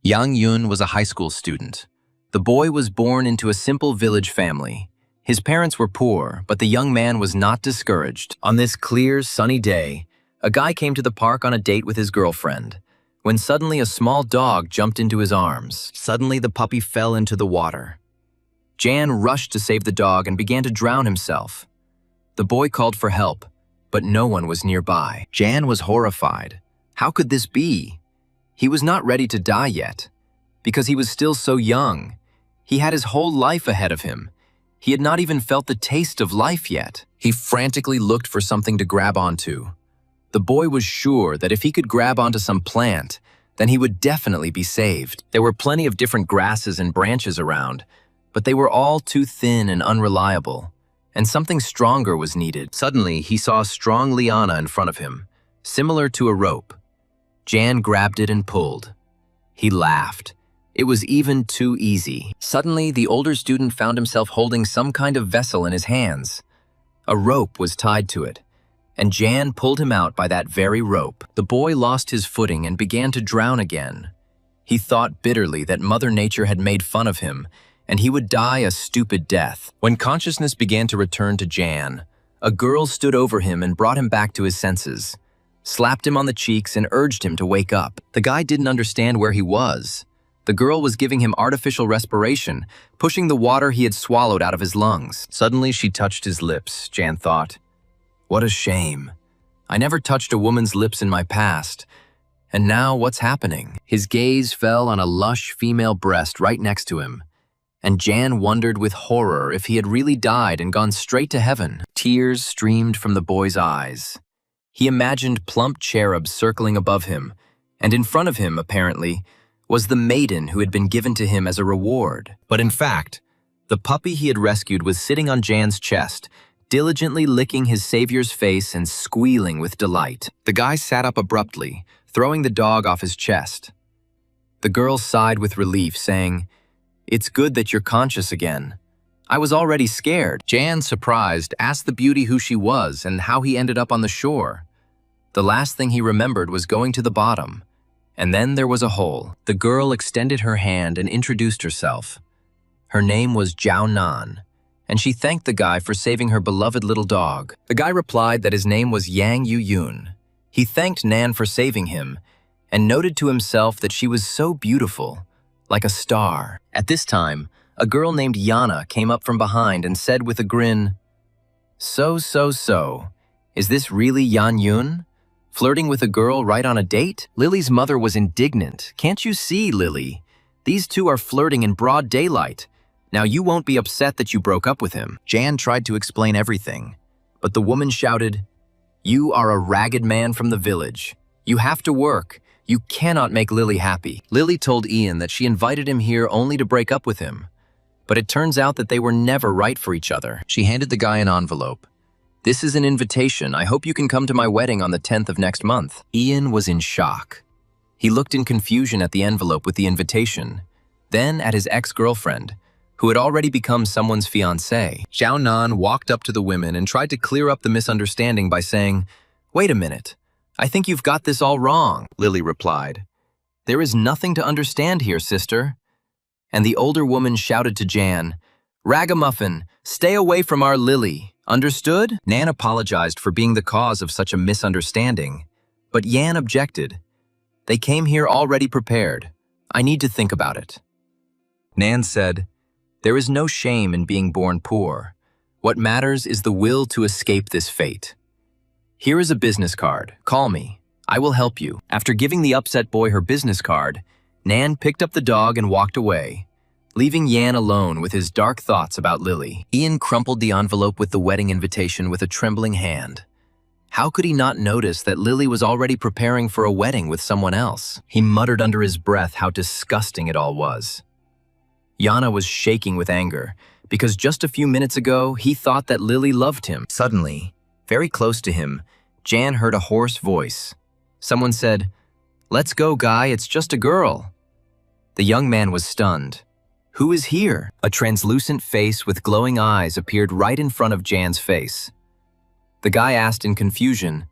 Yang Yun was a high school student. The boy was born into a simple village family. His parents were poor, but the young man was not discouraged. On this clear, sunny day, a guy came to the park on a date with his girlfriend, when suddenly a small dog jumped into his arms. Suddenly, the puppy fell into the water. Jan rushed to save the dog and began to drown himself. The boy called for help, but no one was nearby. Jan was horrified. How could this be? He was not ready to die yet, because he was still so young. He had his whole life ahead of him. He had not even felt the taste of life yet. He frantically looked for something to grab onto. The boy was sure that if he could grab onto some plant, then he would definitely be saved. There were plenty of different grasses and branches around, but they were all too thin and unreliable, and something stronger was needed. Suddenly, he saw a strong liana in front of him, similar to a rope. Jan grabbed it and pulled. He laughed. It was even too easy. Suddenly, the older student found himself holding some kind of vessel in his hands. A rope was tied to it, and Jan pulled him out by that very rope. The boy lost his footing and began to drown again. He thought bitterly that Mother Nature had made fun of him, and he would die a stupid death. When consciousness began to return to Jan, a girl stood over him and brought him back to his senses, slapped him on the cheeks and urged him to wake up. The guy didn't understand where he was. The girl was giving him artificial respiration, pushing the water he had swallowed out of his lungs. Suddenly, she touched his lips, Jan thought. What a shame. I never touched a woman's lips in my past. And now, what's happening? His gaze fell on a lush female breast right next to him, and Jan wondered with horror if he had really died and gone straight to heaven. Tears streamed from the boy's eyes. He imagined plump cherubs circling above him, and in front of him, apparently, was the maiden who had been given to him as a reward. But in fact, the puppy he had rescued was sitting on Jan's chest, diligently licking his savior's face and squealing with delight. The guy sat up abruptly, throwing the dog off his chest. The girl sighed with relief, saying, "It's good that you're conscious again. I was already scared." Jan, surprised, asked the beauty who she was and how he ended up on the shore. The last thing he remembered was going to the bottom. And then there was a hole. The girl extended her hand and introduced herself. Her name was Zhao Nan, and she thanked the guy for saving her beloved little dog. The guy replied that his name was Yang Yun. He thanked Nan for saving him, and noted to himself that she was so beautiful, like a star. At this time, a girl named Yana came up from behind and said with a grin, So, is this really Yan Yun? Flirting with a girl right on a date? Lily's mother was indignant. Can't you see, Lily? These two are flirting in broad daylight. Now you won't be upset that you broke up with him. Jan tried to explain everything, but the woman shouted, You are a ragged man from the village. You have to work. You cannot make Lily happy. Lily told Ian that she invited him here only to break up with him, but it turns out that they were never right for each other. She handed the guy an envelope. This is an invitation. I hope you can come to my wedding on the 10th of next month. Ian was in shock. He looked in confusion at the envelope with the invitation, then at his ex-girlfriend, who had already become someone's fiancée. Zhao Nan walked up to the women and tried to clear up the misunderstanding by saying, Wait a minute. I think you've got this all wrong, Lily replied. There is nothing to understand here, sister. And the older woman shouted to Jan, Ragamuffin, stay away from our Lily. Understood? Nan apologized for being the cause of such a misunderstanding, but Yan objected. They came here already prepared. I need to think about it. Nan said, There is no shame in being born poor. What matters is the will to escape this fate. Here is a business card. Call me. I will help you. After giving the upset boy her business card, Nan picked up the dog and walked away, leaving Yan alone with his dark thoughts about Lily. Ian crumpled the envelope with the wedding invitation with a trembling hand. How could he not notice that Lily was already preparing for a wedding with someone else? He muttered under his breath how disgusting it all was. Yana was shaking with anger, because just a few minutes ago, he thought that Lily loved him. Suddenly, very close to him, Jan heard a hoarse voice. Someone said, Let's go, guy, it's just a girl. The young man was stunned. Who is here? A translucent face with glowing eyes appeared right in front of Jan's face. The guy asked in confusion,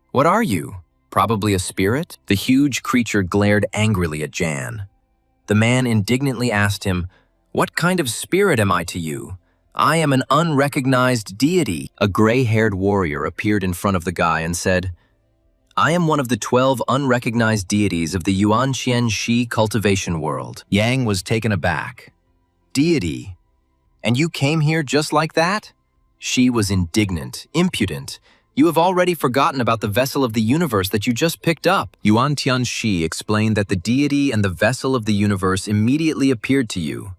What are you? Probably a spirit? The huge creature glared angrily at Jan. The man indignantly asked him, "What kind of spirit am I to you? I am an unrecognized deity." A gray-haired warrior appeared in front of the guy and said, "I am one of the 12 unrecognized deities of the Yuan-Qian Shi cultivation world." Yang was taken aback. "Deity? And you came here just like that?" She was indignant, impudent. "You have already forgotten about the vessel of the universe that you just picked up." Yuan Tianxi explained that the deity and the vessel of the universe immediately appeared to you.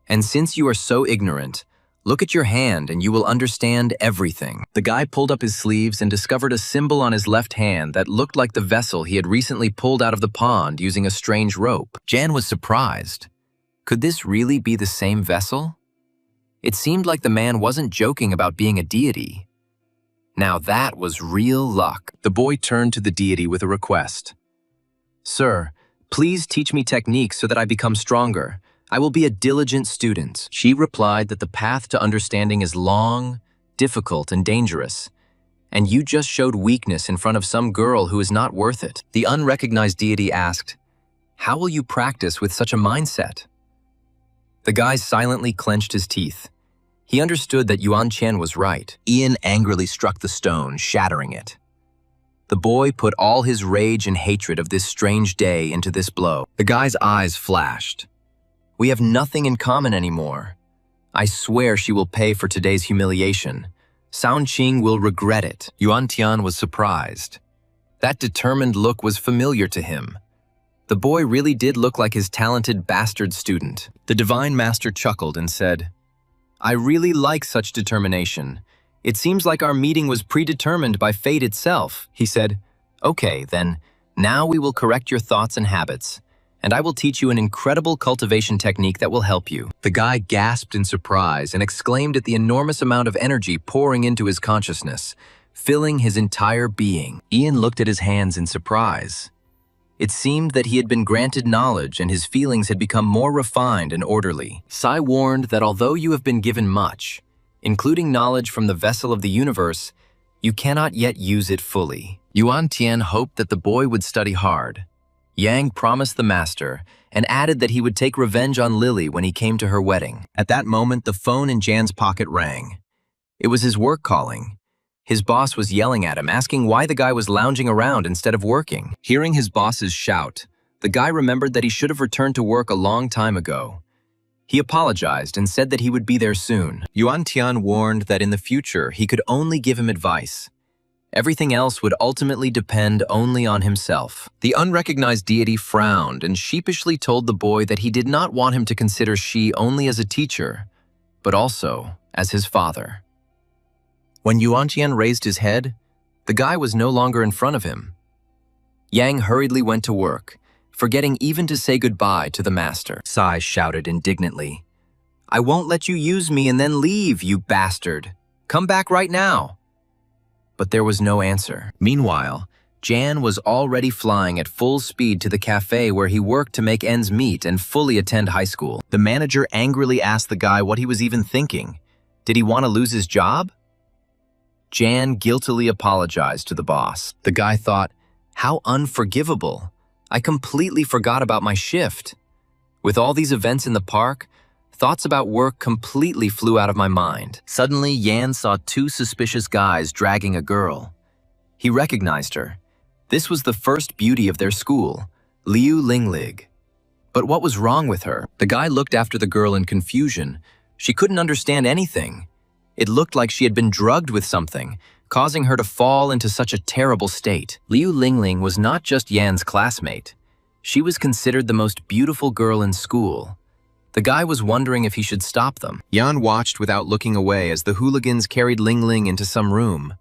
"And since you are so ignorant, look at your hand and you will understand everything." The guy pulled up his sleeves and discovered a symbol on his left hand that looked like the vessel he had recently pulled out of the pond using a strange rope. Jan was surprised. Could this really be the same vessel? It seemed like the man wasn't joking about being a deity. Now that was real luck. The boy turned to the deity with a request. "Sir, please teach me techniques so that I become stronger. I will be a diligent student." She replied that the path to understanding is long, difficult, and dangerous, and you just showed weakness in front of some girl who is not worth it. The unrecognized deity asked, "How will you practice with such a mindset?" The guy silently clenched his teeth. He understood that Yuan Qian was right. Ian angrily struck the stone, shattering it. The boy put all his rage and hatred of this strange day into this blow. The guy's eyes flashed. "We have nothing in common anymore. I swear she will pay for today's humiliation. Sound Qing will regret it." Yuan Tian was surprised. That determined look was familiar to him. The boy really did look like his talented bastard student. The divine master chuckled and said, "I really like such determination. It seems like our meeting was predetermined by fate itself." He said, "Okay, then, now we will correct your thoughts and habits, and I will teach you an incredible cultivation technique that will help you." The guy gasped in surprise and exclaimed at the enormous amount of energy pouring into his consciousness, filling his entire being. Ian looked at his hands in surprise. It seemed that he had been granted knowledge and his feelings had become more refined and orderly. Sai warned that although you have been given much, including knowledge from the vessel of the universe, you cannot yet use it fully. Yuan Tian hoped that the boy would study hard. Yang promised the master and added that he would take revenge on Lily when he came to her wedding. At that moment, the phone in Jan's pocket rang. It was his work calling. His boss was yelling at him, asking why the guy was lounging around instead of working. Hearing his boss's shout, the guy remembered that he should have returned to work a long time ago. He apologized and said that he would be there soon. Yuan Tian warned that in the future he could only give him advice. Everything else would ultimately depend only on himself. The unrecognized deity frowned and sheepishly told the boy that he did not want him to consider Shi only as a teacher, but also as his father. When Yuan Tian raised his head, the guy was no longer in front of him. Yang hurriedly went to work, forgetting even to say goodbye to the master. Sai shouted indignantly, "I won't let you use me and then leave, you bastard! Come back right now!" But there was no answer. Meanwhile, Jan was already flying at full speed to the cafe where he worked to make ends meet and fully attend high school. The manager angrily asked the guy what he was even thinking. Did he want to lose his job? Jan guiltily apologized to the boss. The guy thought, "How unforgivable. I completely forgot about my shift." With all these events in the park, thoughts about work completely flew out of my mind. Suddenly, Yan saw two suspicious guys dragging a girl. He recognized her. This was the first beauty of their school, Liu Linglig. But what was wrong with her? The guy looked after the girl in confusion. She couldn't understand anything. It looked like she had been drugged with something, causing her to fall into such a terrible state. Liu Lingling was not just Yan's classmate. She was considered the most beautiful girl in school. The guy was wondering if he should stop them. Yan watched without looking away as the hooligans carried Lingling into some room.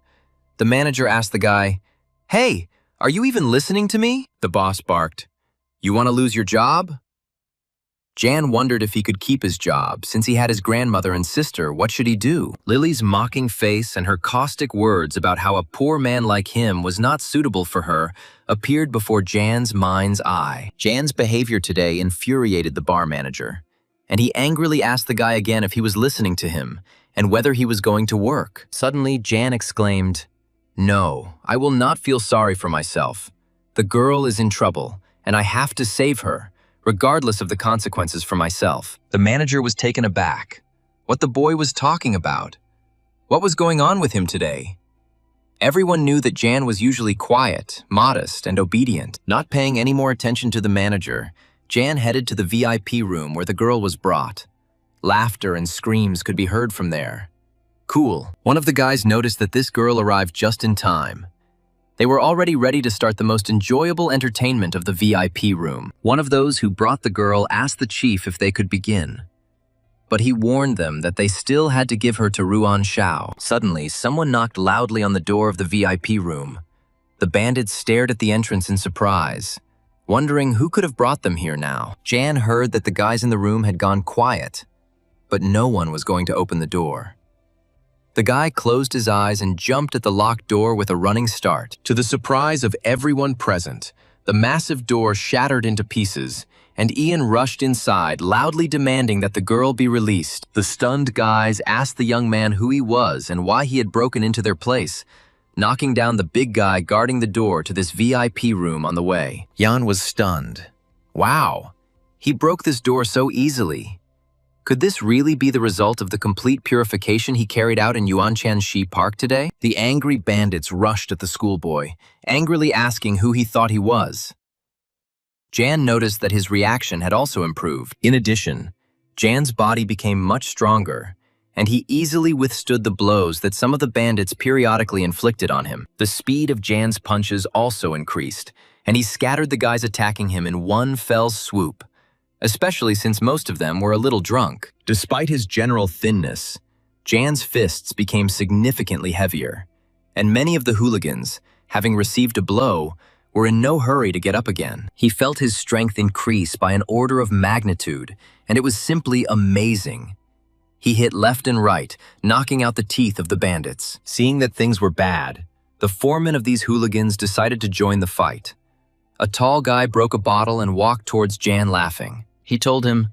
The manager asked the guy, "Hey, are you even listening to me?" The boss barked, "You want to lose your job?" Jan wondered if he could keep his job. Since he had his grandmother and sister, what should he do? Lily's mocking face and her caustic words about how a poor man like him was not suitable for her appeared before Jan's mind's eye. Jan's behavior today infuriated the bar manager, and he angrily asked the guy again if he was listening to him and whether he was going to work. Suddenly, Jan exclaimed, "No, I will not feel sorry for myself. The girl is in trouble, and I have to save her. regardless of the consequences for myself. The manager was taken aback. What the boy was talking about? What was going on with him today? Everyone knew that Jan was usually quiet, modest, and obedient. Not paying any more attention to the manager, Jan headed to the VIP room where the girl was brought. Laughter and screams could be heard from there. Cool. One of the guys noticed that this girl arrived just in time. They were already ready to start the most enjoyable entertainment of the VIP room. One of those who brought the girl asked the chief if they could begin. But he warned them that they still had to give her to Ruan Shao. Suddenly, someone knocked loudly on the door of the VIP room. The bandits stared at the entrance in surprise, wondering who could have brought them here now. Jan heard that the guys in the room had gone quiet, but no one was going to open the door. The guy closed his eyes and jumped at the locked door with a running start. To the surprise of everyone present, the massive door shattered into pieces, and Ian rushed inside, loudly demanding that the girl be released. The stunned guys asked the young man who he was and why he had broken into their place, knocking down the big guy guarding the door to this VIP room on the way. Jan was stunned. Wow, he broke this door so easily. Could this really be the result of the complete purification he carried out in Yuanshanxi Park today? The angry bandits rushed at the schoolboy, angrily asking who he thought he was. Jan noticed that his reaction had also improved. In addition, Jan's body became much stronger, and he easily withstood the blows that some of the bandits periodically inflicted on him. The speed of Jan's punches also increased, and he scattered the guys attacking him in one fell swoop, especially since most of them were a little drunk. Despite his general thinness, Jan's fists became significantly heavier, and many of the hooligans, having received a blow, were in no hurry to get up again. He felt his strength increase by an order of magnitude, and it was simply amazing. He hit left and right, knocking out the teeth of the bandits. Seeing that things were bad, the foreman of these hooligans decided to join the fight. A tall guy broke a bottle and walked towards Jan laughing. He told him,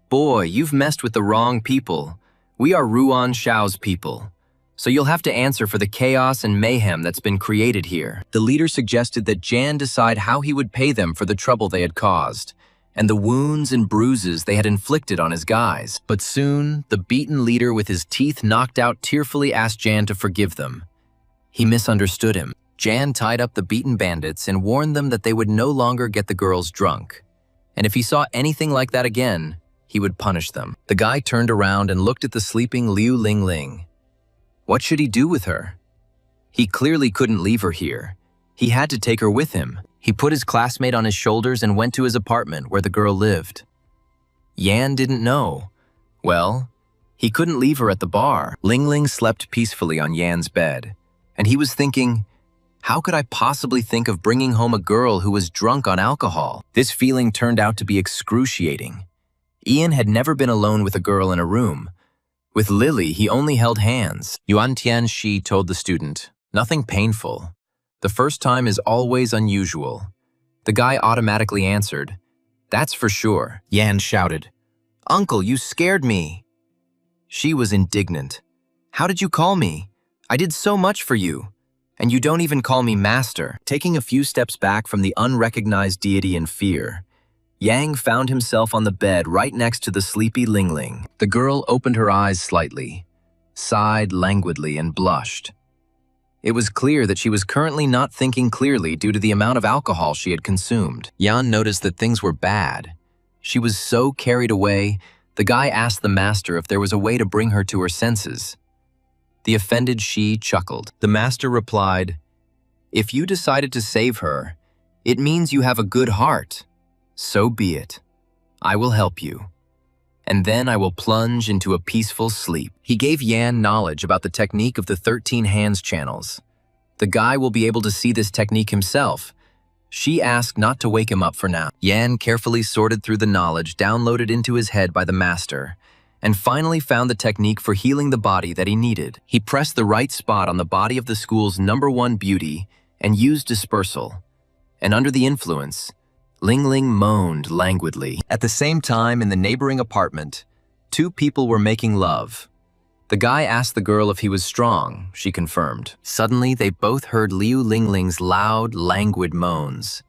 "Boy, you've messed with the wrong people. We are Ruan Shao's people. So you'll have to answer for the chaos and mayhem that's been created here." The leader suggested that Jan decide how he would pay them for the trouble they had caused, and the wounds and bruises they had inflicted on his guys. But soon, the beaten leader with his teeth knocked out tearfully asked Jan to forgive them. He misunderstood him. Jan tied up the beaten bandits and warned them that they would no longer get the girls drunk, and if he saw anything like that again, he would punish them. The guy turned around and looked at the sleeping Liu Lingling. What should he do with her? He clearly couldn't leave her here. He had to take her with him. He put his classmate on his shoulders and went to his apartment where the girl lived. Yan didn't know. Well, he couldn't leave her at the bar. Lingling slept peacefully on Yan's bed, and he was thinking, how could I possibly think of bringing home a girl who was drunk on alcohol? This feeling turned out to be excruciating. Ian had never been alone with a girl in a room. With Lily, he only held hands. Yuan Tianxi told the student, "Nothing painful. The first time is always unusual." The guy automatically answered, "That's for sure." Yan shouted, "Uncle, you scared me." She was indignant. "How did you call me? I did so much for you. And you don't even call me master." Taking a few steps back from the unrecognized deity in fear, Yang found himself on the bed right next to the sleepy Lingling. The girl opened her eyes slightly, sighed languidly, and blushed. It was clear that she was currently not thinking clearly due to the amount of alcohol she had consumed. Yan noticed that things were bad. She was so carried away, the guy asked the master if there was a way to bring her to her senses. The offended she chuckled. The master replied, "If you decided to save her, it means you have a good heart. So be it. I will help you. And then I will plunge into a peaceful sleep." He gave Yan knowledge about the technique of the 13 hands channels. The guy will be able to see this technique himself. She asked not to wake him up for now. Yan carefully sorted through the knowledge downloaded into his head by the master, and finally found the technique for healing the body that he needed. He pressed the right spot on the body of the school's #1 beauty and used dispersal. And under the influence, Lingling moaned languidly. At the same time, in the neighboring apartment, two people were making love. The guy asked the girl if he was strong, she confirmed. Suddenly, they both heard Liu Lingling's loud, languid moans.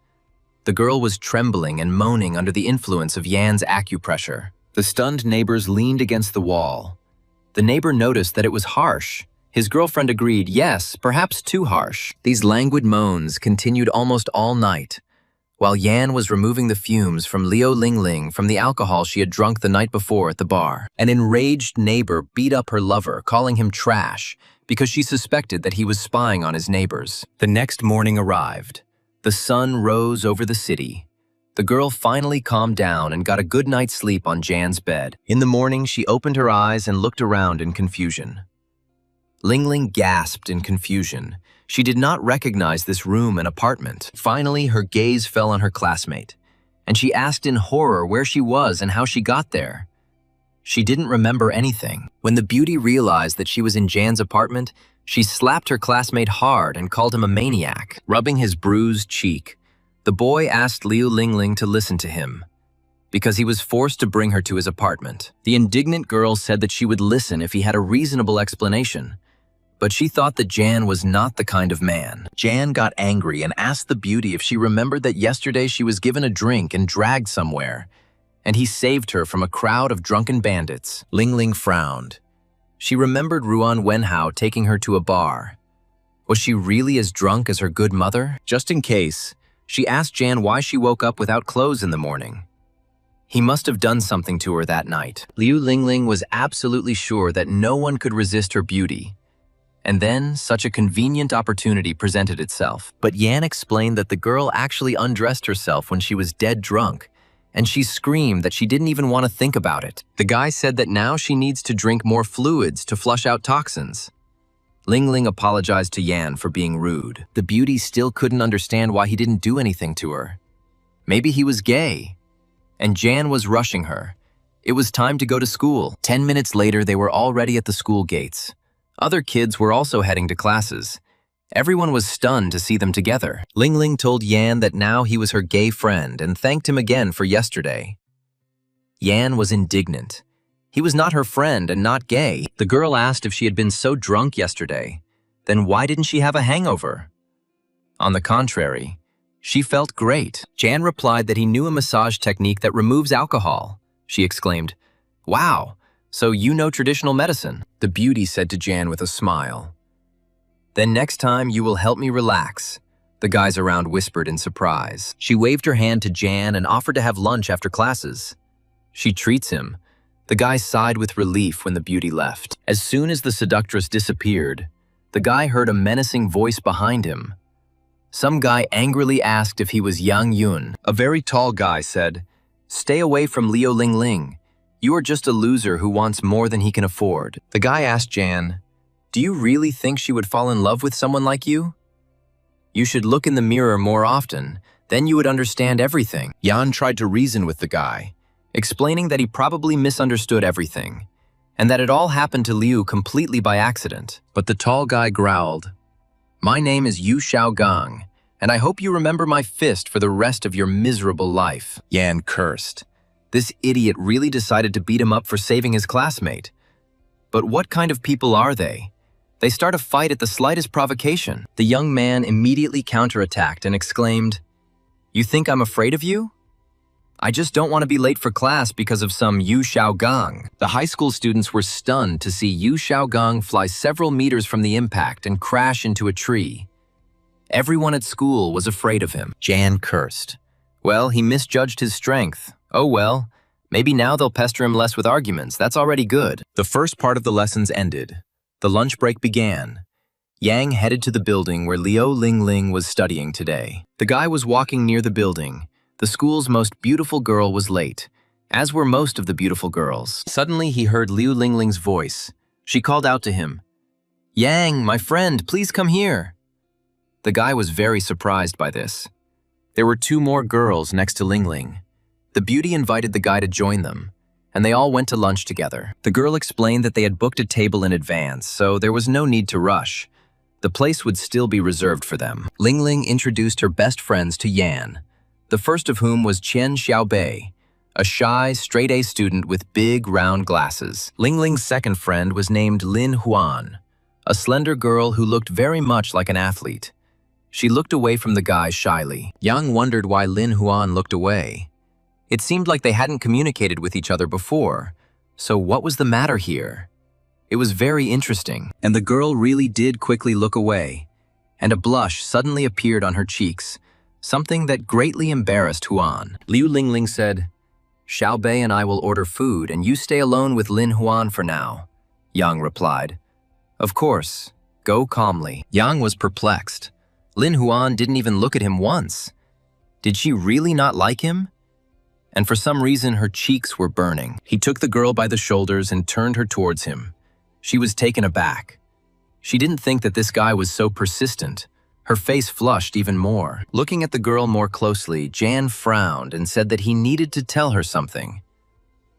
The girl was trembling and moaning under the influence of Yan's acupressure. The stunned neighbors leaned against the wall. The neighbor noticed that it was harsh. His girlfriend agreed, yes, perhaps too harsh. These languid moans continued almost all night, while Yan was removing the fumes from Liu Lingling from the alcohol she had drunk the night before at the bar. An enraged neighbor beat up her lover, calling him trash, because she suspected that he was spying on his neighbors. The next morning arrived. The sun rose over the city. The girl finally calmed down and got a good night's sleep on Jan's bed. In the morning, she opened her eyes and looked around in confusion. Lingling gasped in confusion. She did not recognize this room and apartment. Finally, her gaze fell on her classmate, and she asked in horror where she was and how she got there. She didn't remember anything. When the beauty realized that she was in Jan's apartment, she slapped her classmate hard and called him a maniac. Rubbing his bruised cheek, the boy asked Liu Lingling to listen to him, because he was forced to bring her to his apartment. The indignant girl said that she would listen if he had a reasonable explanation, but she thought that Jan was not the kind of man. Jan got angry and asked the beauty if she remembered that yesterday she was given a drink and dragged somewhere, and he saved her from a crowd of drunken bandits. Lingling frowned. She remembered Ruan Wenhao taking her to a bar. Was she really as drunk as her good mother? Just in case, she asked Jan why she woke up without clothes in the morning. He must have done something to her that night. Liu Lingling was absolutely sure that no one could resist her beauty. And then, such a convenient opportunity presented itself. But Yan explained that the girl actually undressed herself when she was dead drunk, and she screamed that she didn't even want to think about it. The guy said that now she needs to drink more fluids to flush out toxins. Lingling apologized to Yan for being rude. The beauty still couldn't understand why he didn't do anything to her. Maybe he was gay. And Jan was rushing her. It was time to go to school. 10 minutes later, they were already at the school gates. Other kids were also heading to classes. Everyone was stunned to see them together. Lingling told Yan that now he was her gay friend and thanked him again for yesterday. Yan was indignant. He was not her friend and not gay. The girl asked if she had been so drunk yesterday. Then why didn't she have a hangover? On the contrary, she felt great. Jan replied that he knew a massage technique that removes alcohol. She exclaimed, "Wow, so you know traditional medicine." The beauty said to Jan with a smile. "Then next time you will help me relax," the guys around whispered in surprise. She waved her hand to Jan and offered to have lunch after classes. She treats him. The guy sighed with relief when the beauty left. As soon as the seductress disappeared, the guy heard a menacing voice behind him. Some guy angrily asked if he was Yang Yun. A very tall guy said, "Stay away from Liu Lingling. You are just a loser who wants more than he can afford." The guy asked Jan, "Do you really think she would fall in love with someone like you? You should look in the mirror more often, then you would understand everything." Yan tried to reason with the guy, explaining that he probably misunderstood everything, and that it all happened to Liu completely by accident. But the tall guy growled, "My name is Yu Xiaogang, and I hope you remember my fist for the rest of your miserable life." Yan cursed. This idiot really decided to beat him up for saving his classmate. But what kind of people are they? They start a fight at the slightest provocation. The young man immediately counterattacked and exclaimed, "You think I'm afraid of you? I just don't want to be late for class because of some Yu Xiaogang." The high school students were stunned to see Yu Xiaogang fly several meters from the impact and crash into a tree. Everyone at school was afraid of him. Jan cursed. Well, he misjudged his strength. Oh well, maybe now they'll pester him less with arguments. That's already good. The first part of the lessons ended. The lunch break began. Yang headed to the building where Liu Lingling was studying today. The guy was walking near the building. The school's most beautiful girl was late, as were most of the beautiful girls. Suddenly, he heard Liu Lingling's voice. She called out to him, "Yang, my friend, please come here." The guy was very surprised by this. There were two more girls next to Lingling. The beauty invited the guy to join them, and they all went to lunch together. The girl explained that they had booked a table in advance, so there was no need to rush. The place would still be reserved for them. Lingling introduced her best friends to Yan, the first of whom was Qian Xiaobei, a shy, straight-A student with big, round glasses. Lingling's second friend was named Lin Huan, a slender girl who looked very much like an athlete. She looked away from the guy shyly. Yang wondered why Lin Huan looked away. It seemed like they hadn't communicated with each other before. So what was the matter here? It was very interesting, and the girl really did quickly look away, and a blush suddenly appeared on her cheeks, something that greatly embarrassed Huan. Liu Lingling said, "Xiao Bei and I will order food, and you stay alone with Lin Huan for now," Yang replied. "Of course, go calmly." Yang was perplexed. Lin Huan didn't even look at him once. Did she really not like him? And for some reason, her cheeks were burning. He took the girl by the shoulders and turned her towards him. She was taken aback. She didn't think that this guy was so persistent. Her face flushed even more. Looking at the girl more closely, Jan frowned and said that he needed to tell her something.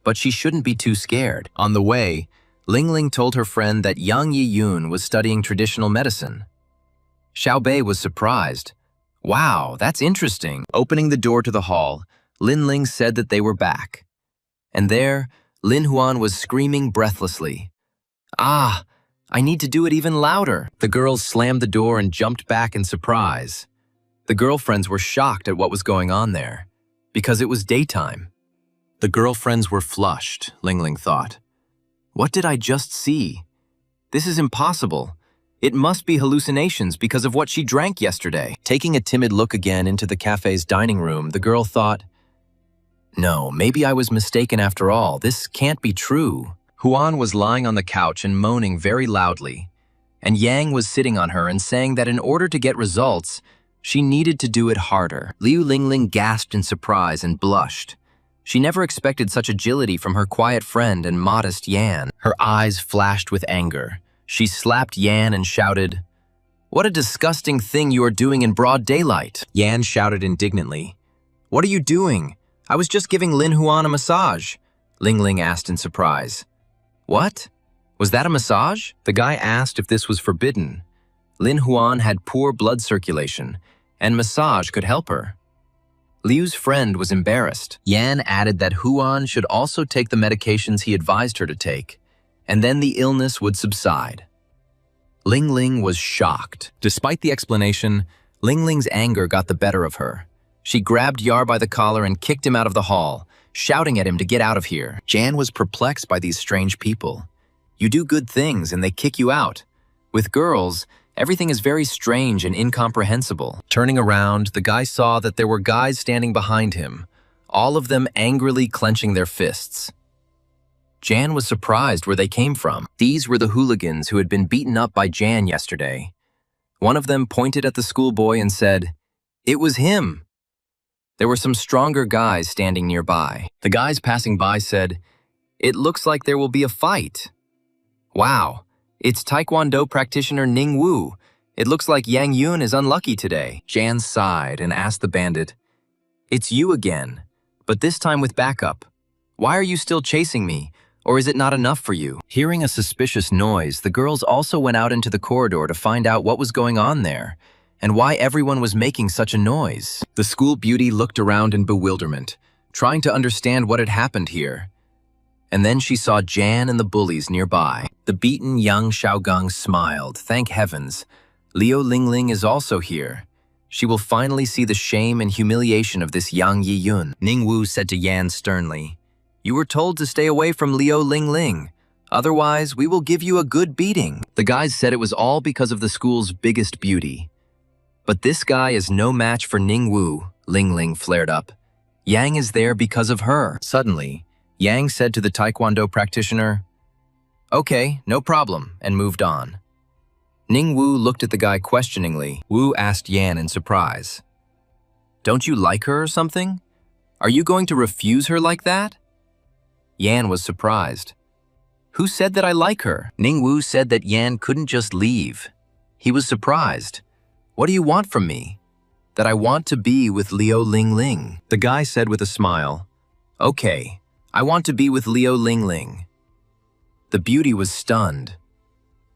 But she shouldn't be too scared. On the way, Lingling told her friend that Yang Yiyun was studying traditional medicine. Xiao Bei was surprised. "Wow, that's interesting." Opening the door to the hall, Lin Ling said that they were back. And there, Lin Huan was screaming breathlessly. "Ah, I need to do it even louder." The girls slammed the door and jumped back in surprise. The girlfriends were shocked at what was going on there, because it was daytime. The girlfriends were flushed, Lingling thought. What did I just see? This is impossible. It must be hallucinations because of what she drank yesterday. Taking a timid look again into the cafe's dining room, the girl thought, "No, maybe I was mistaken after all. This can't be true." Huan was lying on the couch and moaning very loudly, and Yang was sitting on her and saying that in order to get results, she needed to do it harder. Liu Lingling gasped in surprise and blushed. She never expected such agility from her quiet friend and modest Yan. Her eyes flashed with anger. She slapped Yan and shouted, "What a disgusting thing you are doing in broad daylight." Yan shouted indignantly, "What are you doing? I was just giving Lin Huan a massage," Lingling asked in surprise. "What? Was that a massage?" The guy asked if this was forbidden. Lin Huan had poor blood circulation, and massage could help her. Liu's friend was embarrassed. Yan added that Huan should also take the medications he advised her to take, and then the illness would subside. Lingling was shocked. Despite the explanation, Lingling's anger got the better of her. She grabbed Yar by the collar and kicked him out of the hall, shouting at him to get out of here. Jan was perplexed by these strange people. You do good things and they kick you out. With girls, everything is very strange and incomprehensible. Turning around, the guy saw that there were guys standing behind him, all of them angrily clenching their fists. Jan was surprised where they came from. These were the hooligans who had been beaten up by Jan yesterday. One of them pointed at the schoolboy and said, "It was him." There were some stronger guys standing nearby. The guys passing by said, "It looks like there will be a fight." "Wow, it's Taekwondo practitioner Ning Wu. It looks like Yang Yun is unlucky today." Jan sighed and asked the bandit, "It's you again, but this time with backup. Why are you still chasing me, or is it not enough for you?" Hearing a suspicious noise, the girls also went out into the corridor to find out what was going on there, and why everyone was making such a noise. The school beauty looked around in bewilderment, trying to understand what had happened here. And then she saw Jan and the bullies nearby. The beaten young Xiaogang smiled. Thank heavens. Liu Lingling is also here. She will finally see the shame and humiliation of this Yang Yiyun. Ning Wu said to Yan sternly, "You were told to stay away from Liu Lingling. Otherwise, we will give you a good beating." The guys said it was all because of the school's biggest beauty. "But this guy is no match for Ning Wu," Lingling flared up. "Yang is there because of her." Suddenly, Yang said to the Taekwondo practitioner, "Okay, no problem," and moved on. Ning Wu looked at the guy questioningly. Wu asked Yan in surprise, "Don't you like her or something? Are you going to refuse her like that?" Yan was surprised. "Who said that I like her?" Ning Wu said that Yan couldn't just leave. He was surprised. "What do you want from me?" "That I want to be with Liu Lingling." The guy said with a smile, "Okay, I want to be with Liu Lingling." The beauty was stunned.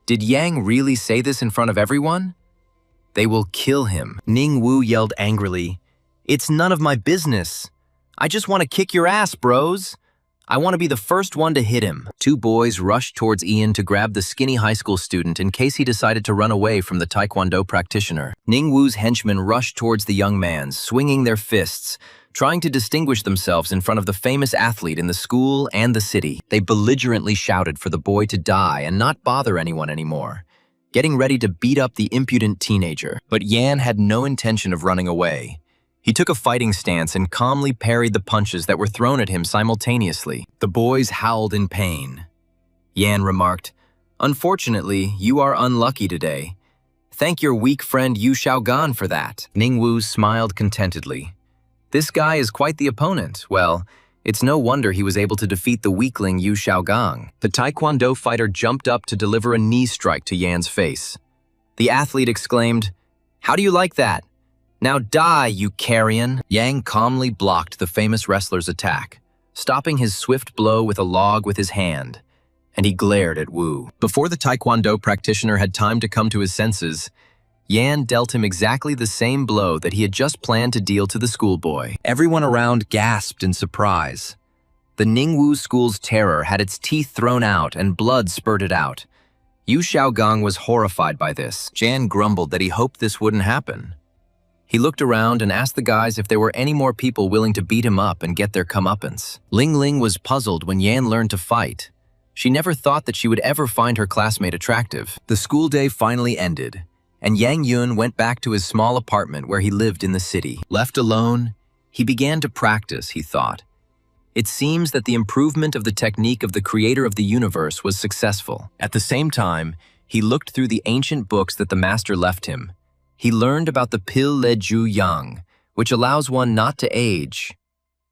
Did Yang really say this in front of everyone? They will kill him. Ning Wu yelled angrily, "It's none of my business. I just want to kick your ass, bros. I want to be the first one to hit him. Two boys rushed towards Ian to grab the skinny high school student in case he decided to run away from the Taekwondo practitioner. Ningwu's henchmen rushed towards the young man, swinging their fists, trying to distinguish themselves in front of the famous athlete in the school and the city. They belligerently shouted for the boy to die and not bother anyone anymore, getting ready to beat up the impudent teenager. But Yan had no intention of running away. He took a fighting stance and calmly parried the punches that were thrown at him simultaneously. The boys howled in pain. Yan remarked, "Unfortunately, you are unlucky today. Thank your weak friend Yu Xiaogan for that." Ningwu smiled contentedly. This guy is quite the opponent. Well, it's no wonder he was able to defeat the weakling Yu Xiaogang. The Taekwondo fighter jumped up to deliver a knee strike to Yan's face. The athlete exclaimed, "How do you like that? Now die, you carrion." Yang calmly blocked the famous wrestler's attack, stopping his swift blow with a log with his hand, and he glared at Wu. Before the Taekwondo practitioner had time to come to his senses, Yan dealt him exactly the same blow that he had just planned to deal to the schoolboy. Everyone around gasped in surprise. The Ningwu school's terror had its teeth thrown out and blood spurted out. Yu Xiaogang was horrified by this. Jan grumbled that he hoped this wouldn't happen. He looked around and asked the guys if there were any more people willing to beat him up and get their comeuppance. Ling Ling was puzzled when Yan learned to fight. She never thought that she would ever find her classmate attractive. The school day finally ended, and Yang Yun went back to his small apartment where he lived in the city. Left alone, he began to practice, he thought. It seems that the improvement of the technique of the creator of the universe was successful. At the same time, he looked through the ancient books that the master left him. He learned about the pill Le Ju Yang, which allows one not to age.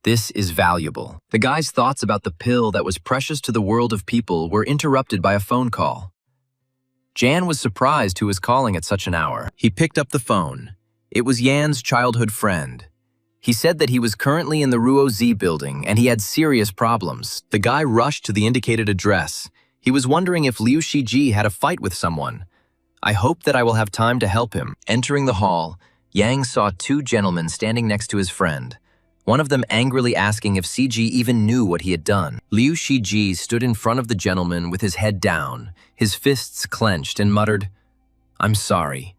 This is valuable. The guy's thoughts about the pill that was precious to the world of people were interrupted by a phone call. Jan was surprised who was calling at such an hour. He picked up the phone. It was Yan's childhood friend. He said that he was currently in the Ruo Z building and he had serious problems. The guy rushed to the indicated address. He was wondering if Liu Shiji had a fight with someone. "I hope that I will have time to help him." Entering the hall, Yang saw two gentlemen standing next to his friend, one of them angrily asking if CG even knew what he had done. Liu Shiji stood in front of the gentleman with his head down, his fists clenched, and muttered, "I'm sorry.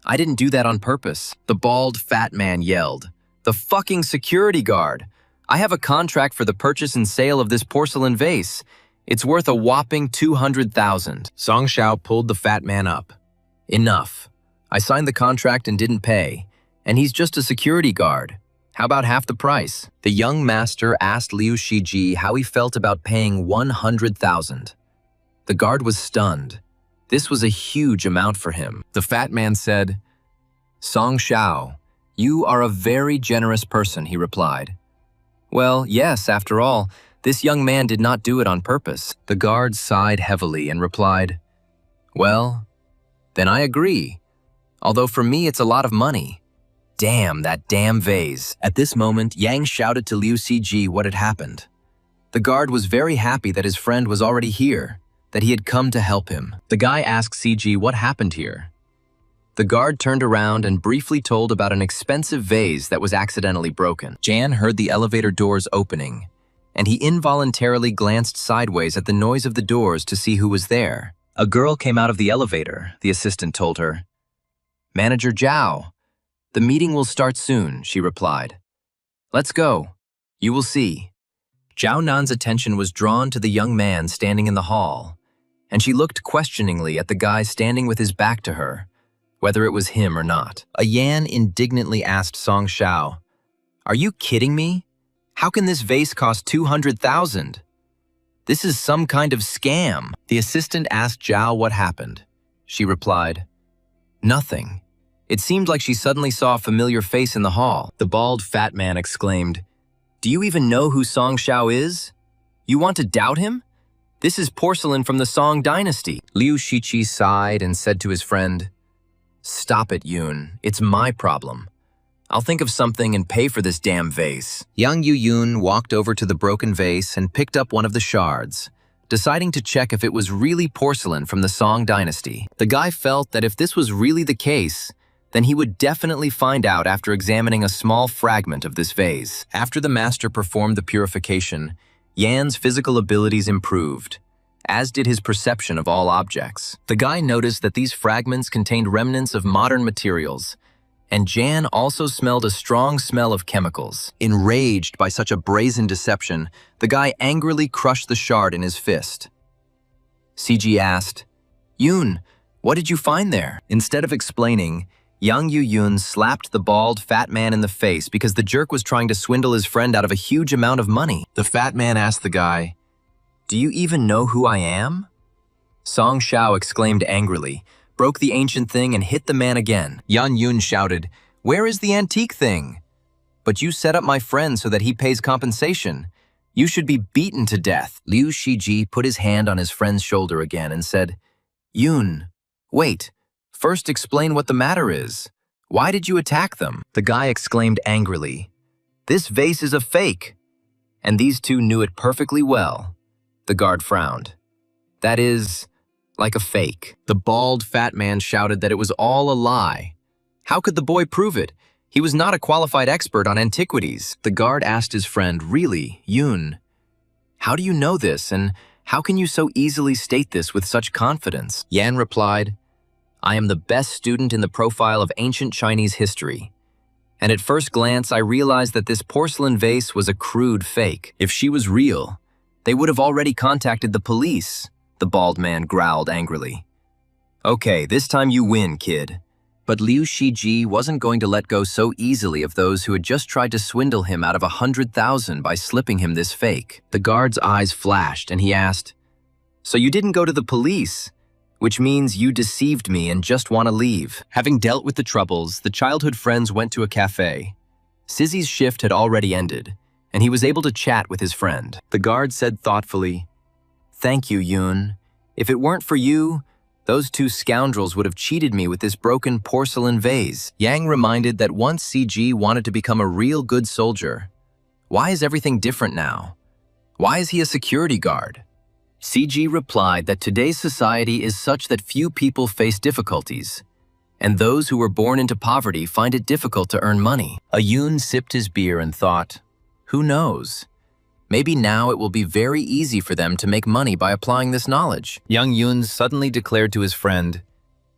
I didn't do that on purpose." The bald, fat man yelled, "The fucking security guard! I have a contract for the purchase and sale of this porcelain vase. It's worth a whopping 200,000. Song Xiao pulled the fat man up. "Enough. I signed the contract and didn't pay, and he's just a security guard. How about half the price?" The young master asked Liu Shiji how he felt about paying 100,000. The guard was stunned. This was a huge amount for him. The fat man said, "Song Xiao, you are a very generous person," he replied. "Well, yes, after all, this young man did not do it on purpose." The guard sighed heavily and replied, "Well, then I agree. Although for me it's a lot of money. Damn that damn vase." At this moment, Yang shouted to Liu Ciji what had happened. The guard was very happy that his friend was already here, that he had come to help him. The guy asked Ciji what happened here. The guard turned around and briefly told about an expensive vase that was accidentally broken. Jan heard the elevator doors opening, and he involuntarily glanced sideways at the noise of the doors to see who was there. A girl came out of the elevator, the assistant told her. "Manager Zhao, the meeting will start soon," she replied. "Let's go. You will see." Zhao Nan's attention was drawn to the young man standing in the hall, and she looked questioningly at the guy standing with his back to her, whether it was him or not. A Yan indignantly asked Song Xiao, "Are you kidding me? How can this vase cost 200,000? This is some kind of scam." The assistant asked Zhao what happened. She replied, "Nothing." It seemed like she suddenly saw a familiar face in the hall. The bald fat man exclaimed, "Do you even know who Song Xiao is? You want to doubt him? This is porcelain from the Song dynasty." Liu Shiqi sighed and said to his friend, "Stop it, Yun. It's my problem. I'll think of something and pay for this damn vase." Yang Yun walked over to the broken vase and picked up one of the shards, deciding to check if it was really porcelain from the Song dynasty. The guy felt that if this was really the case, then he would definitely find out after examining a small fragment of this vase. After the master performed the purification, Yan's physical abilities improved, as did his perception of all objects. The guy noticed that these fragments contained remnants of modern materials, and Jan also smelled a strong smell of chemicals. Enraged by such a brazen deception, the guy angrily crushed the shard in his fist. CG asked, "Yoon, what did you find there?" Instead of explaining, Yang Yu-yoon slapped the bald, fat man in the face because the jerk was trying to swindle his friend out of a huge amount of money. The fat man asked the guy, "Do you even know who I am?" Song Shao exclaimed angrily, broke the ancient thing and hit the man again. Yan Yun shouted, "Where is the antique thing?" "But you set up my friend so that he pays compensation. You should be beaten to death." Liu Shiji put his hand on his friend's shoulder again and said, "Yun, wait. First explain what the matter is. Why did you attack them?" The guy exclaimed angrily, "This vase is a fake." And these two knew it perfectly well. The guard frowned. "That is, like a fake." The bald, fat man shouted that it was all a lie. How could the boy prove it? He was not a qualified expert on antiquities. The guard asked his friend, "Really, Yun, how do you know this, and how can you so easily state this with such confidence?" Yan replied, "I am the best student in the profile of ancient Chinese history. And at first glance, I realized that this porcelain vase was a crude fake. If she was real, they would have already contacted the police," the bald man growled angrily. "Okay, this time you win, kid." But Liu Shiji wasn't going to let go so easily of those who had just tried to swindle him out of 100,000 by slipping him this fake. The guard's eyes flashed and he asked, "So you didn't go to the police? Which means you deceived me and just want to leave." Having dealt with the troubles, the childhood friends went to a cafe. Sizzy's shift had already ended, and he was able to chat with his friend. The guard said thoughtfully, "Thank you, Yoon. If it weren't for you, those two scoundrels would have cheated me with this broken porcelain vase." Yang reminded that once CG wanted to become a real good soldier. Why is everything different now? Why is he a security guard? CG replied that today's society is such that few people face difficulties, and those who were born into poverty find it difficult to earn money. Yoon sipped his beer and thought, who knows? Maybe now it will be very easy for them to make money by applying this knowledge. Young Yoon suddenly declared to his friend,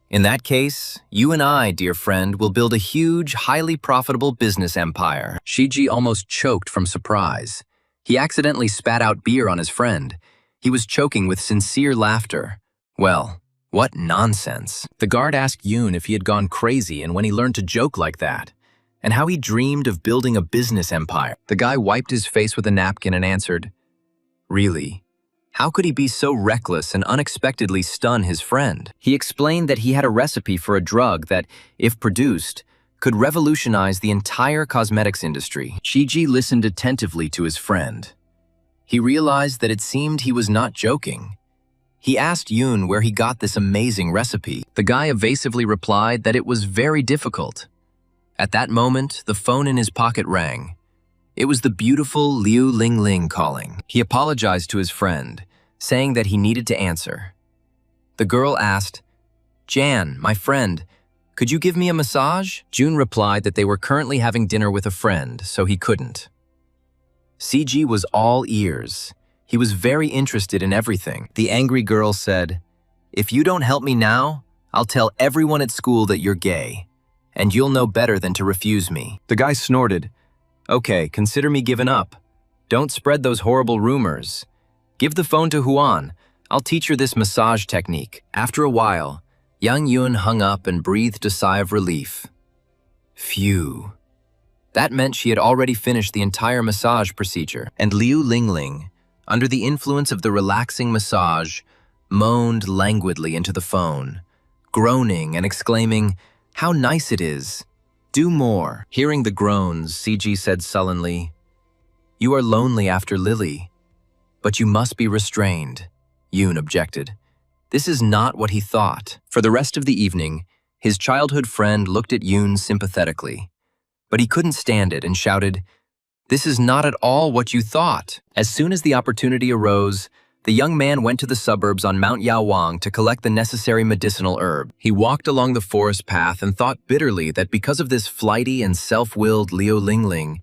"In that case, you and I, dear friend, will build a huge, highly profitable business empire." Shiji almost choked from surprise. He accidentally spat out beer on his friend. He was choking with sincere laughter. Well, what nonsense. The guard asked Yoon if he had gone crazy and when he learned to joke like that, and how he dreamed of building a business empire. The guy wiped his face with a napkin and answered, "Really? How could he be so reckless and unexpectedly stun his friend?" He explained that he had a recipe for a drug that, if produced, could revolutionize the entire cosmetics industry. Shiji listened attentively to his friend. He realized that it seemed he was not joking. He asked Yoon where he got this amazing recipe. The guy evasively replied that it was very difficult. At that moment, the phone in his pocket rang. It was the beautiful Liu Lingling calling. He apologized to his friend, saying that he needed to answer. The girl asked, "Jan, my friend, could you give me a massage?" June replied that they were currently having dinner with a friend, so he couldn't. CG was all ears. He was very interested in everything. The angry girl said, "If you don't help me now, I'll tell everyone at school that you're gay, and you'll know better than to refuse me." The guy snorted, "Okay, consider me given up. Don't spread those horrible rumors. Give the phone to Huan. I'll teach her this massage technique." After a while, Yang Yun hung up and breathed a sigh of relief. Phew. That meant she had already finished the entire massage procedure, and Liu Lingling, under the influence of the relaxing massage, moaned languidly into the phone, groaning and exclaiming, "How nice it is. Do more." Hearing the groans, CG said sullenly, "You are lonely after Lily, but you must be restrained." Yoon objected. This is not what he thought. For the rest of the evening, his childhood friend looked at Yoon sympathetically. But he couldn't stand it and shouted, "This is not at all what you thought." As soon as the opportunity arose, the young man went to the suburbs on Mount Yaowang to collect the necessary medicinal herb. He walked along the forest path and thought bitterly that because of this flighty and self-willed Liu Lingling,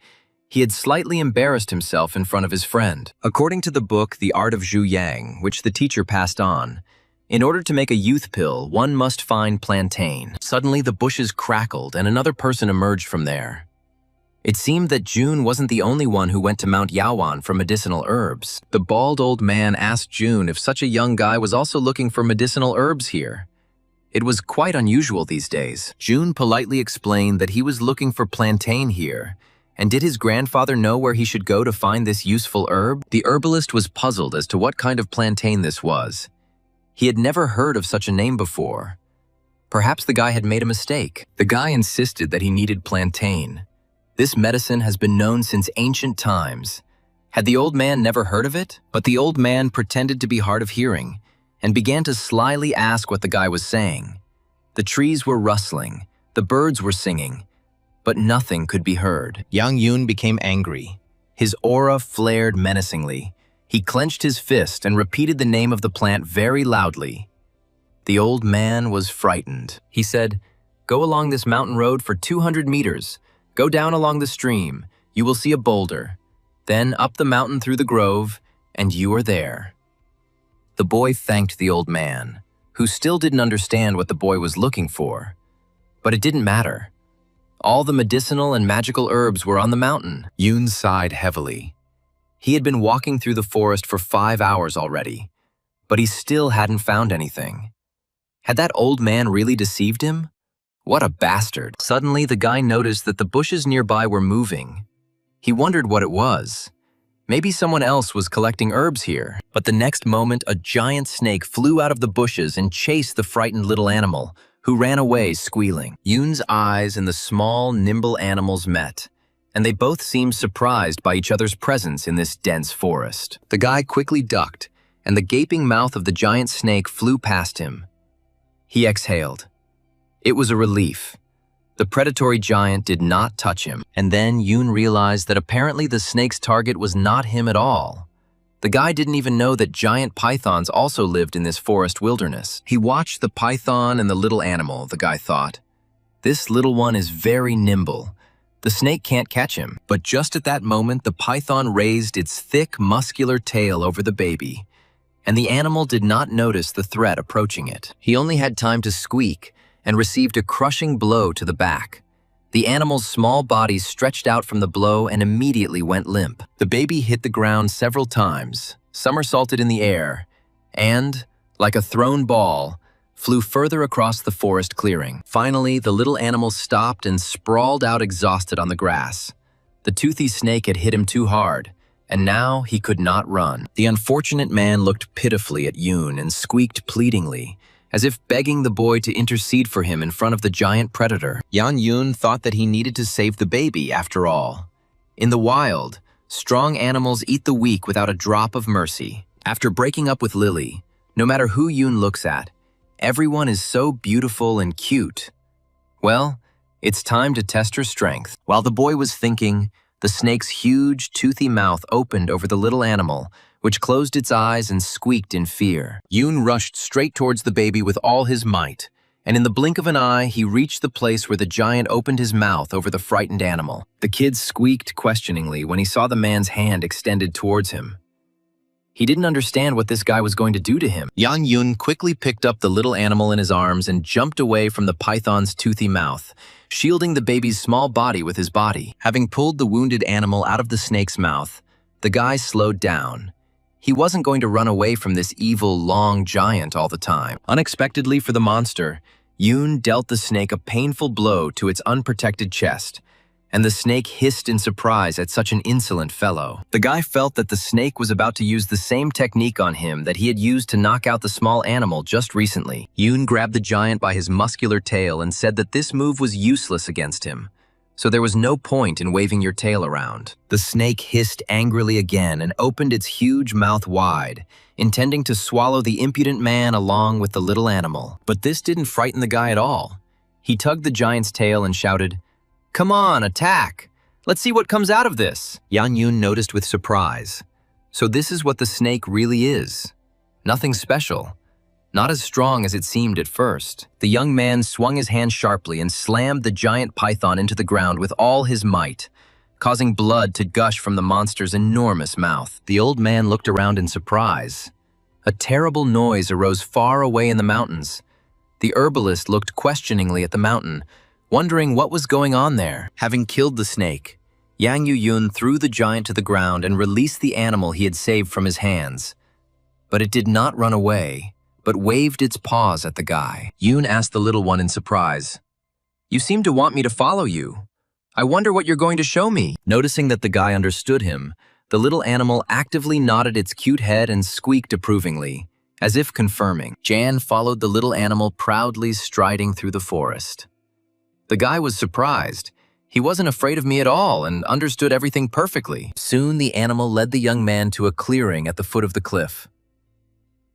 He had slightly embarrassed himself in front of his friend. According to the book The Art of Zhu Yang, which the teacher passed on, in order to make a youth pill, one must find plantain. Suddenly, the bushes crackled and another person emerged from there. It seemed that June wasn't the only one who went to Mount Yawan for medicinal herbs. The bald old man asked June if such a young guy was also looking for medicinal herbs here. It was quite unusual these days. June politely explained that he was looking for plantain here, and did his grandfather know where he should go to find this useful herb? The herbalist was puzzled as to what kind of plantain this was. He had never heard of such a name before. Perhaps the guy had made a mistake. The guy insisted that he needed plantain. This medicine has been known since ancient times. Had the old man never heard of it? But the old man pretended to be hard of hearing and began to slyly ask what the guy was saying. The trees were rustling, the birds were singing, but nothing could be heard. Yang Yun became angry. His aura flared menacingly. He clenched his fist and repeated the name of the plant very loudly. The old man was frightened. He said, "Go along this mountain road for 200 meters. Go down along the stream. You will see a boulder. Then up the mountain through the grove, and you are there." The boy thanked the old man, who still didn't understand what the boy was looking for. But it didn't matter. All the medicinal and magical herbs were on the mountain. Yoon sighed heavily. He had been walking through the forest for 5 hours already, but he still hadn't found anything. Had that old man really deceived him? What a bastard. Suddenly, the guy noticed that the bushes nearby were moving. He wondered what it was. Maybe someone else was collecting herbs here. But the next moment, a giant snake flew out of the bushes and chased the frightened little animal, who ran away squealing. Yoon's eyes and the small, nimble animals met, and they both seemed surprised by each other's presence in this dense forest. The guy quickly ducked, and the gaping mouth of the giant snake flew past him. He exhaled. It was a relief. The predatory giant did not touch him, and then Yoon realized that apparently the snake's target was not him at all. The guy didn't even know that giant pythons also lived in this forest wilderness. He watched the python and the little animal, the guy thought. This little one is very nimble. The snake can't catch him. But just at that moment, the python raised its thick, muscular tail over the baby, and the animal did not notice the threat approaching it. He only had time to squeak and received a crushing blow to the back. The animal's small body stretched out from the blow and immediately went limp. The baby hit the ground several times, somersaulted in the air, and, like a thrown ball, flew further across the forest clearing. Finally, the little animal stopped and sprawled out exhausted on the grass. The toothy snake had hit him too hard, and now he could not run. The unfortunate man looked pitifully at Yoon and squeaked pleadingly, as if begging the boy to intercede for him in front of the giant predator. Yang Yun thought that he needed to save the baby, after all. In the wild, strong animals eat the weak without a drop of mercy. After breaking up with Lily, no matter who Yoon looks at, everyone is so beautiful and cute. Well, it's time to test her strength. While the boy was thinking, the snake's huge, toothy mouth opened over the little animal, which closed its eyes and squeaked in fear. Yoon rushed straight towards the baby with all his might, and in the blink of an eye, he reached the place where the giant opened his mouth over the frightened animal. The kid squeaked questioningly when he saw the man's hand extended towards him. He didn't understand what this guy was going to do to him. Yang Yun quickly picked up the little animal in his arms and jumped away from the python's toothy mouth, shielding the baby's small body with his body. Having pulled the wounded animal out of the snake's mouth, the guy slowed down. He wasn't going to run away from this evil, long giant all the time. Unexpectedly for the monster, Yoon dealt the snake a painful blow to its unprotected chest, and the snake hissed in surprise at such an insolent fellow. The guy felt that the snake was about to use the same technique on him that he had used to knock out the small animal just recently. Yoon grabbed the giant by his muscular tail and said that this move was useless against him, so there was no point in waving your tail around. The snake hissed angrily again and opened its huge mouth wide, intending to swallow the impudent man along with the little animal. But this didn't frighten the guy at all. He tugged the giant's tail and shouted, "Come on, attack! Let's see what comes out of this!" Yang Yun noticed with surprise. So this is what the snake really is. Nothing special. Not as strong as it seemed at first. The young man swung his hand sharply and slammed the giant python into the ground with all his might. causing blood to gush from the monster's enormous mouth. The old man looked around in surprise. A terrible noise arose far away in the mountains. The herbalist looked questioningly at the mountain, wondering what was going on there. Having killed the snake, Yang Yuyun threw the giant to the ground and released the animal he had saved from his hands. But it did not run away, but waved its paws at the guy. Yun asked the little one in surprise, "You seem to want me to follow you. I wonder what you're going to show me." Noticing that the guy understood him, the little animal actively nodded its cute head and squeaked approvingly, as if confirming. Jan followed the little animal proudly striding through the forest. The guy was surprised. He wasn't afraid of me at all and understood everything perfectly. Soon the animal led the young man to a clearing at the foot of the cliff.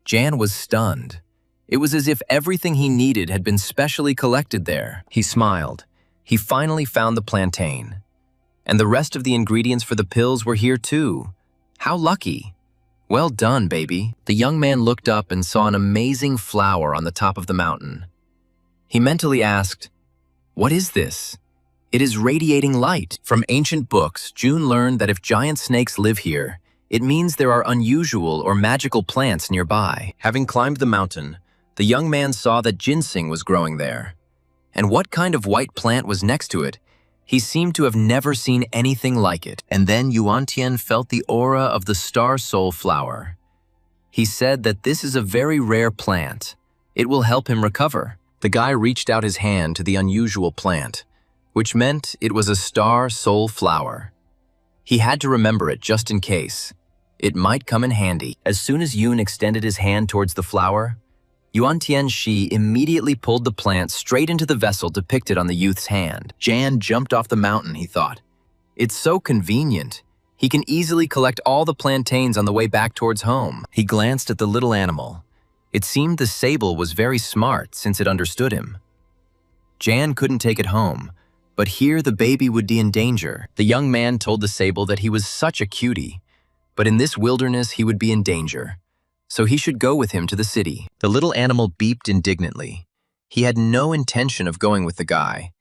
Jan was stunned. It was as if everything he needed had been specially collected there. He smiled. He finally found the plantain. And the rest of the ingredients for the pills were here too. How lucky. Well done, baby. The young man looked up and saw an amazing flower on the top of the mountain. He mentally asked, "What is this?" "It is radiating light." From ancient books, June learned that if giant snakes live here, it means there are unusual or magical plants nearby. Having climbed the mountain, the young man saw that ginseng was growing there. And what kind of white plant was next to it? He seemed to have never seen anything like it. And then Yuantian felt the aura of the star soul flower. He said that this is a very rare plant. It will help him recover. The guy reached out his hand to the unusual plant, which meant it was a star soul flower. He had to remember it just in case. It might come in handy. As soon as Yun extended his hand towards the flower, Yuan Tianxi immediately pulled the plant straight into the vessel depicted on the youth's hand. Jan jumped off the mountain, he thought. It's so convenient. He can easily collect all the plantains on the way back towards home. He glanced at the little animal. It seemed the sable was very smart since it understood him. Jan couldn't take it home, but here the baby would be in danger. The young man told the sable that he was such a cutie, but in this wilderness he would be in danger. So he should go with him to the city. The little animal beeped indignantly. He had no intention of going with the guy.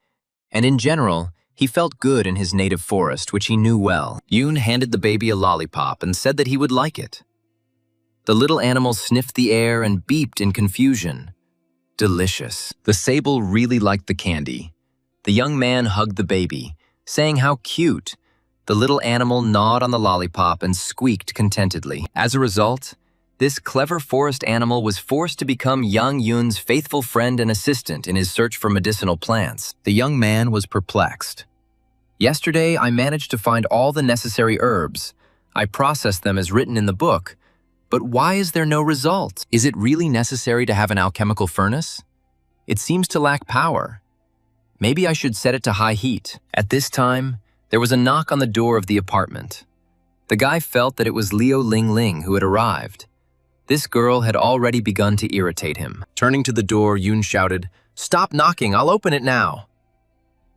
And in general, he felt good in his native forest, which he knew well. Yun handed the baby a lollipop and said that he would like it. The little animal sniffed the air and beeped in confusion. Delicious. The sable really liked the candy. The young man hugged the baby, saying how cute. The little animal gnawed on the lollipop and squeaked contentedly. As a result, this clever forest animal was forced to become Yang Yun's faithful friend and assistant in his search for medicinal plants. The young man was perplexed. Yesterday, I managed to find all the necessary herbs. I processed them as written in the book. But why is there no result? Is it really necessary to have an alchemical furnace? It seems to lack power. Maybe I should set it to high heat. At this time, there was a knock on the door of the apartment. The guy felt that it was Liu Ling Ling who had arrived. This girl had already begun to irritate him. Turning to the door, Yun shouted, "Stop knocking, I'll open it now."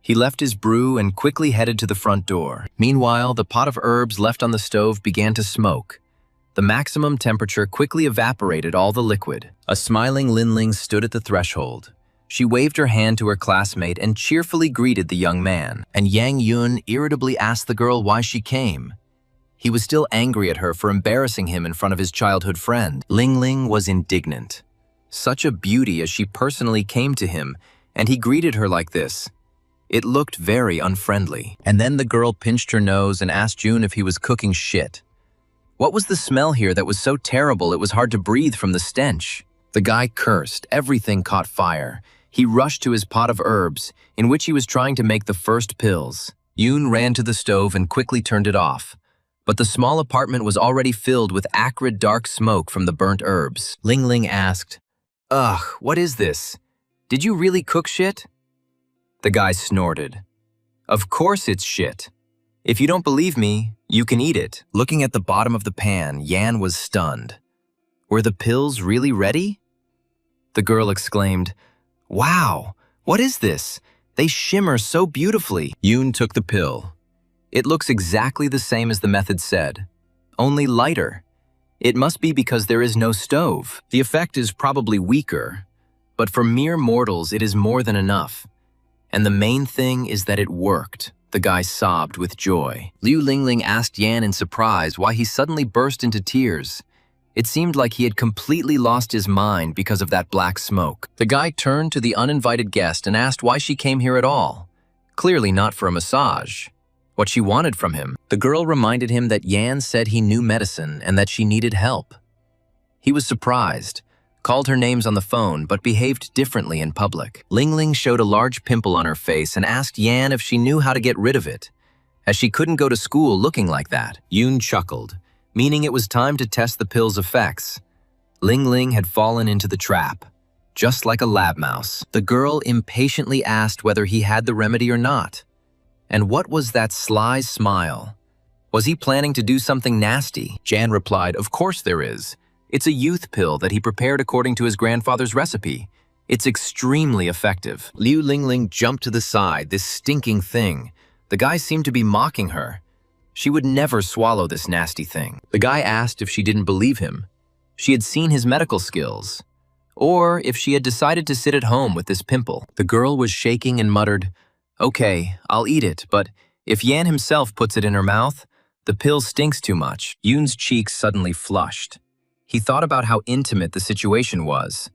He left his brew and quickly headed to the front door. Meanwhile, the pot of herbs left on the stove began to smoke. The maximum temperature quickly evaporated all the liquid. A smiling Lin Ling stood at the threshold. She waved her hand to her classmate and cheerfully greeted the young man. And Yang Yun irritably asked the girl why she came. He was still angry at her for embarrassing him in front of his childhood friend. Ling Ling was indignant. Such a beauty as she personally came to him, and he greeted her like this. It looked very unfriendly. And then the girl pinched her nose and asked June if he was cooking shit. What was the smell here that was so terrible it was hard to breathe from the stench? The guy cursed. Everything caught fire. He rushed to his pot of herbs, in which he was trying to make the first pills. Yoon ran to the stove and quickly turned it off. But the small apartment was already filled with acrid dark smoke from the burnt herbs. Ling Ling asked, "Ugh, what is this? Did you really cook shit?" The guy snorted. "Of course it's shit. If you don't believe me, you can eat it." Looking at the bottom of the pan, Yan was stunned. Were the pills really ready? The girl exclaimed, "Wow, what is this? They shimmer so beautifully." Yoon took the pill. It looks exactly the same as the method said, only lighter. It must be because there is no stove. The effect is probably weaker, but for mere mortals it is more than enough. And the main thing is that it worked. The guy sobbed with joy. Liu Lingling asked Yan in surprise why he suddenly burst into tears. It seemed like he had completely lost his mind because of that black smoke. The guy turned to the uninvited guest and asked why she came here at all. Clearly not for a massage. What she wanted from him. The girl reminded him that Yan said he knew medicine and that she needed help. He was surprised, called her names on the phone, but behaved differently in public. Lingling showed a large pimple on her face and asked Yan if she knew how to get rid of it, as she couldn't go to school looking like that. Yoon chuckled, meaning it was time to test the pill's effects. Lingling had fallen into the trap, just like a lab mouse. The girl impatiently asked whether he had the remedy or not. And what was that sly smile? Was he planning to do something nasty? Jan replied, "Of course there is. It's a youth pill that he prepared according to his grandfather's recipe. It's extremely effective." Liu Lingling jumped to the side, this stinking thing. The guy seemed to be mocking her. She would never swallow this nasty thing. The guy asked if she didn't believe him. She had seen his medical skills. Or if she had decided to sit at home with this pimple. The girl was shaking and muttered, "Okay, I'll eat it, but if Yan himself puts it in her mouth, the pill stinks too much." Yoon's cheeks suddenly flushed. He thought about how intimate the situation was.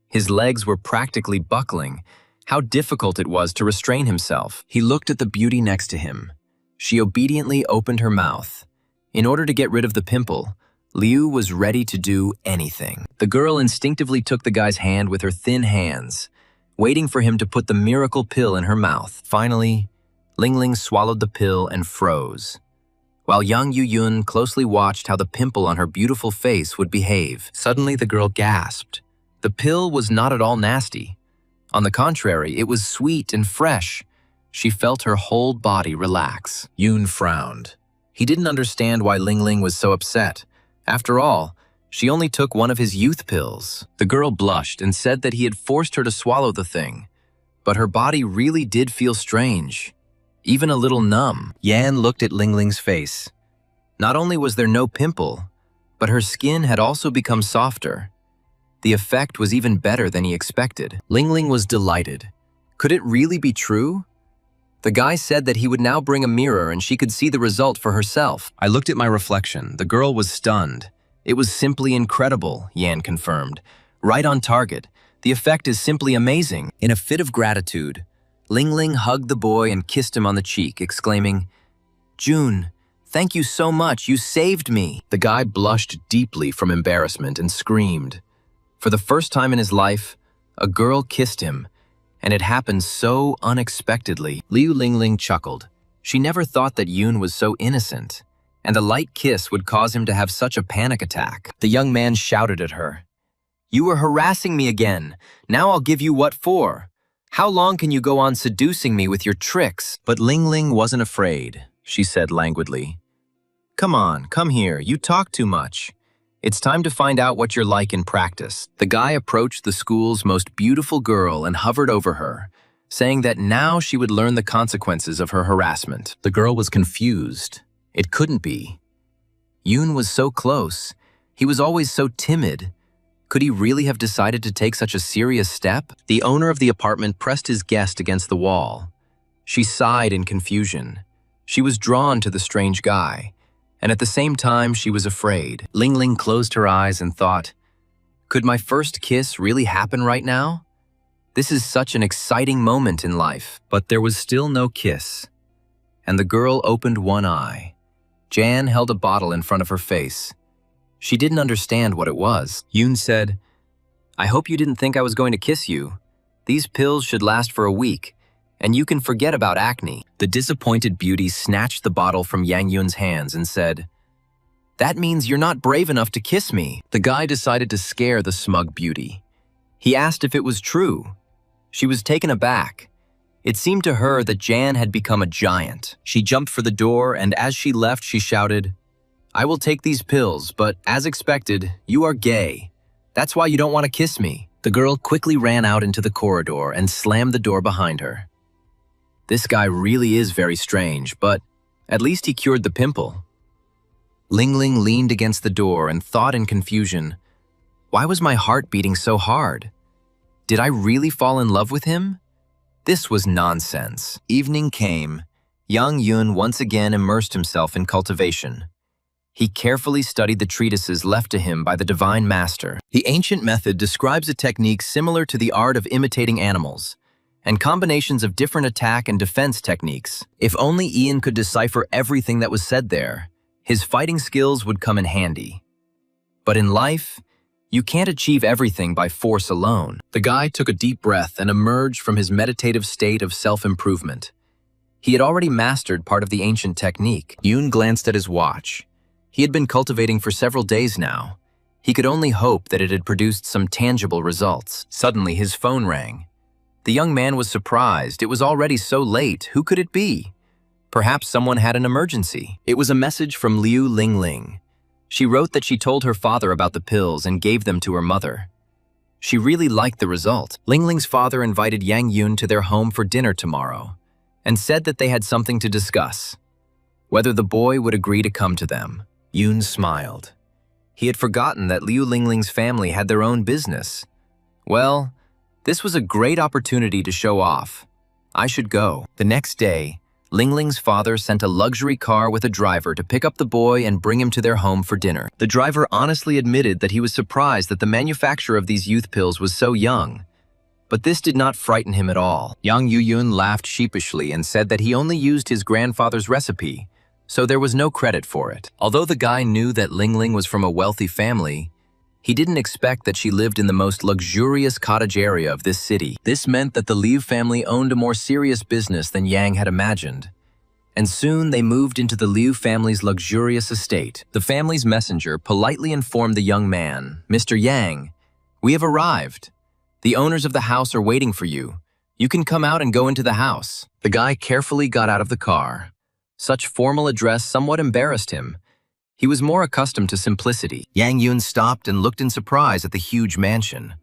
His legs were practically buckling. How difficult it was to restrain himself. He looked at the beauty next to him. She obediently opened her mouth. In order to get rid of the pimple, Liu was ready to do anything. The girl instinctively took the guy's hand with her thin hands, waiting for him to put the miracle pill in her mouth. Finally, Lingling swallowed the pill and froze, while young Yu-yun closely watched how the pimple on her beautiful face would behave. Suddenly, the girl gasped. The pill was not at all nasty. On the contrary, it was sweet and fresh. She felt her whole body relax. Yoon frowned. He didn't understand why Lingling was so upset. After all, she only took one of his youth pills. The girl blushed and said that he had forced her to swallow the thing. But her body really did feel strange, even a little numb. Yan looked at Lingling's face. Not only was there no pimple, but her skin had also become softer. The effect was even better than he expected. Lingling was delighted. Could it really be true? The guy said that he would now bring a mirror and she could see the result for herself. I looked at my reflection. The girl was stunned. It was simply incredible, Yan confirmed. Right on target. The effect is simply amazing. In a fit of gratitude, Lingling hugged the boy and kissed him on the cheek, exclaiming, "June, thank you so much. You saved me." The guy blushed deeply from embarrassment and screamed. For the first time in his life, a girl kissed him, and it happened so unexpectedly. Liu Lingling chuckled. She never thought that Yoon was so innocent, and a light kiss would cause him to have such a panic attack. The young man shouted at her, "You were harassing me again. Now I'll give you what for. How long can you go on seducing me with your tricks?" But Lingling wasn't afraid, she said languidly. "Come on, come here. You talk too much. It's time to find out what you're like in practice." The guy approached the school's most beautiful girl and hovered over her, saying that now she would learn the consequences of her harassment. The girl was confused. It couldn't be. Yoon was so close. He was always so timid. Could he really have decided to take such a serious step? The owner of the apartment pressed his guest against the wall. She sighed in confusion. She was drawn to the strange guy, and at the same time she was afraid. Lingling closed her eyes and thought, could my first kiss really happen right now? This is such an exciting moment in life. But there was still no kiss, and the girl opened one eye. Jan held a bottle in front of her face. She didn't understand what it was. Yoon said, "I hope you didn't think I was going to kiss you. These pills should last for a week, and you can forget about acne." The disappointed beauty snatched the bottle from Yang Yun's hands and said, "That means you're not brave enough to kiss me." The guy decided to scare the smug beauty. He asked if it was true. She was taken aback. It seemed to her that Jan had become a giant. She jumped for the door, and as she left, she shouted, "I will take these pills, but as expected, you are gay. That's why you don't want to kiss me." The girl quickly ran out into the corridor and slammed the door behind her. This guy really is very strange, but at least he cured the pimple. Lingling leaned against the door and thought in confusion, why was my heart beating so hard? Did I really fall in love with him? This was nonsense. Evening came, Yang Yun once again immersed himself in cultivation. He carefully studied the treatises left to him by the Divine Master. The ancient method describes a technique similar to the art of imitating animals, and combinations of different attack and defense techniques. If only Ian could decipher everything that was said there, his fighting skills would come in handy. But in life, you can't achieve everything by force alone. The guy took a deep breath and emerged from his meditative state of self-improvement. He had already mastered part of the ancient technique. Yoon glanced at his watch. He had been cultivating for several days now. He could only hope that it had produced some tangible results. Suddenly, his phone rang. The young man was surprised. It was already so late. Who could it be? Perhaps someone had an emergency. It was a message from Liu Lingling. She wrote that she told her father about the pills and gave them to her mother. She really liked the result. Lingling's father invited Yang Yun to their home for dinner tomorrow and said that they had something to discuss, whether the boy would agree to come to them. Yoon smiled. He had forgotten that Liu Lingling's family had their own business. Well, this was a great opportunity to show off. I should go. The next day, Lingling's father sent a luxury car with a driver to pick up the boy and bring him to their home for dinner. The driver honestly admitted that he was surprised that the manufacturer of these youth pills was so young. But this did not frighten him at all. Yang Yuyun laughed sheepishly and said that he only used his grandfather's recipe, so there was no credit for it. Although the guy knew that Lingling was from a wealthy family, he didn't expect that she lived in the most luxurious cottage area of this city. This meant that the Liu family owned a more serious business than Yang had imagined. And soon they moved into the Liu family's luxurious estate. The family's messenger politely informed the young man, "Mr. Yang, we have arrived. The owners of the house are waiting for you. You can come out and go into the house." The guy carefully got out of the car. Such formal address somewhat embarrassed him. He was more accustomed to simplicity. Yang Yun stopped and looked in surprise at the huge mansion.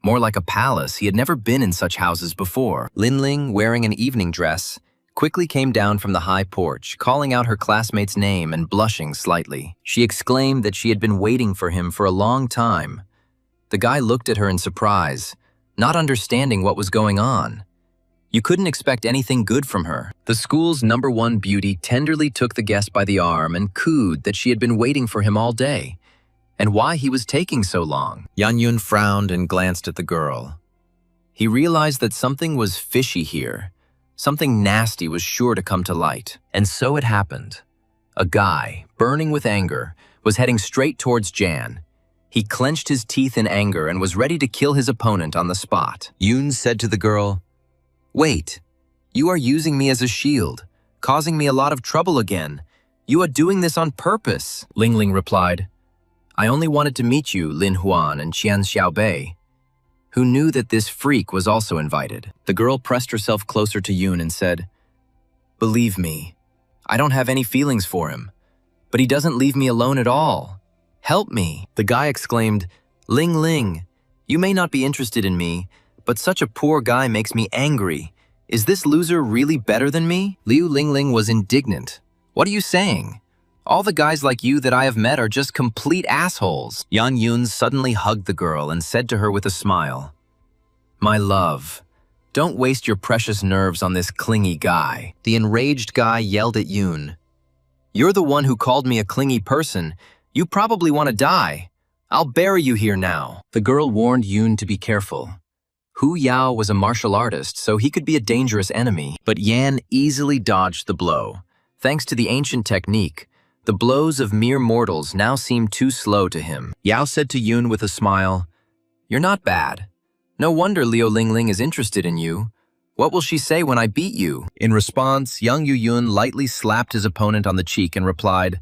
More like a palace, he had never been in such houses before. Linling, wearing an evening dress, quickly came down from the high porch, calling out her classmate's name and blushing slightly. She exclaimed that she had been waiting for him for a long time. The guy looked at her in surprise, not understanding what was going on. You couldn't expect anything good from her. The school's #1 beauty tenderly took the guest by the arm and cooed that she had been waiting for him all day, and why he was taking so long. Yan Yun frowned and glanced at the girl. He realized that something was fishy here. Something nasty was sure to come to light. And so it happened. A guy, burning with anger, was heading straight towards Jan. He clenched his teeth in anger and was ready to kill his opponent on the spot. Yoon said to the girl, "Wait, you are using me as a shield, causing me a lot of trouble again. You are doing this on purpose." Lingling replied, "I only wanted to meet you, Lin Huan and Qian Xiaobei," who knew that this freak was also invited. The girl pressed herself closer to Yoon and said, "Believe me, I don't have any feelings for him, but he doesn't leave me alone at all. Help me." The guy exclaimed, "Ling, you may not be interested in me, but such a poor guy makes me angry. Is this loser really better than me?" Liu Lingling was indignant. "What are you saying? All the guys like you that I have met are just complete assholes." Yan Yun suddenly hugged the girl and said to her with a smile, "My love, don't waste your precious nerves on this clingy guy." The enraged guy yelled at Yoon, "You're the one who called me a clingy person. You probably want to die. I'll bury you here now." The girl warned Yoon to be careful. Hu Yao was a martial artist, so he could be a dangerous enemy, but Yan easily dodged the blow. Thanks to the ancient technique, the blows of mere mortals now seemed too slow to him. Yao said to Yoon with a smile, "You're not bad. No wonder Liu Lingling is interested in you. What will she say when I beat you?" In response, young Yu Yun lightly slapped his opponent on the cheek and replied,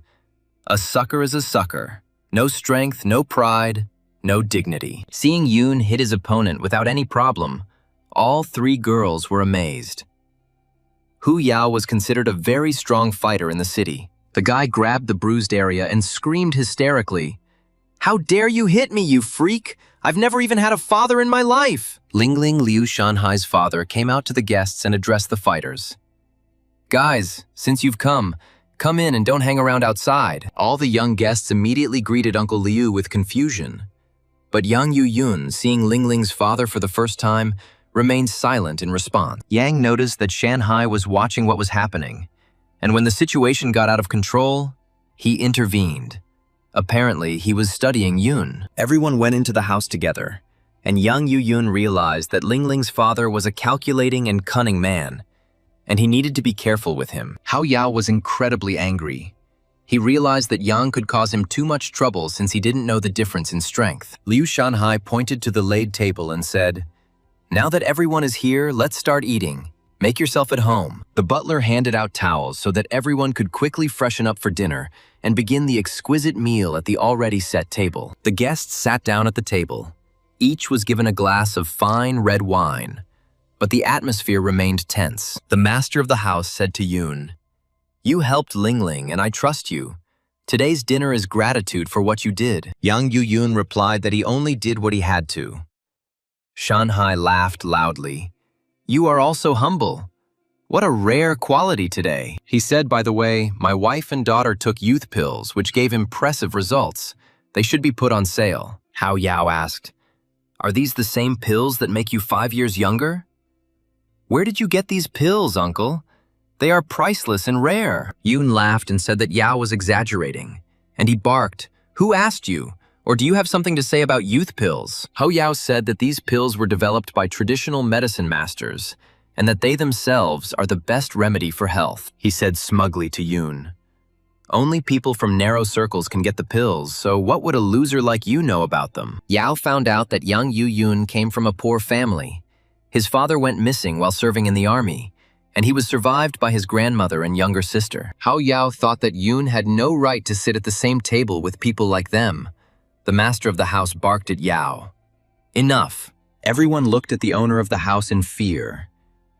"A sucker is a sucker. No strength, no pride, no dignity." Seeing Yoon hit his opponent without any problem, all three girls were amazed. Hu Yao was considered a very strong fighter in the city. The guy grabbed the bruised area and screamed hysterically, "How dare you hit me, you freak! I've never even had a father in my life!" Lingling Liu Shanhai's father came out to the guests and addressed the fighters. "Guys, since you've come in and don't hang around outside." All the young guests immediately greeted Uncle Liu with confusion. But Yang Yu Yun, seeing Lingling's father for the first time, remained silent in response. Yang noticed that Shanhai was watching what was happening, And when the situation got out of control, he intervened. Apparently, he was studying Yoon. Everyone went into the house together, and young Yu Yoon realized that Ling Ling's father was a calculating and cunning man, and he needed to be careful with him. Hao Yao was incredibly angry. He realized that Yang could cause him too much trouble since he didn't know the difference in strength. Liu Shanhai pointed to the laid table and said, "Now that everyone is here, let's start eating. Make yourself at home." The butler handed out towels so that everyone could quickly freshen up for dinner and begin the exquisite meal at the already set table. The guests sat down at the table. Each was given a glass of fine red wine, but the atmosphere remained tense. The master of the house said to Yoon, "You helped Ling Ling, and I trust you. Today's dinner is gratitude for what you did." Young Yu Yoon replied that he only did what he had to. Shanhai laughed loudly. "You are also humble. What a rare quality today." He said, "By the way, my wife and daughter took youth pills, which gave impressive results. They should be put on sale." Hao Yao asked, "Are these the same pills that make you 5 years younger?" "Where did you get these pills, uncle? They are priceless and rare." Yoon laughed and said that Yao was exaggerating, and he barked, "Who asked you? Or do you have something to say about youth pills?" Hao Yao said that these pills were developed by traditional medicine masters, and that they themselves are the best remedy for health. He said smugly to Yoon, "Only people from narrow circles can get the pills, so what would a loser like you know about them?" Yao found out that young Yu Yoon came from a poor family. His father went missing while serving in the army, and he was survived by his grandmother and younger sister. Hao Yao thought that Yoon had no right to sit at the same table with people like them. The master of the house barked at Yao. "Enough." Everyone looked at the owner of the house in fear,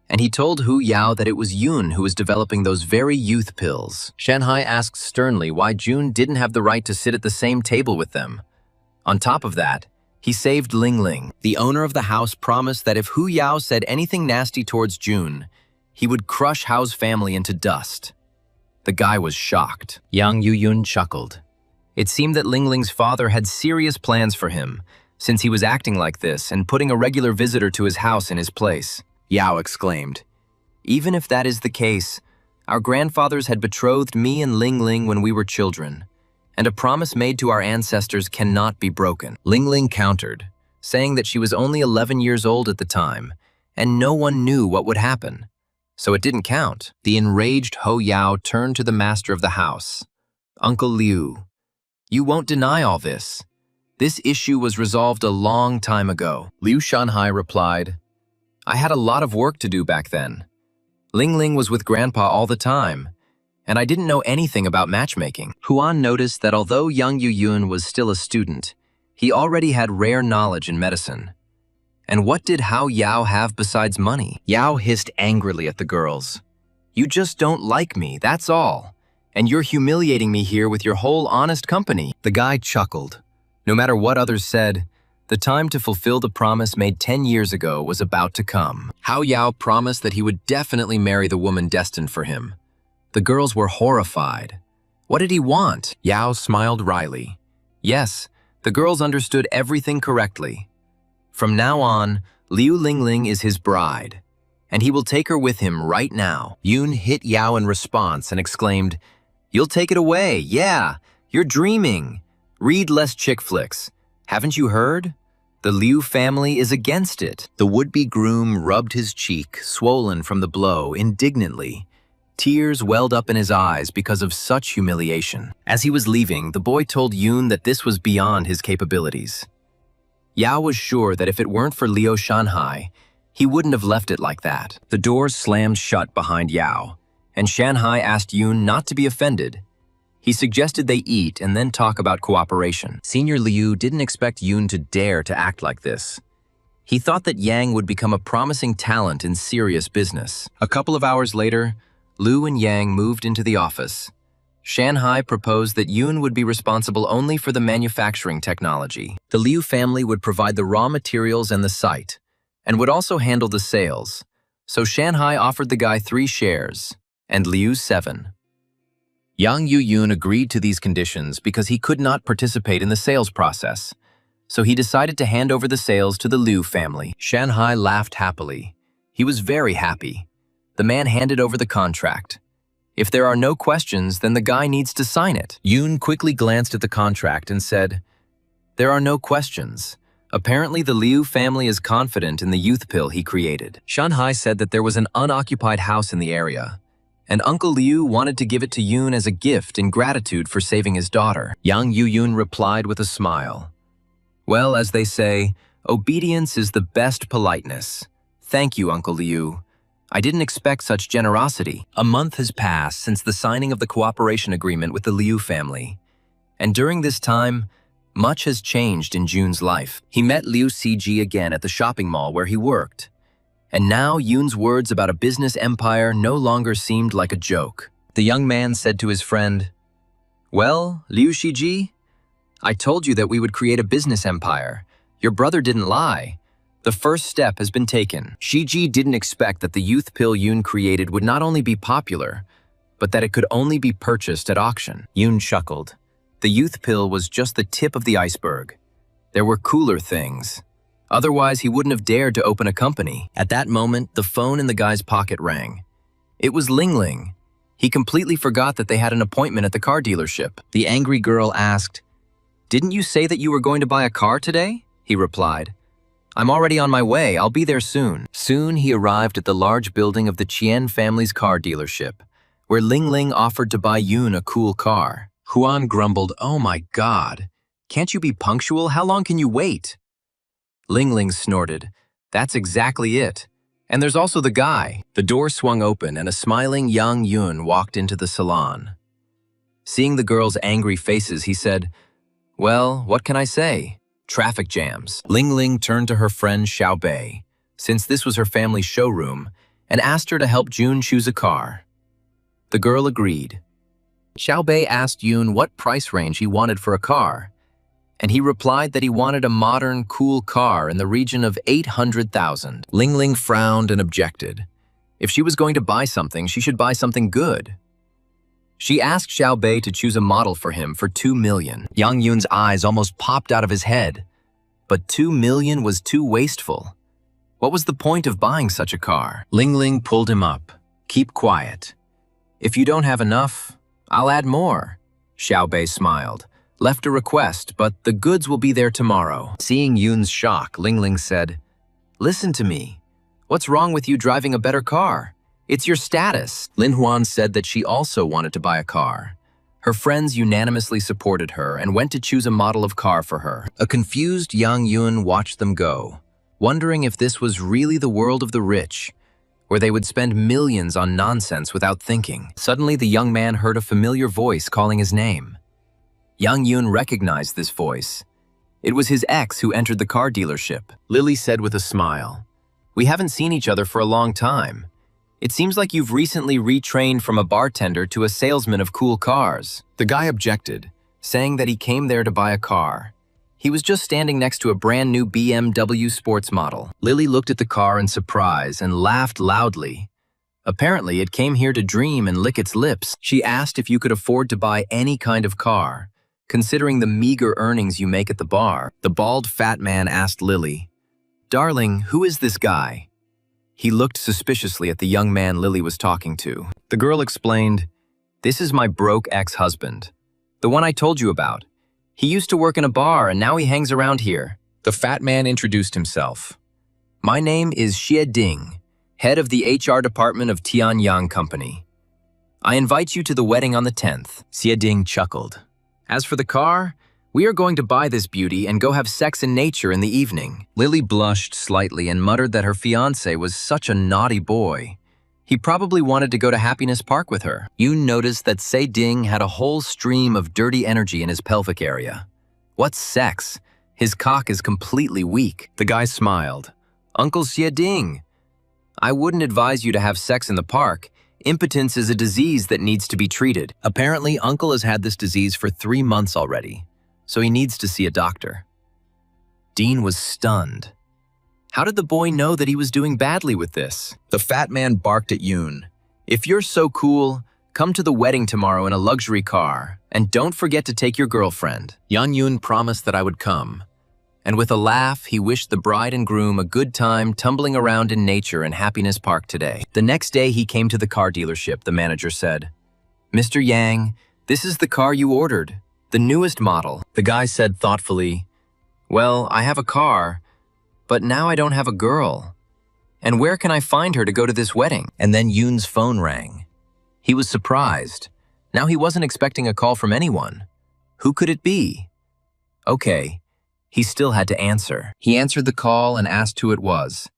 and he told Hu Yao that it was Yoon who was developing those very youth pills. Shanhai asked sternly why Jun didn't have the right to sit at the same table with them. On top of that, he saved Ling Ling. The owner of the house promised that if Hu Yao said anything nasty towards Jun, he would crush Hao's family into dust. The guy was shocked. Yang Yu Yun chuckled. It seemed that Ling Ling's father had serious plans for him, since he was acting like this and putting a regular visitor to his house in his place. Yao exclaimed, "Even if that is the case, our grandfathers had betrothed me and Ling Ling when we were children, and a promise made to our ancestors cannot be broken." Ling Ling countered, saying that she was only 11 years old at the time, and no one knew what would happen, so it didn't count. The enraged Ho Yao turned to the master of the house. "Uncle Liu, you won't deny all this. This issue was resolved a long time ago." Liu Shanhai replied, "I had a lot of work to do back then. Ling Ling was with Grandpa all the time, and I didn't know anything about matchmaking." Huan noticed that although young Yu Yun was still a student, he already had rare knowledge in medicine. And what did Hao Yao have besides money? Yao hissed angrily at the girls. "You just don't like me, that's all. And you're humiliating me here with your whole honest company." The guy chuckled. No matter what others said, the time to fulfill the promise made 10 years ago was about to come. Hao Yao promised that he would definitely marry the woman destined for him. The girls were horrified. What did he want? Yao smiled wryly. Yes, the girls understood everything correctly. From now on, Liu Lingling is his bride, and he will take her with him right now. Yoon hit Yao in response and exclaimed, "You'll take it away, yeah, you're dreaming. Read less chick flicks. Haven't you heard? The Liu family is against it." The would-be groom rubbed his cheek, swollen from the blow, indignantly. Tears welled up in his eyes because of such humiliation. As he was leaving, the boy told Yoon that this was beyond his capabilities. Yao was sure that if it weren't for Liu Shanhai, he wouldn't have left it like that. The doors slammed shut behind Yao, and Shanhai asked Yoon not to be offended. He suggested they eat and then talk about cooperation. Senior Liu didn't expect Yoon to dare to act like this. He thought that Yang would become a promising talent in serious business. A couple of hours later, Liu and Yang moved into the office. Shanhai proposed that Yoon would be responsible only for the manufacturing technology. The Liu family would provide the raw materials and the site, and would also handle the sales. So Shanhai offered the guy 3 shares, and Liu 7. Yang Yu Yoon agreed to these conditions because he could not participate in the sales process, so he decided to hand over the sales to the Liu family. Shanhai laughed happily. He was very happy. The man handed over the contract. If there are no questions, then the guy needs to sign it. Yoon quickly glanced at the contract and said, "There are no questions. Apparently the Liu family is confident in the youth pill he created." Shanhai said that there was an unoccupied house in the area, and Uncle Liu wanted to give it to Yoon as a gift in gratitude for saving his daughter. Yang Yu-yoon replied with a smile. "Well, as they say, obedience is the best politeness. Thank you, Uncle Liu. I didn't expect such generosity." A month has passed since the signing of the cooperation agreement with the Liu family, and during this time, much has changed in Jun's life. He met Liu Cg again at the shopping mall where he worked, and now Yoon's words about a business empire no longer seemed like a joke. The young man said to his friend, "Well, Liu Cg, I told you that we would create a business empire. Your brother didn't lie. The first step has been taken." Shiji didn't expect that the youth pill Yoon created would not only be popular, but that it could only be purchased at auction. Yoon chuckled. The youth pill was just the tip of the iceberg. There were cooler things. Otherwise, he wouldn't have dared to open a company. At that moment, the phone in the guy's pocket rang. It was Ling Ling. He completely forgot that they had an appointment at the car dealership. The angry girl asked, "Didn't you say that you were going to buy a car today?" He replied, "I'm already on my way. I'll be there soon." Soon he arrived at the large building of the Chien family's car dealership, where Ling Ling offered to buy Yoon a cool car. Huan grumbled, "Oh my God, can't you be punctual? How long can you wait?" Ling Ling snorted, "That's exactly it. And there's also the guy." The door swung open and a smiling young Yoon walked into the salon. Seeing the girls' angry faces, he said, "Well, what can I say? Traffic jams." Ling Ling turned to her friend Xiao Bei, since this was her family's showroom, and asked her to help Jun choose a car. The girl agreed. Xiao Bei asked Yoon what price range he wanted for a car, and he replied that he wanted a modern, cool car in the region of 800,000. Ling Ling frowned and objected. If she was going to buy something, she should buy something good. She asked Xiao Bei to choose a model for him for 2 million. Yang Yoon's eyes almost popped out of his head. But 2 million was too wasteful. What was the point of buying such a car? Ling Ling pulled him up. "Keep quiet. If you don't have enough, I'll add more." Xiao Bei smiled, left a request, but the goods will be there tomorrow. Seeing Yoon's shock, Ling Ling said, "Listen to me. What's wrong with you driving a better car? It's your status." Lin Huan said that she also wanted to buy a car. Her friends unanimously supported her and went to choose a model of car for her. A confused Yang Yoon watched them go, wondering if this was really the world of the rich, where they would spend millions on nonsense without thinking. Suddenly, the young man heard a familiar voice calling his name. Yang Yoon recognized this voice. It was his ex who entered the car dealership. Lily said with a smile, "We haven't seen each other for a long time. It seems like you've recently retrained from a bartender to a salesman of cool cars." The guy objected, saying that he came there to buy a car. He was just standing next to a brand new BMW sports model. Lily looked at the car in surprise and laughed loudly. Apparently, it came here to dream and lick its lips. She asked if you could afford to buy any kind of car, considering the meager earnings you make at the bar. The bald fat man asked Lily, "Darling, who is this guy?" He looked suspiciously at the young man Lily was talking to. The girl explained, "This is my broke ex-husband, the one I told you about. He used to work in a bar and now he hangs around here." The fat man introduced himself. "My name is Xie Ding, head of the HR department of Tianyang Company. I invite you to the wedding on the 10th. Xie Ding chuckled. "As for the car, we are going to buy this beauty and go have sex in nature in the evening." Lily blushed slightly and muttered that her fiancé was such a naughty boy. He probably wanted to go to Happiness Park with her. Yoon noticed that Se Ding had a whole stream of dirty energy in his pelvic area. What's sex? His cock is completely weak. The guy smiled. "Uncle Se Ding, I wouldn't advise you to have sex in the park. Impotence is a disease that needs to be treated. Apparently, Uncle has had this disease for 3 months already, so he needs to see a doctor." Dean was stunned. How did the boy know that he was doing badly with this? The fat man barked at Yoon. "If you're so cool, come to the wedding tomorrow in a luxury car, and don't forget to take your girlfriend." Yang Yoon promised that I would come, and with a laugh, he wished the bride and groom a good time tumbling around in nature in Happiness Park today. The next day, he came to the car dealership, the manager said. Mr. Yang, this is the car you ordered, the newest model. The guy said thoughtfully, well, I have a car, but now I don't have a girl. And where can I find her to go to this wedding? And then Yoon's phone rang. He was surprised. Now he wasn't expecting a call from anyone. Who could it be? Okay, he still had to answer. He answered the call and asked who it was.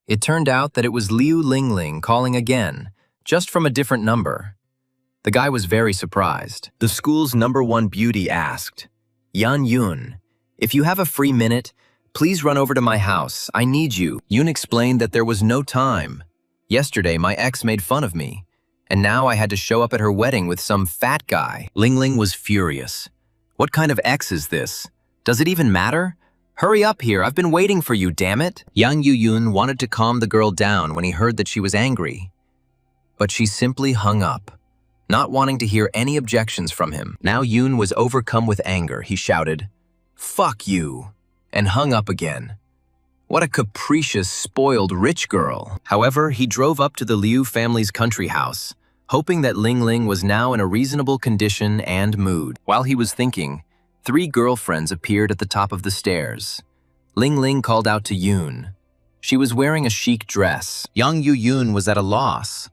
It turned out that it was Liu Lingling calling again, just from a different number. The guy was very surprised. The school's #1 beauty asked, Yan Yoon, if you have a free minute, please run over to my house. I need you. Yoon explained that there was no time. Yesterday, my ex made fun of me, and now I had to show up at her wedding with some fat guy. Lingling was furious. What kind of ex is this? Does it even matter? Hurry up here, I've been waiting for you, damn it. Yang Yoon wanted to calm the girl down when he heard that she was angry. But she simply hung up, not wanting to hear any objections from him. Now Yoon was overcome with anger. He shouted, "Fuck you," and hung up again. What a capricious, spoiled, rich girl. However, he drove up to the Liu family's country house, hoping that Lingling was now in a reasonable condition and mood. While he was thinking, 3 girlfriends appeared at the top of the stairs. Lingling called out to Yoon. She was wearing a chic dress. Yang Yoon was at a loss.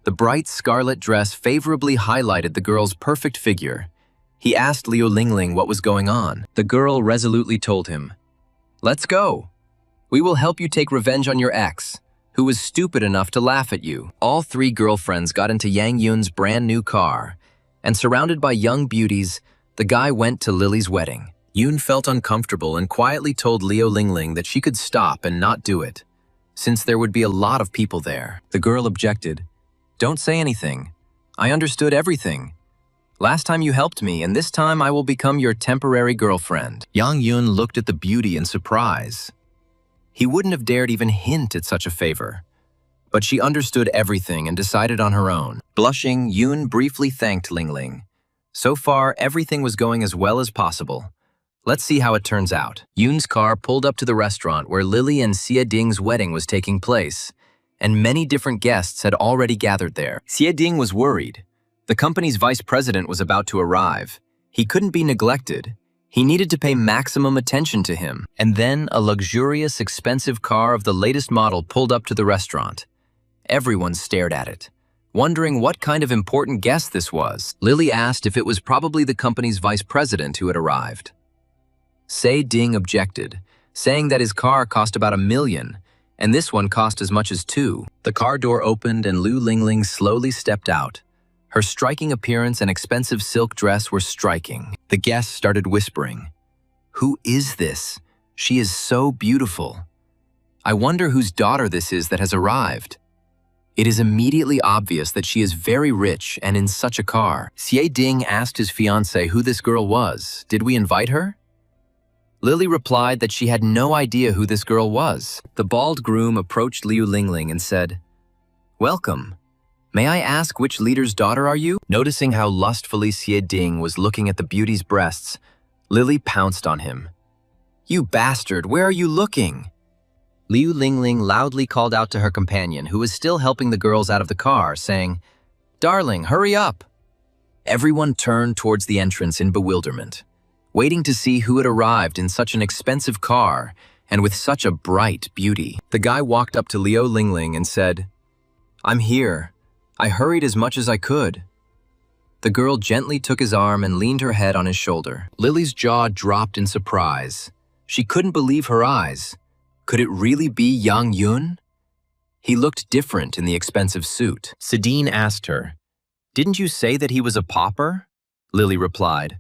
The bright scarlet dress favorably highlighted the girl's perfect figure. He asked Liu Lingling what was going on. The girl resolutely told him, "Let's go. We will help you take revenge on your ex, who was stupid enough to laugh at you." All 3 girlfriends got into Yang Yoon's brand new car, and surrounded by young beauties, the guy went to Lily's wedding. Yoon felt uncomfortable and quietly told Liu Lingling that she could stop and not do it, since there would be a lot of people there. The girl objected. "Don't say anything. I understood everything. Last time you helped me, and this time I will become your temporary girlfriend." Yang Yoon looked at the beauty in surprise. He wouldn't have dared even hint at such a favor. But she understood everything and decided on her own. Blushing, Yoon briefly thanked Lingling. So far, everything was going as well as possible. Let's see how it turns out. Yoon's car pulled up to the restaurant where Lily and Xie Ding's wedding was taking place, and many different guests had already gathered there. Xie Ding was worried. The company's vice president was about to arrive. He couldn't be neglected. He needed to pay maximum attention to him. And then a luxurious, expensive car of the latest model pulled up to the restaurant. Everyone stared at it, wondering what kind of important guest this was. Lily asked if it was probably the company's vice president who had arrived. Xie Ding objected, saying that his car cost about $1 million, and this one cost as much as $2 million. The car door opened and Liu Lingling slowly stepped out. Her striking appearance and expensive silk dress were striking. The guests started whispering, "Who is this? She is so beautiful. I wonder whose daughter this is that has arrived." It is immediately obvious that she is very rich and in such a car. Xie Ding asked his fiancée who this girl was. Did we invite her? Lily replied that she had no idea who this girl was. The bald groom approached Liu Lingling and said, "Welcome. May I ask which leader's daughter are you?" Noticing how lustfully Xie Ding was looking at the beauty's breasts, Lily pounced on him. "You bastard, where are you looking?" Liu Lingling loudly called out to her companion, who was still helping the girls out of the car, saying, "Darling, hurry up." Everyone turned towards the entrance in bewilderment, waiting to see who had arrived in such an expensive car and with such a bright beauty. The guy walked up to Liu Lingling and said, "I'm here. I hurried as much as I could." The girl gently took his arm and leaned her head on his shoulder. Lily's jaw dropped in surprise. She couldn't believe her eyes. Could it really be Yang Yoon? He looked different in the expensive suit. Sidine asked her, "Didn't you say that he was a pauper?" Lily replied,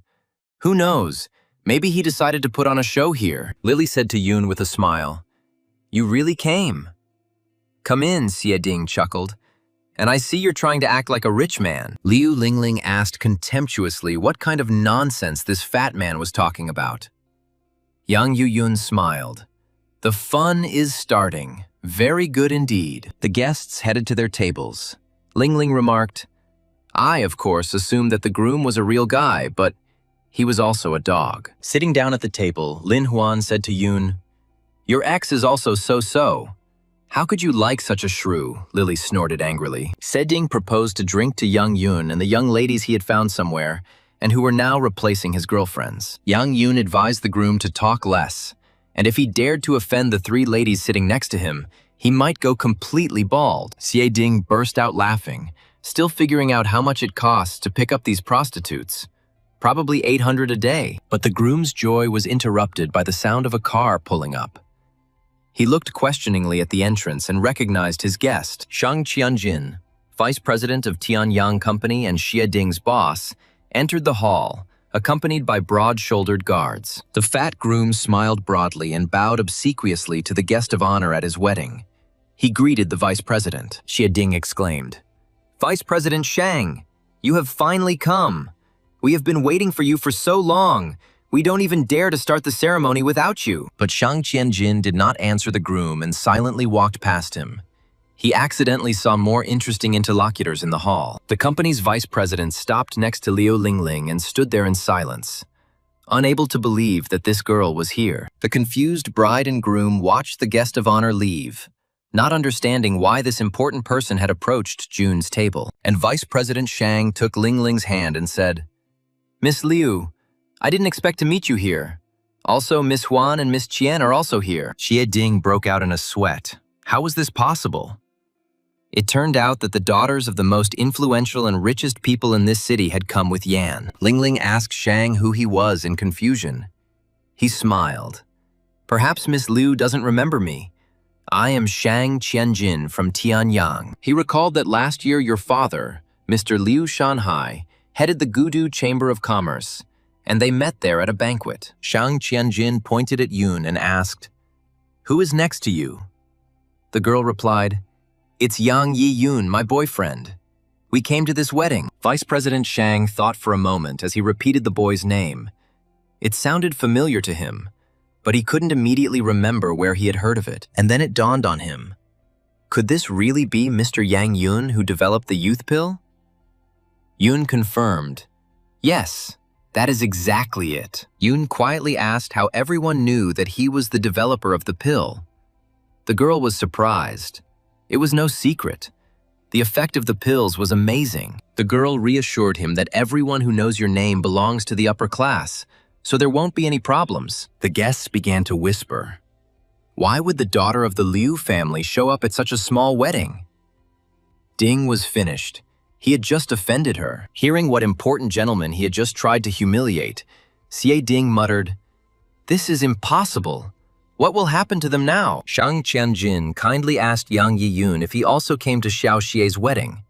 "Who knows? Maybe he decided to put on a show here." Lily said to Yoon with a smile, "You really came." "Come in," Xie Ding chuckled. "And I see you're trying to act like a rich man." Liu Lingling asked contemptuously what kind of nonsense this fat man was talking about. Yang Yoon smiled. "The fun is starting. Very good indeed." The guests headed to their tables. Lingling remarked, "I, of course, assumed that the groom was a real guy, but he was also a dog." Sitting down at the table, Lin Huan said to Yoon, "Your ex is also so-so. How could you like such a shrew? Lily snorted angrily. Seding proposed to drink to Yang Yun and the young ladies he had found somewhere, and who were now replacing his girlfriends. Yang Yun advised the groom to talk less, and if he dared to offend the three ladies sitting next to him, he might go completely bald. Xie Ding burst out laughing, still figuring out how much it costs to pick up these prostitutes. Probably 800 a day. But the groom's joy was interrupted by the sound of a car pulling up. He looked questioningly at the entrance and recognized his guest. Shang Qianjin, vice president of Tianyang Company and Xie Ding's boss, entered the hall, accompanied by broad-shouldered guards. The fat groom smiled broadly and bowed obsequiously to the guest of honor at his wedding. He greeted the vice president. Xie Ding exclaimed, "Vice President Shang, you have finally come. We have been waiting for you for so long. We don't even dare to start the ceremony without you." But Shang Qianjin did not answer the groom and silently walked past him. He accidentally saw more interesting interlocutors in the hall. The company's vice president stopped next to Liu Lingling and stood there in silence, unable to believe that this girl was here. The confused bride and groom watched the guest of honor leave, not understanding why this important person had approached Jun's table. And Vice President Shang took Lingling's hand and said, "Miss Liu, I didn't expect to meet you here. Also, Miss Huan and Miss Qian are also here." Xie Ding broke out in a sweat. How was this possible? It turned out that the daughters of the most influential and richest people in this city had come with Yan. Lingling asked Shang who he was in confusion. He smiled. "Perhaps Miss Liu doesn't remember me. I am Shang Qianjin from Tianyang." He recalled that last year your father, Mr. Liu Shanhai, headed the Gudu Chamber of Commerce, and they met there at a banquet. Shang Qianjin pointed at Yun and asked, "Who is next to you?" The girl replied, "It's Yang Yi Yun, my boyfriend. We came to this wedding." Vice President Shang thought for a moment as he repeated the boy's name. It sounded familiar to him, but he couldn't immediately remember where he had heard of it. And then it dawned on him. Could this really be Mr. Yang Yun who developed the youth pill? Yun confirmed, "Yes, that is exactly it." Yun quietly asked how everyone knew that he was the developer of the pill. The girl was surprised. It was no secret. The effect of the pills was amazing. The girl reassured him that everyone who knows your name belongs to the upper class, so there won't be any problems. The guests began to whisper. Why would the daughter of the Liu family show up at such a small wedding? Ding was finished. He had just offended her. Hearing what important gentleman he had just tried to humiliate, Xie Ding muttered, "This is impossible. What will happen to them now?" Shang Qianjin kindly asked Yang Yi Yun if he also came to Xiao Xie's wedding.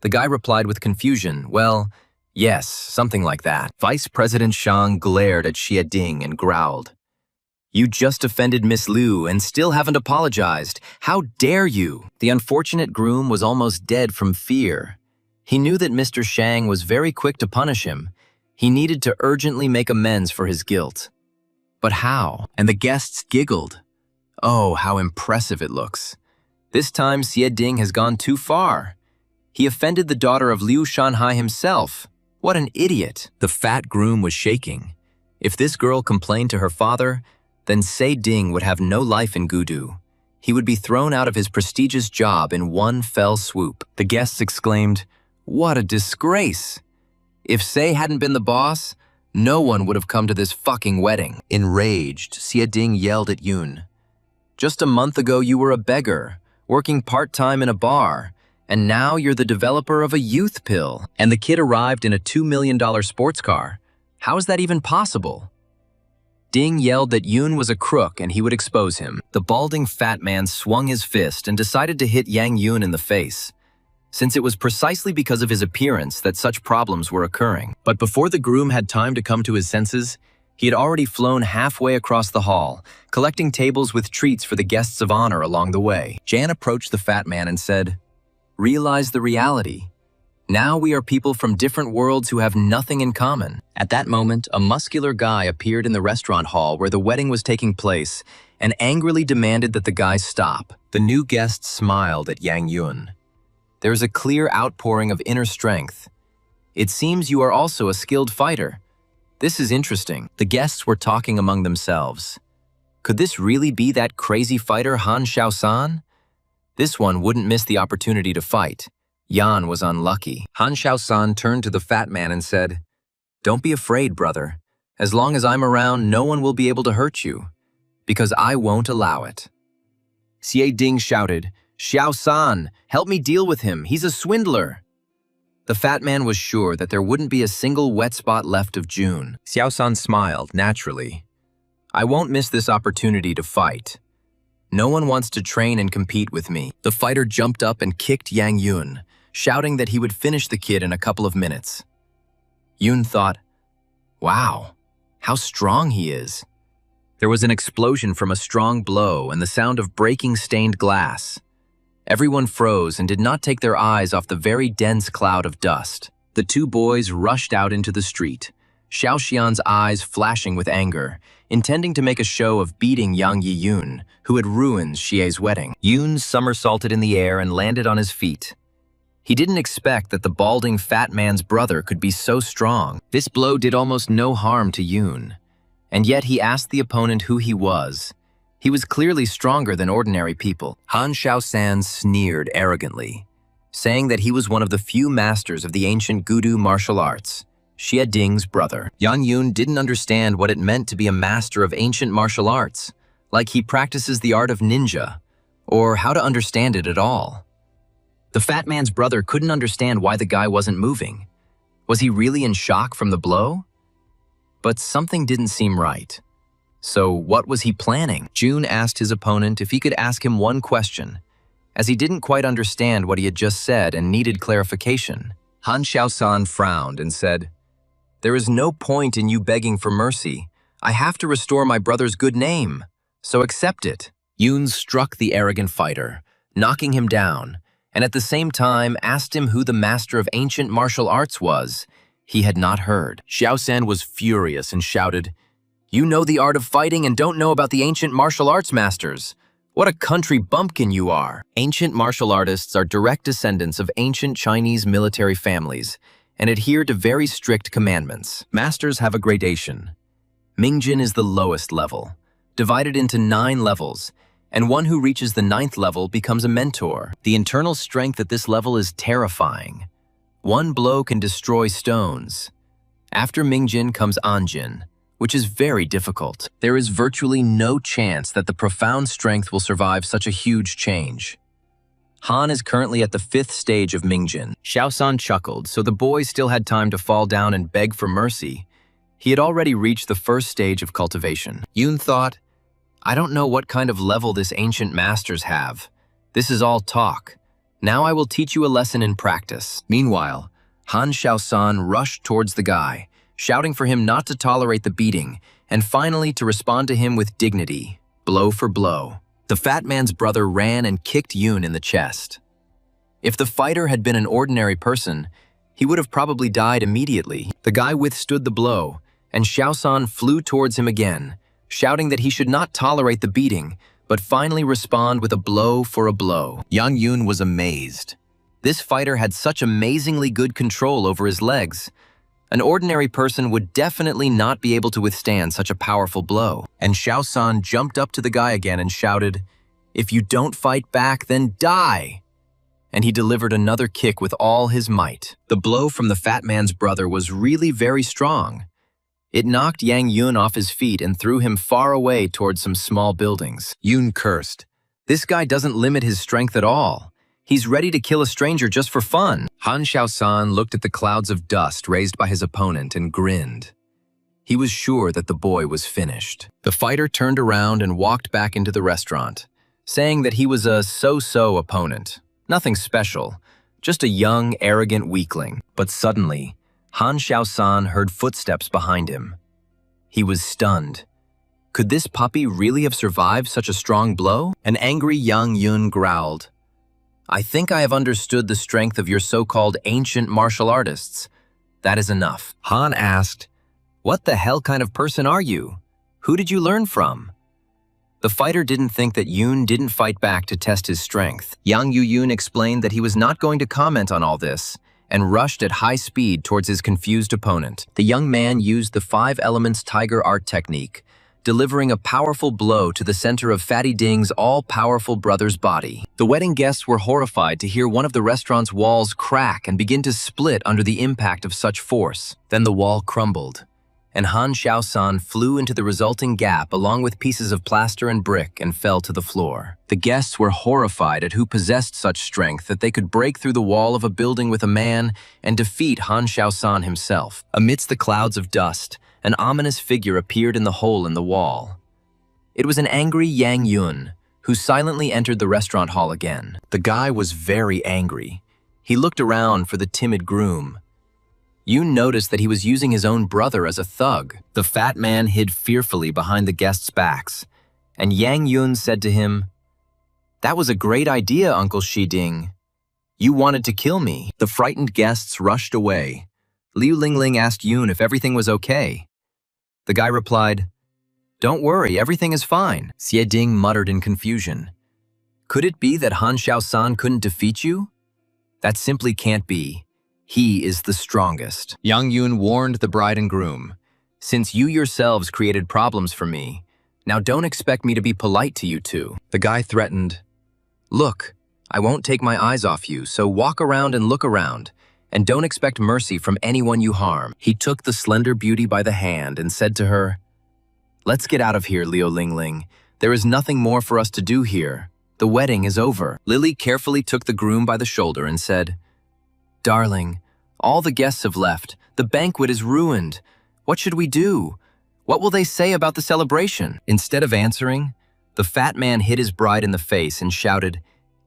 The guy replied with confusion, "Well, yes, something like that." Vice President Shang glared at Xie Ding and growled, "You just offended Miss Liu and still haven't apologized. How dare you?" The unfortunate groom was almost dead from fear. He knew that Mr. Shang was very quick to punish him. He needed to urgently make amends for his guilt. But how? And the guests giggled. Oh, how impressive it looks. This time Xie Ding has gone too far. He offended the daughter of Liu Shanhai himself. What an idiot. The fat groom was shaking. If this girl complained to her father, then Xie Ding would have no life in Gudu. He would be thrown out of his prestigious job in one fell swoop. The guests exclaimed, "What a disgrace! If Xie hadn't been the boss, no one would have come to this fucking wedding." Enraged, Xie Ding yelled at Yun. "Just a month ago you were a beggar, working part-time in a bar, and now you're the developer of a youth pill. And the kid arrived in a $2 million sports car. How is that even possible?" Ding yelled that Yun was a crook and he would expose him. The balding fat man swung his fist and decided to hit Yang Yun in the face, since it was precisely because of his appearance that such problems were occurring. But before the groom had time to come to his senses, he had already flown halfway across the hall, collecting tables with treats for the guests of honor along the way. Jan approached the fat man and said, "Realize the reality. Now we are people from different worlds who have nothing in common." At that moment, a muscular guy appeared in the restaurant hall where the wedding was taking place and angrily demanded that the guy stop. The new guests smiled at Yang Yun. "There is a clear outpouring of inner strength. It seems you are also a skilled fighter. This is interesting." The guests were talking among themselves. Could this really be that crazy fighter Han Xiaosan? This one wouldn't miss the opportunity to fight. Yan was unlucky. Han Xiaosan turned to the fat man and said, "Don't be afraid, brother. As long as I'm around, no one will be able to hurt you, because I won't allow it." Xie Ding shouted, "Xiaosan, help me deal with him. He's a swindler." The fat man was sure that there wouldn't be a single wet spot left of June. Xiaosan smiled naturally. "I won't miss this opportunity to fight. No one wants to train and compete with me." The fighter jumped up and kicked Yang Yun, shouting that he would finish the kid in a couple of minutes. Yun thought, "Wow, how strong he is." There was an explosion from a strong blow and the sound of breaking stained glass. Everyone froze and did not take their eyes off the very dense cloud of dust. The two boys rushed out into the street, Xiao Xian's eyes flashing with anger, intending to make a show of beating Yang Yiyun, who had ruined Xie's wedding. Yun somersaulted in the air and landed on his feet. He didn't expect that the balding fat man's brother could be so strong. This blow did almost no harm to Yun, and yet he asked the opponent who he was. He was clearly stronger than ordinary people. Han Xiaosan sneered arrogantly, saying that he was one of the few masters of the ancient Gudu martial arts, Xie Ding's brother. Yang Yun didn't understand what it meant to be a master of ancient martial arts, like he practices the art of ninja, or how to understand it at all. The fat man's brother couldn't understand why the guy wasn't moving. Was he really in shock from the blow? But something didn't seem right. So what was he planning? June asked his opponent if he could ask him one question, as he didn't quite understand what he had just said and needed clarification. Han Xiaosan frowned and said, "There is no point in you begging for mercy. I have to restore my brother's good name, so accept it." Yun struck the arrogant fighter, knocking him down, and at the same time asked him who the master of ancient martial arts was. He had not heard. Xiaosan was furious and shouted, "You know the art of fighting and don't know about the ancient martial arts masters. What a country bumpkin you are." Ancient martial artists are direct descendants of ancient Chinese military families and adhere to very strict commandments. Masters have a gradation. Mingjin is the lowest level, divided into 9 levels, and one who reaches the 9th level becomes a mentor. The internal strength at this level is terrifying. One blow can destroy stones. After Mingjin comes Anjin, which is very difficult. There is virtually no chance that the profound strength will survive such a huge change. Han is currently at the 5th stage of Mingjin. Xiaosan chuckled, so the boys still had time to fall down and beg for mercy. He had already reached the 1st stage of cultivation. Yun thought, "I don't know what kind of level this ancient masters have. This is all talk. Now I will teach you a lesson in practice." Meanwhile, Han Xiaosan rushed towards the guy, shouting for him not to tolerate the beating, and finally to respond to him with dignity, blow for blow. The fat man's brother ran and kicked Yun in the chest. If the fighter had been an ordinary person, he would have probably died immediately. The guy withstood the blow, and Xiaosan flew towards him again, shouting that he should not tolerate the beating, but finally respond with a blow for a blow. Yang Yun was amazed. This fighter had such amazingly good control over his legs. An ordinary person would definitely not be able to withstand such a powerful blow. And Xiaosan jumped up to the guy again and shouted, "If you don't fight back, then die!" And he delivered another kick with all his might. The blow from the fat man's brother was really very strong. It knocked Yang Yun off his feet and threw him far away towards some small buildings. Yun cursed. This guy doesn't limit his strength at all. He's ready to kill a stranger just for fun. Han Xiaosan looked at the clouds of dust raised by his opponent and grinned. He was sure that the boy was finished. The fighter turned around and walked back into the restaurant, saying that he was a so-so opponent. Nothing special, just a young, arrogant weakling. But suddenly, Han Xiaosan heard footsteps behind him. He was stunned. Could this puppy really have survived such a strong blow? An angry Yang Yun growled, "I think I have understood the strength of your so-called ancient martial artists. That is enough." Han asked, "What the hell kind of person are you? Who did you learn from?" The fighter didn't think that Yun didn't fight back to test his strength. Yang Yun explained that he was not going to comment on all this and rushed at high speed towards his confused opponent. The young man used the 5 elements tiger art technique delivering a powerful blow to the center of Fatty Ding's all-powerful brother's body. The wedding guests were horrified to hear one of the restaurant's walls crack and begin to split under the impact of such force. Then the wall crumbled, and Han Xiaosan flew into the resulting gap along with pieces of plaster and brick and fell to the floor. The guests were horrified at who possessed such strength that they could break through the wall of a building with a man and defeat Han Xiaosan himself. Amidst the clouds of dust, an ominous figure appeared in the hole in the wall. It was an angry Yang Yun, who silently entered the restaurant hall again. The guy was very angry. He looked around for the timid groom. Yun noticed that he was using his own brother as a thug. The fat man hid fearfully behind the guests' backs, and Yang Yun said to him, "That was a great idea, Uncle Shiding. You wanted to kill me." The frightened guests rushed away. Liu Lingling asked Yun if everything was okay. The guy replied, "Don't worry, everything is fine." Xie Ding muttered in confusion. "Could it be that Han Xiaosan couldn't defeat you? That simply can't be. He is the strongest." Yang Yun warned the bride and groom, "Since you yourselves created problems for me, now don't expect me to be polite to you two." The guy threatened, "Look, I won't take my eyes off you, so walk around and look around, and don't expect mercy from anyone you harm." He took the slender beauty by the hand and said to her, "Let's get out of here, Liu Lingling. There is nothing more for us to do here. The wedding is over." Lily carefully took the groom by the shoulder and said, "Darling, all the guests have left. The banquet is ruined. What should we do? What will they say about the celebration?" Instead of answering, the fat man hit his bride in the face and shouted,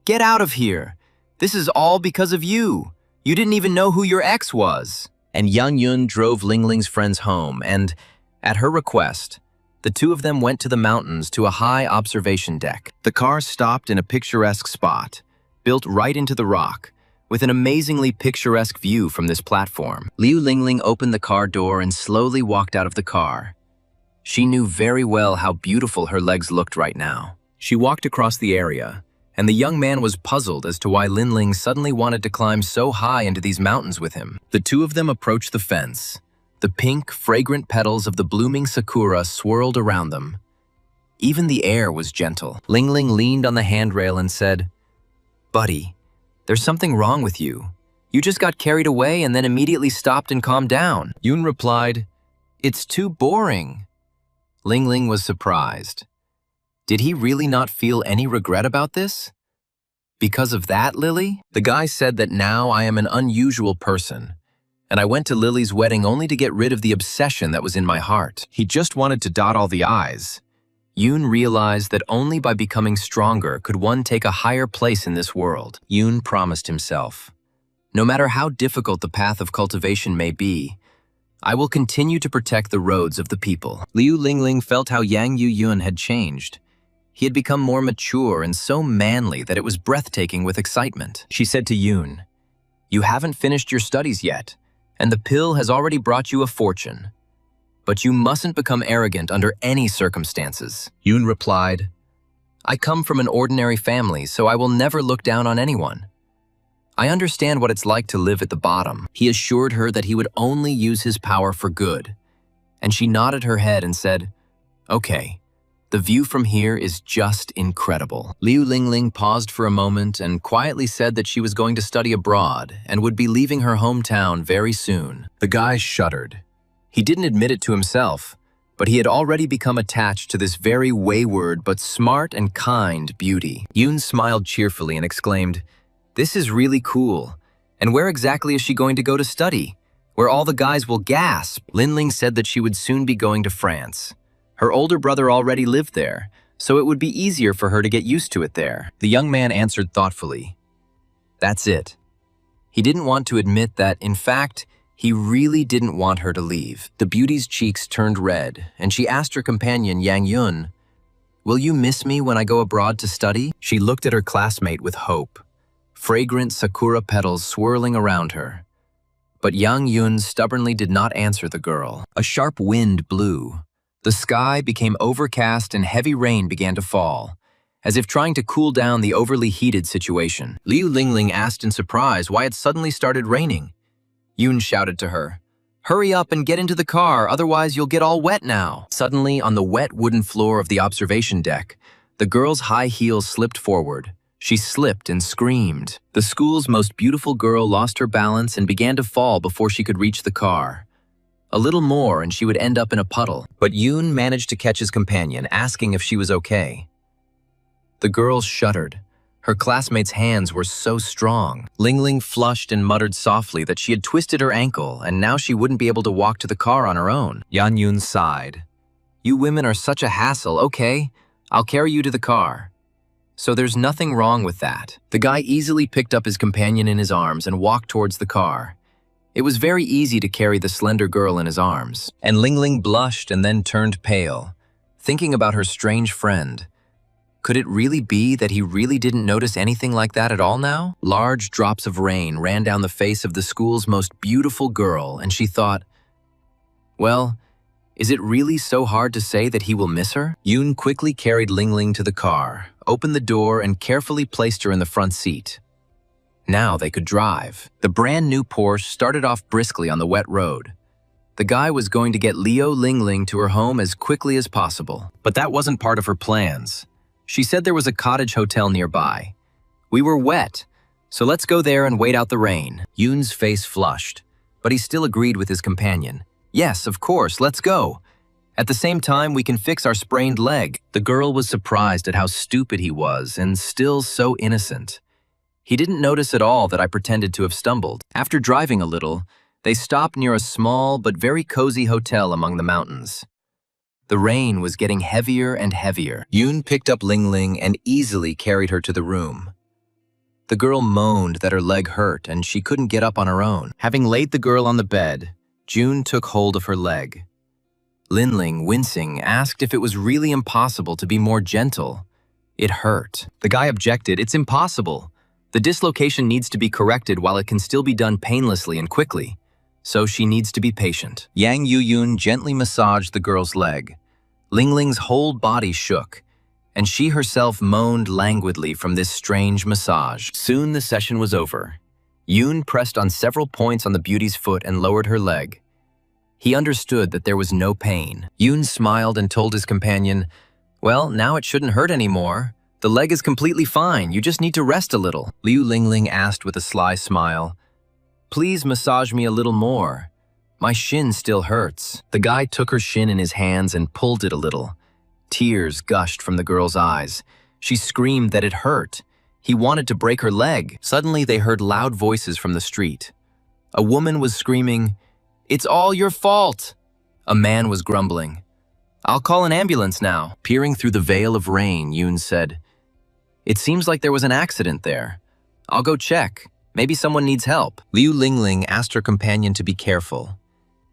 "Get out of here! This is all because of you. You didn't even know who your ex was." And Yang Yun drove Lingling's friends home, and, at her request, the two of them went to the mountains to a high observation deck. The car stopped in a picturesque spot, built right into the rock, with an amazingly picturesque view from this platform. Liu Lingling opened the car door and slowly walked out of the car. She knew very well how beautiful her legs looked right now. She walked across the area, and the young man was puzzled as to why Linling suddenly wanted to climb so high into these mountains with him. The two of them approached the fence. The pink, fragrant petals of the blooming sakura swirled around them. Even the air was gentle. Lingling leaned on the handrail and said, "Buddy, there's something wrong with you. You just got carried away and then immediately stopped and calmed down." Yun replied, "It's too boring." Lingling was surprised. Did he really not feel any regret about this? "Because of that, Lily?" The guy said that now I am an unusual person, and I went to Lily's wedding only to get rid of the obsession that was in my heart. He just wanted to dot all the I's. Yoon realized that only by becoming stronger could one take a higher place in this world. Yoon promised himself, "No matter how difficult the path of cultivation may be, I will continue to protect the roads of the people." Liu Lingling felt how Yang Yu-yun had changed. He had become more mature and so manly that it was breathtaking with excitement. She said to Yoon, "You haven't finished your studies yet, and the pill has already brought you a fortune. But you mustn't become arrogant under any circumstances." Yoon replied, "I come from an ordinary family, so I will never look down on anyone. I understand what it's like to live at the bottom." He assured her that he would only use his power for good, and she nodded her head and said, "Okay, the view from here is just incredible." Liu Lingling paused for a moment and quietly said that she was going to study abroad and would be leaving her hometown very soon. The guy shuddered. He didn't admit it to himself, but he had already become attached to this very wayward but smart and kind beauty. Yoon smiled cheerfully and exclaimed, "This is really cool. And where exactly is she going to go to study? Where all the guys will gasp?" Linling said that she would soon be going to France. Her older brother already lived there, so it would be easier for her to get used to it there. The young man answered thoughtfully, "That's it." He didn't want to admit that, in fact, he really didn't want her to leave. The beauty's cheeks turned red, and she asked her companion, Yang Yun, "Will you miss me when I go abroad to study?" She looked at her classmate with hope, fragrant sakura petals swirling around her. But Yang Yun stubbornly did not answer the girl. A sharp wind blew. The sky became overcast and heavy rain began to fall, as if trying to cool down the overly heated situation. Liu Lingling asked in surprise why it suddenly started raining. Yoon shouted to her, Hurry up and get into the car, otherwise you'll get all wet now. Suddenly, on the wet wooden floor of the observation deck, the girl's high heels slipped forward. She slipped and screamed. The school's most beautiful girl lost her balance and began to fall before she could reach the car. A little more and she would end up in a puddle. But Yoon managed to catch his companion, asking if she was okay. The girl shuddered. Her classmate's hands were so strong. Lingling flushed and muttered softly that she had twisted her ankle and now she wouldn't be able to walk to the car on her own. Yoon sighed. You women are such a hassle. Okay, I'll carry you to the car. So there's nothing wrong with that. The guy easily picked up his companion in his arms and walked towards the car. It was very easy to carry the slender girl in his arms. And Lingling blushed and then turned pale, thinking about her strange friend. Could it really be that he really didn't notice anything like that at all now? Large drops of rain ran down the face of the school's most beautiful girl, and she thought, well, is it really so hard to say that he will miss her? Yoon quickly carried Lingling to the car, opened the door, and carefully placed her in the front seat. Now they could drive. The brand new Porsche started off briskly on the wet road. The guy was going to get Leo Lingling to her home as quickly as possible. But that wasn't part of her plans. She said there was a cottage hotel nearby. We were wet, so let's go there and wait out the rain. Yoon's face flushed, but he still agreed with his companion. Yes, of course, let's go. At the same time, we can fix our sprained leg. The girl was surprised at how stupid he was and still so innocent. He didn't notice at all that I pretended to have stumbled. After driving a little, they stopped near a small but very cozy hotel among the mountains. The rain was getting heavier and heavier. Yoon picked up Lingling and easily carried her to the room. The girl moaned that her leg hurt and she couldn't get up on her own. Having laid the girl on the bed, June took hold of her leg. Lingling, wincing, asked if it was really impossible to be more gentle. It hurt. The guy objected, it's impossible. The dislocation needs to be corrected while it can still be done painlessly and quickly. So she needs to be patient. Yang Yoon gently massaged the girl's leg. Lingling's whole body shook, and she herself moaned languidly from this strange massage. Soon the session was over. Yoon pressed on several points on the beauty's foot and lowered her leg. He understood that there was no pain. Yoon smiled and told his companion, well, now it shouldn't hurt anymore. The leg is completely fine, you just need to rest a little. Liu Lingling asked with a sly smile, please massage me a little more. My shin still hurts. The guy took her shin in his hands and pulled it a little. Tears gushed from the girl's eyes. She screamed that it hurt. He wanted to break her leg. Suddenly they heard loud voices from the street. A woman was screaming, it's all your fault. A man was grumbling, I'll call an ambulance now. Peering through the veil of rain, Yoon said, it seems like there was an accident there. I'll go check. Maybe someone needs help. Liu Lingling asked her companion to be careful.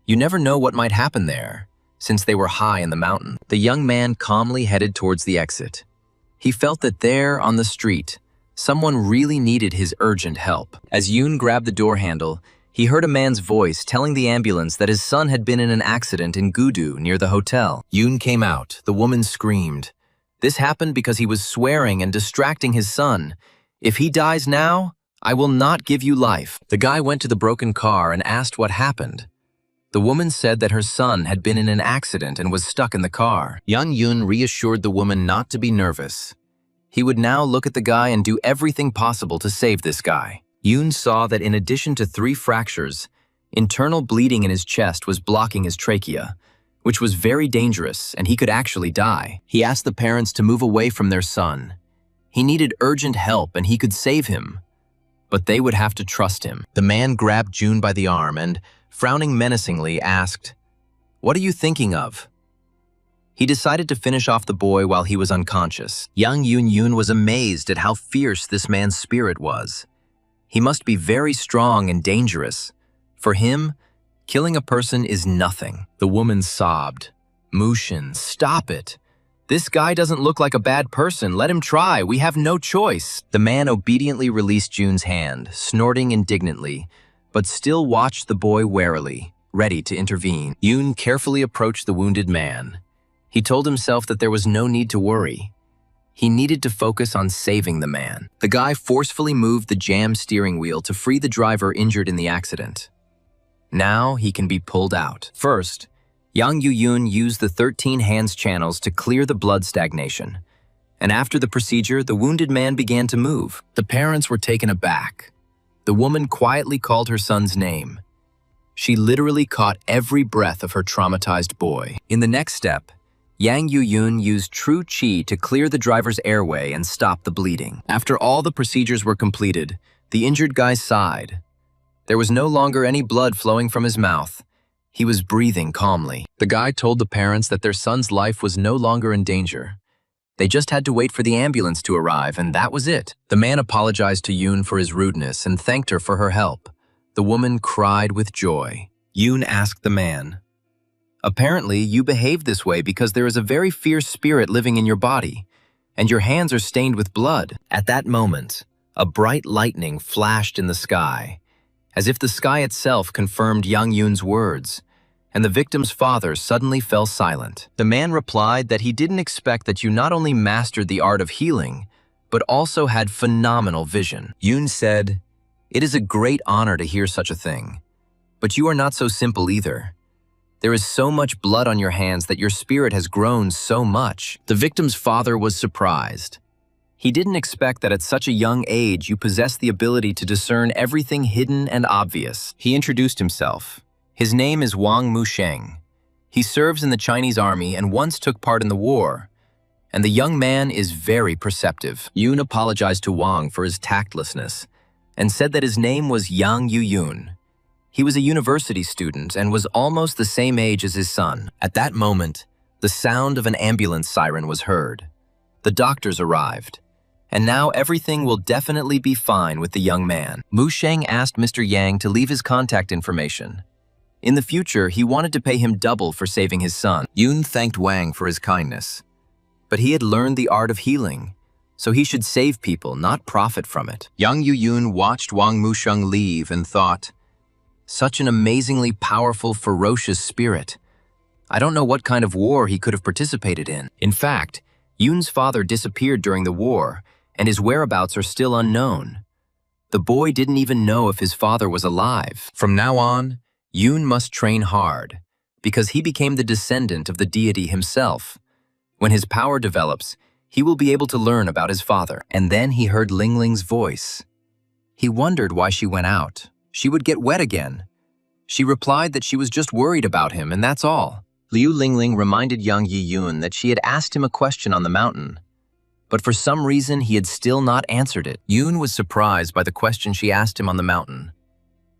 You never know what might happen there, since they were high in the mountain. The young man calmly headed towards the exit. He felt that there, on the street, someone really needed his urgent help. As Yoon grabbed the door handle, he heard a man's voice telling the ambulance that his son had been in an accident in Gudu near the hotel. Yoon came out. The woman screamed. This happened because he was swearing and distracting his son. If he dies now, I will not give you life. The guy went to the broken car and asked what happened. The woman said that her son had been in an accident and was stuck in the car. Young Yoon reassured the woman not to be nervous. He would now look at the guy and do everything possible to save this guy. Yoon saw that in addition to 3 fractures, internal bleeding in his chest was blocking his trachea, which was very dangerous and he could actually die. He asked the parents to move away from their son. He needed urgent help and he could save him, but they would have to trust him. The man grabbed June by the arm and, frowning menacingly, asked, what are you thinking of? He decided to finish off the boy while he was unconscious. Young Yoon was amazed at how fierce this man's spirit was. He must be very strong and dangerous. For him, killing a person is nothing. The woman sobbed. Mushin, stop it. This guy doesn't look like a bad person. Let him try. We have no choice. The man obediently released June's hand, snorting indignantly, but still watched the boy warily, ready to intervene. Yoon carefully approached the wounded man. He told himself that there was no need to worry. He needed to focus on saving the man. The guy forcefully moved the jammed steering wheel to free the driver injured in the accident. Now he can be pulled out. First, Yang Yuyun used the 13 hands channels to clear the blood stagnation. And after the procedure, the wounded man began to move. The parents were taken aback. The woman quietly called her son's name. She literally caught every breath of her traumatized boy. In the next step, Yang Yuyun used true qi to clear the driver's airway and stop the bleeding. After all the procedures were completed, the injured guy sighed. There was no longer any blood flowing from his mouth. He was breathing calmly. The guy told the parents that their son's life was no longer in danger. They just had to wait for the ambulance to arrive, and that was it. The man apologized to Yoon for his rudeness and thanked her for her help. The woman cried with joy. Yoon asked the man, "Apparently, you behave this way because there is a very fierce spirit living in your body, and your hands are stained with blood." At that moment, a bright lightning flashed in the sky, as if the sky itself confirmed Yang Yoon's words, and the victim's father suddenly fell silent. The man replied that he didn't expect that you not only mastered the art of healing, but also had phenomenal vision. Yoon said, "It is a great honor to hear such a thing, but you are not so simple either. There is so much blood on your hands that your spirit has grown so much." The victim's father was surprised. He didn't expect that at such a young age you possess the ability to discern everything hidden and obvious. He introduced himself. His name is Wang Musheng. He serves in the Chinese army and once took part in the war. And the young man is very perceptive. Yoon apologized to Wang for his tactlessness and said that his name was Yang Yuyun. He was a university student and was almost the same age as his son. At that moment, the sound of an ambulance siren was heard. The doctors arrived. And now everything will definitely be fine with the young man. Mu Sheng asked Mr. Yang to leave his contact information. In the future, he wanted to pay him double for saving his son. Yoon thanked Wang for his kindness. But he had learned the art of healing, so he should save people, not profit from it. Yang Yuyun watched Wang Musheng leave and thought, "Such an amazingly powerful, ferocious spirit. I don't know what kind of war he could have participated in." In fact, Yoon's father disappeared during the war, and his whereabouts are still unknown. The boy didn't even know if his father was alive. From now on, Yoon must train hard, because he became the descendant of the deity himself. When his power develops, he will be able to learn about his father. And then he heard Ling Ling's voice. He wondered why she went out. She would get wet again. She replied that she was just worried about him, and that's all. Liu Lingling reminded Yang Yiyun that she had asked him a question on the mountain. But for some reason, he had still not answered it. Yoon was surprised by the question she asked him on the mountain.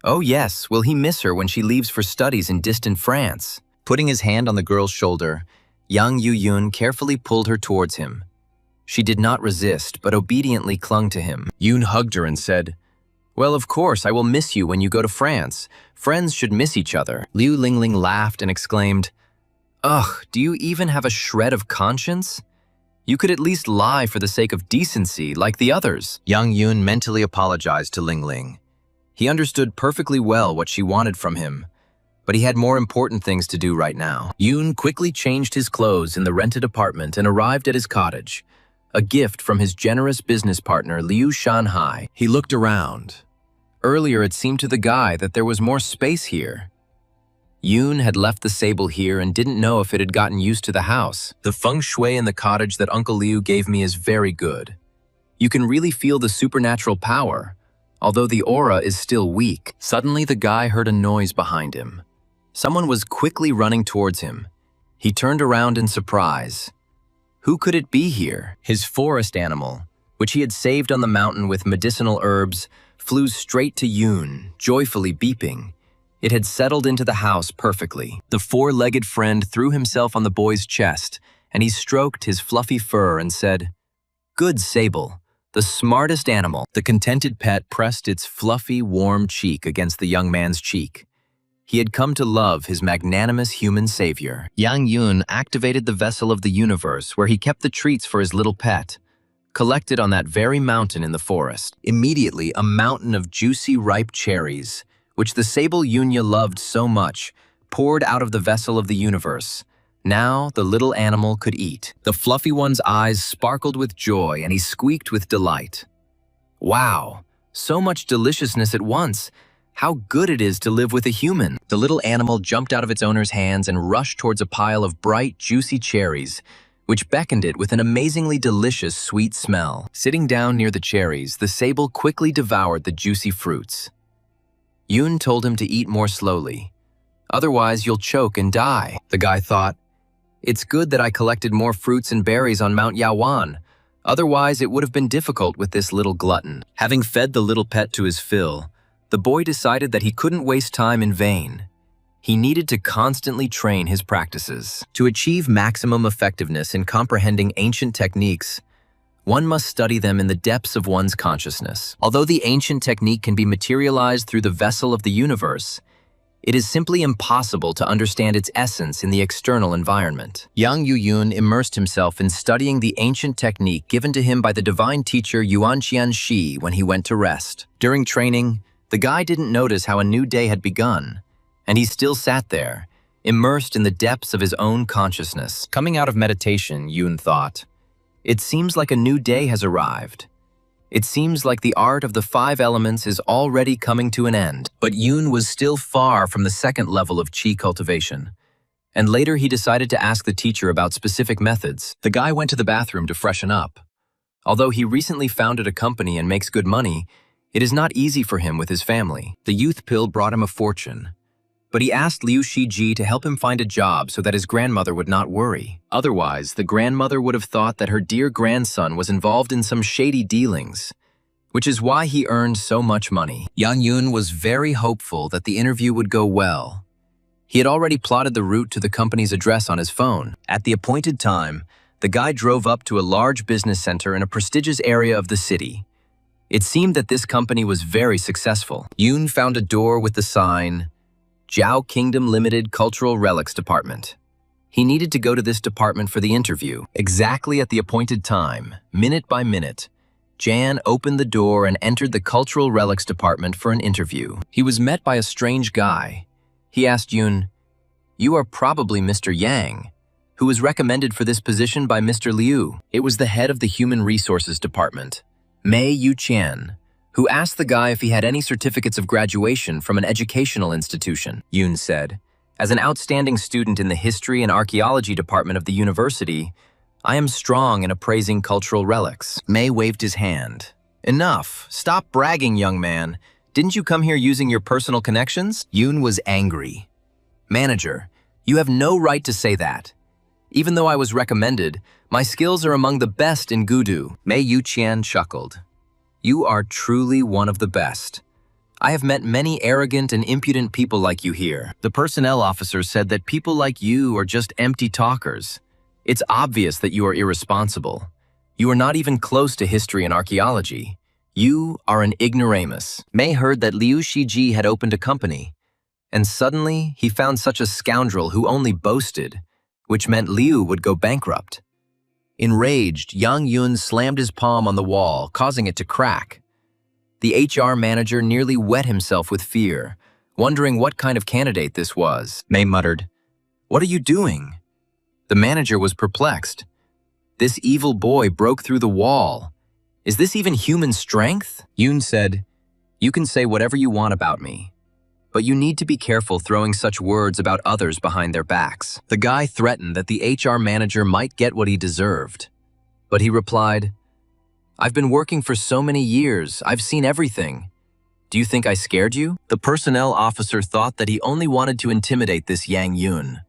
Oh yes, will he miss her when she leaves for studies in distant France? Putting his hand on the girl's shoulder, Yang Yuyun carefully pulled her towards him. She did not resist, but obediently clung to him. Yoon hugged her and said, "Well, of course, I will miss you when you go to France. Friends should miss each other." Liu Lingling laughed and exclaimed, "Ugh, do you even have a shred of conscience? You could at least lie for the sake of decency, like the others." Yang Yun mentally apologized to Ling Ling. He understood perfectly well what she wanted from him, but he had more important things to do right now. Yoon quickly changed his clothes in the rented apartment and arrived at his cottage, a gift from his generous business partner Liu Shanhai. He looked around. Earlier it seemed to the guy that there was more space here. Yoon had left the sable here and didn't know if it had gotten used to the house. "The feng shui in the cottage that Uncle Liu gave me is very good. You can really feel the supernatural power, although the aura is still weak." Suddenly the guy heard a noise behind him. Someone was quickly running towards him. He turned around in surprise. Who could it be here? His forest animal, which he had saved on the mountain with medicinal herbs, flew straight to Yoon, joyfully beeping. It had settled into the house perfectly. The four-legged friend threw himself on the boy's chest, and he stroked his fluffy fur and said, "Good Sable, the smartest animal." The contented pet pressed its fluffy, warm cheek against the young man's cheek. He had come to love his magnanimous human savior. Yang Yun activated the vessel of the universe where he kept the treats for his little pet, collected on that very mountain in the forest. Immediately, a mountain of juicy, ripe cherries, which the sable Yunya loved so much, poured out of the vessel of the universe. Now the little animal could eat. The fluffy one's eyes sparkled with joy and he squeaked with delight. Wow, so much deliciousness at once. How good it is to live with a human. The little animal jumped out of its owner's hands and rushed towards a pile of bright, juicy cherries, which beckoned it with an amazingly delicious sweet smell. Sitting down near the cherries, the sable quickly devoured the juicy fruits. Yoon told him to eat more slowly. Otherwise, you'll choke and die. The guy thought, it's good that I collected more fruits and berries on Mount Yawan. Otherwise, it would have been difficult with this little glutton. Having fed the little pet to his fill, the boy decided that he couldn't waste time in vain. He needed to constantly train his practices. To achieve maximum effectiveness in comprehending ancient techniques, one must study them in the depths of one's consciousness. Although the ancient technique can be materialized through the vessel of the universe, it is simply impossible to understand its essence in the external environment. Young Yoon immersed himself in studying the ancient technique given to him by the divine teacher Yuanqian Shi when he went to rest. During training, the guy didn't notice how a new day had begun, and he still sat there, immersed in the depths of his own consciousness. Coming out of meditation, Yoon thought, it seems like a new day has arrived. It seems like the art of the 5 elements is already coming to an end. But Yoon was still far from the second level of chi cultivation. And later he decided to ask the teacher about specific methods. The guy went to the bathroom to freshen up. Although he recently founded a company and makes good money, it is not easy for him with his family. The youth pill brought him a fortune. But he asked Liu Shiji to help him find a job so that his grandmother would not worry. Otherwise, the grandmother would have thought that her dear grandson was involved in some shady dealings, which is why he earned so much money. Yang Yoon was very hopeful that the interview would go well. He had already plotted the route to the company's address on his phone. At the appointed time, the guy drove up to a large business center in a prestigious area of the city. It seemed that this company was very successful. Yoon found a door with the sign, Jiao Kingdom Limited Cultural Relics Department. He needed to go to this department for the interview. Exactly at the appointed time, minute by minute, Jan opened the door and entered the Cultural Relics Department for an interview. He was met by a strange guy. He asked Yoon, "You are probably Mr. Yang, who was recommended for this position by Mr. Liu." It was the head of the Human Resources Department, Mei Yuqian, who asked the guy if he had any certificates of graduation from an educational institution. Yoon said, "As an outstanding student in the History and Archaeology Department of the university, I am strong in appraising cultural relics." Mei waved his hand. "Enough. Stop bragging, young man. Didn't you come here using your personal connections?" Yoon was angry. "Manager, you have no right to say that. Even though I was recommended, my skills are among the best in Gudu." Mei Yuqian chuckled. "You are truly one of the best. I have met many arrogant and impudent people like you here. The personnel officer said that people like you are just empty talkers. It's obvious that you are irresponsible. You are not even close to history and archaeology. You are an ignoramus." Mei heard that Liu Shiji had opened a company, and suddenly he found such a scoundrel who only boasted, which meant Liu would go bankrupt. Enraged, Yang Yoon slammed his palm on the wall, causing it to crack. The HR manager nearly wet himself with fear, wondering what kind of candidate this was. Mei muttered, "What are you doing?" The manager was perplexed. This evil boy broke through the wall. Is this even human strength? Yoon said, "You can say whatever you want about me, but you need to be careful throwing such words about others behind their backs." The guy threatened that the HR manager might get what he deserved. But he replied, "I've been working for so many years, I've seen everything. Do you think I scared you?" The personnel officer thought that he only wanted to intimidate this Yang Yoon,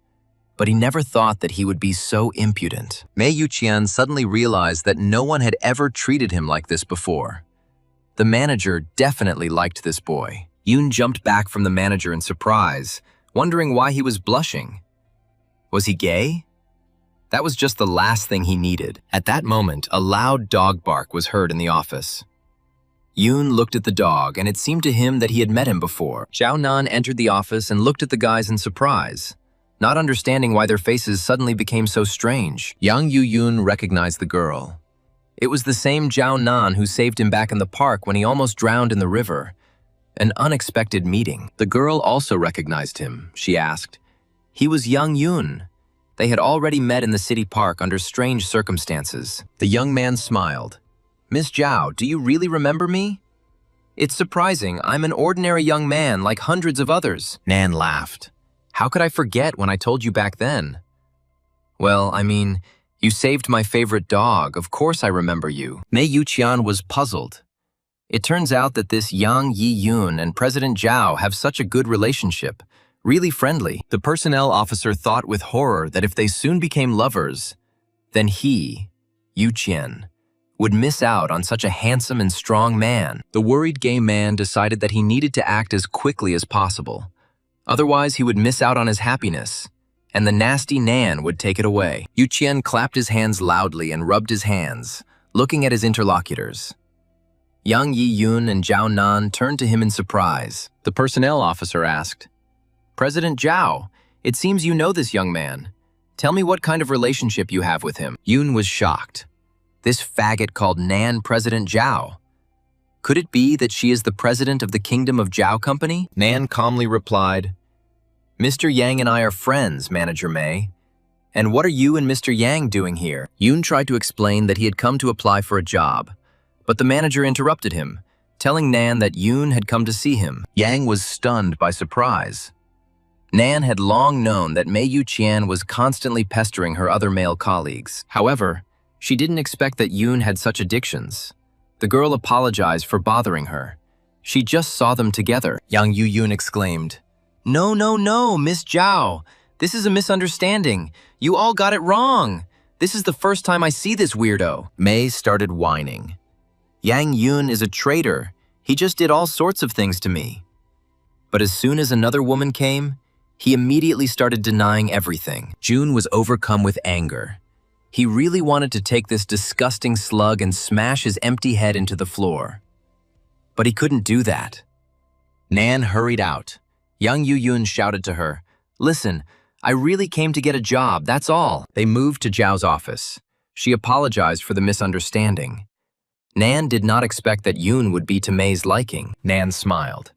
but he never thought that he would be so impudent. Mei Yuqian suddenly realized that no one had ever treated him like this before. The manager definitely liked this boy. Yoon jumped back from the manager in surprise, wondering why he was blushing. Was he gay? That was just the last thing he needed. At that moment, a loud dog bark was heard in the office. Yoon looked at the dog, and it seemed to him that he had met him before. Zhao Nan entered the office and looked at the guys in surprise, not understanding why their faces suddenly became so strange. Yang Yoon recognized the girl. It was the same Zhao Nan who saved him back in the park when he almost drowned in the river. An unexpected meeting. The girl also recognized him. She asked. He was Yang Yoon. They had already met in the city park under strange circumstances. The young man smiled. "Miss Zhao, do you really remember me?" It's surprising. I'm an ordinary young man like hundreds of others. Nan laughed. How could I forget when I told you back then? Well, I mean, you saved my favorite dog. Of course I remember you. Mei Yuqian was puzzled. It turns out that this Yang Yi-yun and President Zhao have such a good relationship, really friendly. The personnel officer thought with horror that if they soon became lovers, then he, Yuqian, would miss out on such a handsome and strong man. The worried gay man decided that he needed to act as quickly as possible. Otherwise, he would miss out on his happiness, and the nasty Nan would take it away. Yuqian clapped his hands loudly and rubbed his hands, looking at his interlocutors. Yang Yi-yun and Zhao Nan turned to him in surprise. The personnel officer asked, President Zhao, it seems you know this young man. Tell me what kind of relationship you have with him. Yun was shocked. This faggot called Nan President Zhao. Could it be that she is the president of the Kingdom of Zhao Company? Nan calmly replied, Mr. Yang and I are friends, Manager Mei. And what are you and Mr. Yang doing here? Yun tried to explain that he had come to apply for a job, but the manager interrupted him, telling Nan that Yun had come to see him. Yang was stunned by surprise. Nan had long known that Mei Yuqian was constantly pestering her other male colleagues. However, she didn't expect that Yun had such addictions. The girl apologized for bothering her. She just saw them together. Yang Yu-yun exclaimed, No, Miss Zhao. This is a misunderstanding. You all got it wrong. This is the first time I see this weirdo. Mei started whining. Yang Yun is a traitor. He just did all sorts of things to me. But as soon as another woman came, he immediately started denying everything. June was overcome with anger. He really wanted to take this disgusting slug and smash his empty head into the floor. But he couldn't do that. Nan hurried out. Yang Yu-yun shouted to her, Listen, I really came to get a job, that's all. They moved to Zhao's office. She apologized for the misunderstanding. Nan did not expect that Yun would be to Mei's liking. Nan smiled.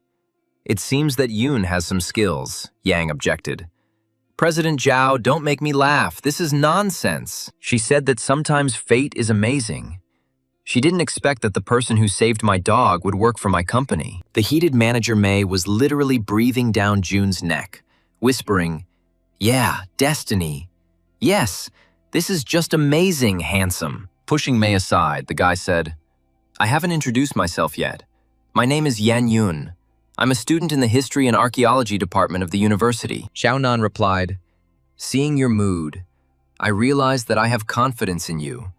It seems that Yun has some skills, Yang objected. President Zhao, don't make me laugh. This is nonsense. She said that sometimes fate is amazing. She didn't expect that the person who saved my dog would work for my company. The heated manager Mei was literally breathing down Jun's neck, whispering, Yeah, destiny. Yes, this is just amazing, handsome. Pushing Mei aside, the guy said, I haven't introduced myself yet. My name is Yan Yun. I'm a student in the History and Archaeology department of the university. Xiaonan replied, Seeing your mood, I realize that I have confidence in you.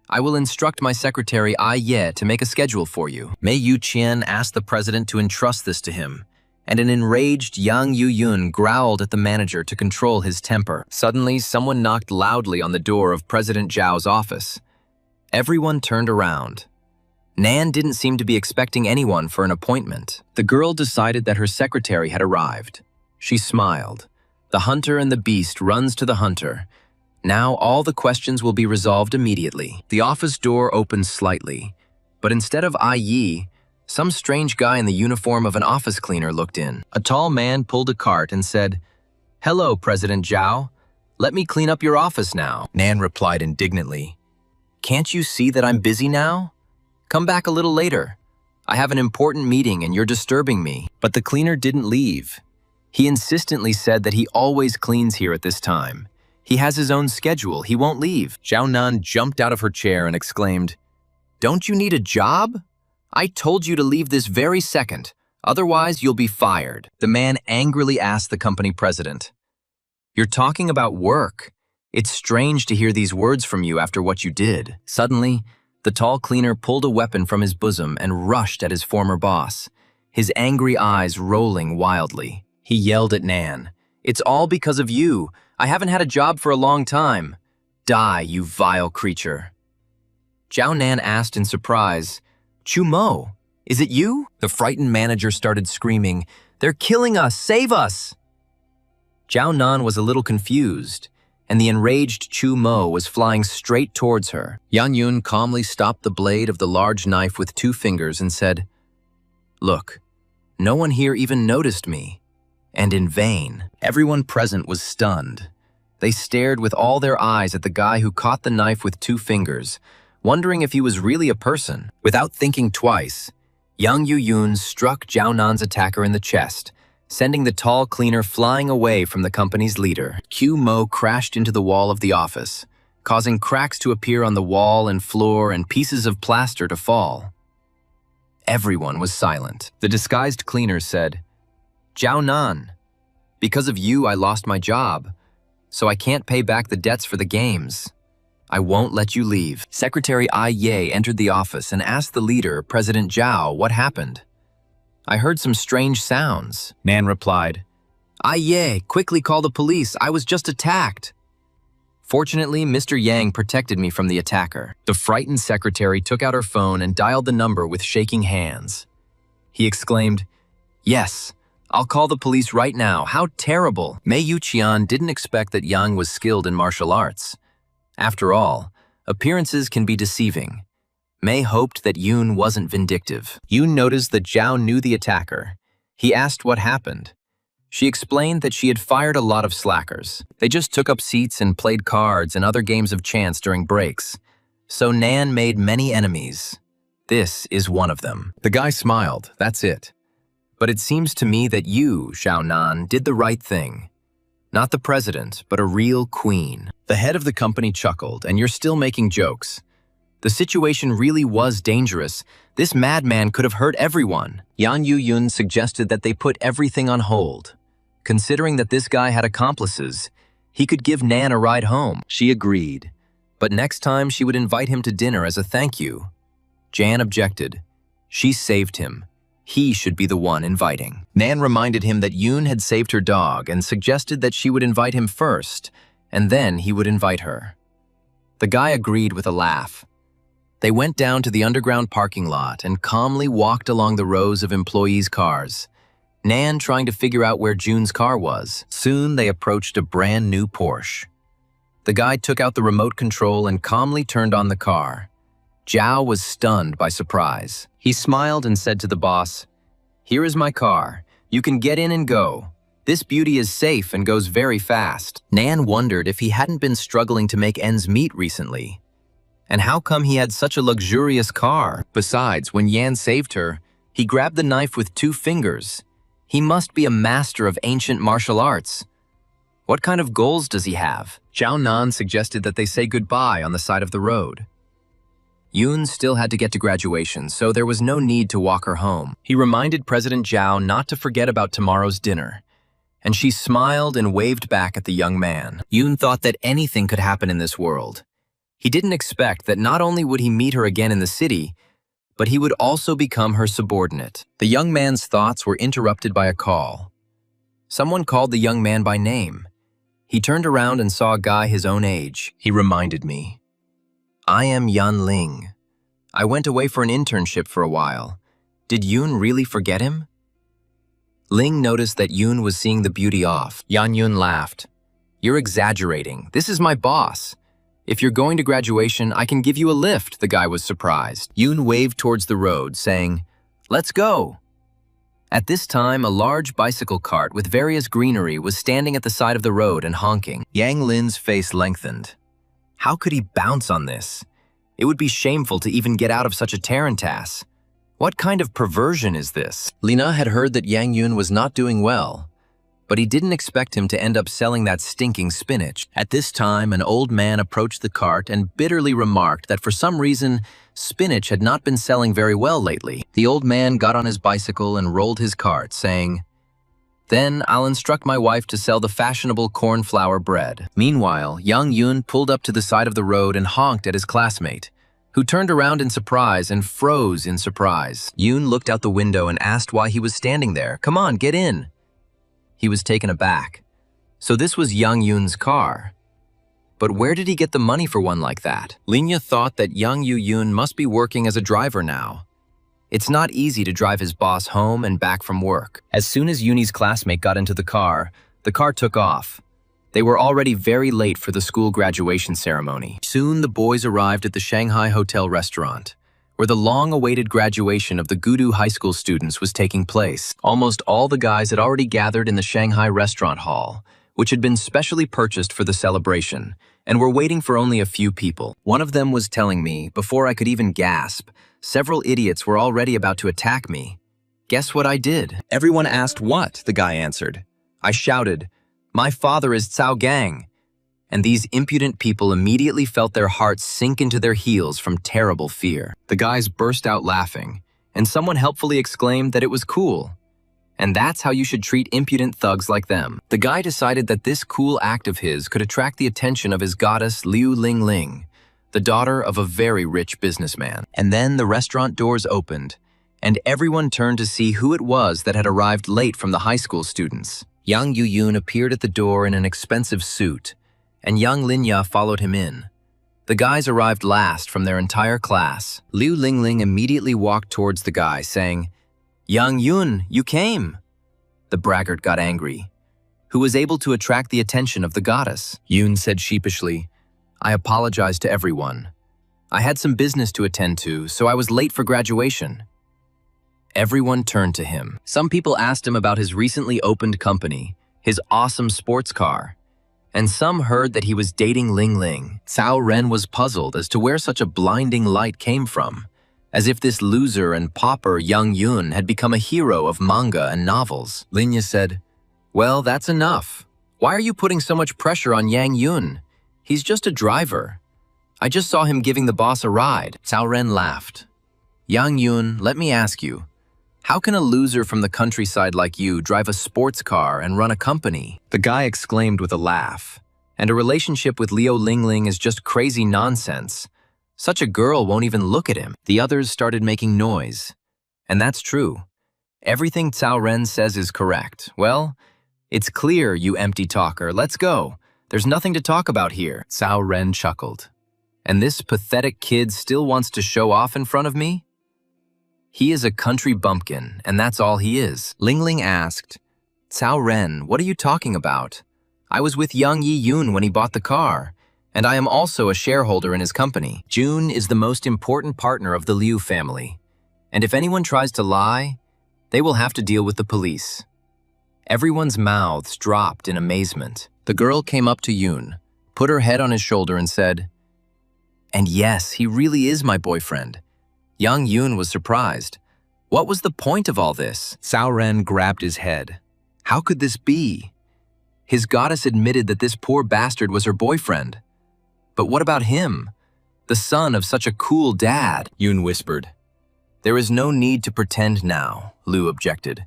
I will instruct my secretary Ai Ye to make a schedule for you. Mei Yuqian asked the president to entrust this to him, and an enraged Yang Yu-yun growled at the manager to control his temper. Suddenly, someone knocked loudly on the door of President Zhao's office. Everyone turned around. Nan didn't seem to be expecting anyone for an appointment. The girl decided that her secretary had arrived. She smiled. The hunter and the beast runs to the hunter. Now all the questions will be resolved immediately. The office door opened slightly, but instead of Ai Yi, some strange guy in the uniform of an office cleaner looked in. A tall man pulled a cart and said, Hello, President Zhao. Let me clean up your office now. Nan replied indignantly, Can't you see that I'm busy now? Come back a little later. I have an important meeting and you're disturbing me. But the cleaner didn't leave. He insistently said that he always cleans here at this time. He has his own schedule. He won't leave. Xiaonan jumped out of her chair and exclaimed, Don't you need a job? I told you to leave this very second. Otherwise, you'll be fired. The man angrily asked the company president, You're talking about work. It's strange to hear these words from you after what you did. Suddenly, the tall cleaner pulled a weapon from his bosom and rushed at his former boss, his angry eyes rolling wildly. He yelled at Nan, It's all because of you. I haven't had a job for a long time. Die, you vile creature. Zhao Nan asked in surprise, Chu Mo, is it you? The frightened manager started screaming, They're killing us! Save us! Zhao Nan was a little confused, and the enraged Chu Mo was flying straight towards her. Yan Yun calmly stopped the blade of the large knife with 2 fingers and said, Look, no one here even noticed me. And in vain. Everyone present was stunned. They stared with all their eyes at the guy who caught the knife with 2 fingers, wondering if he was really a person. Without thinking twice, Yang Yu-yun struck Zhao Nan's attacker in the chest, sending the tall cleaner flying away from the company's leader. Q Mo crashed into the wall of the office, causing cracks to appear on the wall and floor and pieces of plaster to fall. Everyone was silent. The disguised cleaner said, "Zhao Nan, because of you I lost my job, so I can't pay back the debts for the games. I won't let you leave." Secretary Ai Ye entered the office and asked the leader, President Zhao, what happened. "I heard some strange sounds," Nan replied. "Ai Ye, quickly call the police. I was just attacked." Fortunately, Mr. Yang protected me from the attacker. The frightened secretary took out her phone and dialed the number with shaking hands. He exclaimed, "Yes, I'll call the police right now. How terrible." Mei Yuqian didn't expect that Yang was skilled in martial arts. After all, appearances can be deceiving. Mei hoped that Yoon wasn't vindictive. Yoon noticed that Zhao knew the attacker. He asked what happened. She explained that she had fired a lot of slackers. They just took up seats and played cards and other games of chance during breaks. So Nan made many enemies. This is one of them. The guy smiled, that's it. But it seems to me that you, Zhao Nan, did the right thing. Not the president, but a real queen. The head of the company chuckled, and you're still making jokes. The situation really was dangerous. This madman could have hurt everyone. Yang Yu-yun suggested that they put everything on hold. Considering that this guy had accomplices, he could give Nan a ride home. She agreed, but next time she would invite him to dinner as a thank you. Jan objected. She saved him. He should be the one inviting. Nan reminded him that Yoon had saved her dog and suggested that she would invite him first, and then he would invite her. The guy agreed with a laugh. They went down to the underground parking lot and calmly walked along the rows of employees' cars, Nan trying to figure out where June's car was. Soon they approached a brand new Porsche. The guy took out the remote control and calmly turned on the car. Zhao was stunned by surprise. He smiled and said to the boss, "Here is my car. You can get in and go. This beauty is safe and goes very fast." Nan wondered if he hadn't been struggling to make ends meet recently. And how come he had such a luxurious car? Besides, when Yan saved her, he grabbed the knife with 2 fingers. He must be a master of ancient martial arts. What kind of goals does he have? Zhao Nan suggested that they say goodbye on the side of the road. Yoon still had to get to graduation, so there was no need to walk her home. He reminded President Zhao not to forget about tomorrow's dinner, and she smiled and waved back at the young man. Yoon thought that anything could happen in this world. He didn't expect that not only would he meet her again in the city, but he would also become her subordinate. The young man's thoughts were interrupted by a call. Someone called the young man by name. He turned around and saw a guy his own age. He reminded me. "I am Yan Ling. I went away for an internship for a while. Did Yoon really forget him?" Ling noticed that Yoon was seeing the beauty off. Yan Yoon laughed. "You're exaggerating. This is my boss. If you're going to graduation, I can give you a lift," the guy was surprised. Yoon waved towards the road, saying, "Let's go." At this time, a large bicycle cart with various greenery was standing at the side of the road and honking. Yang Lin's face lengthened. How could he bounce on this? It would be shameful to even get out of such a tarantass. What kind of perversion is this? Lina had heard that Yang Yoon was not doing well, but he didn't expect him to end up selling that stinking spinach. At this time, an old man approached the cart and bitterly remarked that for some reason, spinach had not been selling very well lately. The old man got on his bicycle and rolled his cart, saying, "Then I'll instruct my wife to sell the fashionable cornflour bread." Meanwhile, Yang Yoon pulled up to the side of the road and honked at his classmate, who turned around in surprise and froze in surprise. Yoon looked out the window and asked why he was standing there. "Come on, get in." He was taken aback. So this was Yang Yoon's car. But where did he get the money for one like that? Linya thought that Yang Yu-yoon must be working as a driver now. It's not easy to drive his boss home and back from work. As soon as Yoon's classmate got into the car took off. They were already very late for the school graduation ceremony. Soon the boys arrived at the Shanghai Hotel restaurant, where the long-awaited graduation of the Gudu High School students was taking place. Almost all the guys had already gathered in the Shanghai restaurant hall, which had been specially purchased for the celebration, and were waiting for only a few people. One of them was telling me, before I could even gasp, Several idiots were already about to attack me. Guess what I did? Everyone asked what, the guy answered. I shouted, "My father is Cao Gang." And these impudent people immediately felt their hearts sink into their heels from terrible fear. The guys burst out laughing, and someone helpfully exclaimed that it was cool. And that's how you should treat impudent thugs like them. The guy decided that this cool act of his could attract the attention of his goddess Liu Lingling, the daughter of a very rich businessman. And then the restaurant doors opened, and everyone turned to see who it was that had arrived late from the high school students. Young Yu-yun appeared at the door in an expensive suit, and young Linya followed him in. The guys arrived last from their entire class. Liu Lingling immediately walked towards the guy, saying, "Young Yun, you came." The braggart got angry. Who was able to attract the attention of the goddess? Yun said sheepishly, "I apologize to everyone. I had some business to attend to, so I was late for graduation." Everyone turned to him. Some people asked him about his recently opened company, his awesome sports car, and some heard that he was dating Ling Ling. Cao Ren was puzzled as to where such a blinding light came from, as if this loser and pauper Young Yun had become a hero of manga and novels. Linya said, "Well, that's enough. Why are you putting so much pressure on Yang Yun? He's just a driver. I just saw him giving the boss a ride." Cao Ren laughed. "Yang Yun, let me ask you, how can a loser from the countryside like you drive a sports car and run a company?" The guy exclaimed with a laugh. "And a relationship with Liu Lingling is just crazy nonsense. Such a girl won't even look at him." The others started making noise. And that's true. Everything Cao Ren says is correct. "Well, it's clear, you empty talker. Let's go. There's nothing to talk about here." Cao Ren chuckled. "And this pathetic kid still wants to show off in front of me? He is a country bumpkin, and that's all he is." Lingling asked, "Cao Ren, what are you talking about? I was with young Yi Yun when he bought the car, and I am also a shareholder in his company. Jun is the most important partner of the Liu family, and if anyone tries to lie, they will have to deal with the police." Everyone's mouths dropped in amazement. The girl came up to Yun, put her head on his shoulder and said, "And yes, he really is my boyfriend." Young Yun was surprised. What was the point of all this? Cao Ren grabbed his head. How could this be? His goddess admitted that this poor bastard was her boyfriend. But what about him? The son of such a cool dad, Yun whispered. "There is no need to pretend now," Liu objected.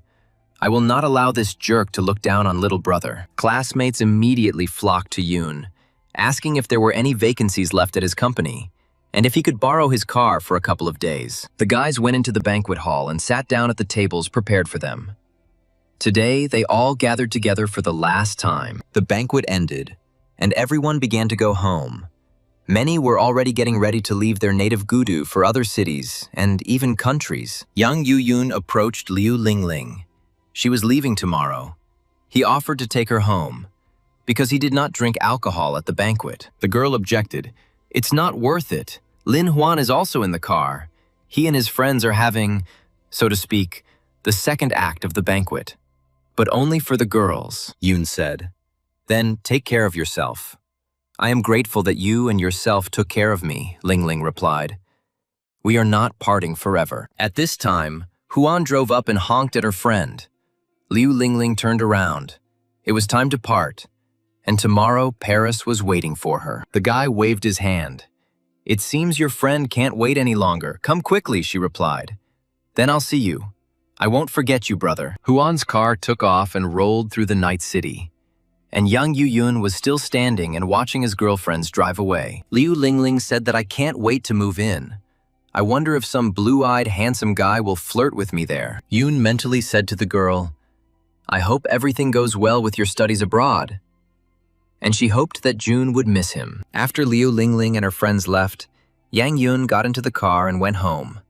"I will not allow this jerk to look down on little brother." Classmates immediately flocked to Yun, asking if there were any vacancies left at his company, and if he could borrow his car for a couple of days. The guys went into the banquet hall and sat down at the tables prepared for them. Today, they all gathered together for the last time. The banquet ended, and everyone began to go home. Many were already getting ready to leave their native Gudu for other cities and even countries. Young Yu-yun approached Liu Lingling. She was leaving tomorrow. He offered to take her home, because he did not drink alcohol at the banquet. The girl objected. "It's not worth it. Lin Huan is also in the car. He and his friends are having, so to speak, the second act of the banquet. But only for the girls," Yun said. "Then take care of yourself." "I am grateful that you and yourself took care of me," Lingling replied. "We are not parting forever." At this time, Huan drove up and honked at her friend. Liu Lingling turned around. It was time to part, and tomorrow Paris was waiting for her. The guy waved his hand. "It seems your friend can't wait any longer. Come quickly," she replied. "Then I'll see you. I won't forget you, brother." Huan's car took off and rolled through the night city, and young Yu-yun was still standing and watching his girlfriends drive away. Liu Lingling said that I can't wait to move in. I wonder if some blue-eyed, handsome guy will flirt with me there. Yun mentally said to the girl, "I hope everything goes well with your studies abroad." And she hoped that June would miss him. After Liu Lingling and her friends left, Yang Yun got into the car and went home.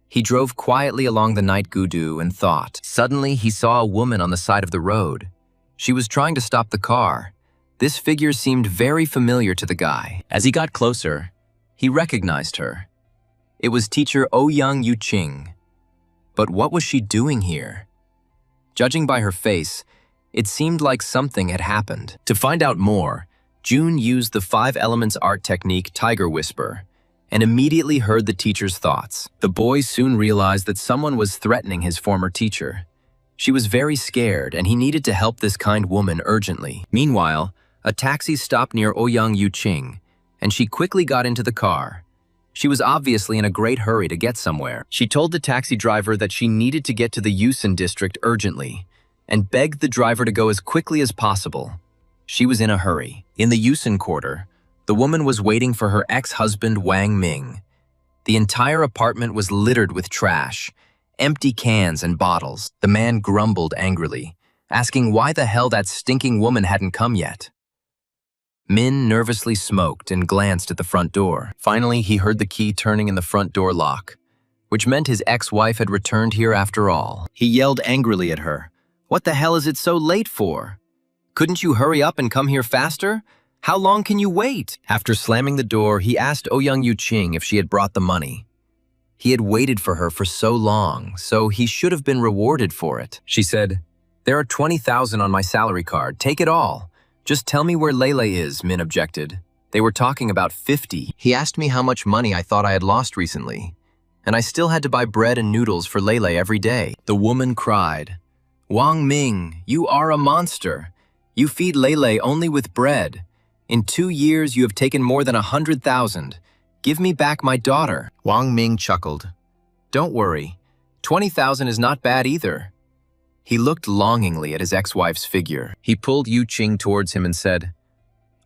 He drove quietly along the night Gudu and thought. Suddenly, he saw a woman on the side of the road. She was trying to stop the car. This figure seemed very familiar to the guy. As he got closer, he recognized her. It was teacher Ouyang Yuqing. But what was she doing here? Judging by her face, it seemed like something had happened. To find out more, June used the 5 elements art technique Tiger Whisper and immediately heard the teacher's thoughts. The boy soon realized that someone was threatening his former teacher. She was very scared, and he needed to help this kind woman urgently. Meanwhile, a taxi stopped near Ouyang Yuqing, and she quickly got into the car. She was obviously in a great hurry to get somewhere. She told the taxi driver that she needed to get to the Yusen district urgently, and begged the driver to go as quickly as possible. She was in a hurry. In the Yusen quarter, the woman was waiting for her ex-husband Wang Ming. The entire apartment was littered with trash, empty cans and bottles. The man grumbled angrily, asking why the hell that stinking woman hadn't come yet. Min nervously smoked and glanced at the front door. Finally, he heard the key turning in the front door lock, which meant his ex-wife had returned here after all. He yelled angrily at her. "What the hell is it so late for? Couldn't you hurry up and come here faster? How long can you wait?" After slamming the door, he asked Ouyang Yuqing if she had brought the money. He had waited for her for so long, so he should have been rewarded for it. She said, "There are 20,000 on my salary card. Take it all. Just tell me where Lele is," Min objected. They were talking about 50. He asked me how much money I thought I had lost recently, and I still had to buy bread and noodles for Lele every day. The woman cried, "Wang Ming, you are a monster. You feed Lele only with bread. In 2 years, you have taken more than 100,000. Give me back my daughter." Wang Ming chuckled. "Don't worry. 20,000 is not bad either." He looked longingly at his ex-wife's figure. He pulled Yuqing towards him and said,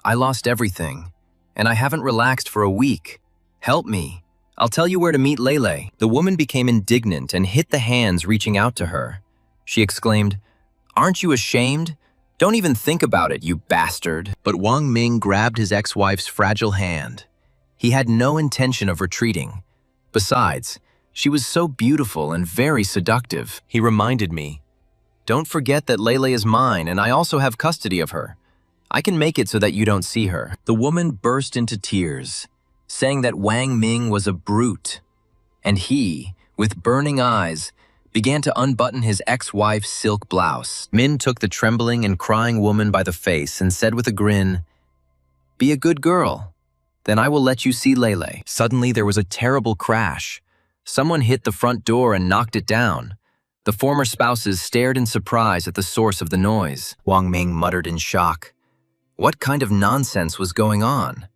"I lost everything, and I haven't relaxed for a week. Help me. I'll tell you where to meet Lele." The woman became indignant and hit the hands reaching out to her. She exclaimed, "Aren't you ashamed? Don't even think about it, you bastard." But Wang Ming grabbed his ex-wife's fragile hand. He had no intention of retreating. Besides, she was so beautiful and very seductive. He reminded me, "Don't forget that Lele is mine, and I also have custody of her. I can make it so that you don't see her." The woman burst into tears, saying that Wang Ming was a brute. And he, with burning eyes, began to unbutton his ex-wife's silk blouse. Min took the trembling and crying woman by the face and said with a grin, "Be a good girl. Then I will let you see Lele." Suddenly there was a terrible crash. Someone hit the front door and knocked it down. The former spouses stared in surprise at the source of the noise. Wang Ming muttered in shock. What kind of nonsense was going on?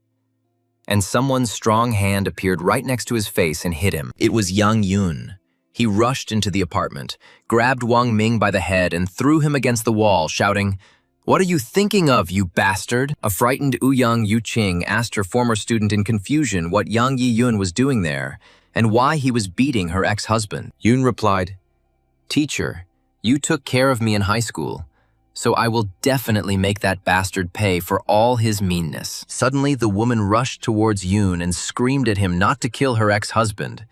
And someone's strong hand appeared right next to his face and hit him. It was Yang Yun. He rushed into the apartment, grabbed Wang Ming by the head and threw him against the wall, shouting, "What are you thinking of, you bastard?" A frightened Ouyang Yuqing asked her former student in confusion what Yang Yiyun was doing there and why he was beating her ex-husband. Yun replied, "Teacher, you took care of me in high school, so I will definitely make that bastard pay for all his meanness." Suddenly, the woman rushed towards Yun and screamed at him not to kill her ex-husband,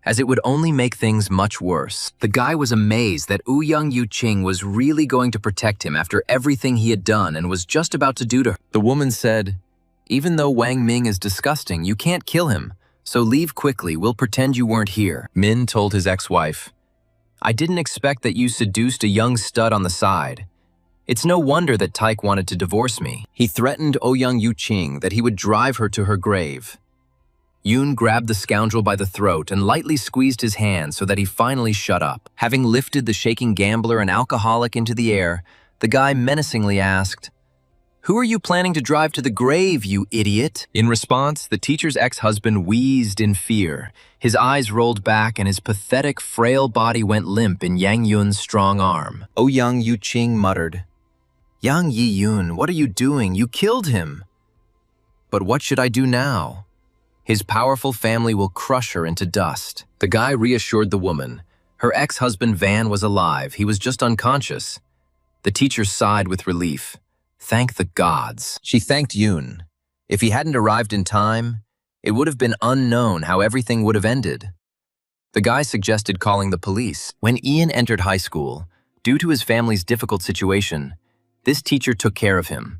as it would only make things much worse. The guy was amazed that Ouyang Yuqing was really going to protect him after everything he had done and was just about to do to her. The woman said, "Even though Wang Ming is disgusting, you can't kill him, so leave quickly, we'll pretend you weren't here." Min told his ex-wife, "I didn't expect that you seduced a young stud on the side. It's no wonder that Taik wanted to divorce me." He threatened Ouyang Yuqing that he would drive her to her grave. Yun grabbed the scoundrel by the throat and lightly squeezed his hand so that he finally shut up. Having lifted the shaking gambler and alcoholic into the air, the guy menacingly asked, "Who are you planning to drive to the grave, you idiot?" In response, the teacher's ex-husband wheezed in fear. His eyes rolled back and his pathetic, frail body went limp in Yang Yun's strong arm. Ouyang Yuqing muttered, "Yang Yiyun, what are you doing? You killed him." "But what should I do now? His powerful family will crush her into dust." The guy reassured the woman. Her ex-husband Van was alive. He was just unconscious. The teacher sighed with relief. Thank the gods. She thanked Yun. If he hadn't arrived in time, it would have been unknown how everything would have ended. The guy suggested calling the police. When Ian entered high school, due to his family's difficult situation, this teacher took care of him.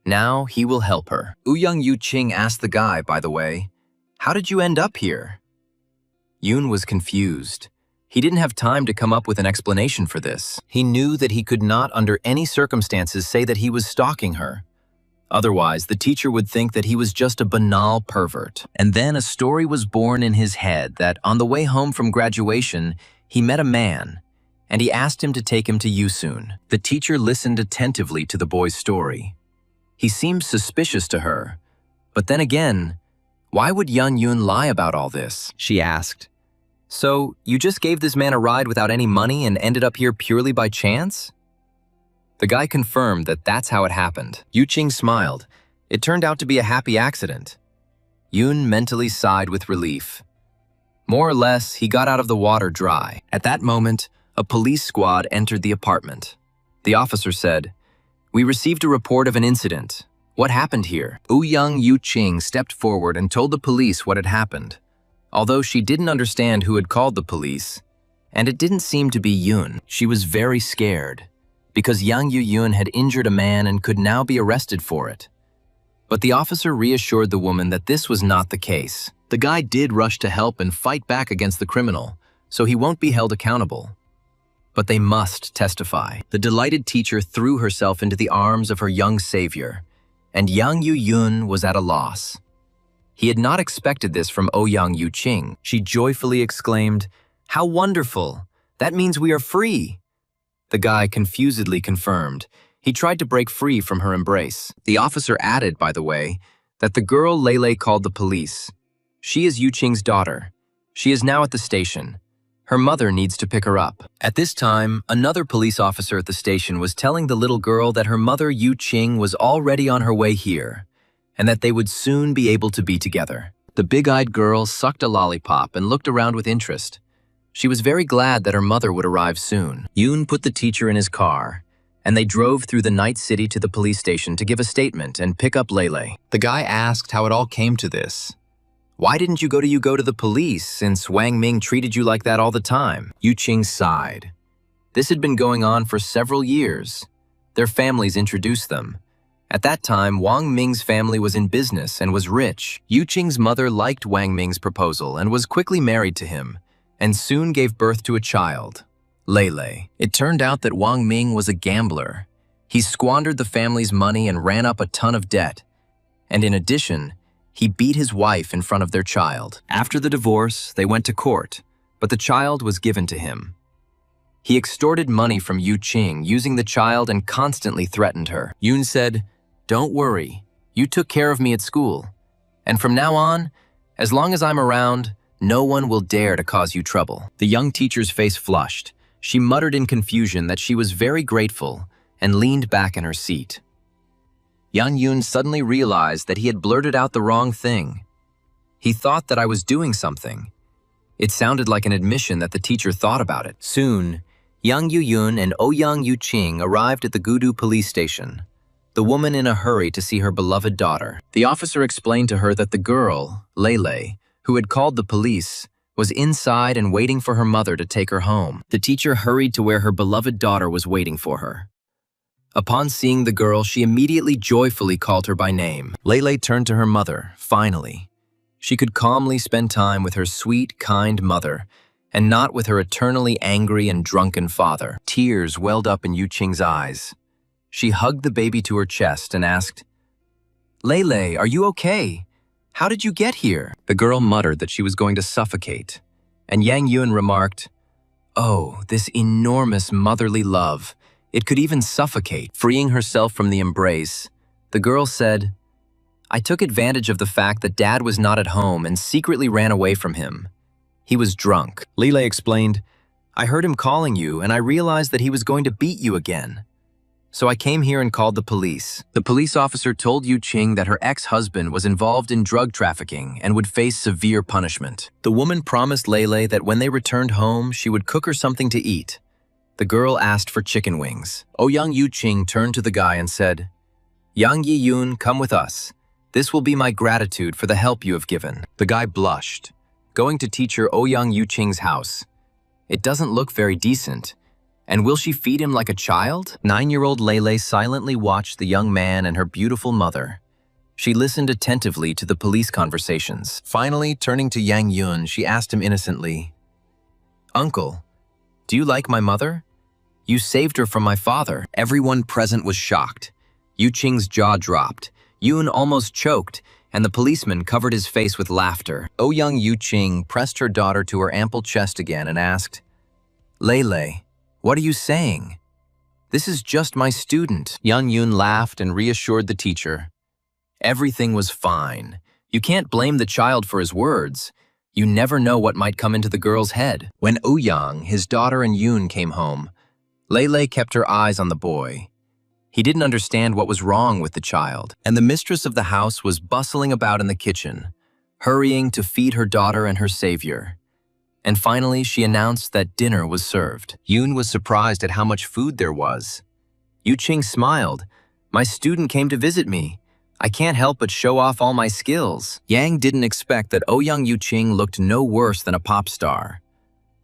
Now he will help her. Ouyang Yuqing asked the guy, by the way, "How did you end up here?" Yun was confused. He didn't have time to come up with an explanation for this. He knew that he could not under any circumstances say that he was stalking her. Otherwise, the teacher would think that he was just a banal pervert. And then a story was born in his head that on the way home from graduation, he met a man, and he asked him to take him to Yusun. The teacher listened attentively to the boy's story. He seemed suspicious to her, but then again, why would Young Yun lie about all this? She asked. So, you just gave this man a ride without any money and ended up here purely by chance? The guy confirmed that that's how it happened. Yu Qing smiled. It turned out to be a happy accident. Yun mentally sighed with relief. More or less, he got out of the water dry. At that moment, a police squad entered the apartment. The officer said, "We received a report of an incident. What happened here?" Ouyang Yu Qing stepped forward and told the police what had happened. Although she didn't understand who had called the police, and it didn't seem to be Yun, she was very scared, because Yang Yu-yun had injured a man and could now be arrested for it. But the officer reassured the woman that this was not the case. The guy did rush to help and fight back against the criminal, so he won't be held accountable. But they must testify. The delighted teacher threw herself into the arms of her young savior, and Yang Yu-yun was at a loss. He had not expected this from Ouyang Yu Qing. She joyfully exclaimed, "How wonderful! That means we are free!" The guy confusedly confirmed. He tried to break free from her embrace. The officer added, by the way, that the girl Lele called the police. She is Yu Qing's daughter. She is now at the station. Her mother needs to pick her up. At this time, another police officer at the station was telling the little girl that her mother Yu Qing was already on her way here, and that they would soon be able to be together. The big-eyed girl sucked a lollipop and looked around with interest. She was very glad that her mother would arrive soon. Yoon put the teacher in his car, and they drove through the night city to the police station to give a statement and pick up Lele. The guy asked how it all came to this. "Why didn't you go to the police since Wang Ming treated you like that all the time?" Yu Qing sighed. This had been going on for several years. Their families introduced them. At that time, Wang Ming's family was in business and was rich. Yu Qing's mother liked Wang Ming's proposal and was quickly married to him, and soon gave birth to a child, Lele. It turned out that Wang Ming was a gambler. He squandered the family's money and ran up a ton of debt. And in addition, he beat his wife in front of their child. After the divorce, they went to court, but the child was given to him. He extorted money from Yu Qing using the child and constantly threatened her. Yoon said, "Don't worry, you took care of me at school. And from now on, as long as I'm around, no one will dare to cause you trouble." The young teacher's face flushed. She muttered in confusion that she was very grateful and leaned back in her seat. Yang Yun suddenly realized that he had blurted out the wrong thing. He thought that I was doing something. It sounded like an admission that the teacher thought about it. Soon, Yang Yu-yun and Ouyang Yu Qing arrived at the Gudu police station, the woman in a hurry to see her beloved daughter. The officer explained to her that the girl, Lele, who had called the police, was inside and waiting for her mother to take her home. The teacher hurried to where her beloved daughter was waiting for her. Upon seeing the girl, she immediately joyfully called her by name. Lele turned to her mother, finally. She could calmly spend time with her sweet, kind mother, and not with her eternally angry and drunken father. Tears welled up in Yu Qing's eyes. She hugged the baby to her chest and asked, "Lele, are you okay? How did you get here?" The girl muttered that she was going to suffocate, and Yang Yun remarked, "Oh, this enormous motherly love. It could even suffocate." Freeing herself from the embrace, the girl said, "I took advantage of the fact that Dad was not at home and secretly ran away from him. He was drunk." Lele explained, "I heard him calling you and I realized that he was going to beat you again. So I came here and called the police." The police officer told Yu Qing that her ex-husband was involved in drug trafficking and would face severe punishment. The woman promised Lele that when they returned home, she would cook her something to eat. The girl asked for chicken wings. Ouyang Yu Qing turned to the guy and said, "Yang Yi-yun, come with us. This will be my gratitude for the help you have given." The guy blushed, going to teacher Ouyang Yu Qing's house. It doesn't look very decent. And will she feed him like a child? 9-year-old Lele silently watched the young man and her beautiful mother. She listened attentively to the police conversations. Finally, turning to Yang Yun, she asked him innocently, "Uncle, do you like my mother? You saved her from my father." Everyone present was shocked. Yu Qing's jaw dropped. Yoon almost choked, and the policeman covered his face with laughter. Young Yu-ching pressed her daughter to her ample chest again and asked, "Lele, what are you saying? This is just my student." Young Yoon laughed and reassured the teacher. Everything was fine. You can't blame the child for his words. You never know what might come into the girl's head. When Young, his daughter, and Yoon came home, Lele kept her eyes on the boy. He didn't understand what was wrong with the child, and the mistress of the house was bustling about in the kitchen, hurrying to feed her daughter and her savior. And finally, she announced that dinner was served. Yoon was surprised at how much food there was. Yu-ching smiled. "My student came to visit me. I can't help but show off all my skills." Yang didn't expect that Young Yu-ching looked no worse than a pop star.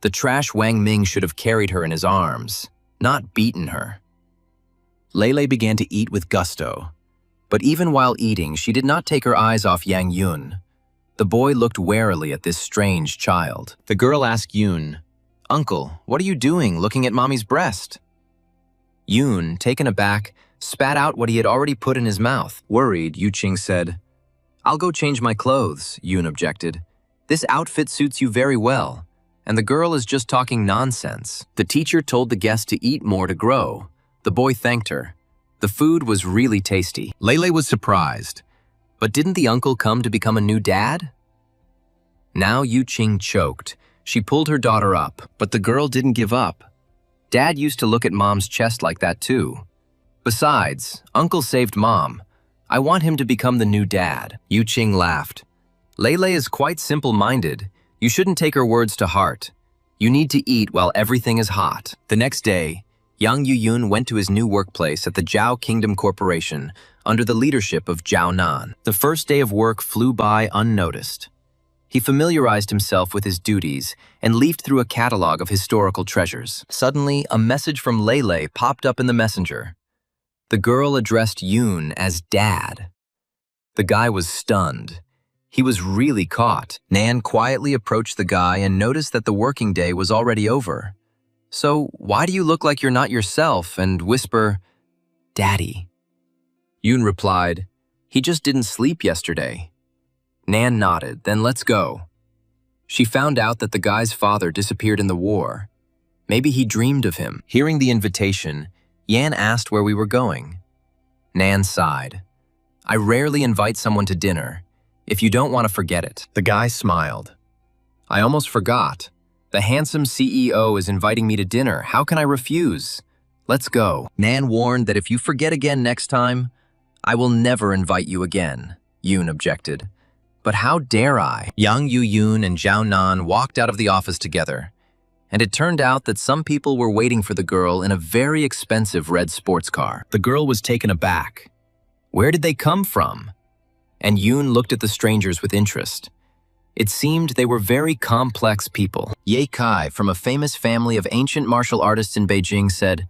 The trash Wang Ming should have carried her in his arms, not beaten her. Lele began to eat with gusto. But even while eating, she did not take her eyes off Yang Yun. The boy looked warily at this strange child. The girl asked Yoon, "Uncle, what are you doing looking at Mommy's breast?" Yoon, taken aback, spat out what he had already put in his mouth. Worried, Yu-ching said, "I'll go change my clothes," Yoon objected. "This outfit suits you very well, and the girl is just talking nonsense." The teacher told the guest to eat more to grow. The boy thanked her. The food was really tasty. Lele was surprised. But didn't the uncle come to become a new dad? Now Yu-ching choked. She pulled her daughter up, but the girl didn't give up. Dad used to look at Mom's chest like that too. Besides, Uncle saved Mom. I want him to become the new dad. Yu-ching laughed. Lele is quite simple-minded. You shouldn't take her words to heart. You need to eat while everything is hot. The next day, Yang Yu-yun went to his new workplace at the Zhao Kingdom Corporation under the leadership of Zhao Nan. The first day of work flew by unnoticed. He familiarized himself with his duties and leafed through a catalog of historical treasures. Suddenly, a message from Lele popped up in the messenger. The girl addressed Yoon as Dad. The guy was stunned. He was really caught. Nan quietly approached the guy and noticed that the working day was already over. "So, why do you look like you're not yourself and whisper, 'Daddy'?" Yoon replied, "He just didn't sleep yesterday." Nan nodded, "Then let's go." She found out that the guy's father disappeared in the war. Maybe he dreamed of him. Hearing the invitation, Yan asked where we were going. Nan sighed. "I rarely invite someone to dinner. If you don't want to forget it." The guy smiled. "I almost forgot. The handsome CEO is inviting me to dinner. How can I refuse? Let's go." Nan warned that if you forget again next time, I will never invite you again, Yoon objected. "But how dare I?" Yang Yu-yoon and Zhao Nan walked out of the office together, and it turned out that some people were waiting for the girl in a very expensive red sports car. The girl was taken aback. Where did they come from? And Yoon looked at the strangers with interest. It seemed they were very complex people. Ye Kai, from a famous family of ancient martial artists in Beijing, said,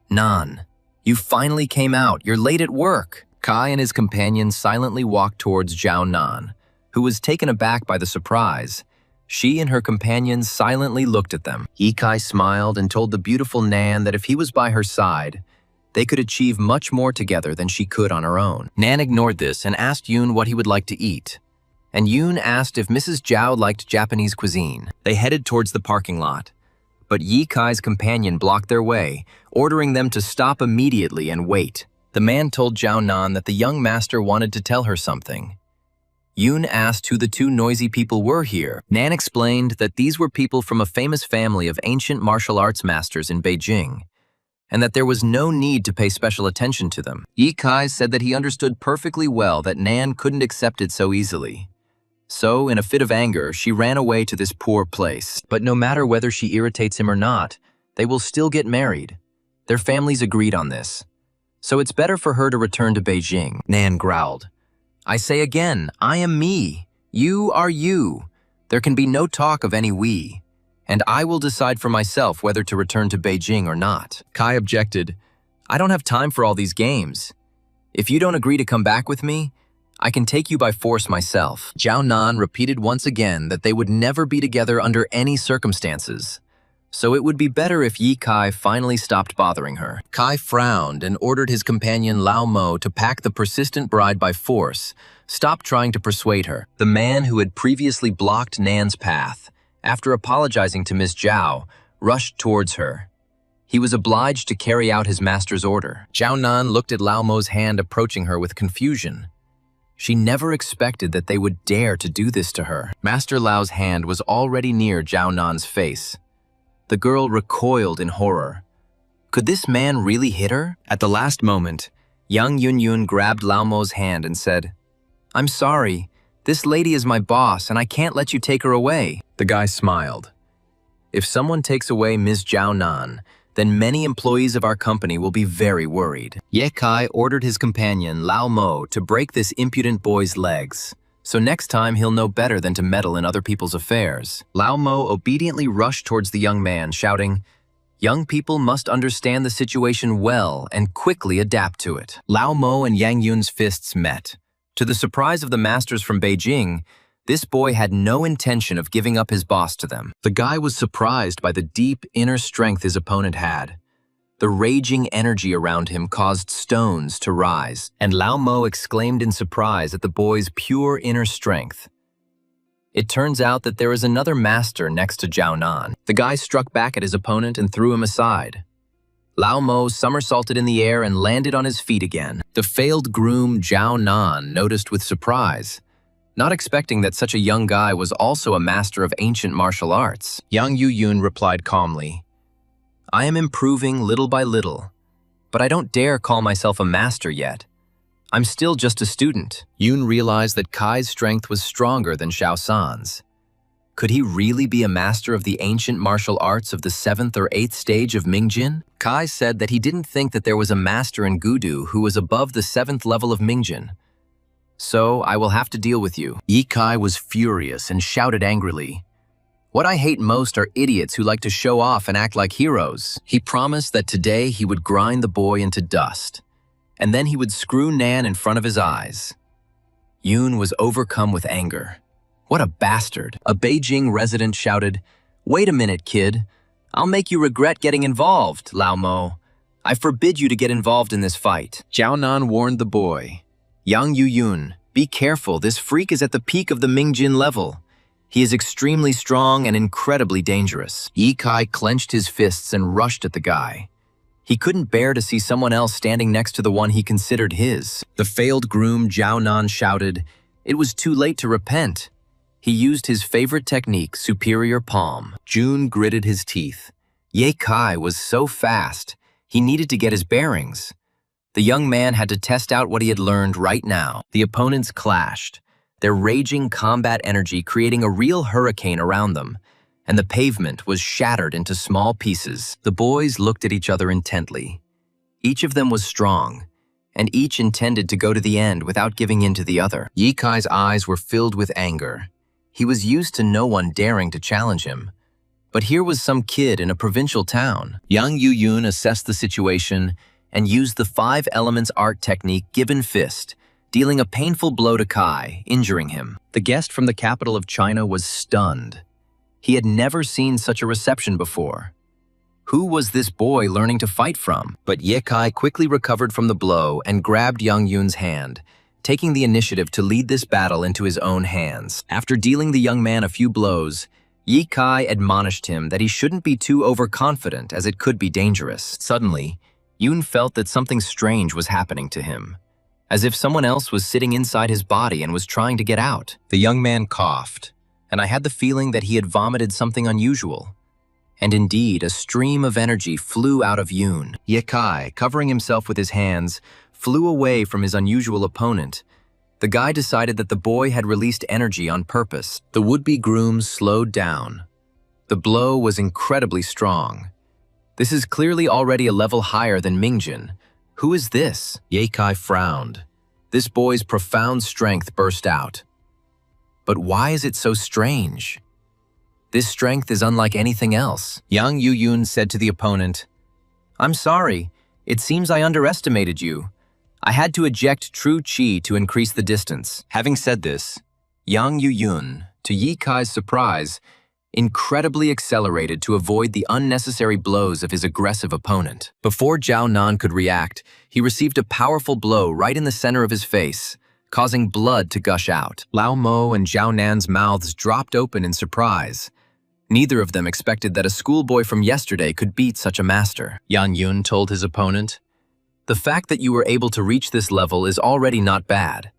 "Nan, you finally came out. You're late at work." Kai and his companions silently walked towards Zhao Nan, who was taken aback by the surprise. She and her companions silently looked at them. Ye Kai smiled and told the beautiful Nan that if he was by her side, they could achieve much more together than she could on her own. Nan ignored this and asked Yoon what he would like to eat. And Yoon asked if Mrs. Zhao liked Japanese cuisine. They headed towards the parking lot. But Ye Kai's companion blocked their way, ordering them to stop immediately and wait. The man told Zhao Nan that the young master wanted to tell her something. Yoon asked who the two noisy people were here. Nan explained that these were people from a famous family of ancient martial arts masters in Beijing, and that there was no need to pay special attention to them. Ye Kai said that he understood perfectly well that Nan couldn't accept it so easily. So, in a fit of anger, she ran away to this poor place. But no matter whether she irritates him or not, they will still get married. Their families agreed on this. So it's better for her to return to Beijing. Nan growled. "I say again, I am me. You are you. There can be no talk of any we. And I will decide for myself whether to return to Beijing or not." Kai objected. "I don't have time for all these games. If you don't agree to come back with me, I can take you by force myself." Zhao Nan repeated once again that they would never be together under any circumstances. so it would be better if Yi Kai finally stopped bothering her. Kai frowned and ordered his companion Lao Mo to pack the persistent bride by force, stop trying to persuade her. The man who had previously blocked Nan's path, after apologizing to Miss Zhao, rushed towards her. He was obliged to carry out his master's order. Zhao Nan looked at Lao Mo's hand approaching her with confusion. She never expected that they would dare to do this to her. Master Lao's hand was already near Zhao Nan's face. The girl recoiled in horror. Could this man really hit her? At the last moment, young Yun grabbed Lao Mo's hand and said, "I'm sorry. This lady is my boss and I can't let you take her away." The guy smiled. If someone takes away Ms. Zhao Nan, then many employees of our company will be very worried. Ye Kai ordered his companion Lao Mo to break this impudent boy's legs, so next time he'll know better than to meddle in other people's affairs. Lao Mo obediently rushed towards the young man, shouting, "Young people must understand the situation well and quickly adapt to it." Lao Mo and Yang Yun's fists met. To the surprise of the masters from Beijing, this boy had no intention of giving up his boss to them. The guy was surprised by the deep inner strength his opponent had. The raging energy around him caused stones to rise, and Lao Mo exclaimed in surprise at the boy's pure inner strength. It turns out that there is another master next to Zhao Nan. The guy struck back at his opponent and threw him aside. Lao Mo somersaulted in the air and landed on his feet again. The failed groom Zhao Nan noticed with surprise, not expecting that such a young guy was also a master of ancient martial arts. Yang Yun replied calmly, "I am improving little by little, but I don't dare call myself a master yet. I'm still just a student." Yun realized that Kai's strength was stronger than Xiao San's. Could he really be a master of the ancient martial arts of the 7th or 8th stage of Mingjin? Kai said that he didn't think that there was a master in Gudu who was above the 7th level of Mingjin. "So I will have to deal with you." Yi Kai was furious and shouted angrily, "What I hate most are idiots who like to show off and act like heroes." He promised that today he would grind the boy into dust, and then he would screw Nan in front of his eyes. Yun was overcome with anger. What a bastard. A Beijing resident shouted, "Wait a minute, kid. I'll make you regret getting involved, Lao Mo. I forbid you to get involved in this fight." Zhao Nan warned the boy, "Yang Yun, be careful. This freak is at the peak of the Mingjin level. He is extremely strong and incredibly dangerous." Yi Kai clenched his fists and rushed at the guy. He couldn't bear to see someone else standing next to the one he considered his. The failed groom Zhao Nan shouted, "It was too late to repent." He used his favorite technique, superior palm. Jun gritted his teeth. Ye Kai was so fast, he needed to get his bearings. The young man had to test out what he had learned right now. The opponents clashed, their raging combat energy creating a real hurricane around them, and the pavement was shattered into small pieces. The boys looked at each other intently. Each of them was strong, and each intended to go to the end without giving in to the other. Yi Kai's eyes were filled with anger. He was used to no one daring to challenge him. But here was some kid in a provincial town. Yang Yun assessed the situation and used the 5 elements art technique given fist, dealing a painful blow to Kai, injuring him. The guest from the capital of China was stunned. He had never seen such a reception before. Who was this boy learning to fight from? But Ye Kai quickly recovered from the blow and grabbed Yang Yun's hand, taking the initiative to lead this battle into his own hands. After dealing the young man a few blows, Yi Kai admonished him that he shouldn't be too overconfident as it could be dangerous. Suddenly, Yun felt that something strange was happening to him, as if someone else was sitting inside his body and was trying to get out. The young man coughed, and I had the feeling that he had vomited something unusual. And indeed, a stream of energy flew out of Yun. Ye Kai, covering himself with his hands, flew away from his unusual opponent. The guy decided that the boy had released energy on purpose. The would-be groom slowed down. The blow was incredibly strong. This is clearly already a level higher than Mingjin. Who is this? Ye Kai frowned. This boy's profound strength burst out. But why is it so strange? This strength is unlike anything else. Yang Yun said to the opponent, "I'm sorry. It seems I underestimated you. I had to eject true qi to increase the distance." Having said this, Yang Yun, to Yi Kai's surprise, incredibly accelerated to avoid the unnecessary blows of his aggressive opponent. Before Zhao Nan could react, he received a powerful blow right in the center of his face, causing blood to gush out. Lao Mo and Zhao Nan's mouths dropped open in surprise. Neither of them expected that a schoolboy from yesterday could beat such a master. Yan Yun told his opponent, "The fact that you were able to reach this level is already not bad.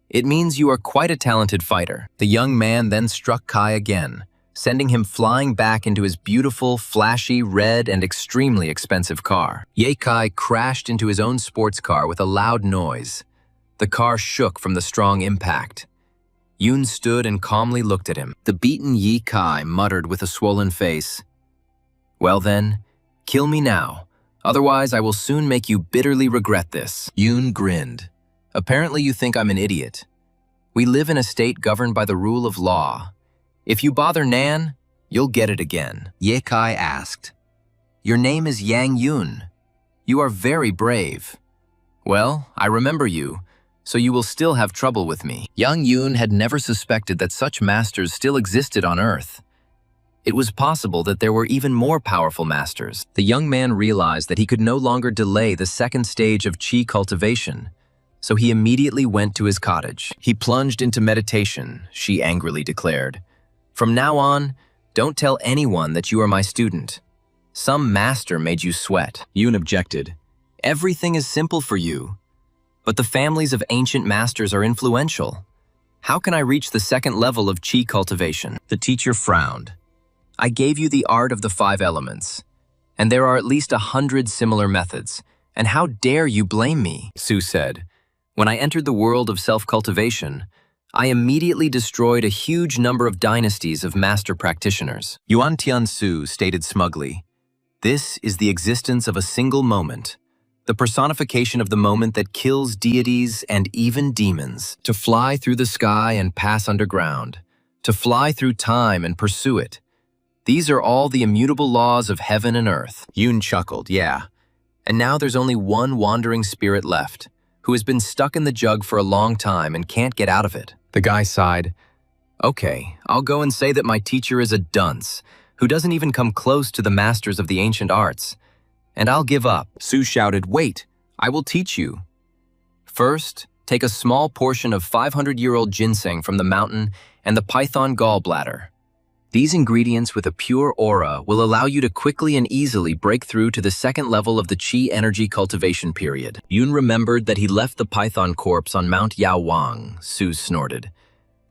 It means you are quite a talented fighter." The young man then struck Kai again, sending him flying back into his beautiful, flashy, red, and extremely expensive car. Ye Kai crashed into his own sports car with a loud noise. The car shook from the strong impact. Yun stood and calmly looked at him. The beaten Ye Kai muttered with a swollen face, "Well then, kill me now. Otherwise, I will soon make you bitterly regret this." Yun grinned. "Apparently you think I'm an idiot. We live in a state governed by the rule of law. If you bother Nan, you'll get it again." Ye Kai asked, "Your name is Yang Yun. You are very brave. Well, I remember you, so you will still have trouble with me." Yang Yun had never suspected that such masters still existed on Earth. It was possible that there were even more powerful masters. The young man realized that he could no longer delay the second stage of Qi cultivation, so he immediately went to his cottage. He plunged into meditation, she angrily declared. "From now on, don't tell anyone that you are my student. Some master made you sweat." Yun objected. "Everything is simple for you. But the families of ancient masters are influential. How can I reach the second level of Qi cultivation?" The teacher frowned. "I gave you the art of the 5 elements, and there are at least 100 similar methods, and how dare you blame me?" Su said. "When I entered the world of self-cultivation, I immediately destroyed a huge number of dynasties of master practitioners." Yuan Tiansu stated smugly, "This is the existence of a single moment, the personification of the moment that kills deities and even demons. To fly through the sky and pass underground, to fly through time and pursue it. These are all the immutable laws of heaven and earth." Yun chuckled, "Yeah. And now there's only one wandering spirit left, who has been stuck in the jug for a long time and can't get out of it." The guy sighed. "Okay, I'll go and say that my teacher is a dunce, who doesn't even come close to the masters of the ancient arts. And I'll give up." Su shouted, "Wait, I will teach you. First, take a small portion of 500-year-old ginseng from the mountain and the python gallbladder. These ingredients with a pure aura will allow you to quickly and easily break through to the second level of the Qi energy cultivation period." Yun remembered that he left the python corpse on Mount Yaowang, Su snorted.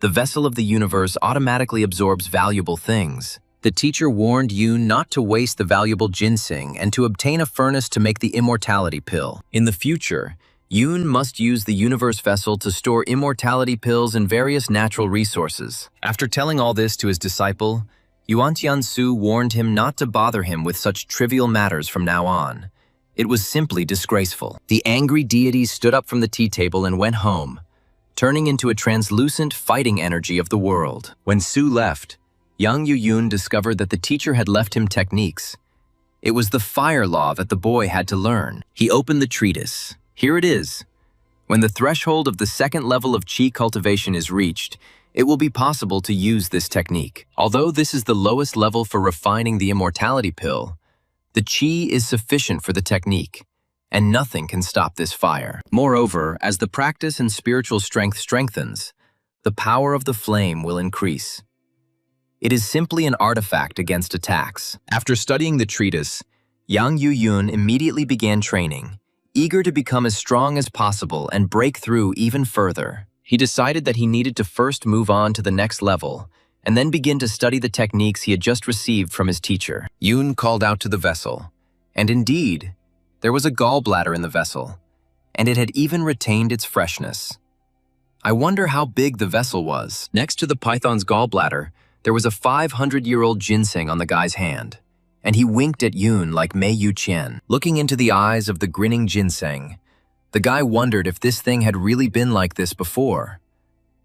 "The vessel of the universe automatically absorbs valuable things." The teacher warned Yun not to waste the valuable ginseng and to obtain a furnace to make the immortality pill. In the future, Yun must use the universe vessel to store immortality pills and various natural resources. After telling all this to his disciple, Yuan Tiansu warned him not to bother him with such trivial matters from now on. It was simply disgraceful. The angry deity stood up from the tea table and went home, turning into a translucent fighting energy of the world. When Su left, Yang Yuyun discovered that the teacher had left him techniques. It was the fire law that the boy had to learn. He opened the treatise. Here it is. When the threshold of the second level of Qi cultivation is reached, it will be possible to use this technique. Although this is the lowest level for refining the immortality pill, the Qi is sufficient for the technique, and nothing can stop this fire. Moreover, as the practice and spiritual strength strengthens, the power of the flame will increase. It is simply an artifact against attacks. After studying the treatise, Yang Yuyun immediately began training, eager to become as strong as possible and break through even further. He decided that he needed to first move on to the next level, and then begin to study the techniques he had just received from his teacher. Yun called out to the vessel, and indeed, there was a gallbladder in the vessel, and it had even retained its freshness. I wonder how big the vessel was. Next to the python's gallbladder, there was a 500-year-old ginseng on the guy's hand, and he winked at Yun like Mei Yu Qian. Looking into the eyes of the grinning ginseng, the guy wondered if this thing had really been like this before.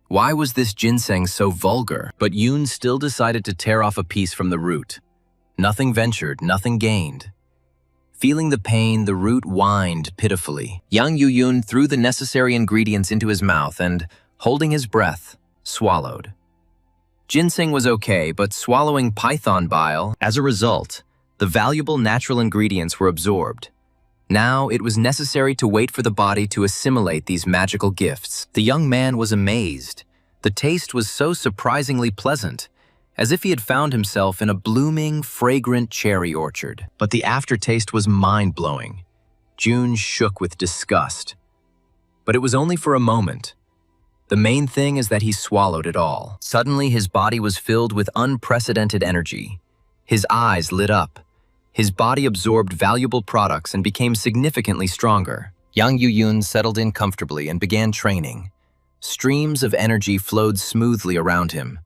Why was this ginseng so vulgar? But Yun still decided to tear off a piece from the root. Nothing ventured, nothing gained. Feeling the pain, the root whined pitifully. Yang Yuyun threw the necessary ingredients into his mouth and, holding his breath, swallowed. Ginseng was okay, but swallowing python bile, as a result, the valuable natural ingredients were absorbed. Now it was necessary to wait for the body to assimilate these magical gifts. The young man was amazed. The taste was so surprisingly pleasant, as if he had found himself in a blooming, fragrant cherry orchard. But the aftertaste was mind-blowing. June shook with disgust. But it was only for a moment. The main thing is that he swallowed it all. Suddenly, his body was filled with unprecedented energy. His eyes lit up. His body absorbed valuable products and became significantly stronger. Yang Yuyun settled in comfortably and began training. Streams of energy flowed smoothly around him.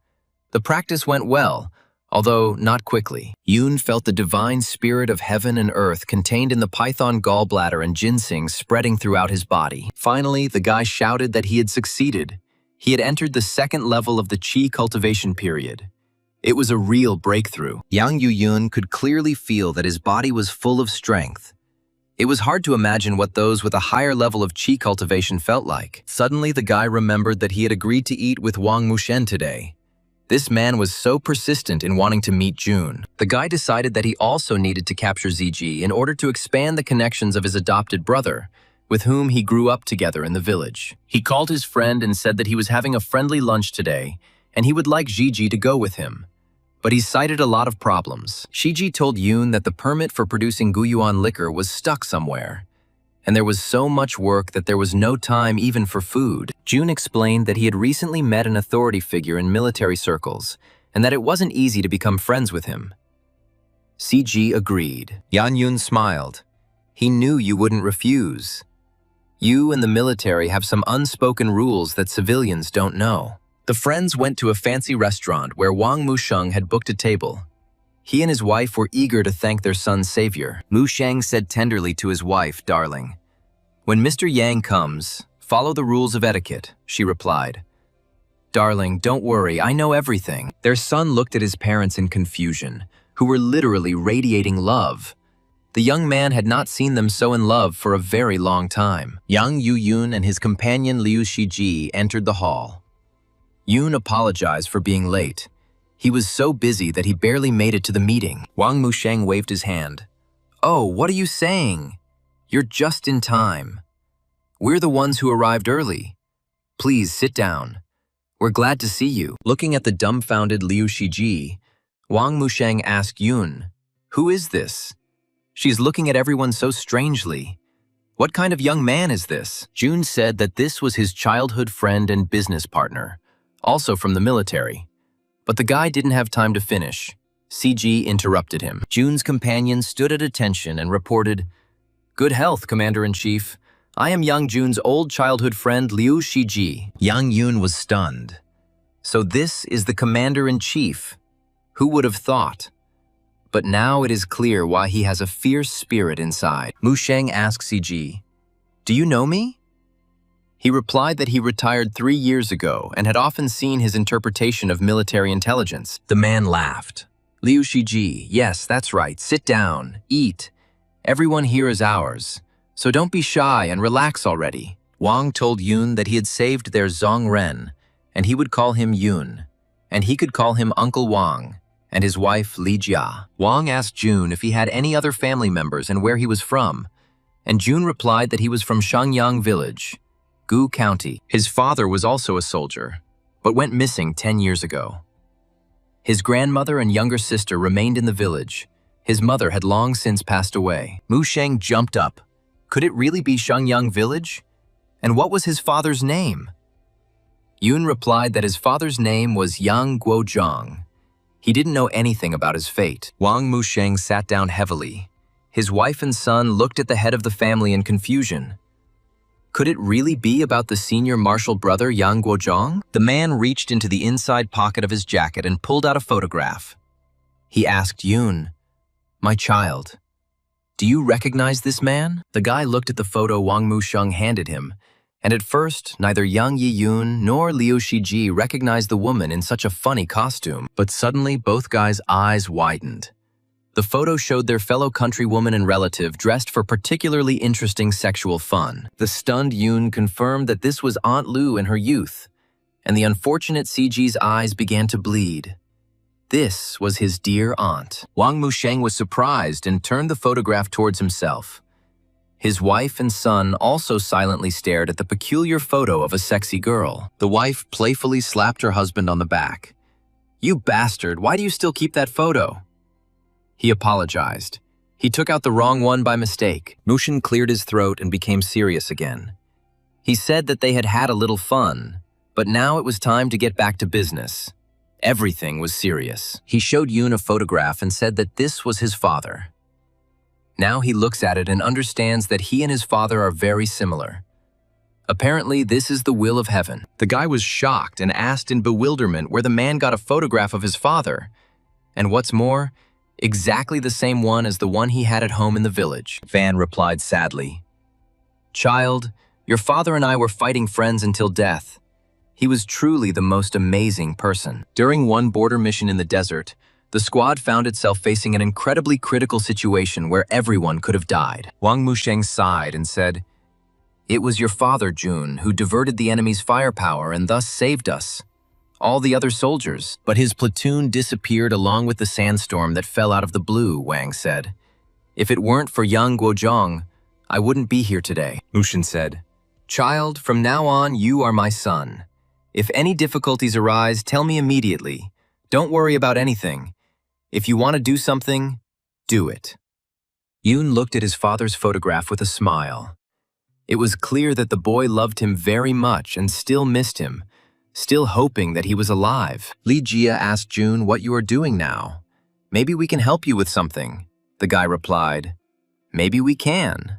The practice went well, although not quickly. Yoon felt the divine spirit of heaven and earth contained in the python gallbladder and ginseng spreading throughout his body. Finally, the guy shouted that he had succeeded. He had entered the second level of the Qi cultivation period. It was a real breakthrough. Yang Yuyun could clearly feel that his body was full of strength. It was hard to imagine what those with a higher level of Qi cultivation felt like. Suddenly, the guy remembered that he had agreed to eat with Wang Mushen today. This man was so persistent in wanting to meet June. The guy decided that he also needed to capture Ziji in order to expand the connections of his adopted brother, with whom he grew up together in the village. He called his friend and said that he was having a friendly lunch today, and he would like Ziji to go with him. But he cited a lot of problems. Shiji told Yoon that the permit for producing Guyuan liquor was stuck somewhere, and there was so much work that there was no time even for food. June explained that he had recently met an authority figure in military circles, and that it wasn't easy to become friends with him. CG agreed. Yan Yun smiled. He knew you wouldn't refuse. You and the military have some unspoken rules that civilians don't know. The friends went to a fancy restaurant where Wang Musheng had booked a table. He and his wife were eager to thank their son's savior. Musheng said tenderly to his wife, "Darling, when Mr. Yang comes, follow the rules of etiquette," she replied. "Darling, don't worry, I know everything." Their son looked at his parents in confusion, who were literally radiating love. The young man had not seen them so in love for a very long time. Yang Yuyun and his companion Liu Shiji entered the hall. Yoon apologized for being late. He was so busy that he barely made it to the meeting. Wang Musheng waved his hand. "Oh, what are you saying? You're just in time. We're the ones who arrived early. Please sit down. We're glad to see you." Looking at the dumbfounded Liu Shiji, Wang Musheng asked Yoon, "Who is this? She's looking at everyone so strangely. What kind of young man is this?" June said that this was his childhood friend and business partner, also from the military. But the guy didn't have time to finish. CG interrupted him. June's companion stood at attention and reported, "Good health, Commander-in-Chief. I am Yang Jun's old childhood friend Liu Shiji." Yang Yun was stunned. So this is the Commander-in-Chief. Who would have thought? But now it is clear why he has a fierce spirit inside. Musheng asked CG, "Do you know me?" He replied that he retired 3 years ago and had often seen his interpretation of military intelligence. The man laughed. "Liu Shiji, yes, that's right. Sit down, eat. Everyone here is ours, so don't be shy and relax already." Wang told Yoon that he had saved their Zong Ren, and he would call him Yoon, and he could call him Uncle Wang, and his wife Li Jia. Wang asked June if he had any other family members and where he was from, and June replied that he was from Shangyang Village, Gu County. His father was also a soldier, but went missing 10 years ago. His grandmother and younger sister remained in the village. His mother had long since passed away. Musheng jumped up. Could it really be Shangyang Village? And what was his father's name? Yoon replied that his father's name was Yang Guozhang. He didn't know anything about his fate. Wang Musheng sat down heavily. His wife and son looked at the head of the family in confusion. Could it really be about the senior martial brother Yang Guozhang? The man reached into the inside pocket of his jacket and pulled out a photograph. He asked Yoon, "My child, do you recognize this man?" The guy looked at the photo Wang Musheng handed him, and at first, neither Yang Yi-yoon nor Liu Shiji recognized the woman in such a funny costume. But suddenly, both guys' eyes widened. The photo showed their fellow countrywoman and relative dressed for particularly interesting sexual fun. The stunned Yoon confirmed that this was Aunt Lu in her youth, and the unfortunate CG's eyes began to bleed. This was his dear aunt. Wang Musheng was surprised and turned the photograph towards himself. His wife and son also silently stared at the peculiar photo of a sexy girl. The wife playfully slapped her husband on the back. "You bastard, why do you still keep that photo?" He apologized. He took out the wrong one by mistake. Mushin cleared his throat and became serious again. He said that they had had a little fun, but now it was time to get back to business. Everything was serious. He showed Yoon a photograph and said that this was his father. Now he looks at it and understands that he and his father are very similar. Apparently, this is the will of heaven. The guy was shocked and asked in bewilderment where the man got a photograph of his father. And what's more, exactly the same one as the one he had at home in the village. Van replied sadly, "Child, your father and I were fighting friends until death. He was truly the most amazing person." During one border mission in the desert, the squad found itself facing an incredibly critical situation where everyone could have died. Wang Musheng sighed and said, "It was your father, Jun, who diverted the enemy's firepower and thus saved us. All the other soldiers." "But his platoon disappeared along with the sandstorm that fell out of the blue," Wang said. "If it weren't for Yang Guozhong, I wouldn't be here today." Mushin said, "Child, from now on you are my son. If any difficulties arise, tell me immediately. Don't worry about anything. If you want to do something, do it." Yoon looked at his father's photograph with a smile. It was clear that the boy loved him very much and still missed him, still hoping that he was alive. Li Jia asked Jun what you are doing now. "Maybe we can help you with something." The guy replied, "Maybe we can."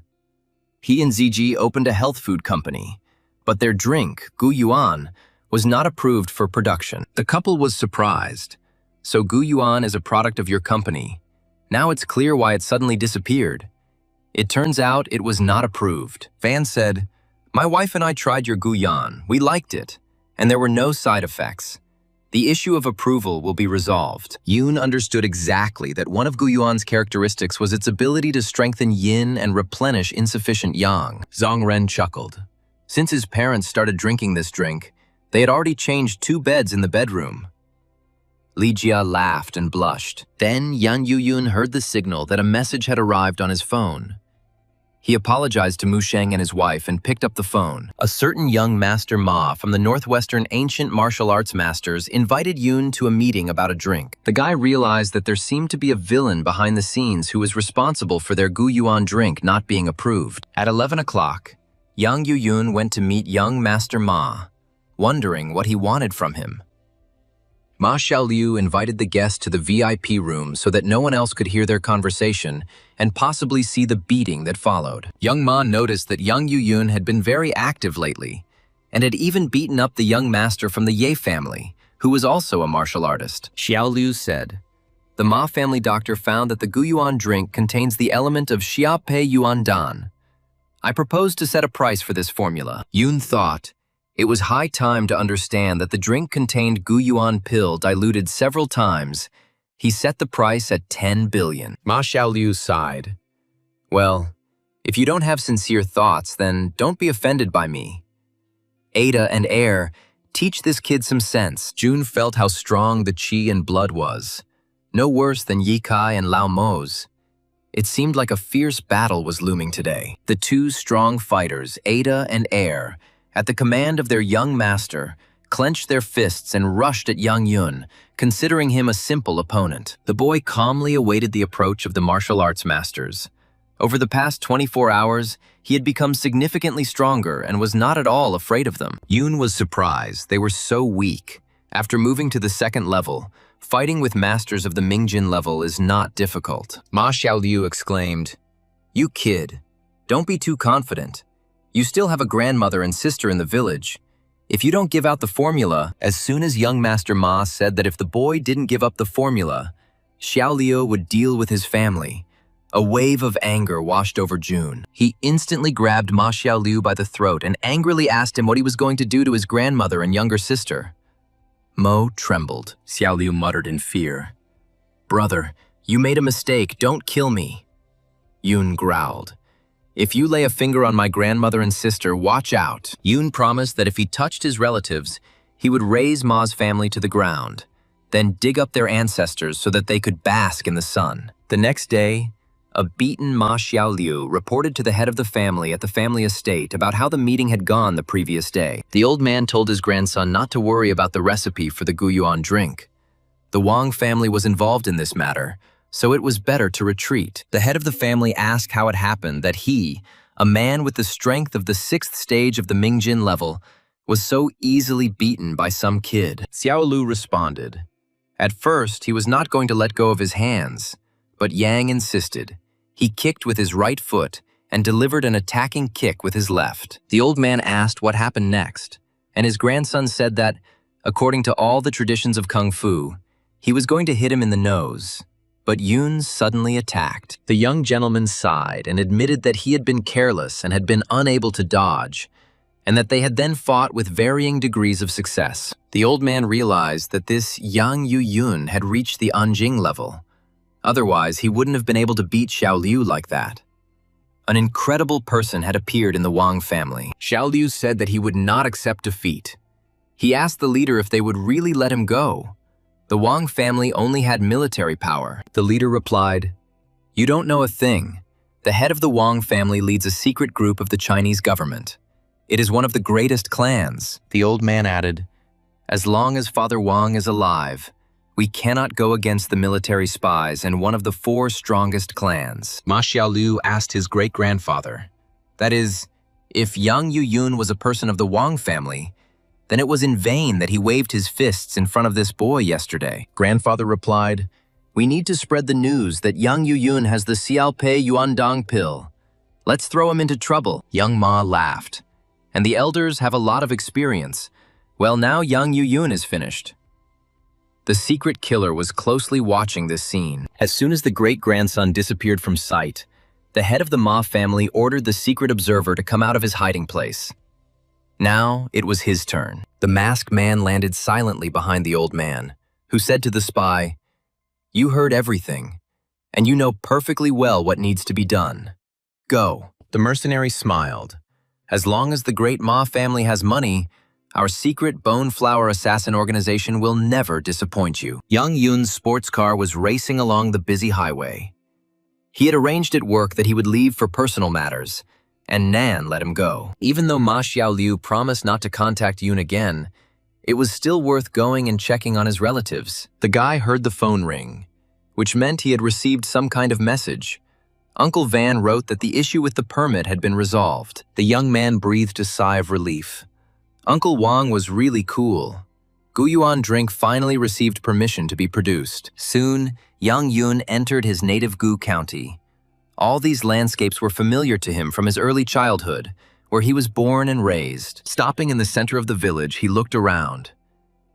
He and ZG opened a health food company, but their drink, Gu Yuan, was not approved for production. The couple was surprised. "So Gu Yuan is a product of your company. Now it's clear why it suddenly disappeared. It turns out it was not approved." Van said, "My wife and I tried your Gu Yuan. We liked it, and there were no side effects. The issue of approval will be resolved." Yoon understood exactly that one of Gu Yuan's characteristics was its ability to strengthen yin and replenish insufficient yang. Zhang Ren chuckled. Since his parents started drinking this drink, they had already changed 2 beds in the bedroom. Li Jia laughed and blushed. Then Yan Yuyun heard the signal that a message had arrived on his phone. He apologized to Musheng and his wife and picked up the phone. A certain young Master Ma from the Northwestern Ancient Martial Arts Masters invited Yoon to a meeting about a drink. The guy realized that there seemed to be a villain behind the scenes who was responsible for their Gu Yuan drink not being approved. At 11 o'clock, Yang Yuyun went to meet young Master Ma, wondering what he wanted from him. Ma Xiaoliu invited the guests to the VIP room so that no one else could hear their conversation and possibly see the beating that followed. Young Ma noticed that Yang Yuyun had been very active lately and had even beaten up the young master from the Ye family, who was also a martial artist. Xiaoliu said, "The Ma family doctor found that the Gu Yuan drink contains the element of Xia Pei Yuan Dan. I propose to set a price for this formula." Yoon thought, it was high time to understand that the drink contained Gu Yuan pill diluted several times. He set the price at 10 billion. Ma Xiaoliu sighed. "Well, if you don't have sincere thoughts, then don't be offended by me. Ada and Air, teach this kid some sense." Jun felt how strong the qi and blood was, no worse than Yi Kai and Lao Mo's. It seemed like a fierce battle was looming today. The 2 strong fighters, Ada and Air, at the command of their young master, clenched their fists and rushed at Yang Yun, considering him a simple opponent. The boy calmly awaited the approach of the martial arts masters. Over the past 24 hours, he had become significantly stronger and was not at all afraid of them. Yoon was surprised. They were so weak. After moving to the 2nd level, fighting with masters of the Mingjin level is not difficult. Ma Xiaoliu exclaimed, "You kid, don't be too confident. You still have a grandmother and sister in the village. If you don't give out the formula..." As soon as young Master Ma said that if the boy didn't give up the formula, Xiaoliu would deal with his family, a wave of anger washed over Jun. He instantly grabbed Ma Xiaoliu by the throat and angrily asked him what he was going to do to his grandmother and younger sister. Mo trembled. Xiaoliu muttered in fear, "Brother, you made a mistake. Don't kill me." Yoon growled, "If you lay a finger on my grandmother and sister, watch out." Yoon promised that if he touched his relatives, He would raise Ma's family to the ground, then dig up their ancestors so that they could bask in the sun. The next day, a beaten Ma Xiaoliu reported to the head of the family at the family estate about how the meeting had gone the previous day. The old man told his grandson not to worry about the recipe for the guyuan drink. The Wang family was involved in this matter, so it was better to retreat. The head of the family asked how it happened that he, a man with the strength of the 6th stage of the Mingjin level, was so easily beaten by some kid. Xiaolu responded. At first, he was not going to let go of his hands, but Yang insisted. He kicked with his right foot and delivered an attacking kick with his left. The old man asked what happened next, and his grandson said that, according to all the traditions of Kung Fu, he was going to hit him in the nose. But Yun suddenly attacked. The young gentleman sighed and admitted that he had been careless and had been unable to dodge, and that they had then fought with varying degrees of success. The old man realized that this Yang Yu Yun had reached the Anjing level. Otherwise, he wouldn't have been able to beat Xiaoliu like that. An incredible person had appeared in the Wang family. Xiaoliu said that he would not accept defeat. He asked the leader if they would really let him go. The Wang family only had military power. The leader replied, "You don't know a thing. The head of the Wang family leads a secret group of the Chinese government. It is one of the greatest clans." The old man added, "As long as Father Wang is alive, we cannot go against the military spies and one of the 4 strongest clans." Ma Xiaoliu asked his great-grandfather, that is, if Yang Yu Yun was a person of the Wang family, then it was in vain that he waved his fists in front of this boy yesterday. Grandfather replied, "We need to spread the news that Yang Yu Yun has the Xiaopei Yuandong pill. Let's throw him into trouble." Young Ma laughed. "And the elders have a lot of experience. Well, now Yang Yu Yun is finished." The secret killer was closely watching this scene. As soon as the great-grandson disappeared from sight, the head of the Ma family ordered the secret observer to come out of his hiding place. Now it was his turn. The masked man landed silently behind the old man, who said to the spy, "You heard everything, and you know perfectly well what needs to be done. Go." The mercenary smiled. "As long as the great Ma family has money, our secret bone flower assassin organization will never disappoint you." Yang Yun's sports car was racing along the busy highway. He had arranged at work that he would leave for personal matters, and Nan let him go. Even though Ma Xiaoliu promised not to contact Yun again, it was still worth going and checking on his relatives. The guy heard the phone ring, which meant he had received some kind of message. Uncle Van wrote that the issue with the permit had been resolved. The young man breathed a sigh of relief. Uncle Wang was really cool. Guyuan drink finally received permission to be produced. Soon, Yang Yun entered his native Gu County. All these landscapes were familiar to him from his early childhood, where he was born and raised. Stopping in the center of the village, he looked around.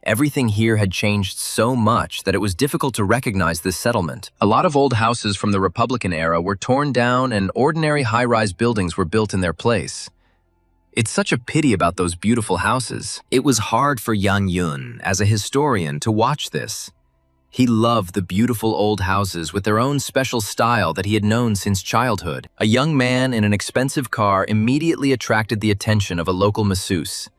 Everything here had changed so much that it was difficult to recognize this settlement. A lot of old houses from the Republican era were torn down and ordinary high-rise buildings were built in their place. It's such a pity about those beautiful houses. It was hard for Yang Yun, as a historian, to watch this. He loved the beautiful old houses with their own special style that he had known since childhood. A young man in an expensive car immediately attracted the attention of a local masseuse.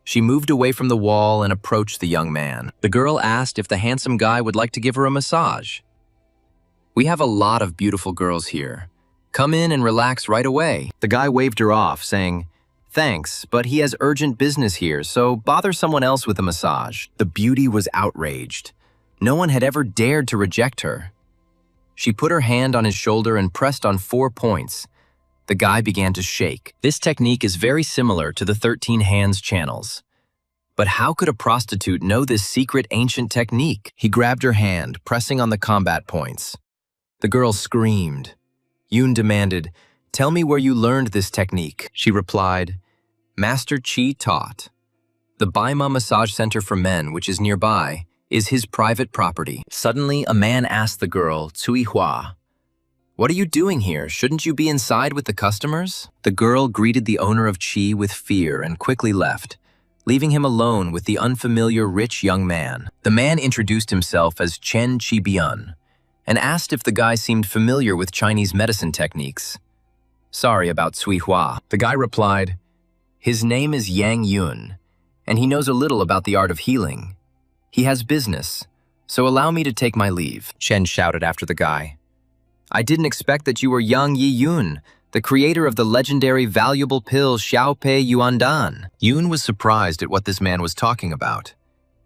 She moved away from the wall and approached the young man. The girl asked if the handsome guy would like to give her a massage. "We have a lot of beautiful girls here. Come in and relax right away." The guy waved her off, saying, "Thanks, but he has urgent business here, so bother someone else with a massage." The beauty was outraged. No one had ever dared to reject her. She put her hand on his shoulder and pressed on 4 points. The guy began to shake. This technique is very similar to the 13 hands channels. But how could a prostitute know this secret ancient technique? He grabbed her hand, pressing on the combat points. The girl screamed. Yun demanded, "Tell me where you learned this technique." She replied, "Master Chi taught. The Baima Massage Center for Men, which is nearby, is his private property." Suddenly, a man asked the girl, Cui Hua, "What are you doing here? Shouldn't you be inside with the customers?" The girl greeted the owner of Chi with fear and quickly left, leaving him alone with the unfamiliar rich young man. The man introduced himself as Chen Chi-bian and asked if the guy seemed familiar with Chinese medicine techniques. "Sorry about Cui Hua." The guy replied, "His name is Yang Yun, and he knows a little about the art of healing. He has business, so allow me to take my leave," Chen shouted after the guy. "I didn't expect that you were Yang Yi-yun, the creator of the legendary valuable pill Xiaopei Yuandan." Yun was surprised at what this man was talking about.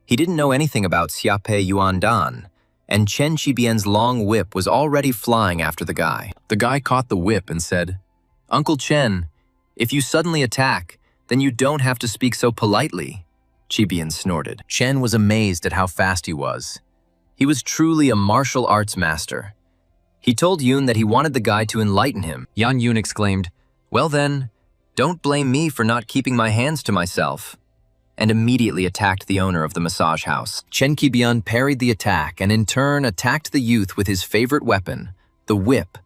He didn't know anything about Xiaopei Yuandan, and Chen Qibian's long whip was already flying after the guy. The guy caught the whip and said, "Uncle Chen, if you suddenly attack, then you don't have to speak so politely," Qibian snorted. Chen was amazed at how fast he was. He was truly a martial arts master. He told Yun that he wanted the guy to enlighten him. Yan Yun exclaimed, "Well then, don't blame me for not keeping my hands to myself," and immediately attacked the owner of the massage house. Chen Qibian parried the attack and in turn attacked the youth with his favorite weapon, the whip,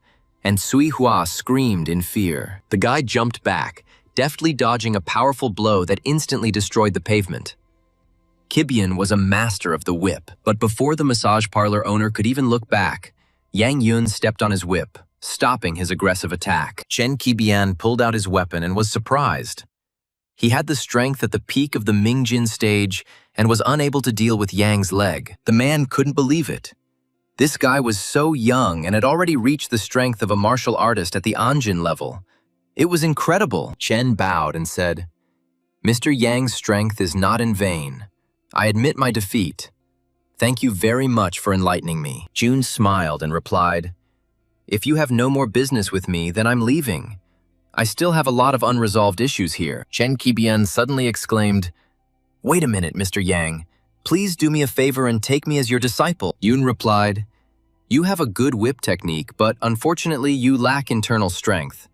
and Sui Hua screamed in fear. The guy jumped back, deftly dodging a powerful blow that instantly destroyed the pavement. Qibian was a master of the whip, but before the massage parlor owner could even look back, Yang Yun stepped on his whip, stopping his aggressive attack. Chen Qibian pulled out his weapon and was surprised. He had the strength at the peak of the Mingjin stage and was unable to deal with Yang's leg. The man couldn't believe it. This guy was so young and had already reached the strength of a martial artist at the Anjin level. It was incredible. Chen bowed and said, "Mr. Yang's strength is not in vain. I admit my defeat. Thank you very much for enlightening me." Jun smiled and replied, "If you have no more business with me, then I'm leaving. I still have a lot of unresolved issues here." Chen Qibian suddenly exclaimed, "Wait a minute, Mr. Yang. Please do me a favor and take me as your disciple." Yun replied, "You have a good whip technique, but unfortunately you lack internal strength.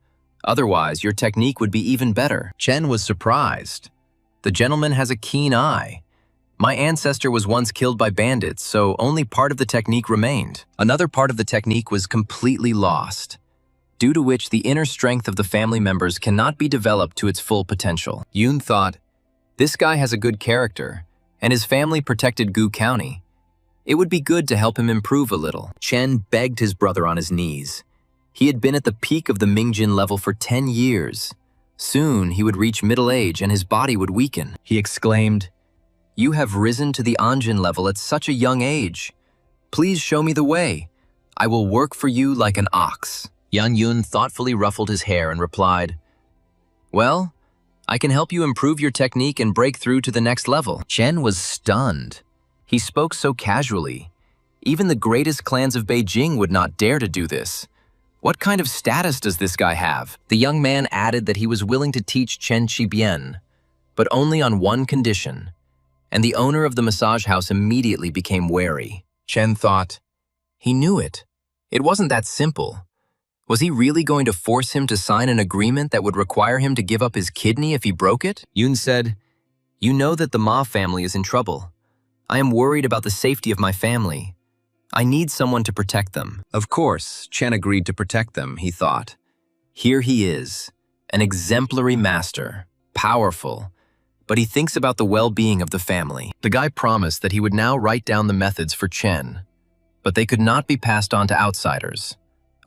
Otherwise, your technique would be even better." Chen was surprised. The gentleman has a keen eye. My ancestor was once killed by bandits, so only part of the technique remained. Another part of the technique was completely lost, due to which the inner strength of the family members cannot be developed to its full potential. Yun thought, this guy has a good character, and his family protected Gu County. It would be good to help him improve a little. Chen begged his brother on his knees. He had been at the peak of the Mingjin level for 10 years. Soon he would reach middle age and his body would weaken. He exclaimed, "You have risen to the Anjin level at such a young age. Please show me the way. I will work for you like an ox." Yan Yun thoughtfully ruffled his hair and replied, "Well, I can help you improve your technique and break through to the next level." Chen was stunned. He spoke so casually. Even the greatest clans of Beijing would not dare to do this. What kind of status does this guy have? The young man added that he was willing to teach Chen Qibian, but only on one condition, and the owner of the massage house immediately became wary. Chen thought, he knew it. It wasn't that simple. Was he really going to force him to sign an agreement that would require him to give up his kidney if he broke it? Yun said, "You know that the Ma family is in trouble. I am worried about the safety of my family. I need someone to protect them." Of course, Chen agreed to protect them, he thought. Here he is, an exemplary master, powerful, but he thinks about the well-being of the family. The guy promised that he would now write down the methods for Chen, but they could not be passed on to outsiders.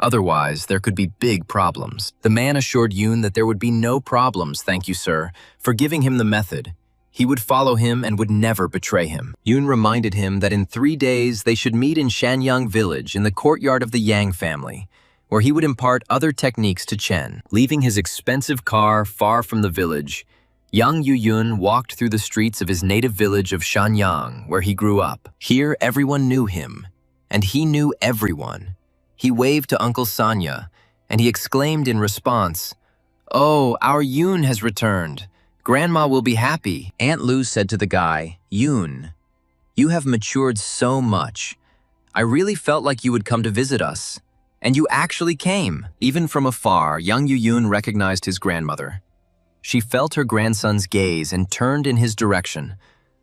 Otherwise, there could be big problems. The man assured Yun that there would be no problems, thank you, sir, for giving him the method. He would follow him and would never betray him. Yun reminded him that in 3 days they should meet in Shanyang village in the courtyard of the Yang family, where he would impart other techniques to Chen. Leaving his expensive car far from the village, Yang Yuyun walked through the streets of his native village of Shanyang, where he grew up. Here everyone knew him, and he knew everyone. He waved to Uncle Sanya, and he exclaimed in response, "Oh, our Yun has returned. Grandma will be happy." Aunt Lu said to the guy, "Yun, you have matured so much. I really felt like you would come to visit us. And you actually came." Even from afar, young Yun recognized his grandmother. She felt her grandson's gaze and turned in his direction.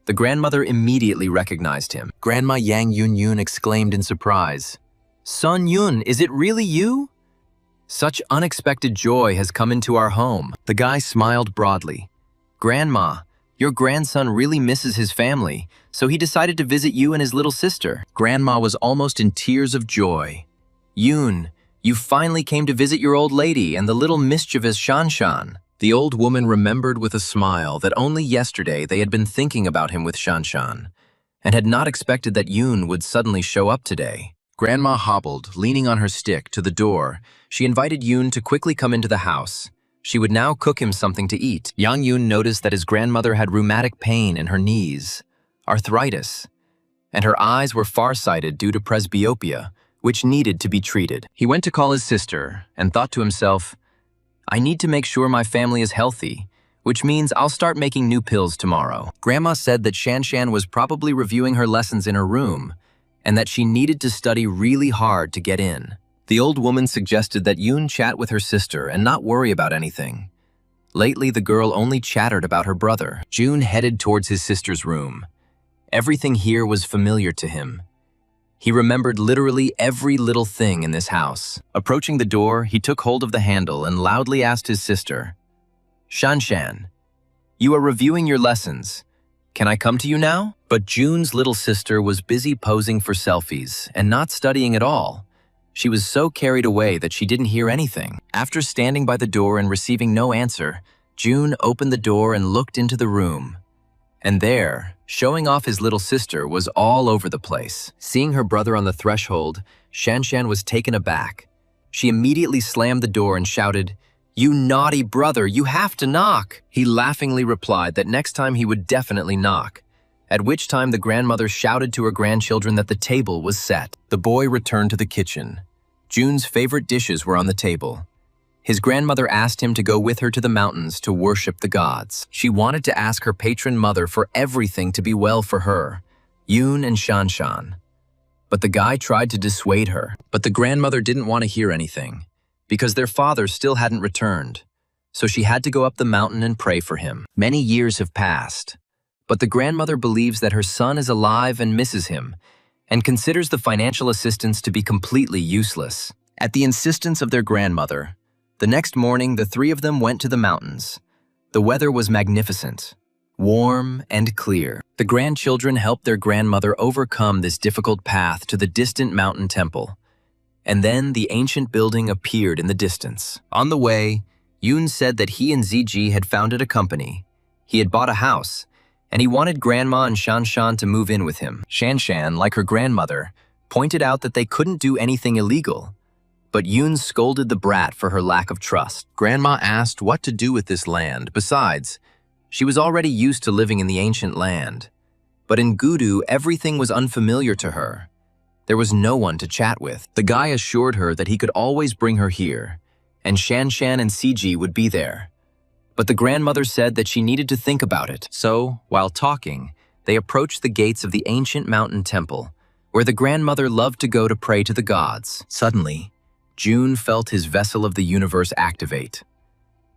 The grandmother immediately recognized him. Grandma Yang Yun exclaimed in surprise, "Son Yun, is it really you? Such unexpected joy has come into our home." The guy smiled broadly. "Grandma, your grandson really misses his family, so he decided to visit you and his little sister." Grandma was almost in tears of joy. "Yun, you finally came to visit your old lady and the little mischievous Shan Shan." The old woman remembered with a smile that only yesterday they had been thinking about him with Shanshan, and had not expected that Yoon would suddenly show up today. Grandma hobbled, leaning on her stick, to the door. She invited Yoon to quickly come into the house. She would now cook him something to eat. Yang Yoon noticed that his grandmother had rheumatic pain in her knees, arthritis, and her eyes were farsighted due to presbyopia, which needed to be treated. He went to call his sister and thought to himself, I need to make sure my family is healthy, which means I'll start making new pills tomorrow. Grandma said that Shanshan was probably reviewing her lessons in her room, and that she needed to study really hard to get in. The old woman suggested that Yoon chat with her sister and not worry about anything. Lately, the girl only chattered about her brother. June headed towards his sister's room. Everything here was familiar to him. He remembered literally every little thing in this house. Approaching the door, he took hold of the handle and loudly asked his sister, Shanshan, you are reviewing your lessons. Can I come to you now? But June's little sister was busy posing for selfies and not studying at all. She was so carried away that she didn't hear anything. After standing by the door and receiving no answer, June opened the door and looked into the room. And there, showing off his little sister, was all over the place. Seeing her brother on the threshold, Shanshan was taken aback. She immediately slammed the door and shouted, You naughty brother, you have to knock! He laughingly replied that next time he would definitely knock, at which time the grandmother shouted to her grandchildren that the table was set. The boy returned to the kitchen. June's favorite dishes were on the table. His grandmother asked him to go with her to the mountains to worship the gods. She wanted to ask her patron mother for everything to be well for her, Yoon and Shanshan. But the guy tried to dissuade her. But the grandmother didn't want to hear anything, because their father still hadn't returned. So she had to go up the mountain and pray for him. Many years have passed, but the grandmother believes that her son is alive and misses him, and considers the financial assistance to be completely useless. At the insistence of their grandmother, the next morning the three of them went to the mountains. The weather was magnificent, warm and clear. The grandchildren helped their grandmother overcome this difficult path to the distant mountain temple. And then the ancient building appeared in the distance. On the way, Yoon said that he and ZG had founded a company. He had bought a house, and he wanted Grandma and Shanshan to move in with him. Shanshan, like her grandmother, pointed out that they couldn't do anything illegal. But Yoon scolded the brat for her lack of trust. Grandma asked what to do with this land. Besides, she was already used to living in the ancient land. But in Gudu, everything was unfamiliar to her. There was no one to chat with. The guy assured her that he could always bring her here, and Shanshan and CG would be there. But the grandmother said that she needed to think about it. So, while talking, they approached the gates of the ancient mountain temple, where the grandmother loved to go to pray to the gods. Suddenly, June felt his vessel of the universe activate.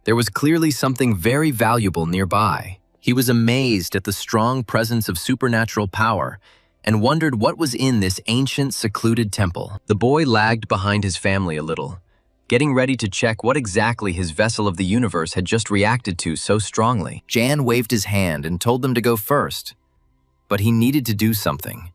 There was clearly something very valuable nearby. He was amazed at the strong presence of supernatural power and wondered what was in this ancient, secluded temple. The boy lagged behind his family a little, getting ready to check what exactly his vessel of the universe had just reacted to so strongly. Jan waved his hand and told them to go first, but he needed to do something.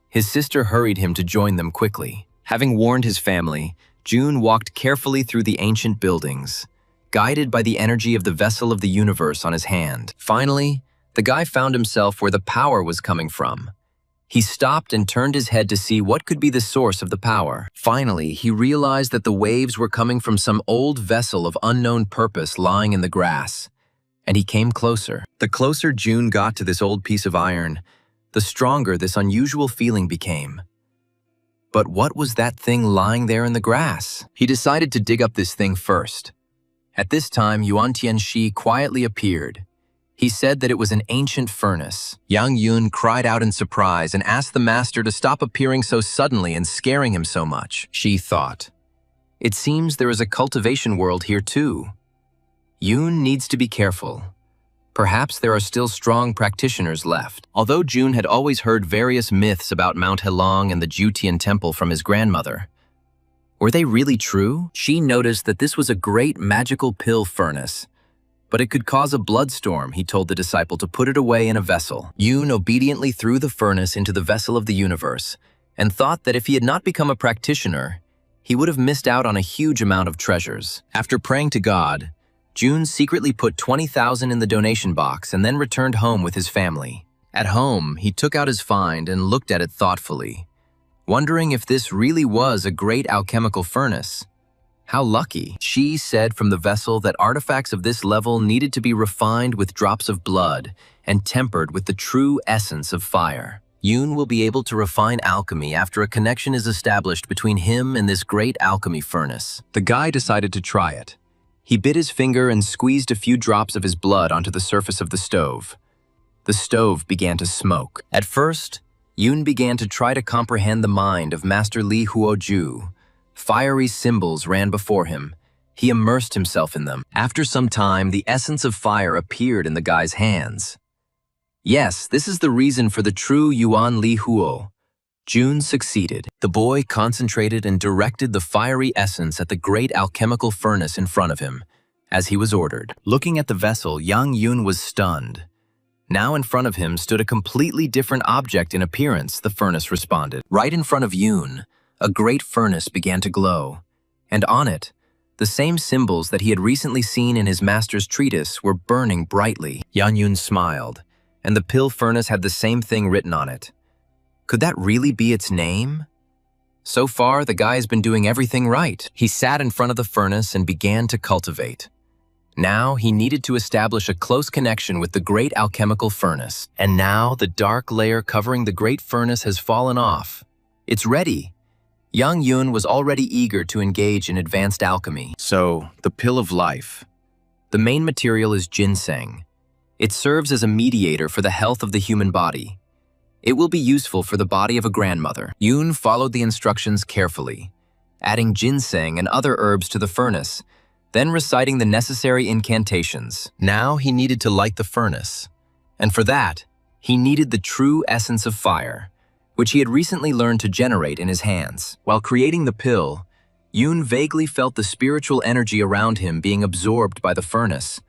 His sister hurried him to join them quickly. Having warned his family, June walked carefully through the ancient buildings, guided by the energy of the vessel of the universe on his hand. Finally, the guy found himself where the power was coming from. He stopped and turned his head to see what could be the source of the power. Finally, he realized that the waves were coming from some old vessel of unknown purpose lying in the grass, and he came closer. The closer June got to this old piece of iron, the stronger this unusual feeling became. But what was that thing lying there in the grass? He decided to dig up this thing first. At this time, Yuan Tianxi quietly appeared. He said that it was an ancient furnace. Yang Yun cried out in surprise and asked the master to stop appearing so suddenly and scaring him so much. She thought, "It seems there is a cultivation world here too. Yun needs to be careful. Perhaps there are still strong practitioners left." Although June had always heard various myths about Mount Helong and the Jutian Temple from his grandmother, were they really true? She noticed that this was a great magical pill furnace, but it could cause a bloodstorm. He told the disciple to put it away in a vessel. Yun obediently threw the furnace into the vessel of the universe and thought that if he had not become a practitioner, he would have missed out on a huge amount of treasures. After praying to God, June secretly put 20,000 in the donation box and then returned home with his family. At home, he took out his find and looked at it thoughtfully, wondering if this really was a great alchemical furnace. How lucky. She said from the vessel that artifacts of this level needed to be refined with drops of blood and tempered with the true essence of fire. Yoon will be able to refine alchemy after a connection is established between him and this great alchemy furnace. The guy decided to try it. He bit his finger and squeezed a few drops of his blood onto the surface of the stove. The stove began to smoke. At first, Yoon began to try to comprehend the mind of Master Li Huoju. Fiery symbols ran before him. He immersed himself in them. After some time, the essence of fire appeared in the guy's hands. Yes, this is the reason for the true Yuan Li Huo. June succeeded. The boy concentrated and directed the fiery essence at the great alchemical furnace in front of him, as he was ordered. Looking at the vessel, young Yoon was stunned. Now in front of him stood a completely different object in appearance, the furnace responded. Right in front of Yoon, a great furnace began to glow, and on it, the same symbols that he had recently seen in his master's treatise were burning brightly. Yan Yoon smiled, and the pill furnace had the same thing written on it. Could that really be its name? So far, the guy's been doing everything right. He sat in front of the furnace and began to cultivate. Now, he needed to establish a close connection with the great alchemical furnace. And now, the dark layer covering the great furnace has fallen off. It's ready. Young Yoon was already eager to engage in advanced alchemy. So, the pill of life. The main material is ginseng. It serves as a mediator for the health of the human body. It will be useful for the body of a grandmother. Yoon followed the instructions carefully, adding ginseng and other herbs to the furnace, then reciting the necessary incantations. Now he needed to light the furnace. And for that, he needed the true essence of fire, which he had recently learned to generate in his hands. While creating the pill, Yoon vaguely felt the spiritual energy around him being absorbed by the furnace,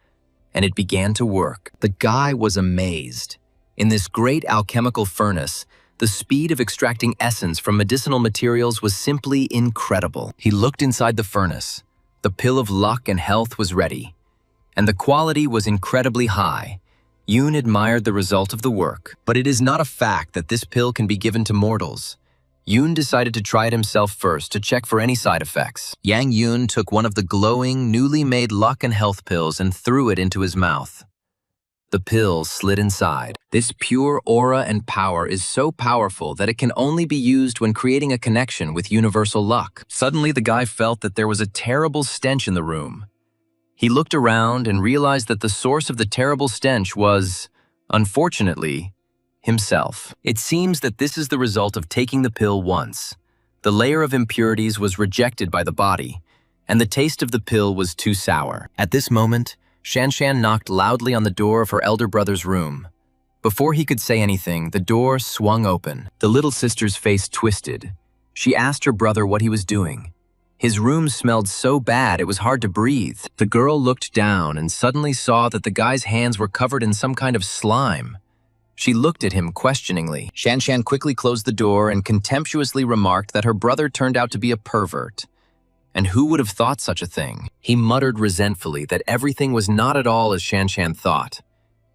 and it began to work. The guy was amazed. In this great alchemical furnace, the speed of extracting essence from medicinal materials was simply incredible. He looked inside the furnace. The pill of luck and health was ready, and the quality was incredibly high. Yoon admired the result of the work, but it is not a fact that this pill can be given to mortals. Yoon decided to try it himself first to check for any side effects. Yang Yoon took one of the glowing, newly made luck and health pills and threw it into his mouth. The pill slid inside. This pure aura and power is so powerful that it can only be used when creating a connection with universal luck. Suddenly, the guy felt that there was a terrible stench in the room. He looked around and realized that the source of the terrible stench was, unfortunately, himself. It seems that this is the result of taking the pill once. The layer of impurities was rejected by the body, and the taste of the pill was too sour. At this moment, Shanshan knocked loudly on the door of her elder brother's room. Before he could say anything, the door swung open. The little sister's face twisted. She asked her brother what he was doing. His room smelled so bad it was hard to breathe. The girl looked down and suddenly saw that the guy's hands were covered in some kind of slime. She looked at him questioningly. Shanshan quickly closed the door and contemptuously remarked that her brother turned out to be a pervert. And who would have thought such a thing? He muttered resentfully that everything was not at all as Shanshan thought.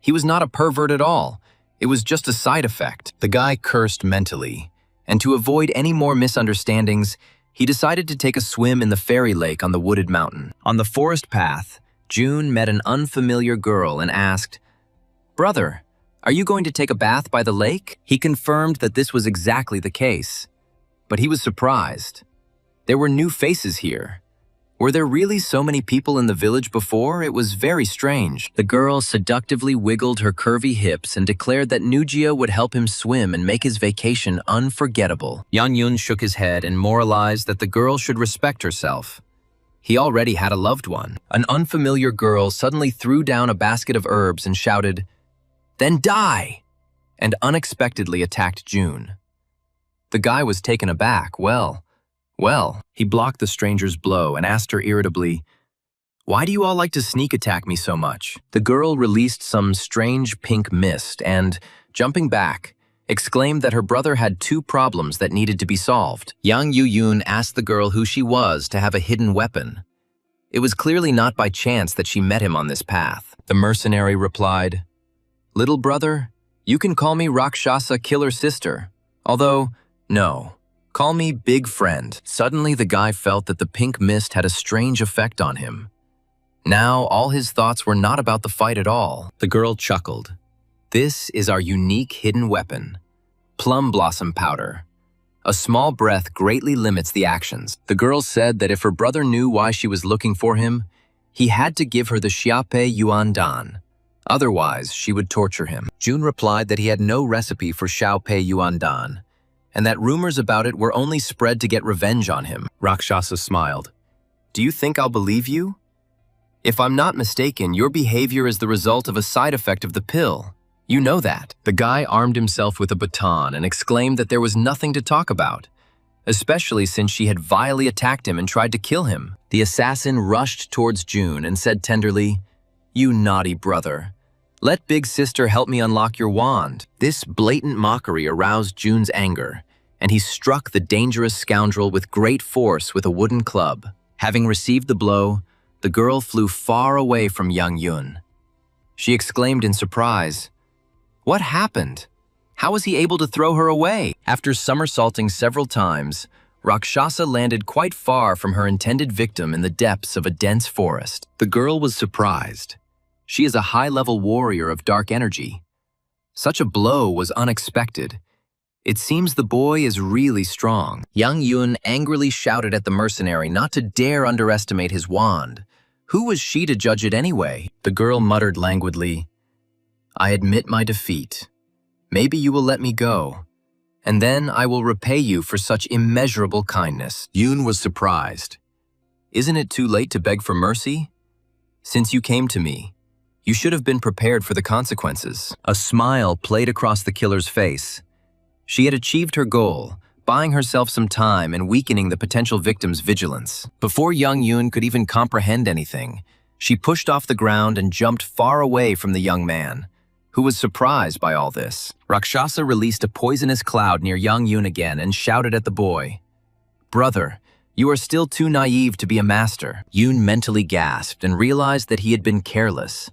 He was not a pervert at all. It was just a side effect. The guy cursed mentally, and to avoid any more misunderstandings, he decided to take a swim in the fairy lake on the wooded mountain. On the forest path, June met an unfamiliar girl and asked, "Brother, are you going to take a bath by the lake?" He confirmed that this was exactly the case, but he was surprised. There were new faces here. Were there really so many people in the village before? It was very strange. The girl seductively wiggled her curvy hips and declared that Nujia would help him swim and make his vacation unforgettable. Yan Yun shook his head and moralized that the girl should respect herself. He already had a loved one. An unfamiliar girl suddenly threw down a basket of herbs and shouted, "Then die!" and unexpectedly attacked June. The guy was taken aback. Well, he blocked the stranger's blow and asked her irritably, "Why do you all like to sneak attack me so much?" The girl released some strange pink mist and, jumping back, exclaimed that her brother had two problems that needed to be solved. Yang Yuyun asked the girl who she was to have a hidden weapon. It was clearly not by chance that she met him on this path. The mercenary replied, "Little brother, you can call me Rakshasa Killer Sister. Although, no, call me Big Friend." Suddenly, the guy felt that the pink mist had a strange effect on him. Now, all his thoughts were not about the fight at all. The girl chuckled. "This is our unique hidden weapon, plum blossom powder. A small breath greatly limits the actions." The girl said that if her brother knew why she was looking for him, he had to give her the Xiaopei Yuan Dan. Otherwise, she would torture him. June replied that he had no recipe for Xiaopei Yuan Dan, and that rumors about it were only spread to get revenge on him. Rakshasa smiled. "Do you think I'll believe you? If I'm not mistaken, your behavior is the result of a side effect of the pill. You know that." The guy armed himself with a baton and exclaimed that there was nothing to talk about, especially since she had vilely attacked him and tried to kill him. The assassin rushed towards June and said tenderly, "You naughty brother. Let Big Sister help me unlock your wand." This blatant mockery aroused June's anger, and he struck the dangerous scoundrel with great force with a wooden club. Having received the blow, the girl flew far away from young Yun. She exclaimed in surprise, "What happened? How was he able to throw her away?" After somersaulting several times, Rakshasa landed quite far from her intended victim in the depths of a dense forest. The girl was surprised. She is a high-level warrior of dark energy. Such a blow was unexpected. It seems the boy is really strong. Young Yun angrily shouted at the mercenary not to dare underestimate his wand. Who was she to judge it anyway? The girl muttered languidly, "I admit my defeat. Maybe you will let me go, and then I will repay you for such immeasurable kindness." Yun was surprised. "Isn't it too late to beg for mercy? Since you came to me, you should have been prepared for the consequences." A smile played across the killer's face. She had achieved her goal, buying herself some time and weakening the potential victim's vigilance. Before young Yun could even comprehend anything, she pushed off the ground and jumped far away from the young man, who was surprised by all this. Rakshasa released a poisonous cloud near young Yun again and shouted at the boy, "Brother, you are still too naive to be a master." Yun mentally gasped and realized that he had been careless.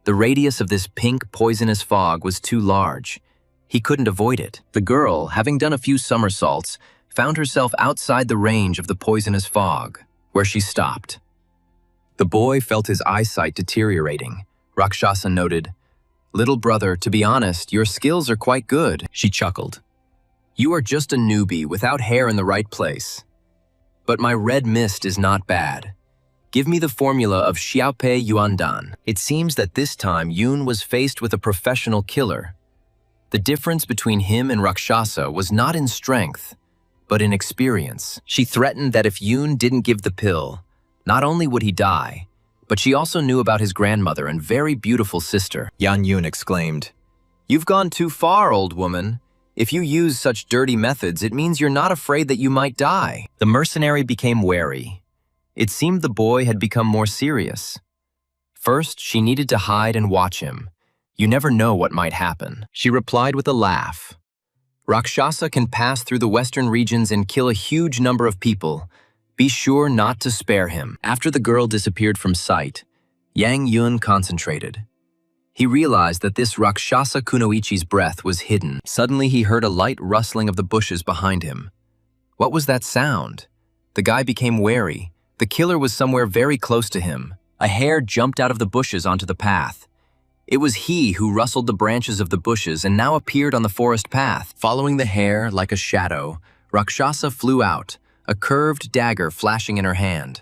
The radius of this pink, poisonous fog was too large. He couldn't avoid it. The girl, having done a few somersaults, found herself outside the range of the poisonous fog, where she stopped. The boy felt his eyesight deteriorating. Rakshasa noted, "Little brother, to be honest, your skills are quite good." She chuckled. "You are just a newbie without hair in the right place. But my red mist is not bad. Give me the formula of Xiaopei Yuandan." It seems that this time Yun was faced with a professional killer. The difference between him and Rakshasa was not in strength, but in experience. She threatened that if Yun didn't give the pill, not only would he die, but she also knew about his grandmother and very beautiful sister. Yan Yun exclaimed, "You've gone too far, old woman. If you use such dirty methods, it means you're not afraid that you might die." The mercenary became wary. It seemed the boy had become more serious. First, she needed to hide and watch him. You never know what might happen. She replied with a laugh. "Rakshasa can pass through the western regions and kill a huge number of people. Be sure not to spare him." After the girl disappeared from sight, Yang Yun concentrated. He realized that this Rakshasa Kunoichi's breath was hidden. Suddenly he heard a light rustling of the bushes behind him. What was that sound? The guy became wary. The killer was somewhere very close to him. A hare jumped out of the bushes onto the path. It was he who rustled the branches of the bushes and now appeared on the forest path. Following the hare like a shadow, Rakshasa flew out, a curved dagger flashing in her hand.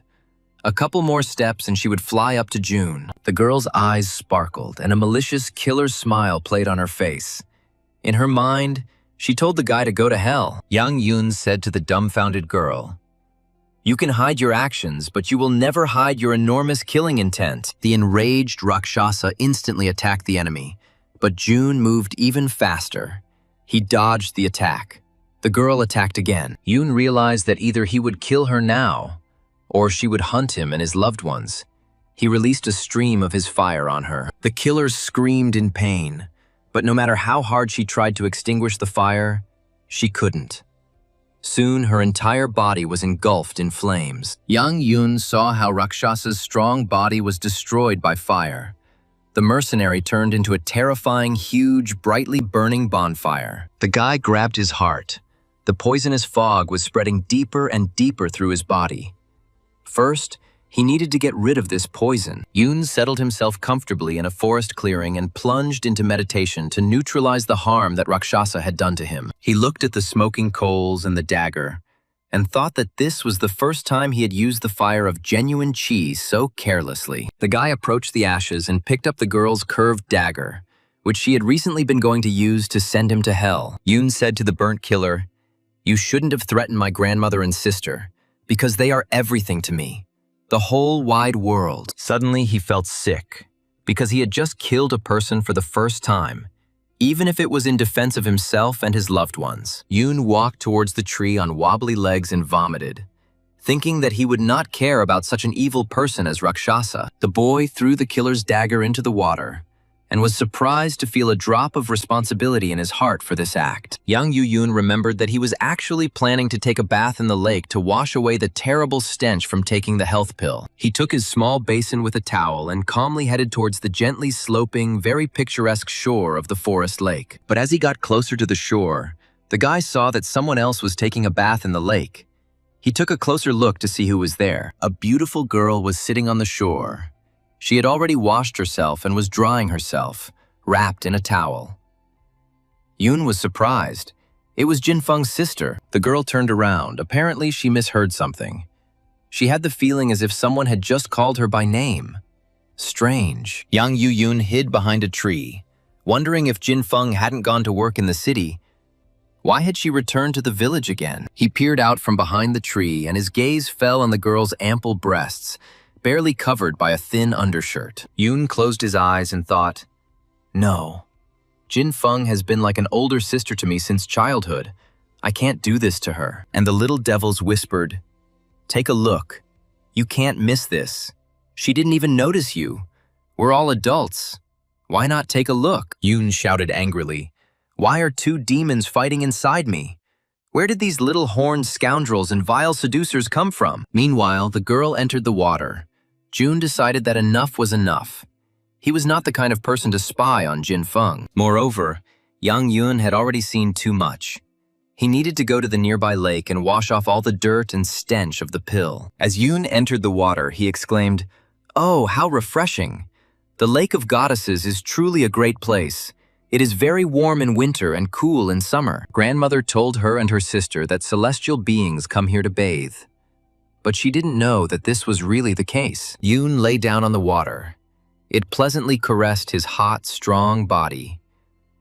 A couple more steps and she would fly up to June. The girl's eyes sparkled and a malicious killer's smile played on her face. In her mind, she told the guy to go to hell. Yang Yun said to the dumbfounded girl, "You can hide your actions, but you will never hide your enormous killing intent." The enraged Rakshasa instantly attacked the enemy, but June moved even faster. He dodged the attack. The girl attacked again. Yun realized that either he would kill her now, or she would hunt him and his loved ones. He released a stream of his fire on her. The killer screamed in pain, but no matter how hard she tried to extinguish the fire, she couldn't. Soon, her entire body was engulfed in flames. Young Yun saw how Rakshasa's strong body was destroyed by fire. The mercenary turned into a terrifying, huge, brightly burning bonfire. The guy grabbed his heart. The poisonous fog was spreading deeper and deeper through his body. First, he needed to get rid of this poison. Yun settled himself comfortably in a forest clearing and plunged into meditation to neutralize the harm that Rakshasa had done to him. He looked at the smoking coals and the dagger, and thought that this was the first time he had used the fire of genuine chi so carelessly. The guy approached the ashes and picked up the girl's curved dagger, which she had recently been going to use to send him to hell. Yun said to the burnt killer, "You shouldn't have threatened my grandmother and sister, because they are everything to me. The whole wide world." Suddenly he felt sick, because he had just killed a person for the first time, even if it was in defense of himself and his loved ones. Yun walked towards the tree on wobbly legs and vomited, thinking that he would not care about such an evil person as Rakshasa. The boy threw the killer's dagger into the water and was surprised to feel a drop of responsibility in his heart for this act. Young Yun remembered that he was actually planning to take a bath in the lake to wash away the terrible stench from taking the health pill. He took his small basin with a towel and calmly headed towards the gently sloping, very picturesque shore of the forest lake. But as he got closer to the shore, the guy saw that someone else was taking a bath in the lake. He took a closer look to see who was there. A beautiful girl was sitting on the shore. She had already washed herself and was drying herself, wrapped in a towel. Yun was surprised. It was Jinfeng's sister. The girl turned around. Apparently, she misheard something. She had the feeling as if someone had just called her by name. Strange. Yang Yun hid behind a tree, wondering if Jinfeng hadn't gone to work in the city. Why had she returned to the village again? He peered out from behind the tree, and his gaze fell on the girl's ample breasts, barely covered by a thin undershirt. Yun closed his eyes and thought, "No. Jinfeng has been like an older sister to me since childhood. I can't do this to her." And the little devils whispered, "Take a look. You can't miss this. She didn't even notice you. We're all adults. Why not take a look?" Yun shouted angrily, "Why are two demons fighting inside me? Where did these little horned scoundrels and vile seducers come from?" Meanwhile, the girl entered the water. June decided that enough was enough. He was not the kind of person to spy on Jinfeng. Moreover, Yang Yun had already seen too much. He needed to go to the nearby lake and wash off all the dirt and stench of the pill. As Yun entered the water, he exclaimed, "Oh, how refreshing! The Lake of Goddesses is truly a great place. It is very warm in winter and cool in summer." Grandmother told her and her sister that celestial beings come here to bathe. But she didn't know that this was really the case. Yun lay down on the water. It pleasantly caressed his hot, strong body.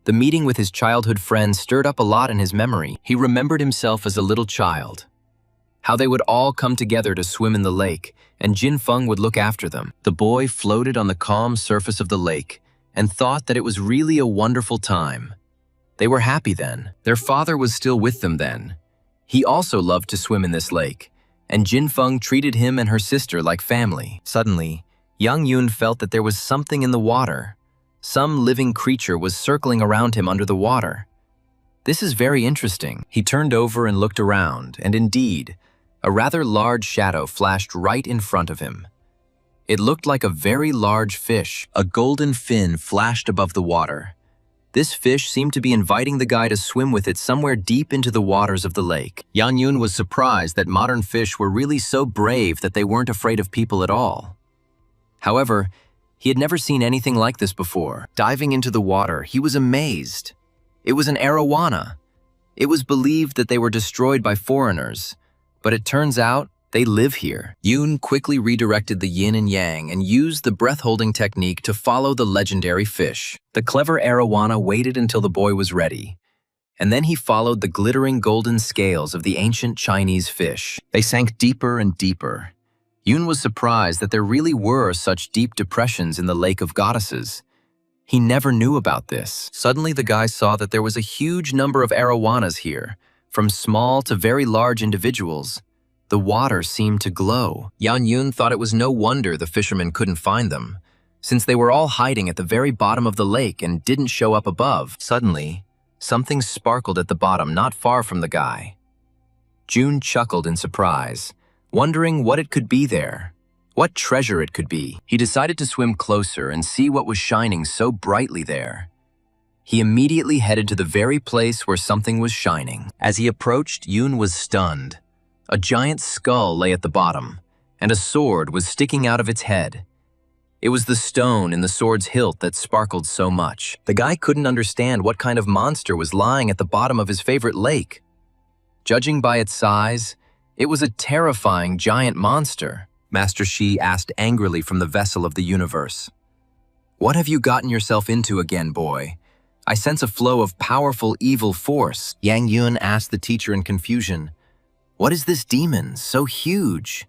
The meeting with his childhood friends stirred up a lot in his memory. He remembered himself as a little child, how they would all come together to swim in the lake, and Jinfeng would look after them. The boy floated on the calm surface of the lake and thought that it was really a wonderful time. They were happy then. Their father was still with them then. He also loved to swim in this lake, and Jinfeng treated him and her sister like family. Suddenly, Yang Yun felt that there was something in the water. Some living creature was circling around him under the water. This is very interesting. He turned over and looked around, and indeed, a rather large shadow flashed right in front of him. It looked like a very large fish. A golden fin flashed above the water. This fish seemed to be inviting the guy to swim with it somewhere deep into the waters of the lake. Yang Yun was surprised that modern fish were really so brave that they weren't afraid of people at all. However, he had never seen anything like this before. Diving into the water, he was amazed. It was an arowana. It was believed that they were destroyed by foreigners, but it turns out they live here. Yun quickly redirected the yin and yang and used the breath-holding technique to follow the legendary fish. The clever arowana waited until the boy was ready, and then he followed the glittering golden scales of the ancient Chinese fish. They sank deeper and deeper. Yun was surprised that there really were such deep depressions in the Lake of Goddesses. He never knew about this. Suddenly, the guy saw that there was a huge number of arowanas here, from small to very large individuals. The water seemed to glow. Yang Yun thought it was no wonder the fishermen couldn't find them, since they were all hiding at the very bottom of the lake and didn't show up above. Suddenly, something sparkled at the bottom not far from the guy. June chuckled in surprise, wondering what it could be there, what treasure it could be. He decided to swim closer and see what was shining so brightly there. He immediately headed to the very place where something was shining. As he approached, Yoon was stunned. A giant skull lay at the bottom, and a sword was sticking out of its head. It was the stone in the sword's hilt that sparkled so much. The guy couldn't understand what kind of monster was lying at the bottom of his favorite lake. Judging by its size, it was a terrifying giant monster. Master Shi asked angrily from the vessel of the universe. "What have you gotten yourself into again, boy? I sense a flow of powerful evil force." Yang Yun asked the teacher in confusion. "What is this demon, so huge?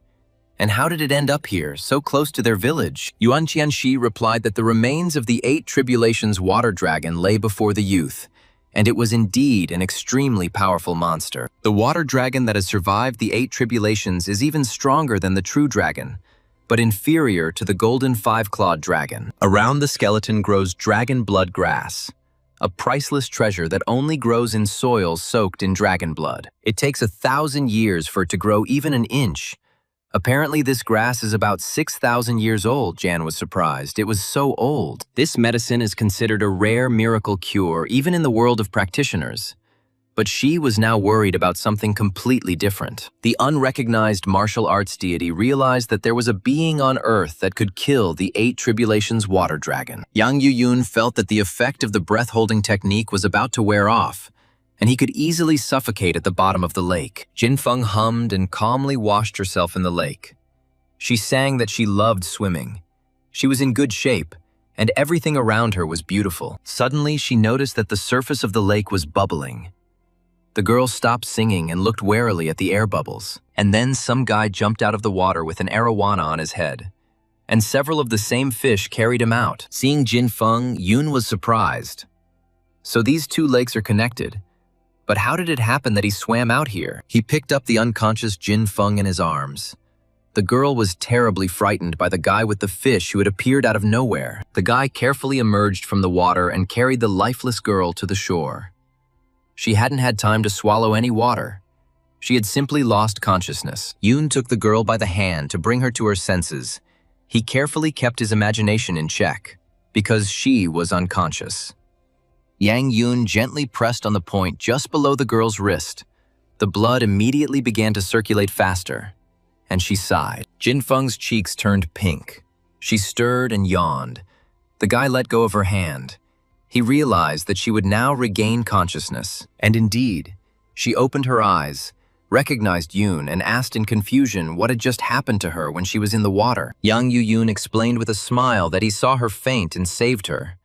And how did it end up here, so close to their village?" Yuan Qianxi replied that the remains of the 8 Tribulations water dragon lay before the youth, and it was indeed an extremely powerful monster. The water dragon that has survived the 8 Tribulations is even stronger than the true dragon, but inferior to the golden 5-clawed dragon. Around the skeleton grows dragon blood grass, a priceless treasure that only grows in soil soaked in dragon blood. It takes 1,000 years for it to grow even an inch. Apparently this grass is about 6,000 years old. Jan was surprised. It was so old. This medicine is considered a rare miracle cure even in the world of practitioners. But she was now worried about something completely different. The unrecognized martial arts deity realized that there was a being on Earth that could kill the 8 Tribulations water dragon. Yang Yuyun felt that the effect of the breath-holding technique was about to wear off, and he could easily suffocate at the bottom of the lake. Jinfeng hummed and calmly washed herself in the lake. She sang that she loved swimming. She was in good shape, and everything around her was beautiful. Suddenly, she noticed that the surface of the lake was bubbling. The girl stopped singing and looked warily at the air bubbles. And then some guy jumped out of the water with an arowana on his head, and several of the same fish carried him out. Seeing Jinfeng, Yoon was surprised. So these 2 lakes are connected. But how did it happen that he swam out here? He picked up the unconscious Jinfeng in his arms. The girl was terribly frightened by the guy with the fish who had appeared out of nowhere. The guy carefully emerged from the water and carried the lifeless girl to the shore. She hadn't had time to swallow any water. She had simply lost consciousness. Yoon took the girl by the hand to bring her to her senses. He carefully kept his imagination in check, because she was unconscious. Yang Yoon gently pressed on the point just below the girl's wrist. The blood immediately began to circulate faster, and she sighed. Jinfeng's cheeks turned pink. She stirred and yawned. The guy let go of her hand. He realized that she would now regain consciousness. And indeed, she opened her eyes, recognized Yoon, and asked in confusion what had just happened to her when she was in the water. Yang Yoon explained with a smile that he saw her faint and saved her.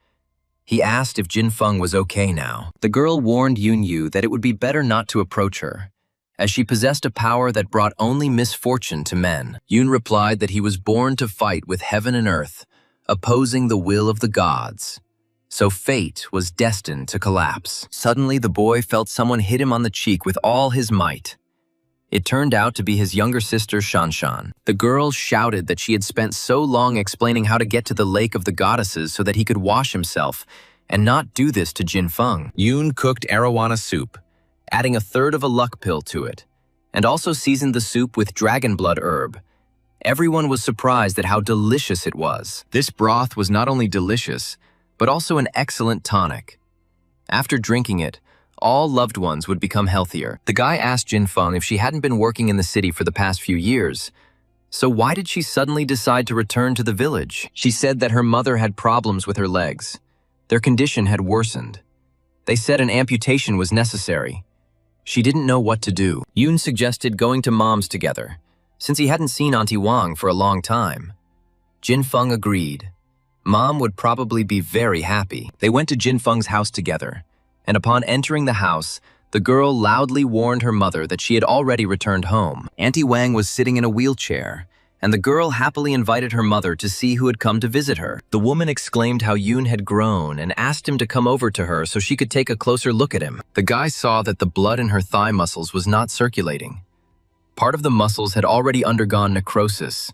He asked if Jinfeng was okay now. The girl warned Yoon that it would be better not to approach her, as she possessed a power that brought only misfortune to men. Yoon replied that he was born to fight with heaven and earth, opposing the will of the gods. So fate was destined to collapse. Suddenly, the boy felt someone hit him on the cheek with all his might. It turned out to be his younger sister, Shanshan. The girl shouted that she had spent so long explaining how to get to the lake of the goddesses so that he could wash himself, and not do this to Jinfeng. Yoon cooked arowana soup, adding 1/3 of a luck pill to it, and also seasoned the soup with dragon blood herb. Everyone was surprised at how delicious it was. This broth was not only delicious, but also an excellent tonic. After drinking it, all loved ones would become healthier. The guy asked Jinfeng if she hadn't been working in the city for the past few years. So why did she suddenly decide to return to the village? She said that her mother had problems with her legs. Their condition had worsened. They said an amputation was necessary. She didn't know what to do. Yoon suggested going to Mom's together, since he hadn't seen Auntie Wang for a long time. Jinfeng agreed. Mom would probably be very happy. They went to Jinfeng's house together, and upon entering the house, the girl loudly warned her mother that she had already returned home. Auntie Wang was sitting in a wheelchair, and the girl happily invited her mother to see who had come to visit her. The woman exclaimed how Yoon had grown and asked him to come over to her so she could take a closer look at him. The guy saw that the blood in her thigh muscles was not circulating. Part of the muscles had already undergone necrosis.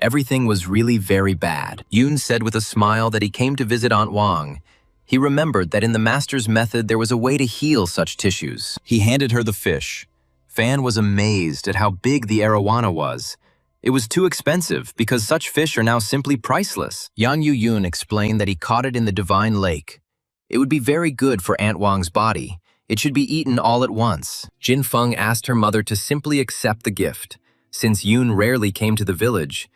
Everything was really very bad. Yoon said with a smile that he came to visit Aunt Wang. He remembered that in the master's method there was a way to heal such tissues. He handed her the fish. Fan was amazed at how big the arowana was. It was too expensive because such fish are now simply priceless. Yang Yuyun explained that he caught it in the divine lake. It would be very good for Aunt Wang's body. It should be eaten all at once. Jin Feng asked her mother to simply accept the gift, since Yun rarely came to the village,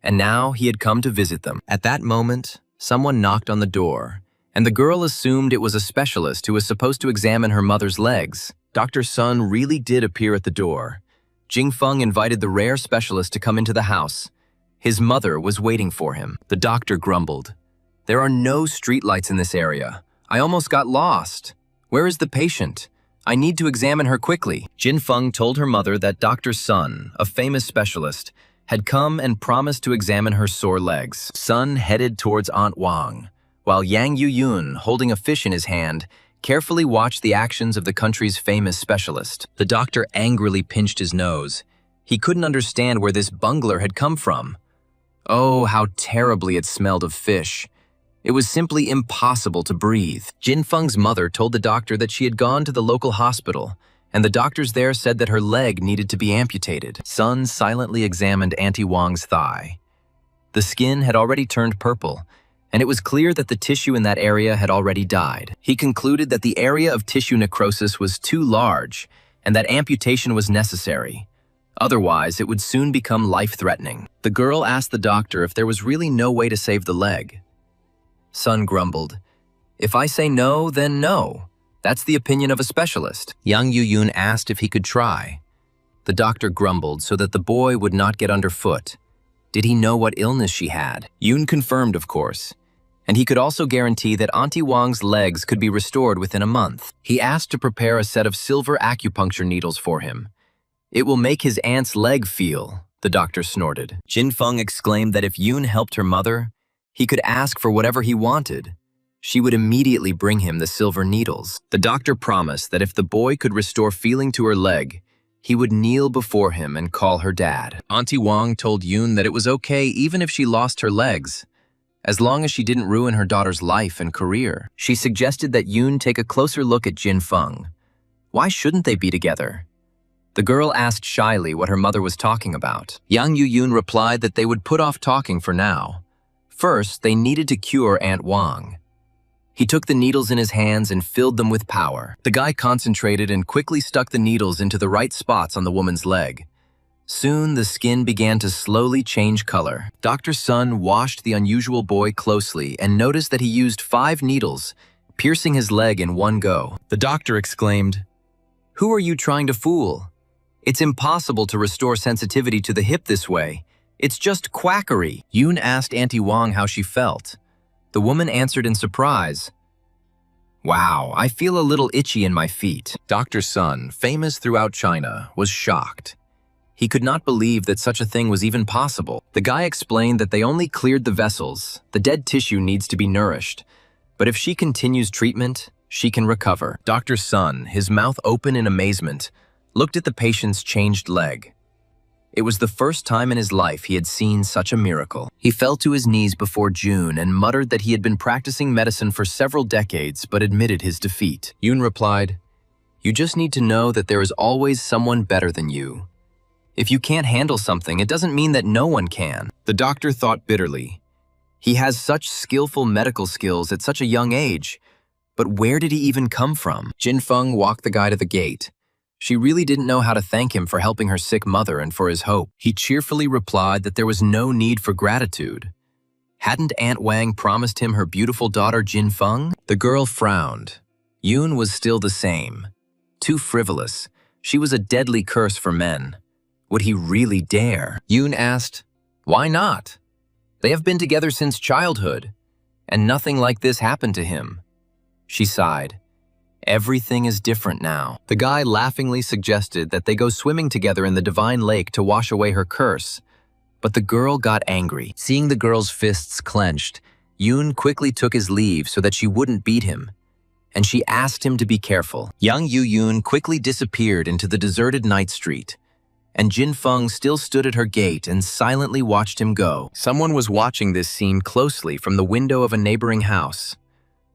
and now he had come to visit them. At that moment, someone knocked on the door, and the girl assumed it was a specialist who was supposed to examine her mother's legs. Dr. Sun really did appear at the door. Jing Feng invited the rare specialist to come into the house. His mother was waiting for him. The doctor grumbled. "There are no streetlights in this area. I almost got lost. Where is the patient? I need to examine her quickly." Jin Feng told her mother that Dr. Sun, a famous specialist, had come and promised to examine her sore legs. Sun headed towards Aunt Wang, while Yang Yuyun, holding a fish in his hand, carefully watched the actions of the country's famous specialist. The doctor angrily pinched his nose. He couldn't understand where this bungler had come from. Oh, how terribly it smelled of fish. It was simply impossible to breathe. Jin Feng's mother told the doctor that she had gone to the local hospital, and the doctors there said that her leg needed to be amputated. Sun silently examined Auntie Wang's thigh. The skin had already turned purple, and it was clear that the tissue in that area had already died. He concluded that the area of tissue necrosis was too large and that amputation was necessary. Otherwise, it would soon become life-threatening. The girl asked the doctor if there was really no way to save the leg. Sun grumbled, "If I say no, then no. That's the opinion of a specialist." Yang Yuyun asked if he could try. The doctor grumbled so that the boy would not get underfoot. Did he know what illness she had? Yun confirmed, of course. And he could also guarantee that Auntie Wang's legs could be restored within a month. He asked to prepare a set of silver acupuncture needles for him. "It will make his aunt's leg feel," the doctor snorted. Jin Feng exclaimed that if Yun helped her mother, he could ask for whatever he wanted. She would immediately bring him the silver needles. The doctor promised that if the boy could restore feeling to her leg, he would kneel before him and call her dad. Auntie Wang told Yun that it was okay even if she lost her legs, as long as she didn't ruin her daughter's life and career. She suggested that Yun take a closer look at Jin Feng. Why shouldn't they be together? The girl asked shyly what her mother was talking about. Yang Yuyun replied that they would put off talking for now. First, they needed to cure Aunt Wang. He took the needles in his hands and filled them with power. The guy concentrated and quickly stuck the needles into the right spots on the woman's leg. Soon, the skin began to slowly change color. Dr. Sun watched the unusual boy closely and noticed that he used 5 needles, piercing his leg in one go. The doctor exclaimed, "Who are you trying to fool? It's impossible to restore sensitivity to the hip this way. It's just quackery." Yun asked Auntie Wang how she felt. The woman answered in surprise, "Wow, I feel a little itchy in my feet." Dr. Sun, famous throughout China, was shocked. He could not believe that such a thing was even possible. The guy explained that they only cleared the vessels. The dead tissue needs to be nourished. But if she continues treatment, she can recover. Dr. Sun, his mouth open in amazement, looked at the patient's changed leg. It was the first time in his life he had seen such a miracle. He fell to his knees before June and muttered that he had been practicing medicine for several decades but admitted his defeat. Yun replied, "You just need to know that there is always someone better than you. If you can't handle something, it doesn't mean that no one can." The doctor thought bitterly. He has such skillful medical skills at such a young age, but where did he even come from? Jin Feng walked the guy to the gate. She really didn't know how to thank him for helping her sick mother and for his hope. He cheerfully replied that there was no need for gratitude. Hadn't Aunt Wang promised him her beautiful daughter Jin Feng? The girl frowned. Yun was still the same. Too frivolous. She was a deadly curse for men. Would he really dare? Yun asked, "Why not? They have been together since childhood, and nothing like this happened to him." She sighed. Everything is different now. The guy laughingly suggested that they go swimming together in the divine lake to wash away her curse. But the girl got angry. Seeing the girl's fists clenched, Yun quickly took his leave so that she wouldn't beat him, and she asked him to be careful. Yang Yuyun quickly disappeared into the deserted night street, and Jin Feng still stood at her gate and silently watched him go. Someone was watching this scene closely from the window of a neighboring house.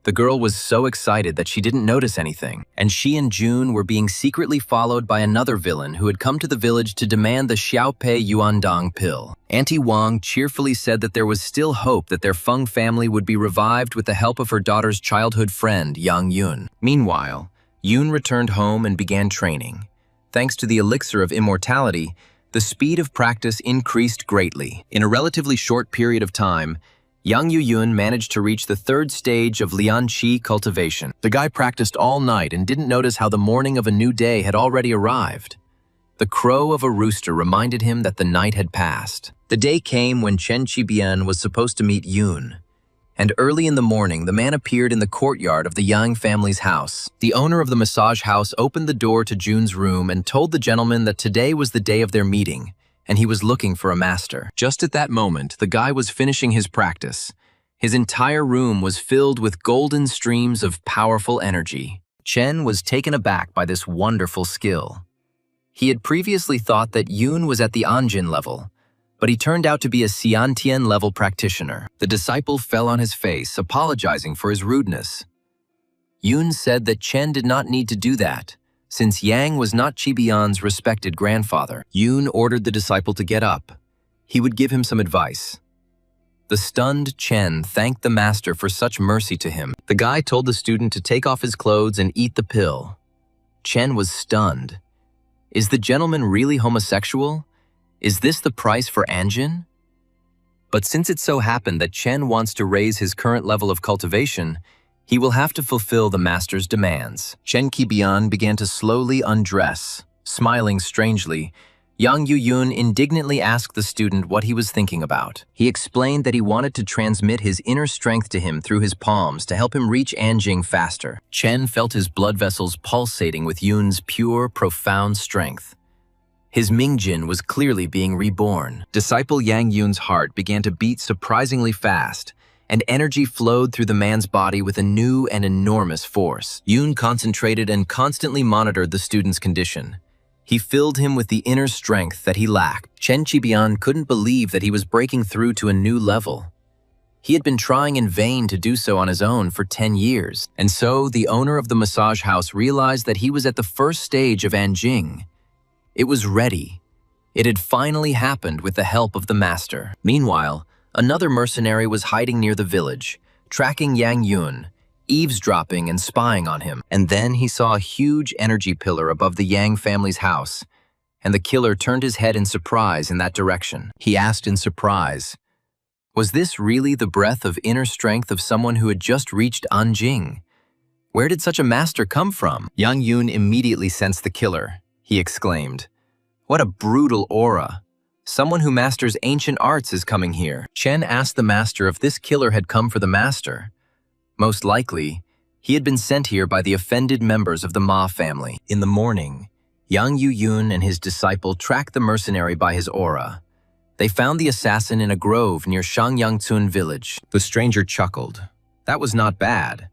The girl was so excited that she didn't notice anything, and she and June were being secretly followed by another villain who had come to the village to demand the Xiaopei Yuandong pill. Auntie Wang cheerfully said that there was still hope that their Feng family would be revived with the help of her daughter's childhood friend, Yang Yun. Meanwhile, Yun returned home and began training. Thanks to the elixir of immortality, the speed of practice increased greatly. In a relatively short period of time, Yang Yuyun managed to reach the third stage of Lianqi cultivation. The guy practiced all night and didn't notice how the morning of a new day had already arrived. The crow of a rooster reminded him that the night had passed. The day came when Chen Qibian was supposed to meet Yun. And early in the morning, the man appeared in the courtyard of the Yang family's house. The owner of the massage house opened the door to Jun's room and told the gentleman that today was the day of their meeting, and he was looking for a master. Just at that moment, the guy was finishing his practice. His entire room was filled with golden streams of powerful energy. Chen was taken aback by this wonderful skill. He had previously thought that Yun was at the Anjin level, but he turned out to be a Xiantian level practitioner. The disciple fell on his face, apologizing for his rudeness. Yun said that Chen did not need to do that, since Yang was not Qibian's respected grandfather. Yun ordered the disciple to get up. He would give him some advice. The stunned Chen thanked the master for such mercy to him. The guy told the student to take off his clothes and eat the pill. Chen was stunned. Is the gentleman really homosexual? Is this the price for Anjin? But since it so happened that Chen wants to raise his current level of cultivation, he will have to fulfill the master's demands. Chen Qibian began to slowly undress. Smiling strangely, Yang Yuyun indignantly asked the student what he was thinking about. He explained that he wanted to transmit his inner strength to him through his palms to help him reach Anjing faster. Chen felt his blood vessels pulsating with Yun's pure, profound strength. His Mingjin was clearly being reborn. Disciple Yang Yun's heart began to beat surprisingly fast, and energy flowed through the man's body with a new and enormous force. Yun concentrated and constantly monitored the student's condition. He filled him with the inner strength that he lacked. Chen Qibian couldn't believe that he was breaking through to a new level. He had been trying in vain to do so on his own for 10 years. And so the owner of the massage house realized that he was at the first stage of Anjing. It was ready. It had finally happened with the help of the master. Meanwhile, another mercenary was hiding near the village, tracking Yang Yun, eavesdropping and spying on him. And then he saw a huge energy pillar above the Yang family's house, and the killer turned his head in surprise in that direction. He asked in surprise, was this really the breath of inner strength of someone who had just reached Anjing? Where did such a master come from? Yang Yun immediately sensed the killer. He exclaimed, "What a brutal aura! Someone who masters ancient arts is coming here." Chen asked the master if this killer had come for the master. Most likely, he had been sent here by the offended members of the Ma family. In the morning, Yang Yuyun and his disciple tracked the mercenary by his aura. They found the assassin in a grove near Shangyangcun village. The stranger chuckled. That was not bad.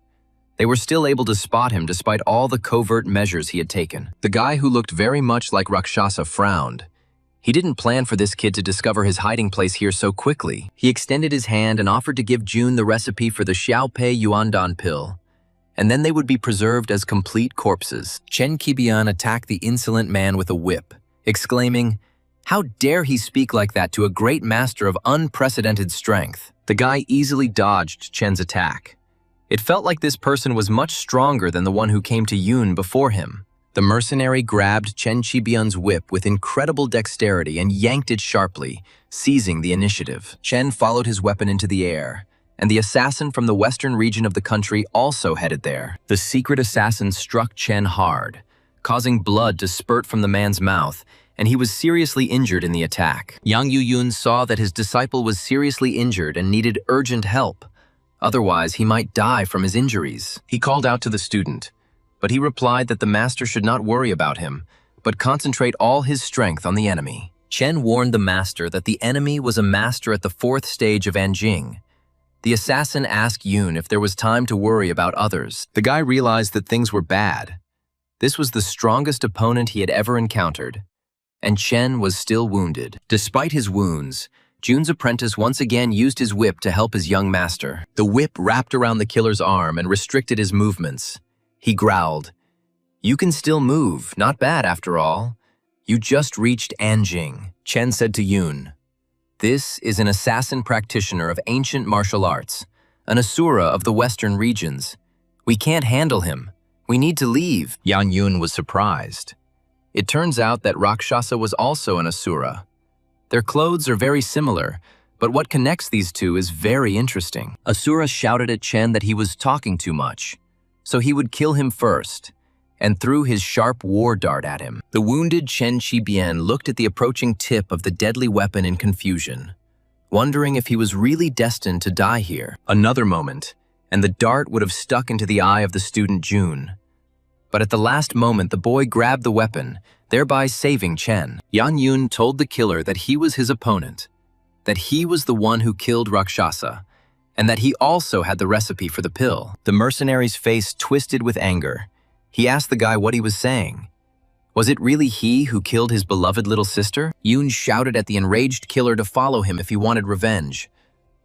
They were still able to spot him despite all the covert measures he had taken. The guy who looked very much like Rakshasa frowned. He didn't plan for this kid to discover his hiding place here so quickly. He extended his hand and offered to give June the recipe for the Xiaopei Yuandan pill, and then they would be preserved as complete corpses. Chen Qibian attacked the insolent man with a whip, exclaiming, "How dare he speak like that to a great master of unprecedented strength?" The guy easily dodged Chen's attack. It felt like this person was much stronger than the one who came to Yun before him. The mercenary grabbed Chen Qibian's whip with incredible dexterity and yanked it sharply, seizing the initiative. Chen followed his weapon into the air, and the assassin from the western region of the country also headed there. The secret assassin struck Chen hard, causing blood to spurt from the man's mouth, and he was seriously injured in the attack. Yang Yuyun saw that his disciple was seriously injured and needed urgent help. Otherwise, he might die from his injuries. He called out to the student, but he replied that the master should not worry about him, but concentrate all his strength on the enemy. Chen warned the master that the enemy was a master at the fourth stage of Anjing. The assassin asked Yun if there was time to worry about others. The guy realized that things were bad. This was the strongest opponent he had ever encountered, and Chen was still wounded. Despite his wounds, June's apprentice once again used his whip to help his young master. The whip wrapped around the killer's arm and restricted his movements. He growled, "You can still move, not bad after all. You just reached Anjing," Chen said to Yun. "This is an assassin practitioner of ancient martial arts, an asura of the western regions. We can't handle him. We need to leave." Yang Yun was surprised. It turns out that Rakshasa was also an asura. Their clothes are very similar, but what connects these two is very interesting. Asura shouted at Chen that he was talking too much, so he would kill him first, and threw his sharp war dart at him. The wounded Chen Shibian looked at the approaching tip of the deadly weapon in confusion, wondering if he was really destined to die here. Another moment, and the dart would have stuck into the eye of the student June. But at the last moment, the boy grabbed the weapon, thereby saving Chen. Yang Yun told the killer that he was his opponent, that he was the one who killed Rakshasa, and that he also had the recipe for the pill. The mercenary's face twisted with anger. He asked the guy what he was saying. Was it really he who killed his beloved little sister? Yun shouted at the enraged killer to follow him if he wanted revenge.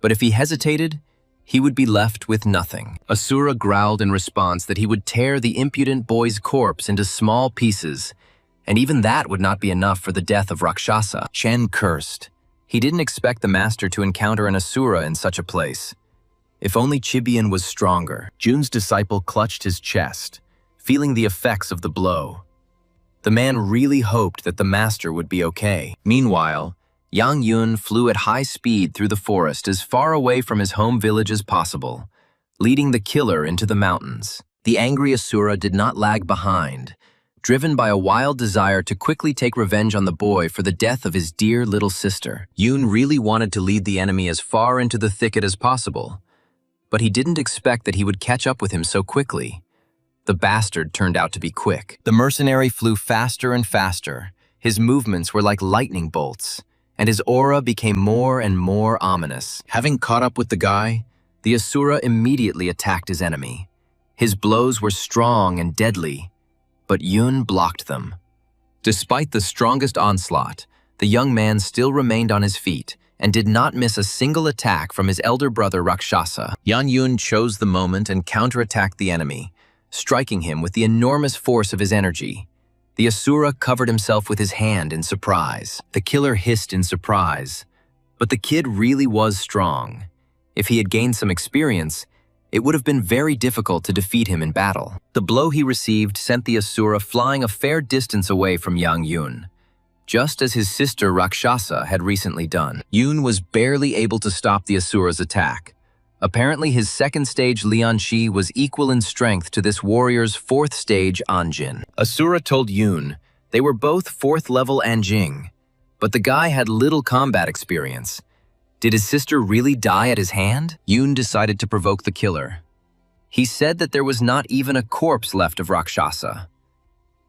But if he hesitated, he would be left with nothing. Asura growled in response that he would tear the impudent boy's corpse into small pieces, and even that would not be enough for the death of Rakshasa. Chen cursed. He didn't expect the master to encounter an asura in such a place. If only Chibian was stronger. June's disciple clutched his chest, feeling the effects of the blow. The man really hoped that the master would be okay. Meanwhile, Yang Yun flew at high speed through the forest as far away from his home village as possible, leading the killer into the mountains. The angry asura did not lag behind, driven by a wild desire to quickly take revenge on the boy for the death of his dear little sister. Yun really wanted to lead the enemy as far into the thicket as possible, but he didn't expect that he would catch up with him so quickly. The bastard turned out to be quick. The mercenary flew faster and faster. His movements were like lightning bolts, and his aura became more and more ominous. Having caught up with the guy, the asura immediately attacked his enemy. His blows were strong and deadly, but Yun blocked them. Despite the strongest onslaught, the young man still remained on his feet and did not miss a single attack from his elder brother Rakshasa. Yang Yun chose the moment and counterattacked the enemy, striking him with the enormous force of his energy. The asura covered himself with his hand in surprise. The killer hissed in surprise, but the kid really was strong. If he had gained some experience, it would have been very difficult to defeat him in battle. The blow he received sent the asura flying a fair distance away from Yang Yun, just as his sister Rakshasa had recently done. Yun was barely able to stop the asura's attack. Apparently, his second stage Lianxi was equal in strength to this warrior's fourth stage Anjin. Asura told Yun they were both fourth level Anjing, but the guy had little combat experience. Did his sister really die at his hand? Yun decided to provoke the killer. He said that there was not even a corpse left of Rakshasa.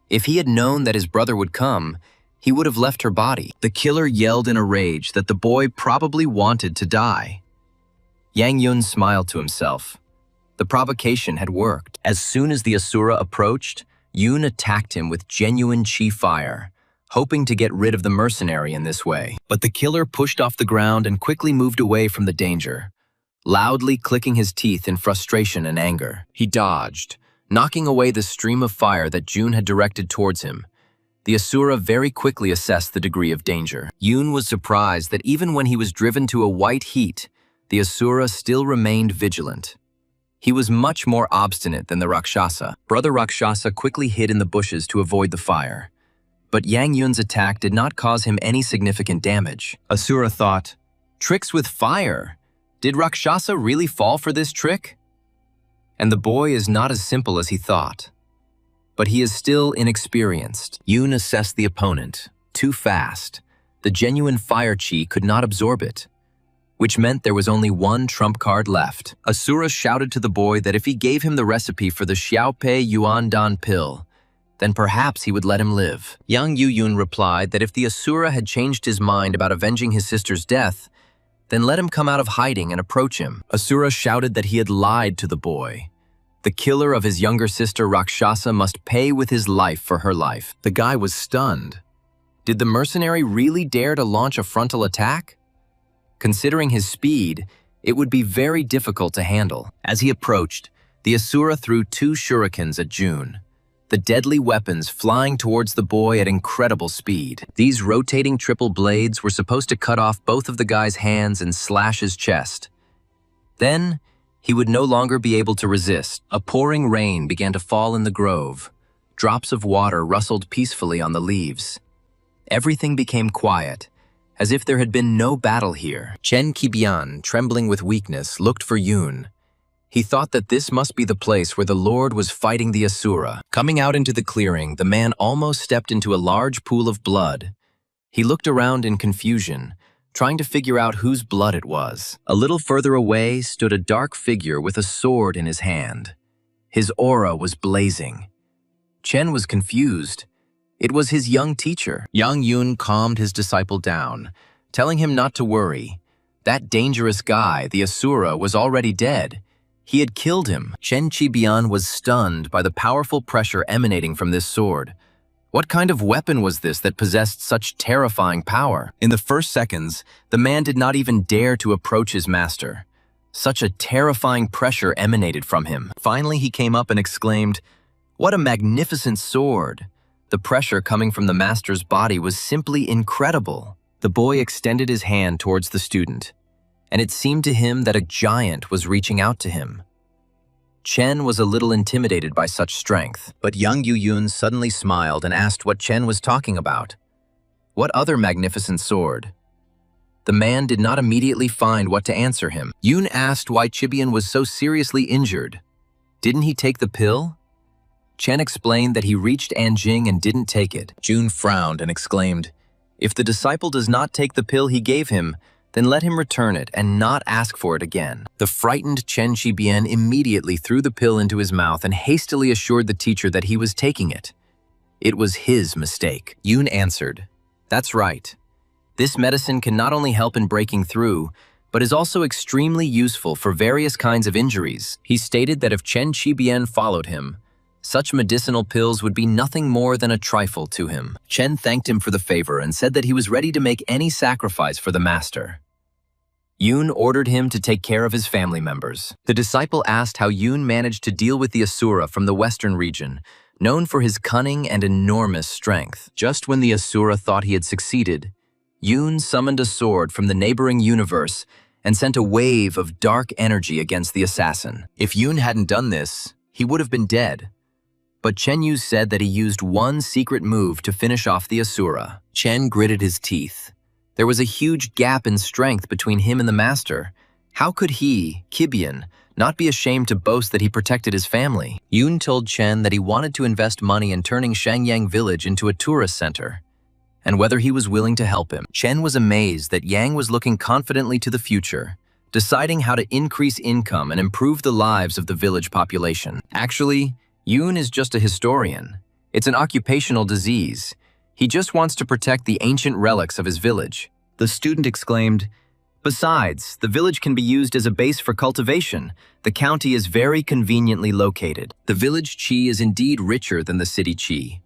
If he had known that his brother would come, he would have left her body. The killer yelled in a rage that the boy probably wanted to die. Yang Yun smiled to himself. The provocation had worked. As soon as the asura approached, Yun attacked him with genuine chi fire, hoping to get rid of the mercenary in this way. But the killer pushed off the ground and quickly moved away from the danger, loudly clicking his teeth in frustration and anger. He dodged, knocking away the stream of fire that June had directed towards him. The asura very quickly assessed the degree of danger. Yun was surprised that even when he was driven to a white heat, the asura still remained vigilant. He was much more obstinate than the Rakshasa. Brother Rakshasa quickly hid in the bushes to avoid the fire. But Yang Yun's attack did not cause him any significant damage. Asura thought, "Tricks with fire? Did Rakshasa really fall for this trick?" And the boy is not as simple as he thought. But he is still inexperienced. Yun assessed the opponent. Too fast. The genuine fire chi could not absorb it, which meant there was only one trump card left. Asura shouted to the boy that if he gave him the recipe for the Xiaopei Yuan Dan pill, then perhaps he would let him live. Yang Yun replied that if the asura had changed his mind about avenging his sister's death, then let him come out of hiding and approach him. Asura shouted that he had lied to the boy. The killer of his younger sister Rakshasa must pay with his life for her life. The guy was stunned. Did the mercenary really dare to launch a frontal attack? Considering his speed, it would be very difficult to handle. As he approached, the Asura threw 2 shurikens at Jun, the deadly weapons flying towards the boy at incredible speed. These rotating triple blades were supposed to cut off both of the guy's hands and slash his chest. Then, he would no longer be able to resist. A pouring rain began to fall in the grove. Drops of water rustled peacefully on the leaves. Everything became quiet, as if there had been no battle here. Chen Qibian, trembling with weakness, looked for Yun. He thought that this must be the place where the Lord was fighting the Asura. Coming out into the clearing, the man almost stepped into a large pool of blood. He looked around in confusion, trying to figure out whose blood it was. A little further away stood a dark figure with a sword in his hand. His aura was blazing. Chen was confused. It was his young teacher. Yang Yun calmed his disciple down, telling him not to worry. That dangerous guy, the Asura, was already dead. He had killed him. Chen Qibian was stunned by the powerful pressure emanating from this sword. What kind of weapon was this that possessed such terrifying power? In the first seconds, the man did not even dare to approach his master. Such a terrifying pressure emanated from him. Finally, he came up and exclaimed, "What a magnificent sword!" The pressure coming from the master's body was simply incredible. The boy extended his hand towards the student, and it seemed to him that a giant was reaching out to him. Chen was a little intimidated by such strength, but Yang Yuyun suddenly smiled and asked what Chen was talking about. What other magnificent sword? The man did not immediately find what to answer him. Yun asked why Qibian was so seriously injured. Didn't he take the pill? Chen explained that he reached Anjing and didn't take it. Jun frowned and exclaimed, "If the disciple does not take the pill he gave him, then let him return it and not ask for it again." The frightened Chen Qibian immediately threw the pill into his mouth and hastily assured the teacher that he was taking it. It was his mistake. Yun answered, "That's right. This medicine can not only help in breaking through, but is also extremely useful for various kinds of injuries." He stated that if Chen Qibian followed him, such medicinal pills would be nothing more than a trifle to him. Chen thanked him for the favor and said that he was ready to make any sacrifice for the master. Yun ordered him to take care of his family members. The disciple asked how Yun managed to deal with the Asura from the western region, known for his cunning and enormous strength. Just when the Asura thought he had succeeded, Yun summoned a sword from the neighboring universe and sent a wave of dark energy against the assassin. If Yun hadn't done this, he would have been dead. But Chen Yu said that he used one secret move to finish off the Asura. Chen gritted his teeth. There was a huge gap in strength between him and the master. How could he, Qibian, not be ashamed to boast that he protected his family? Yun told Chen that he wanted to invest money in turning Shangyang village into a tourist center, and whether he was willing to help him. Chen was amazed that Yang was looking confidently to the future, deciding how to increase income and improve the lives of the village population. Actually, Yun is just a historian. It's an occupational disease. He just wants to protect the ancient relics of his village. The student exclaimed, "Besides, the village can be used as a base for cultivation. The county is very conveniently located. The village qi is indeed richer than the city qi.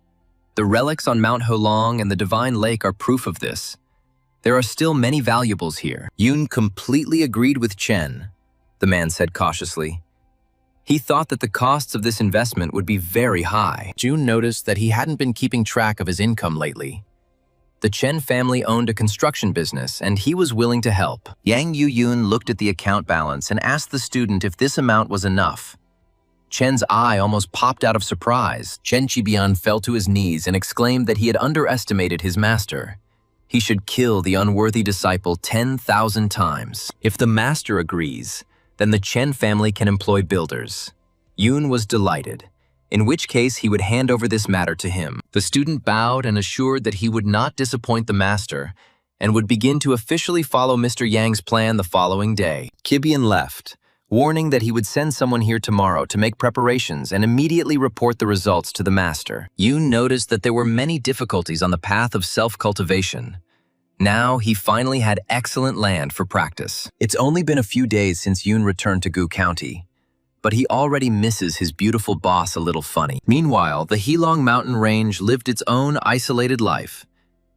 The relics on Mount Holong and the Divine Lake are proof of this. There are still many valuables here." Yun completely agreed with Chen, the man said cautiously. He thought that the costs of this investment would be very high. Jun noticed that he hadn't been keeping track of his income lately. The Chen family owned a construction business, and he was willing to help. Yang Yuyun looked at the account balance and asked the student if this amount was enough. Chen's eye almost popped out of surprise. Chen Qibian fell to his knees and exclaimed that he had underestimated his master. He should kill the unworthy disciple 10,000 times. If the master agrees, then the Chen family can employ builders. Yun was delighted, in which case he would hand over this matter to him. The student bowed and assured that he would not disappoint the master and would begin to officially follow Mr. Yang's plan the following day. Qibian left, warning that he would send someone here tomorrow to make preparations and immediately report the results to the master. Yun noticed that there were many difficulties on the path of self-cultivation. Now, he finally had excellent land for practice. It's only been a few days since Yun returned to Gu County, but he already misses his beautiful boss a little funny. Meanwhile, the Heilong mountain range lived its own isolated life.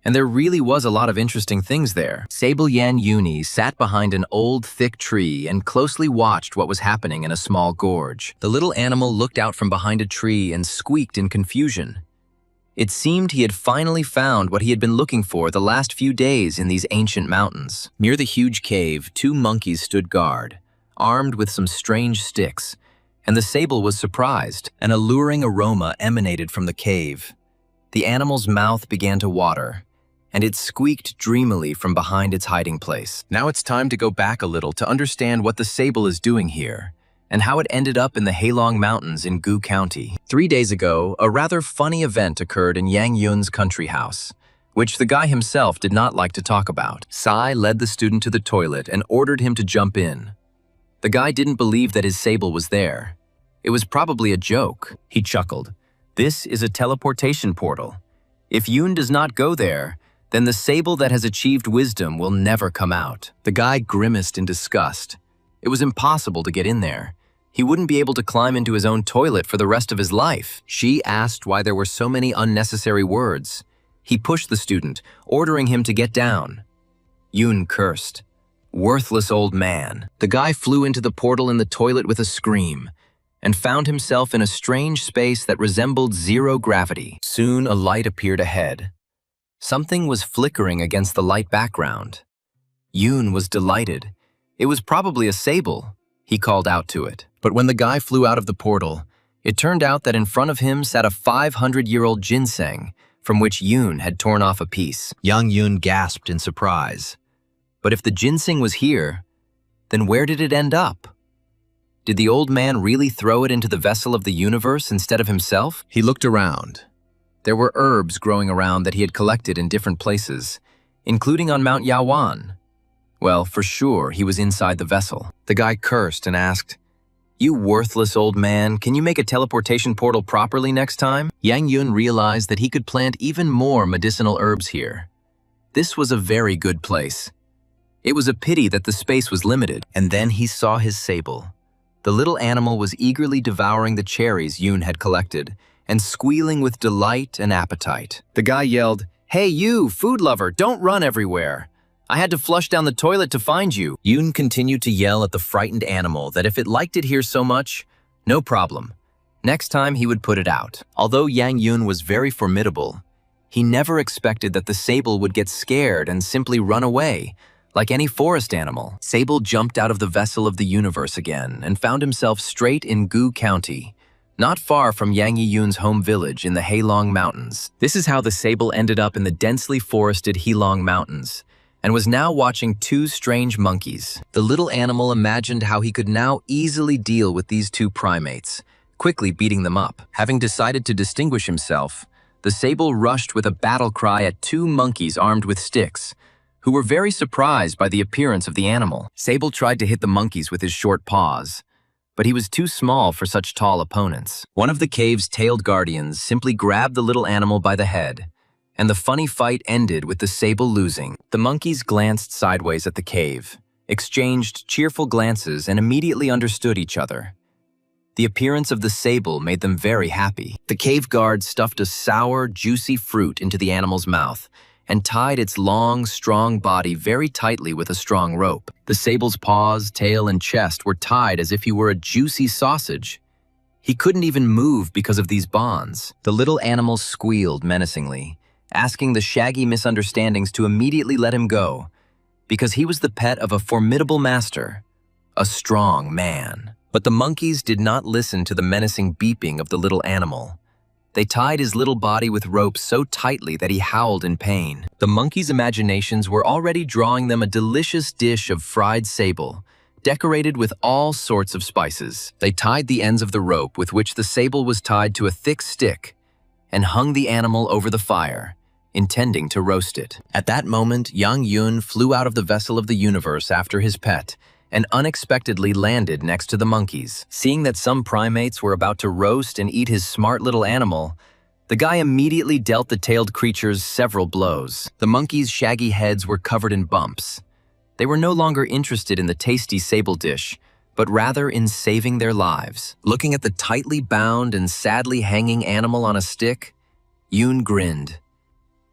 And there really was a lot of interesting things there. Sable Yan Uni sat behind an old, thick tree and closely watched what was happening in a small gorge. The little animal looked out from behind a tree and squeaked in confusion. It seemed he had finally found what he had been looking for the last few days in these ancient mountains. Near the huge cave, two monkeys stood guard, armed with some strange sticks, and the sable was surprised. An alluring aroma emanated from the cave. The animal's mouth began to water, and it squeaked dreamily from behind its hiding place. Now it's time to go back a little to understand what the sable is doing here, and how it ended up in the Halong Mountains in Gu County. 3 days ago, a rather funny event occurred in Yang Yun's country house, which the guy himself did not like to talk about. Sai led the student to the toilet and ordered him to jump in. The guy didn't believe that his sable was there. It was probably a joke. He chuckled. This is a teleportation portal. If Yun does not go there, then the sable that has achieved wisdom will never come out. The guy grimaced in disgust. It was impossible to get in there. He wouldn't be able to climb into his own toilet for the rest of his life. She asked why there were so many unnecessary words. He pushed the student, ordering him to get down. Yun cursed. Worthless old man. The guy flew into the portal in the toilet with a scream and found himself in a strange space that resembled zero gravity. Soon a light appeared ahead. Something was flickering against the light background. Yun was delighted. It was probably a sable. He called out to it. But when the guy flew out of the portal, it turned out that in front of him sat a 500-year-old ginseng from which Yun had torn off a piece. Young Yun gasped in surprise. But if the ginseng was here, then where did it end up? Did the old man really throw it into the vessel of the universe instead of himself? He looked around. There were herbs growing around that he had collected in different places, including on Mount Yawan. Well, for sure, he was inside the vessel. The guy cursed and asked, "You worthless old man, can you make a teleportation portal properly next time?" Yang Yun realized that he could plant even more medicinal herbs here. This was a very good place. It was a pity that the space was limited. And then he saw his sable. The little animal was eagerly devouring the cherries Yun had collected and squealing with delight and appetite. The guy yelled, "Hey you, food lover, don't run everywhere. I had to flush down the toilet to find you." Yun continued to yell at the frightened animal that if it liked it here so much, no problem. Next time he would put it out. Although Yang Yun was very formidable, he never expected that the sable would get scared and simply run away, like any forest animal. Sable jumped out of the vessel of the universe again and found himself straight in Gu County, not far from Yang Yun's home village in the Halong Mountains. This is how the sable ended up in the densely forested Halong Mountains, and was now watching two strange monkeys. The little animal imagined how he could now easily deal with these two primates, quickly beating them up. Having decided to distinguish himself, the sable rushed with a battle cry at two monkeys armed with sticks, who were very surprised by the appearance of the animal. Sable tried to hit the monkeys with his short paws, but he was too small for such tall opponents. One of the cave's tailed guardians simply grabbed the little animal by the head, and the funny fight ended with the sable losing. The monkeys glanced sideways at the cave, exchanged cheerful glances, and immediately understood each other. The appearance of the sable made them very happy. The cave guard stuffed a sour, juicy fruit into the animal's mouth and tied its long, strong body very tightly with a strong rope. The sable's paws, tail, and chest were tied as if he were a juicy sausage. He couldn't even move because of these bonds. The little animal squealed menacingly, asking the shaggy misunderstandings to immediately let him go, because he was the pet of a formidable master, a strong man. But the monkeys did not listen to the menacing beeping of the little animal. They tied his little body with ropes so tightly that he howled in pain. The monkeys' imaginations were already drawing them a delicious dish of fried sable, decorated with all sorts of spices. They tied the ends of the rope with which the sable was tied to a thick stick and hung the animal over the fire, intending to roast it. At that moment, Yang Yun flew out of the vessel of the universe after his pet and unexpectedly landed next to the monkeys. Seeing that some primates were about to roast and eat his smart little animal, the guy immediately dealt the tailed creatures several blows. The monkeys' shaggy heads were covered in bumps. They were no longer interested in the tasty sable dish, but rather in saving their lives. Looking at the tightly bound and sadly hanging animal on a stick, Yoon grinned.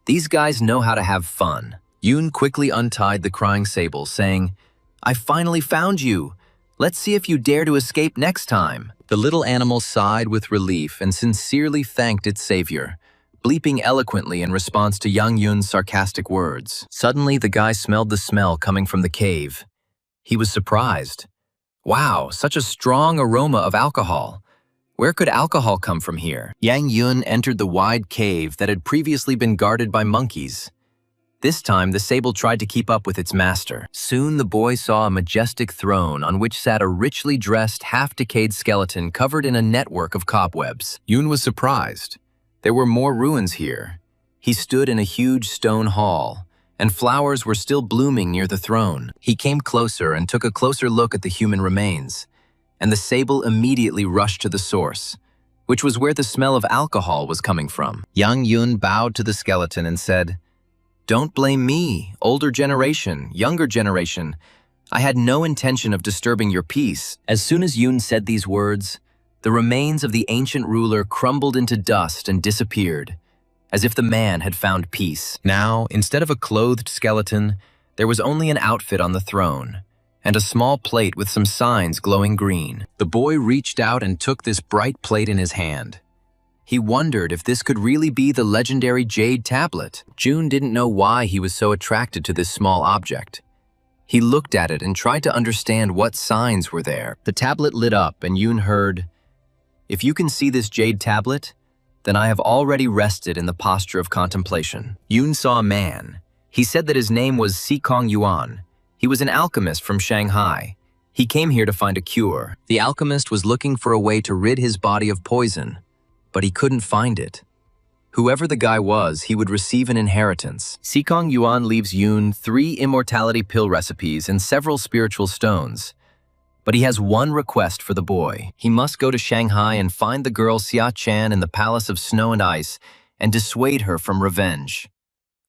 These guys know how to have fun. Yoon quickly untied the crying sable, saying, "I finally found you. Let's see if you dare to escape next time." The little animal sighed with relief and sincerely thanked its savior, bleeping eloquently in response to Yang Yun's sarcastic words. Suddenly, the guy smelled the smell coming from the cave. He was surprised. Wow, such a strong aroma of alcohol. Where could alcohol come from here? Yang Yun entered the wide cave that had previously been guarded by monkeys. This time, the sable tried to keep up with its master. Soon, the boy saw a majestic throne on which sat a richly dressed, half-decayed skeleton covered in a network of cobwebs. Yoon was surprised. There were more ruins here. He stood in a huge stone hall, and flowers were still blooming near the throne. He came closer and took a closer look at the human remains, and the sable immediately rushed to the source, which was where the smell of alcohol was coming from. Yang Yun bowed to the skeleton and said, "Don't blame me, older generation, younger generation. I had no intention of disturbing your peace." As soon as Yoon said these words, the remains of the ancient ruler crumbled into dust and disappeared, as if the man had found peace. Now, instead of a clothed skeleton, there was only an outfit on the throne, and a small plate with some signs glowing green. The boy reached out and took this bright plate in his hand. He wondered if this could really be the legendary jade tablet. June didn't know why he was so attracted to this small object. He looked at it and tried to understand what signs were there. The tablet lit up and Yoon heard, "If you can see this jade tablet, then I have already rested in the posture of contemplation." Yoon saw a man. He said that his name was Sikong Yuan. He was an alchemist from Shanghai. He came here to find a cure. The alchemist was looking for a way to rid his body of poison, but he couldn't find it. Whoever the guy was, he would receive an inheritance. Sikong Yuan leaves Yoon 3 immortality pill recipes and several spiritual stones. But he has one request for the boy. He must go to Shanghai and find the girl Xia Chan in the Palace of Snow and Ice and dissuade her from revenge.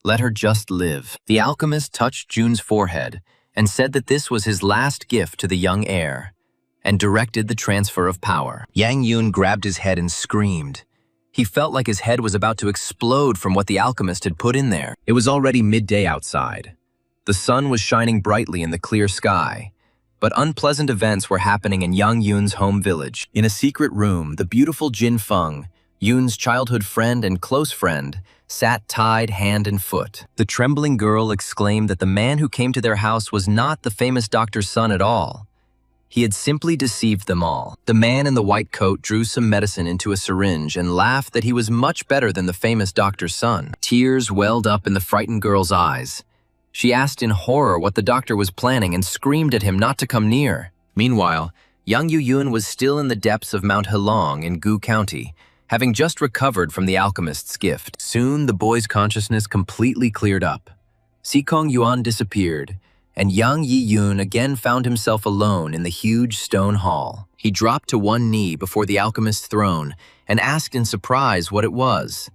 Let her just live. The alchemist touched Jun's forehead and said that this was his last gift to the young heir, and directed the transfer of power. Yang Yun grabbed his head and screamed. He felt like his head was about to explode from what the alchemist had put in there. It was already midday outside. The sun was shining brightly in the clear sky, but unpleasant events were happening in Yang Yun's home village. In a secret room, the beautiful Jin Feng, Yun's childhood friend and close friend, sat tied hand and foot. The trembling girl exclaimed that the man who came to their house was not the famous doctor's son at all. He had simply deceived them all. The man in the white coat drew some medicine into a syringe and laughed that he was much better than the famous doctor's son. Tears welled up in the frightened girl's eyes. She asked in horror what the doctor was planning and screamed at him not to come near. Meanwhile, young Yu Yun was still in the depths of Mount Helong in Gu County, having just recovered from the alchemist's gift. Soon, the boy's consciousness completely cleared up. Sikong Yuan disappeared, and Yang Yi Yun again found himself alone in the huge stone hall. He dropped to one knee before the alchemist's throne and asked in surprise what it was.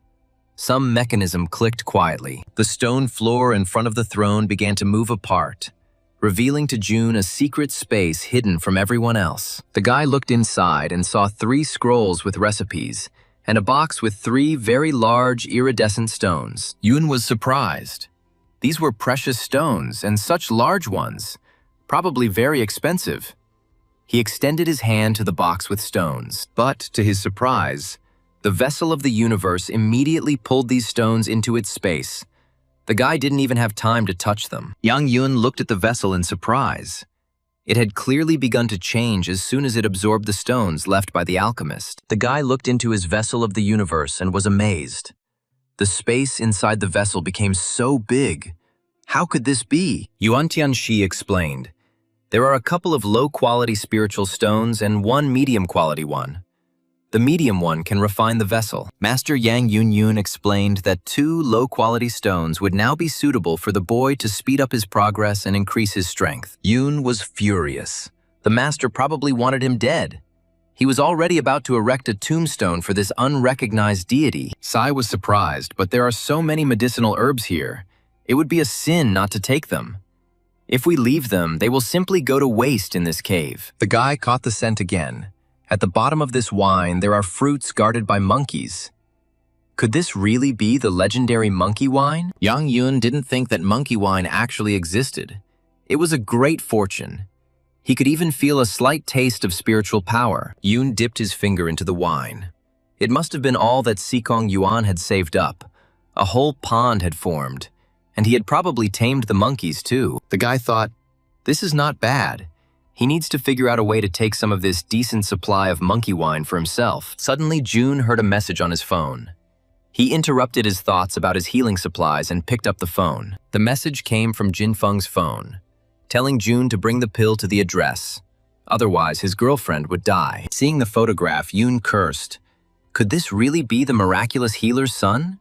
Some mechanism clicked quietly. The stone floor in front of the throne began to move apart, revealing to June a secret space hidden from everyone else. The guy looked inside and saw 3 scrolls with recipes, and a box with 3 very large iridescent stones. Yoon was surprised. These were precious stones, and such large ones, probably very expensive. He extended his hand to the box with stones, but, to his surprise, the vessel of the universe immediately pulled these stones into its space. The guy didn't even have time to touch them. Yang Yun looked at the vessel in surprise. It had clearly begun to change as soon as it absorbed the stones left by the alchemist. The guy looked into his vessel of the universe and was amazed. The space inside the vessel became so big. How could this be? Yuan Tianxi explained. There are a couple of low-quality spiritual stones and one medium-quality one. The medium one can refine the vessel. Master Yang Yun explained that 2 low-quality stones would now be suitable for the boy to speed up his progress and increase his strength. Yun was furious. The master probably wanted him dead. He was already about to erect a tombstone for this unrecognized deity. Sai was surprised, but there are so many medicinal herbs here. It would be a sin not to take them. If we leave them, they will simply go to waste in this cave. The guy caught the scent again. At the bottom of this wine, there are fruits guarded by monkeys. Could this really be the legendary monkey wine? Yang Yun didn't think that monkey wine actually existed. It was a great fortune. He could even feel a slight taste of spiritual power. Yun dipped his finger into the wine. It must have been all that Sikong Yuan had saved up. A whole pond had formed, and he had probably tamed the monkeys too. The guy thought, this is not bad. He needs to figure out a way to take some of this decent supply of monkey wine for himself. Suddenly, June heard a message on his phone. He interrupted his thoughts about his healing supplies and picked up the phone. The message came from Jin Feng's phone, telling June to bring the pill to the address. Otherwise, his girlfriend would die. Seeing the photograph, Yun cursed. Could this really be the miraculous healer's son?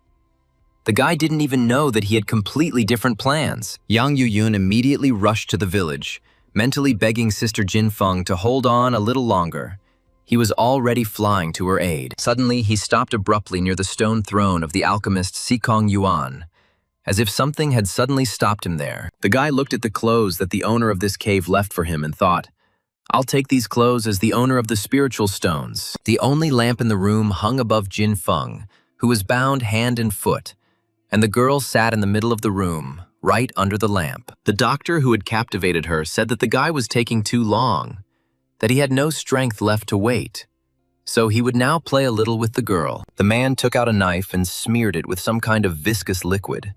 The guy didn't even know that he had completely different plans. Yang Yuyun immediately rushed to the village, mentally begging Sister Jin Feng to hold on a little longer. He was already flying to her aid. Suddenly, he stopped abruptly near the stone throne of the alchemist Sikong Yuan, as if something had suddenly stopped him there. The guy looked at the clothes that the owner of this cave left for him and thought, I'll take these clothes as the owner of the spiritual stones. The only lamp in the room hung above Jin Feng, who was bound hand and foot, and the girl sat in the middle of the room, right under the lamp. The doctor who had captivated her said that the guy was taking too long, that he had no strength left to wait, so he would now play a little with the girl. The man took out a knife and smeared it with some kind of viscous liquid.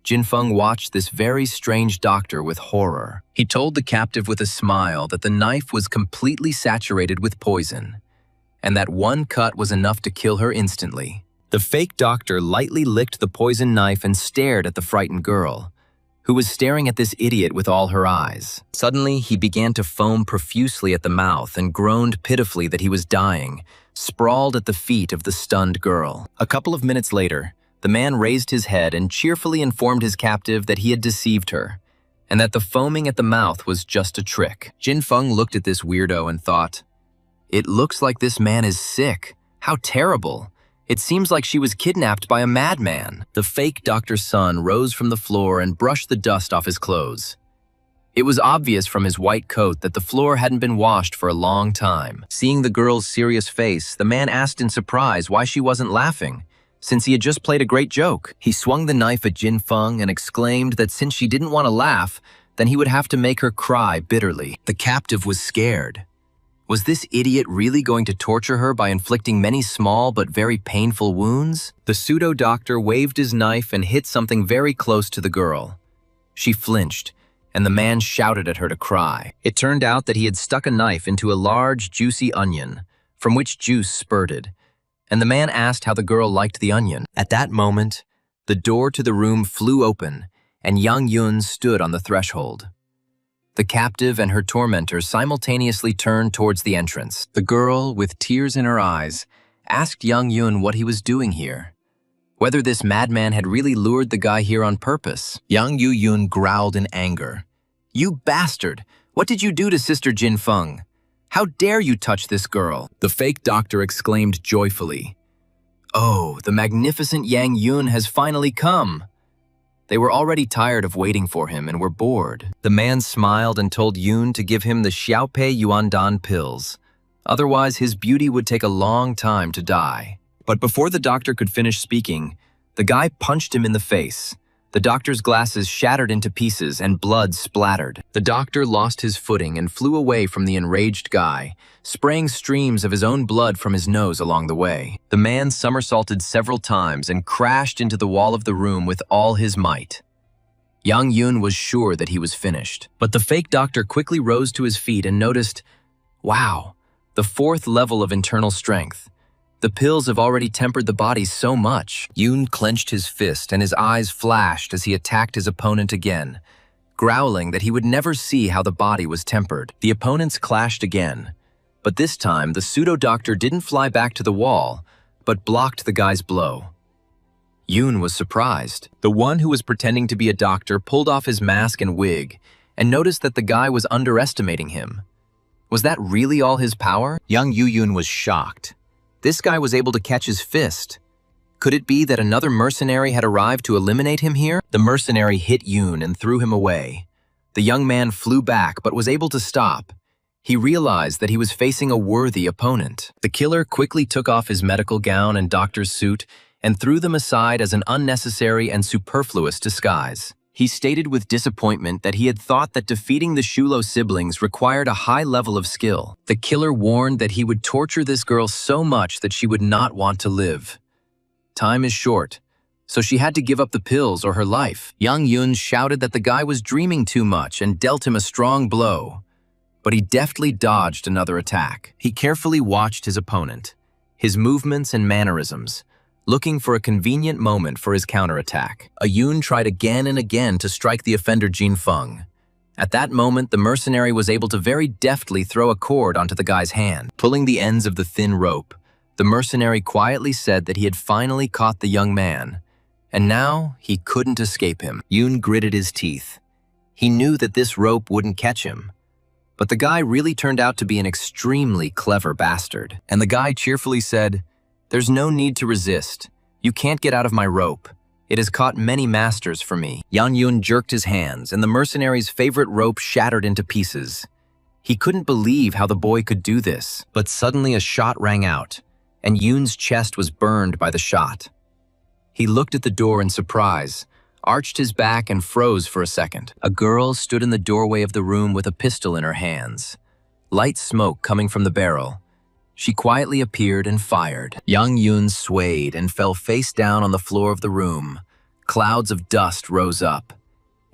Jin Feng watched this very strange doctor with horror. He told the captive with a smile that the knife was completely saturated with poison, and that one cut was enough to kill her instantly. The fake doctor lightly licked the poisoned knife and stared at the frightened girl, who was staring at this idiot with all her eyes. Suddenly, he began to foam profusely at the mouth and groaned pitifully that he was dying, sprawled at the feet of the stunned girl. A couple of minutes later, the man raised his head and cheerfully informed his captive that he had deceived her, and that the foaming at the mouth was just a trick. Jin Feng looked at this weirdo and thought, it looks like this man is sick. How terrible. It seems like she was kidnapped by a madman. The fake doctor's son rose from the floor and brushed the dust off his clothes. It was obvious from his white coat that the floor hadn't been washed for a long time. Seeing the girl's serious face, the man asked in surprise why she wasn't laughing, since he had just played a great joke. He swung the knife at Jin Feng and exclaimed that since she didn't want to laugh, then he would have to make her cry bitterly. The captive was scared. Was this idiot really going to torture her by inflicting many small but very painful wounds? The pseudo-doctor waved his knife and hit something very close to the girl. She flinched, and the man shouted at her to cry. It turned out that he had stuck a knife into a large, juicy onion, from which juice spurted, and the man asked how the girl liked the onion. At that moment, the door to the room flew open, and Yang Yun stood on the threshold. The captive and her tormentor simultaneously turned towards the entrance. The girl, with tears in her eyes, asked Yang Yun what he was doing here, whether this madman had really lured the guy here on purpose. Yang Yun growled in anger. You bastard! What did you do to Sister Jin Feng? How dare you touch this girl? The fake doctor exclaimed joyfully. Oh, the magnificent Yang Yun has finally come! They were already tired of waiting for him and were bored. The man smiled and told Yun to give him the Xiaopei Yuandan pills. Otherwise, his beauty would take a long time to die. But before the doctor could finish speaking, the guy punched him in the face. The doctor's glasses shattered into pieces and blood splattered. The doctor lost his footing and flew away from the enraged guy, spraying streams of his own blood from his nose along the way. The man somersaulted several times and crashed into the wall of the room with all his might. Yang Yun was sure that he was finished. But the fake doctor quickly rose to his feet and noticed, wow, the 4th level of internal strength. The pills have already tempered the body so much. Yun clenched his fist and his eyes flashed as he attacked his opponent again, growling that he would never see how the body was tempered. The opponents clashed again, but this time the pseudo-doctor didn't fly back to the wall, but blocked the guy's blow. Yun was surprised. The one who was pretending to be a doctor pulled off his mask and wig and noticed that the guy was underestimating him. Was that really all his power? Yang Yuyun was shocked. This guy was able to catch his fist. Could it be that another mercenary had arrived to eliminate him here? The mercenary hit Yun and threw him away. The young man flew back but was able to stop. He realized that he was facing a worthy opponent. The killer quickly took off his medical gown and doctor's suit and threw them aside as an unnecessary and superfluous disguise. He stated with disappointment that he had thought that defeating the Shulo siblings required a high level of skill. The killer warned that he would torture this girl so much that she would not want to live. Time is short, so she had to give up the pills or her life. Yang Yun shouted that the guy was dreaming too much and dealt him a strong blow, but he deftly dodged another attack. He carefully watched his opponent, his movements and mannerisms, looking for a convenient moment for his counterattack. Yun tried again and again to strike the offender Jin Feng. At that moment, the mercenary was able to very deftly throw a cord onto the guy's hand. Pulling the ends of the thin rope, the mercenary quietly said that he had finally caught the young man, and now he couldn't escape him. Yun gritted his teeth. He knew that this rope wouldn't catch him. But the guy really turned out to be an extremely clever bastard. And the guy cheerfully said, "There's no need to resist. You can't get out of my rope. It has caught many masters for me." Yang Yun jerked his hands, and the mercenary's favorite rope shattered into pieces. He couldn't believe how the boy could do this. But suddenly a shot rang out, and Yun's chest was burned by the shot. He looked at the door in surprise, arched his back and froze for a second. A girl stood in the doorway of the room with a pistol in her hands, light smoke coming from the barrel. She quietly appeared and fired. Yang Yun swayed and fell face down on the floor of the room. Clouds of dust rose up.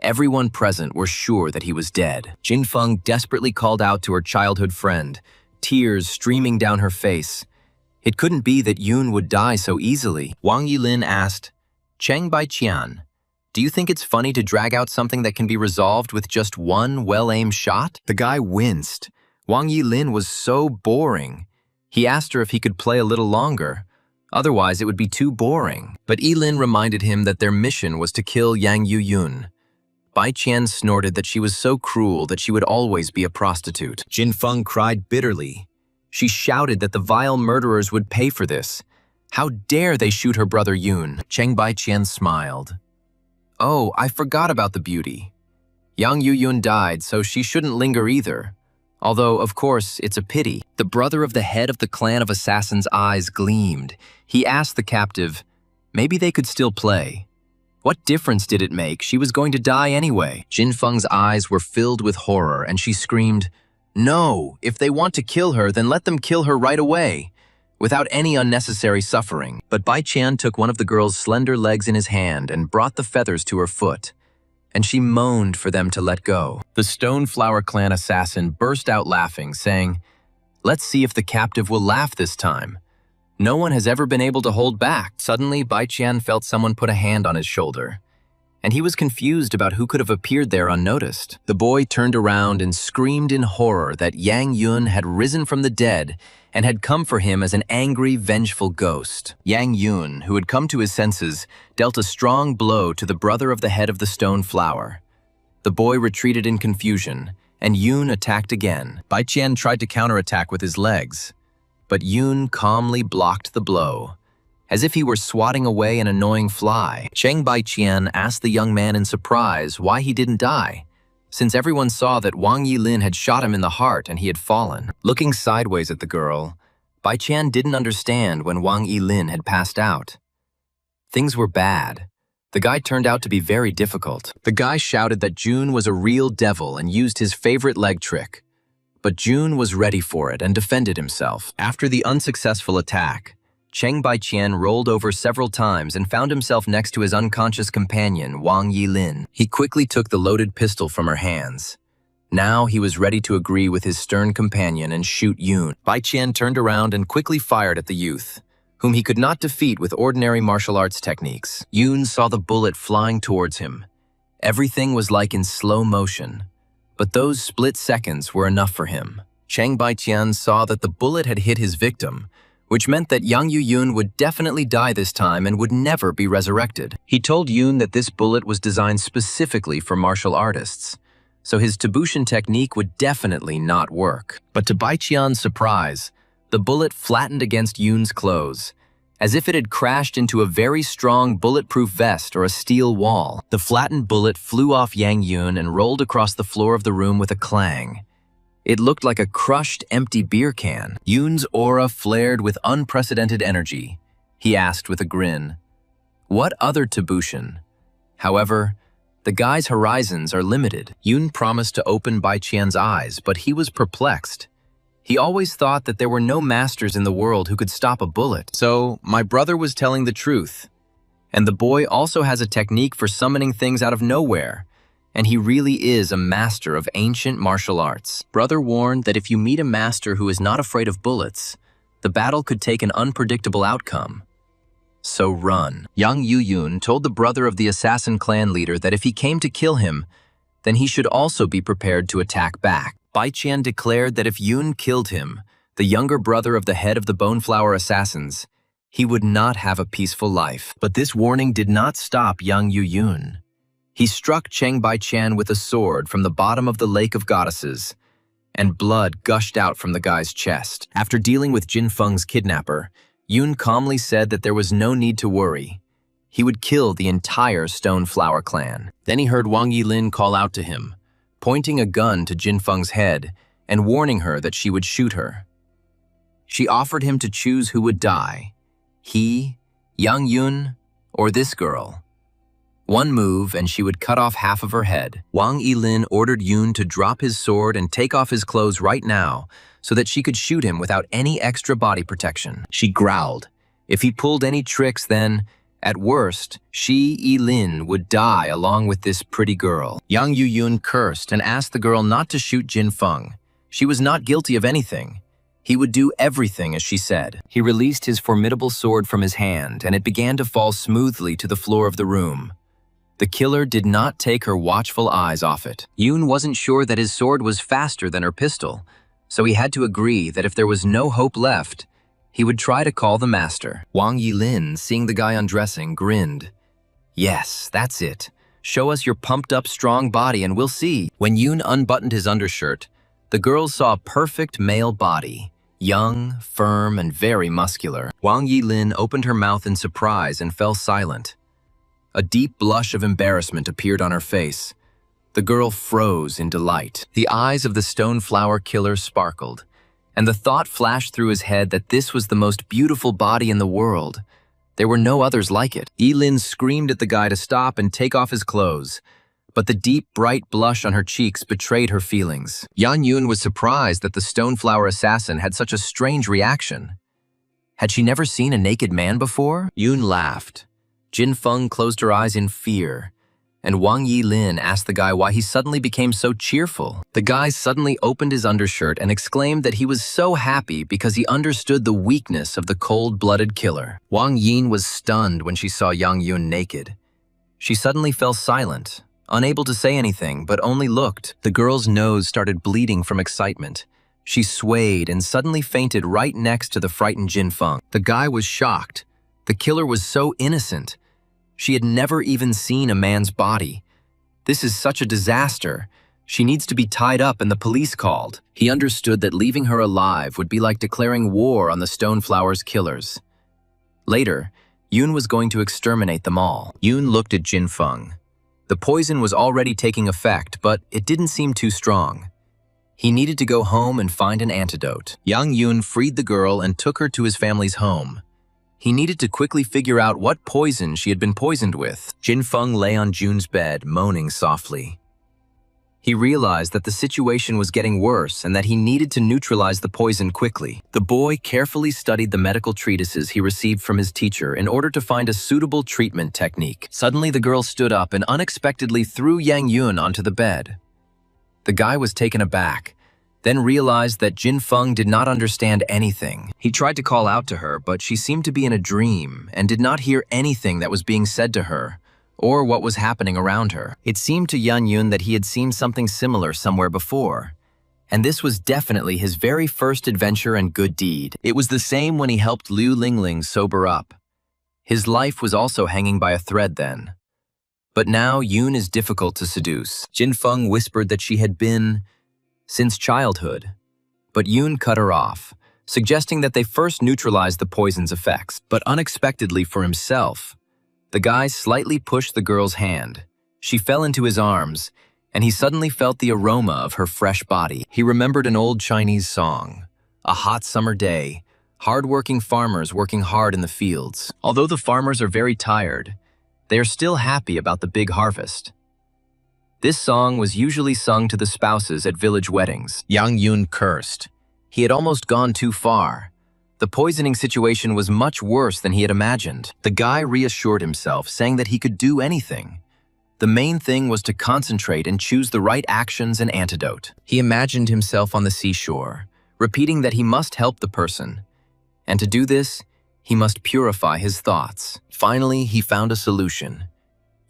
Everyone present were sure that he was dead. Jin Feng desperately called out to her childhood friend, tears streaming down her face. It couldn't be that Yun would die so easily. Wang Yilin asked, "Cheng Baiqian, do you think it's funny to drag out something that can be resolved with just one well-aimed shot?" The guy winced. Wang Yilin was so boring. He asked her if he could play a little longer. Otherwise, it would be too boring. But Yilin reminded him that their mission was to kill Yang Yuyun. Bai Qian snorted that she was so cruel that she would always be a prostitute. Jin Feng cried bitterly. She shouted that the vile murderers would pay for this. How dare they shoot her brother Yun? Cheng Bai Qian smiled. "Oh, I forgot about the beauty. Yang Yuyun died, so she shouldn't linger either. Although, of course, it's a pity." The brother of the head of the clan of assassins' eyes gleamed. He asked the captive, maybe they could still play. What difference did it make? She was going to die anyway. Jin Feng's eyes were filled with horror, and she screamed, "No! If they want to kill her, then let them kill her right away, without any unnecessary suffering." But Bai Qian took one of the girl's slender legs in his hand and brought the feathers to her foot, and she moaned for them to let go. The Stoneflower clan assassin burst out laughing, saying, "Let's see if the captive will laugh this time. No one has ever been able to hold back." Suddenly, Bai Qian felt someone put a hand on his shoulder, and he was confused about who could have appeared there unnoticed. The boy turned around and screamed in horror that Yang Yun had risen from the dead and had come for him as an angry, vengeful ghost. Yang Yun, who had come to his senses, dealt a strong blow to the brother of the head of the stone flower. The boy retreated in confusion, and Yun attacked again. Bai Qian tried to counterattack with his legs, but Yun calmly blocked the blow, as if he were swatting away an annoying fly. Cheng Baiqian asked the young man in surprise why he didn't die, since everyone saw that Wang Yilin had shot him in the heart and he had fallen. Looking sideways at the girl, Baiqian didn't understand when Wang Yilin had passed out. Things were bad. The guy turned out to be very difficult. The guy shouted that June was a real devil and used his favorite leg trick. But June was ready for it and defended himself. After the unsuccessful attack, Cheng Baiqian rolled over several times and found himself next to his unconscious companion, Wang Yilin. He quickly took the loaded pistol from her hands. Now he was ready to agree with his stern companion and shoot Yun. Baiqian turned around and quickly fired at the youth, whom he could not defeat with ordinary martial arts techniques. Yun saw the bullet flying towards him. Everything was like in slow motion, but those split seconds were enough for him. Cheng Baiqian saw that the bullet had hit his victim, which meant that Yang Yuyun would definitely die this time and would never be resurrected. He told Yun that this bullet was designed specifically for martial artists, so his Tibushan technique would definitely not work. But to Baiqian's surprise, the bullet flattened against Yun's clothes, as if it had crashed into a very strong bulletproof vest or a steel wall. The flattened bullet flew off Yang Yun and rolled across the floor of the room with a clang. It looked like a crushed, empty beer can. Yun's aura flared with unprecedented energy. he asked with a grin. What other Tabushan? However, the guy's horizons are limited. Yoon promised to open Bai Qian's eyes, but he was perplexed. He always thought that there were no masters in the world who could stop a bullet. So, my brother was telling the truth. And the boy also has a technique for summoning things out of nowhere. And he really is a master of ancient martial arts. Brother warned that if you meet a master who is not afraid of bullets, the battle could take an unpredictable outcome. So run. Young Yu-yun told the brother of the assassin clan leader that if he came to kill him, then he should also be prepared to attack back. Bai Qian declared that if Yun killed him, the younger brother of the head of the Boneflower assassins, he would not have a peaceful life. But this warning did not stop young Yu-yun. He struck Cheng Bai Qian with a sword from the bottom of the Lake of Goddesses, and blood gushed out from the guy's chest. After dealing with Jin Feng's kidnapper, Yun calmly said that there was no need to worry. He would kill the entire Stone Flower clan. Then he heard Wang Yilin call out to him, pointing a gun to Jin Feng's head and warning her that she would shoot her. She offered him to choose who would die, he, Yang Yun, or this girl. One move and she would cut off half of her head. Wang Yilin ordered Yun to drop his sword and take off his clothes right now so that she could shoot him without any extra body protection. She growled. If he pulled any tricks, then, at worst, she, Yilin, would die along with this pretty girl. Yang Yu-yun cursed and asked the girl not to shoot Jin Feng. She was not guilty of anything. He would do everything as she said. He released his formidable sword from his hand, and it began to fall smoothly to the floor of the room. The killer did not take her watchful eyes off it. Yoon wasn't sure that his sword was faster than her pistol, so he had to agree that if there was no hope left, he would try to call the master. Wang Yilin, seeing the guy undressing, grinned. Yes, that's it. Show us your pumped-up, strong body and we'll see. When Yoon unbuttoned his undershirt, the girls saw a perfect male body, young, firm, and very muscular. Wang Yilin opened her mouth in surprise and fell silent. A deep blush of embarrassment appeared on her face. The girl froze in delight. The eyes of the Stone Flower killer sparkled, and the thought flashed through his head that this was the most beautiful body in the world. There were no others like it. Yilin screamed at the guy to stop and take off his clothes, but the deep, bright blush on her cheeks betrayed her feelings. Yan Yun was surprised that the Stone Flower assassin had such a strange reaction. Had she never seen a naked man before? Yun laughed. Jin Feng closed her eyes in fear, and Wang Yilin asked the guy why he suddenly became so cheerful. The guy suddenly opened his undershirt and exclaimed that he was so happy because he understood the weakness of the cold-blooded killer. Wang Yin was stunned when she saw Yang Yun naked. She suddenly fell silent, unable to say anything, but only looked. The girl's nose started bleeding from excitement. She swayed and suddenly fainted right next to the frightened Jin Feng. The guy was shocked. The killer was so innocent. She had never even seen a man's body. This is such a disaster. She needs to be tied up and the police called. He understood that leaving her alive would be like declaring war on the Stone Flower's killers. Later, Yoon was going to exterminate them all. Yoon looked at Jin Feng. The poison was already taking effect, but it didn't seem too strong. He needed to go home and find an antidote. Yang Yoon freed the girl and took her to his family's home. He needed to quickly figure out what poison she had been poisoned with. Jin Feng lay on Jun's bed, moaning softly. He realized that the situation was getting worse and that he needed to neutralize the poison quickly. The boy carefully studied the medical treatises he received from his teacher in order to find a suitable treatment technique. Suddenly, the girl stood up and unexpectedly threw Yang Yun onto the bed. The guy was taken aback, then realized that Jin Feng did not understand anything. He tried to call out to her, but she seemed to be in a dream and did not hear anything that was being said to her, or what was happening around her. It seemed to Yan Yun that he had seen something similar somewhere before, and this was definitely his very first adventure and good deed. It was the same when he helped Liu Lingling sober up. His life was also hanging by a thread then. But now Yun is difficult to seduce. Jin Feng whispered that she had been since childhood, but Yoon cut her off, suggesting that they first neutralize the poison's effects. But unexpectedly for himself, the guy slightly pushed the girl's hand. She fell into his arms, and he suddenly felt the aroma of her fresh body. He remembered an old Chinese song, "A hot summer day, hard-working farmers working hard in the fields. Although the farmers are very tired, they are still happy about the big harvest. This song was usually sung to the spouses at village weddings. Yang Yun cursed. He had almost gone too far. The poisoning situation was much worse than he had imagined. The guy reassured himself, saying that he could do anything. The main thing was to concentrate and choose the right actions and antidote. He imagined himself on the seashore, repeating that he must help the person. And to do this, he must purify his thoughts. Finally, he found a solution.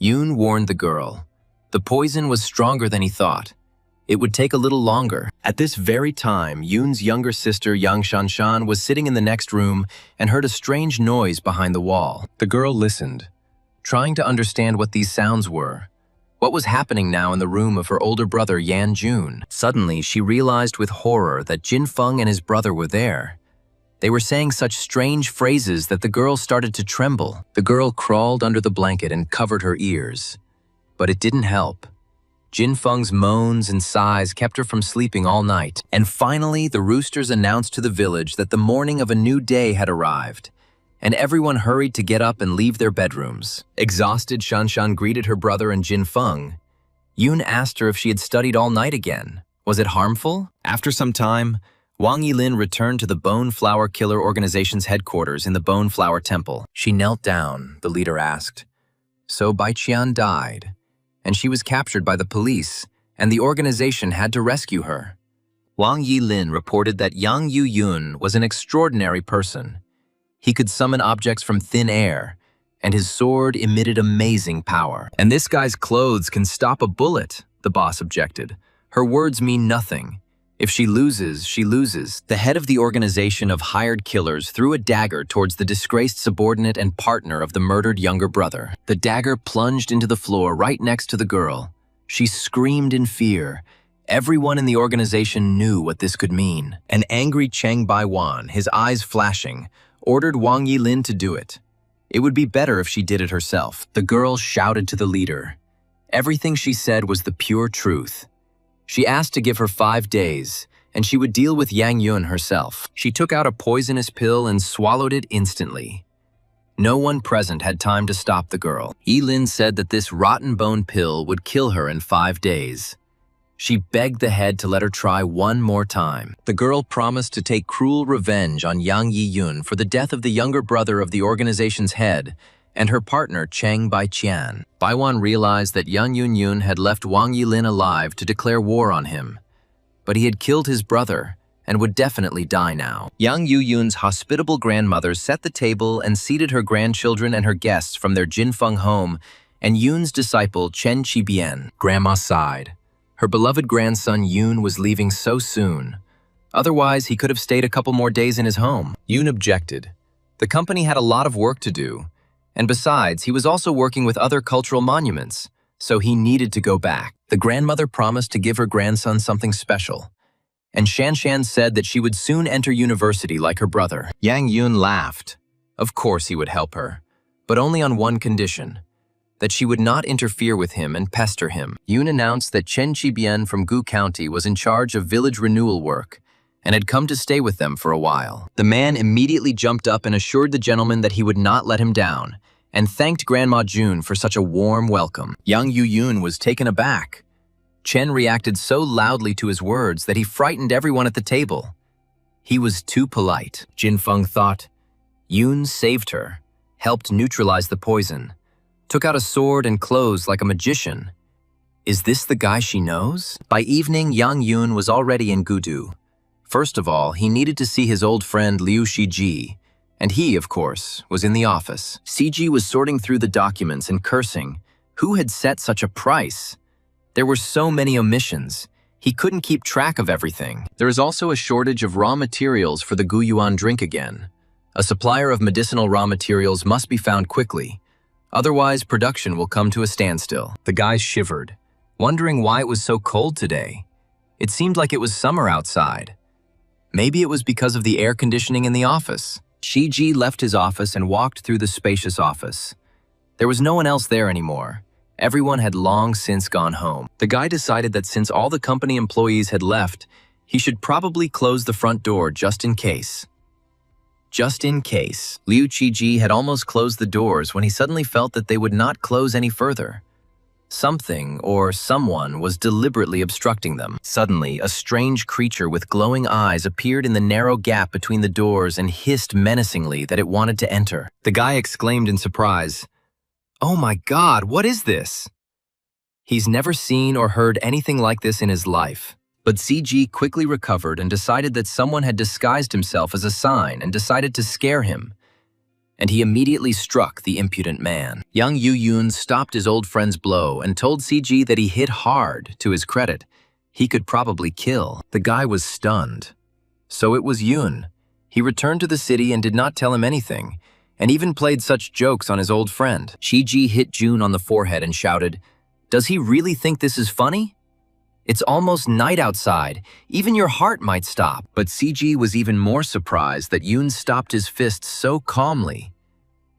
Yoon warned the girl. The poison was stronger than he thought. It would take a little longer. At this very time, Yoon's younger sister Yang Shanshan was sitting in the next room and heard a strange noise behind the wall. The girl listened, trying to understand what these sounds were. What was happening now in the room of her older brother Yan Jun? Suddenly, she realized with horror that Jin Feng and his brother were there. They were saying such strange phrases that the girl started to tremble. The girl crawled under the blanket and covered her ears. But it didn't help. Jin Feng's moans and sighs kept her from sleeping all night. And finally, the roosters announced to the village that the morning of a new day had arrived, and everyone hurried to get up and leave their bedrooms. Exhausted, Shanshan greeted her brother and Jin Feng. Yoon asked her if she had studied all night again. Was it harmful? After some time, Wang Yilin returned to the Bone Flower Killer Organization's headquarters in the Bone Flower Temple. She knelt down, the leader asked. So Bai Qian died, and she was captured by the police, and the organization had to rescue her. Wang Yilin reported that Yang Yu-yun was an extraordinary person. He could summon objects from thin air, and his sword emitted amazing power. And this guy's clothes can stop a bullet, the boss objected. Her words mean nothing. If she loses, she loses. The head of the organization of hired killers threw a dagger towards the disgraced subordinate and partner of the murdered younger brother. The dagger plunged into the floor right next to the girl. She screamed in fear. Everyone in the organization knew what this could mean. An angry Cheng Baiwan, his eyes flashing, ordered Wang Yilin to do it. It would be better if she did it herself. The girl shouted to the leader. Everything she said was the pure truth. She asked to give her 5 days, and she would deal with Yang Yun herself. She took out a poisonous pill and swallowed it instantly. No one present had time to stop the girl. Yilin said that this rotten bone pill would kill her in 5 days. She begged the head to let her try one more time. The girl promised to take cruel revenge on Yang Yi-yun for the death of the younger brother of the organization's head and her partner Cheng Baiqian. Baiwan realized that Yang Yun-yun had left Wang Yilin alive to declare war on him. But he had killed his brother and would definitely die now. Yang Yu-yun's hospitable grandmother set the table and seated her grandchildren and her guests from their Jinfeng home, and Yun's disciple Chen Qibian. Grandma sighed. Her beloved grandson Yoon was leaving so soon. Otherwise, he could have stayed a couple more days in his home. Yoon objected. The company had a lot of work to do, and besides, he was also working with other cultural monuments, so he needed to go back. The grandmother promised to give her grandson something special, and Shanshan said that she would soon enter university like her brother. Yang Yun laughed. Of course he would help her, but only on one condition: that she would not interfere with him and pester him. Yoon announced that Chen Qibian from Gu County was in charge of village renewal work and had come to stay with them for a while. The man immediately jumped up and assured the gentleman that he would not let him down, and thanked Grandma June for such a warm welcome. Yang Yu-yun was taken aback. Chen reacted so loudly to his words that he frightened everyone at the table. He was too polite. Jin Feng thought. Yoon saved her, helped neutralize the poison, took out a sword and clothes like a magician. Is this the guy she knows? By evening, Yang Yun was already in Gudu. First of all, he needed to see his old friend Liu Shiji, and he, of course, was in the office. Ciji was sorting through the documents and cursing. Who had set such a price? There were so many omissions. He couldn't keep track of everything. There is also a shortage of raw materials for the Guyuan drink again. A supplier of medicinal raw materials must be found quickly. Otherwise, production will come to a standstill. The guys shivered, wondering why it was so cold today. It seemed like it was summer outside. Maybe it was because of the air conditioning in the office. Shiji left his office and walked through the spacious office. There was no one else there anymore. Everyone had long since gone home. The guy decided that since all the company employees had left, he should probably close the front door just in case. just in case. Liu Qiji had almost closed the doors when he suddenly felt that they would not close any further. Something or someone was deliberately obstructing them. Suddenly, a strange creature with glowing eyes appeared in the narrow gap between the doors and hissed menacingly that it wanted to enter. The guy exclaimed in surprise, "Oh my God, what is this?" He's never seen or heard anything like this in his life. But CG quickly recovered and decided that someone had disguised himself as a sign and decided to scare him. And he immediately struck the impudent man. Young Yu Yun stopped his old friend's blow and told CG that he hit hard. To his credit, he could probably kill. The guy was stunned. So it was Yun. He returned to the city and did not tell him anything, and even played such jokes on his old friend. CG hit Jun on the forehead and shouted, "Does he really think this is funny? It's almost night outside. Even your heart might stop." But CG was even more surprised that Yoon stopped his fist so calmly.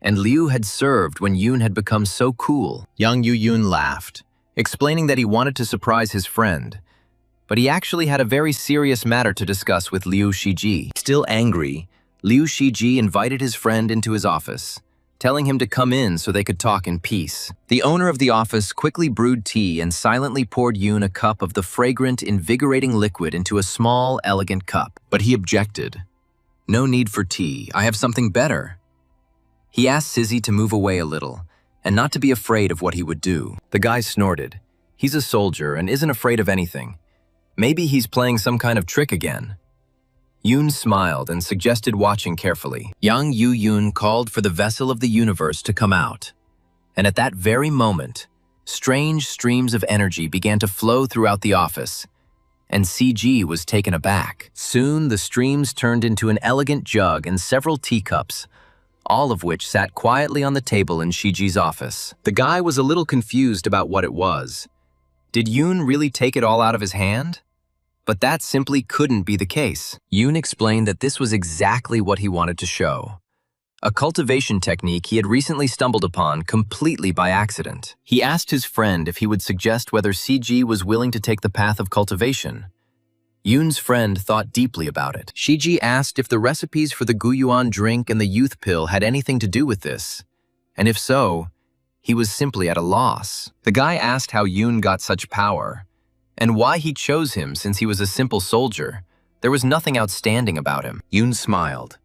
And Liu had served when Yoon had become so cool. Young Yu Yoon laughed, explaining that he wanted to surprise his friend. But he actually had a very serious matter to discuss with Liu Shiji. Still angry, Liu Shiji invited his friend into his office, telling him to come in so they could talk in peace. The owner of the office quickly brewed tea and silently poured Yoon a cup of the fragrant, invigorating liquid into a small, elegant cup. But he objected. "No need for tea. I have something better." He asked Sizzy to move away a little, and not to be afraid of what he would do. The guy snorted. He's a soldier and isn't afraid of anything. Maybe he's playing some kind of trick again. Yoon smiled and suggested watching carefully. Young Yu Yoon called for the vessel of the universe to come out. And at that very moment, strange streams of energy began to flow throughout the office, and CG was taken aback. Soon, the streams turned into an elegant jug and several teacups, all of which sat quietly on the table in Shiji's office. The guy was a little confused about what it was. Did Yoon really take it all out of his hand? But that simply couldn't be the case. Yoon explained that this was exactly what he wanted to show. A cultivation technique he had recently stumbled upon completely by accident. He asked his friend if he would suggest whether CG was willing to take the path of cultivation. Yoon's friend thought deeply about it. Shiji asked if the recipes for the Guyuan drink and the youth pill had anything to do with this, and if so, he was simply at a loss. The guy asked how Yoon got such power, and why he chose him since he was a simple soldier. There was nothing outstanding about him. Yoon smiled.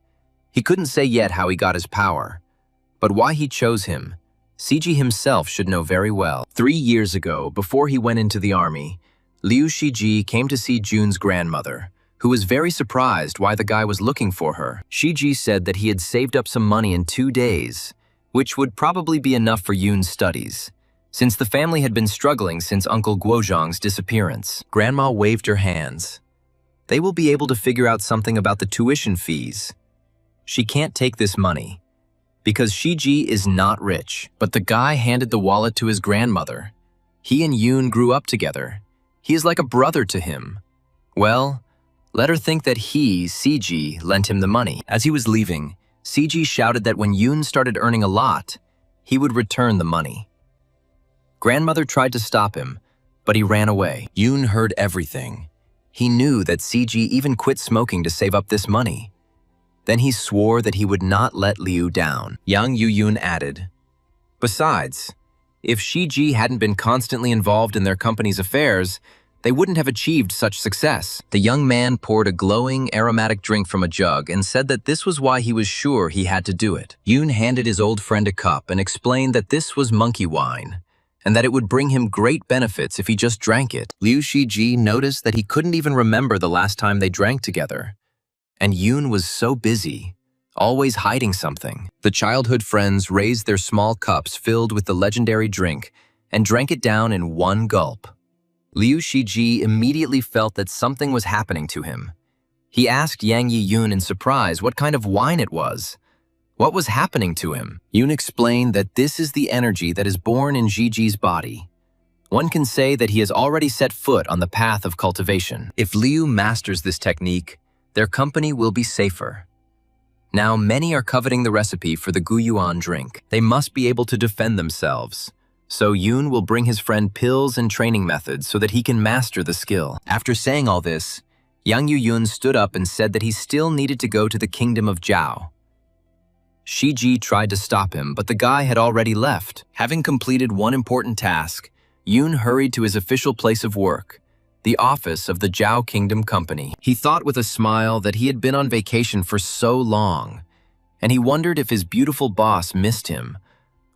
He couldn't say yet how he got his power, but why he chose him, CG himself should know very well. 3 years ago, before he went into the army, Liu Shiji came to see Jun's grandmother, who was very surprised why the guy was looking for her. Shiji said that he had saved up some money in 2 days, which would probably be enough for Yoon's studies, since the family had been struggling since Uncle Guozhang's disappearance. Grandma waved her hands. They will be able to figure out something about the tuition fees. She can't take this money, because Shiji is not rich. But the guy handed the wallet to his grandmother. He and Yoon grew up together. He is like a brother to him. Well, let her think that he, CG, lent him the money. As he was leaving, CG shouted that when Yoon started earning a lot, he would return the money. Grandmother tried to stop him, but he ran away. Yoon heard everything. He knew that CG even quit smoking to save up this money. Then he swore that he would not let Liu down. Yang Yu-Yoon added, "Besides, if Shiji hadn't been constantly involved in their company's affairs, they wouldn't have achieved such success." The young man poured a glowing, aromatic drink from a jug and said that this was why he was sure he had to do it. Yoon handed his old friend a cup and explained that this was monkey wine, and that it would bring him great benefits if he just drank it. Liu Shiji noticed that he couldn't even remember the last time they drank together. And Yoon was so busy, always hiding something. The childhood friends raised their small cups filled with the legendary drink and drank it down in one gulp. Liu Shiji immediately felt that something was happening to him. He asked Yang Yi-Yoon in surprise what kind of wine it was. What was happening to him? Yoon explained that this is the energy that is born in Jiji's body. One can say that he has already set foot on the path of cultivation. If Liu masters this technique, their company will be safer. Now, many are coveting the recipe for the Guyuan drink. They must be able to defend themselves. So Yoon will bring his friend pills and training methods so that he can master the skill. After saying all this, Yang Yu-Yoon stood up and said that he still needed to go to the kingdom of Zhao. Shiji tried to stop him, but the guy had already left. Having completed one important task, Yoon hurried to his official place of work, the office of the Zhao Kingdom Company. He thought with a smile that he had been on vacation for so long, and he wondered if his beautiful boss missed him,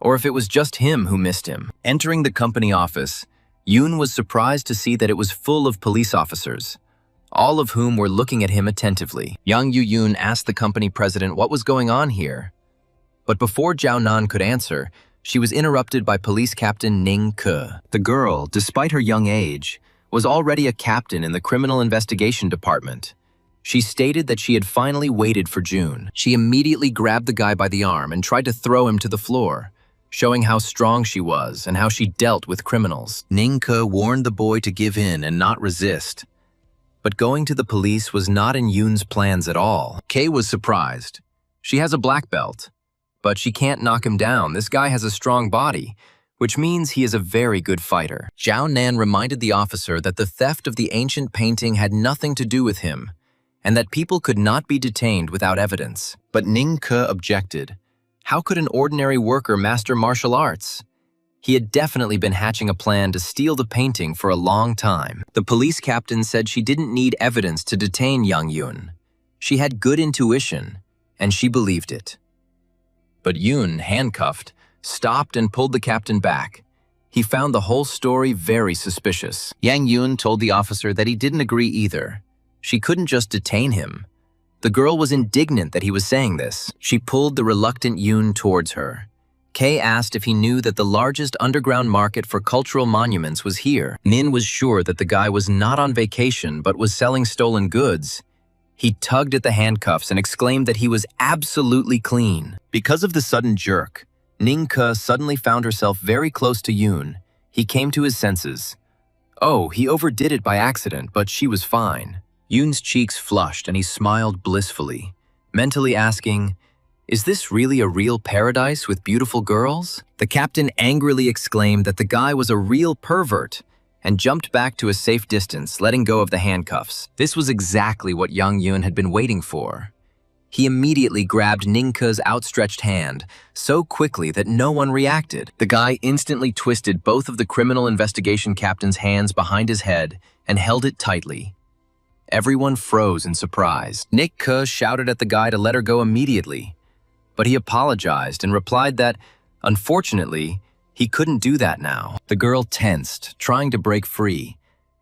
or if it was just him who missed him. Entering the company office, Yoon was surprised to see that it was full of police officers, all of whom were looking at him attentively. Yang Yu-yoon asked the company president what was going on here. But before Zhao Nan could answer, she was interrupted by police captain Ning Ke. The girl, despite her young age, was already a captain in the criminal investigation department. She stated that she had finally waited for June. She immediately grabbed the guy by the arm and tried to throw him to the floor, showing how strong she was and how she dealt with criminals. Ning Ke warned the boy to give in and not resist. But going to the police was not in Yoon's plans at all. Kay was surprised. She has a black belt, but she can't knock him down. This guy has a strong body, which means he is a very good fighter. Zhao Nan reminded the officer that the theft of the ancient painting had nothing to do with him, and that people could not be detained without evidence. But Ning Ke objected. How could an ordinary worker master martial arts? He had definitely been hatching a plan to steal the painting for a long time. The police captain said she didn't need evidence to detain Yang Yoon. She had good intuition, and she believed it. But Yoon, handcuffed, stopped and pulled the captain back. He found the whole story very suspicious. Yang Yoon told the officer that he didn't agree either. She couldn't just detain him. The girl was indignant that he was saying this. She pulled the reluctant Yoon towards her. Kay asked if he knew that the largest underground market for cultural monuments was here. Min was sure that the guy was not on vacation but was selling stolen goods. He tugged at the handcuffs and exclaimed that he was absolutely clean. Because of the sudden jerk, Ning Ke suddenly found herself very close to Yoon. He came to his senses. Oh, he overdid it by accident, but she was fine. Yoon's cheeks flushed and he smiled blissfully, mentally asking, "Is this really a real paradise with beautiful girls?" The captain angrily exclaimed that the guy was a real pervert and jumped back to a safe distance, letting go of the handcuffs. This was exactly what Yang Yoon had been waiting for. He immediately grabbed Ning Ke's outstretched hand so quickly that no one reacted. The guy instantly twisted both of the criminal investigation captain's hands behind his head and held it tightly. Everyone froze in surprise. Ning Ke shouted at the guy to let her go immediately, but he apologized and replied that, unfortunately, he couldn't do that now. The girl tensed, trying to break free,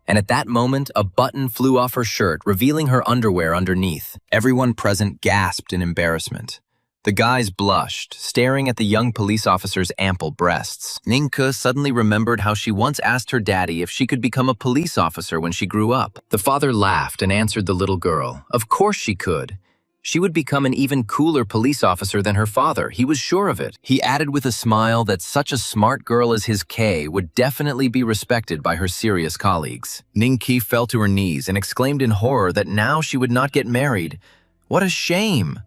and at that moment, a button flew off her shirt, revealing her underwear underneath. Everyone present gasped in embarrassment. The guys blushed, staring at the young police officer's ample breasts. Ning Ke suddenly remembered how she once asked her daddy if she could become a police officer when she grew up. The father laughed and answered the little girl. Of course she could. She would become an even cooler police officer than her father. He was sure of it. He added with a smile that such a smart girl as his Kay would definitely be respected by her serious colleagues. Ning Ke fell to her knees and exclaimed in horror that now she would not get married. What a shame!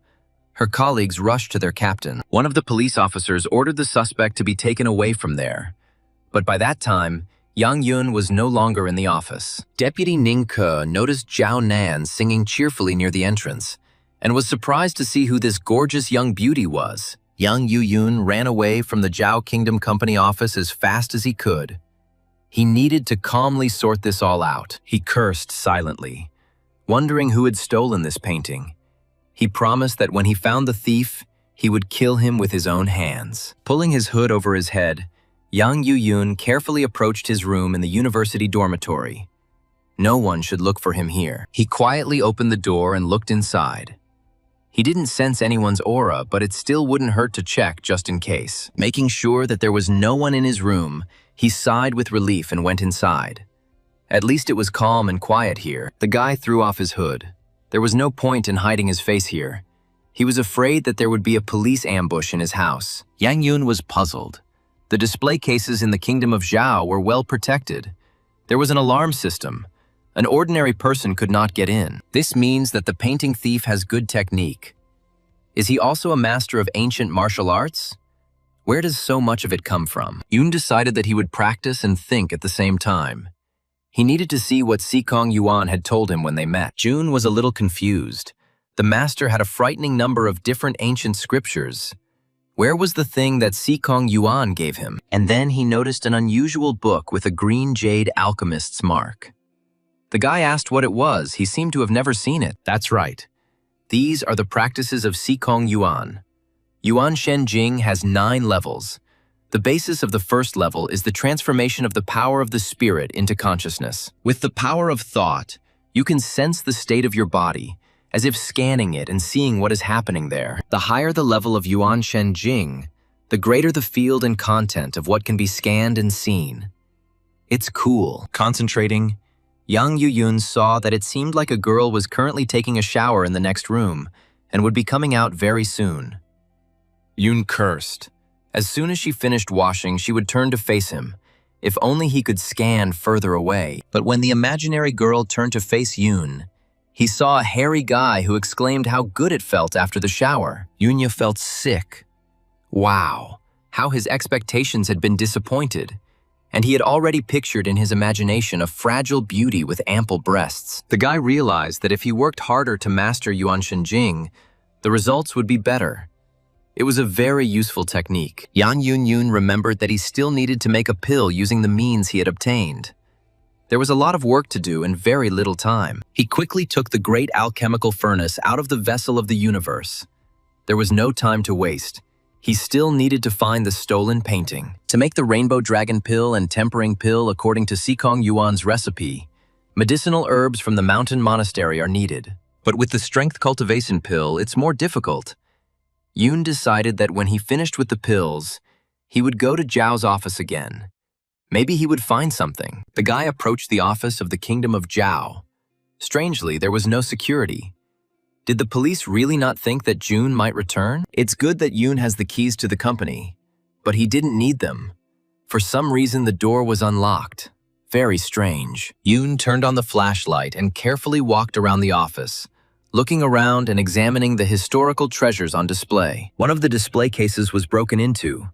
Her colleagues rushed to their captain. One of the police officers ordered the suspect to be taken away from there. But by that time, Yang Yoon was no longer in the office. Deputy Ning Ke noticed Zhao Nan singing cheerfully near the entrance, and was surprised to see who this gorgeous young beauty was. Yang Yu-yoon ran away from the Zhao Kingdom Company office as fast as he could. He needed to calmly sort this all out. He cursed silently, wondering who had stolen this painting. He promised that when he found the thief, he would kill him with his own hands. Pulling his hood over his head, Yang Yu-yoon carefully approached his room in the university dormitory. No one should look for him here. He quietly opened the door and looked inside. He didn't sense anyone's aura, but it still wouldn't hurt to check just in case. Making sure that there was no one in his room, he sighed with relief and went inside. At least it was calm and quiet here. The guy threw off his hood. There was no point in hiding his face here. He was afraid that there would be a police ambush in his house. Yang Yoon was puzzled. The display cases in the kingdom of Zhao were well protected. There was an alarm system. An ordinary person could not get in. This means that the painting thief has good technique. Is he also a master of ancient martial arts? Where does so much of it come from? Yoon decided that he would practice and think at the same time. He needed to see what Sikong Yuan had told him when they met. June was a little confused, The master had a frightening number of different ancient scriptures. Where was the thing that Sikong Yuan gave him? And then he noticed an unusual book with a green jade alchemist's mark. The guy asked what it was. He seemed to have never seen it. That's right. These are the practices of Sikong Yuan. Yuan Shen Jing has 9 levels. The basis of the first level is the transformation of the power of the spirit into consciousness. With the power of thought, you can sense the state of your body, as if scanning it and seeing what is happening there. The higher the level of Yuan Shen Jing, the greater the field and content of what can be scanned and seen. It's cool. Concentrating, Yang Yuyun saw that it seemed like a girl was currently taking a shower in the next room and would be coming out very soon. Yun cursed. As soon as she finished washing, she would turn to face him. If only he could scan further away. But when the imaginary girl turned to face Yun, he saw a hairy guy who exclaimed how good it felt after the shower. Yunya felt sick. Wow, how his expectations had been disappointed. And he had already pictured in his imagination a fragile beauty with ample breasts. The guy realized that if he worked harder to master Yuan Shenjing, the results would be better. It was a very useful technique. Yang Yun remembered that he still needed to make a pill using the means he had obtained. There was a lot of work to do and very little time. He quickly took the great alchemical furnace out of the vessel of the universe. There was no time to waste. He still needed to find the stolen painting. To make the rainbow dragon pill and tempering pill according to Sikong Yuan's recipe, medicinal herbs from the mountain monastery are needed. But with the strength cultivation pill, it's more difficult. Yun decided that when he finished with the pills, he would go to Zhao's office again. Maybe he would find something. The guy approached the office of the kingdom of Zhao. Strangely, there was no security. Did the police really not think that June might return? It's good that Yun has the keys to the company, but he didn't need them. For some reason, the door was unlocked. Very strange. Yun turned on the flashlight and carefully walked around the office, looking around and examining the historical treasures on display. One of the display cases was broken into.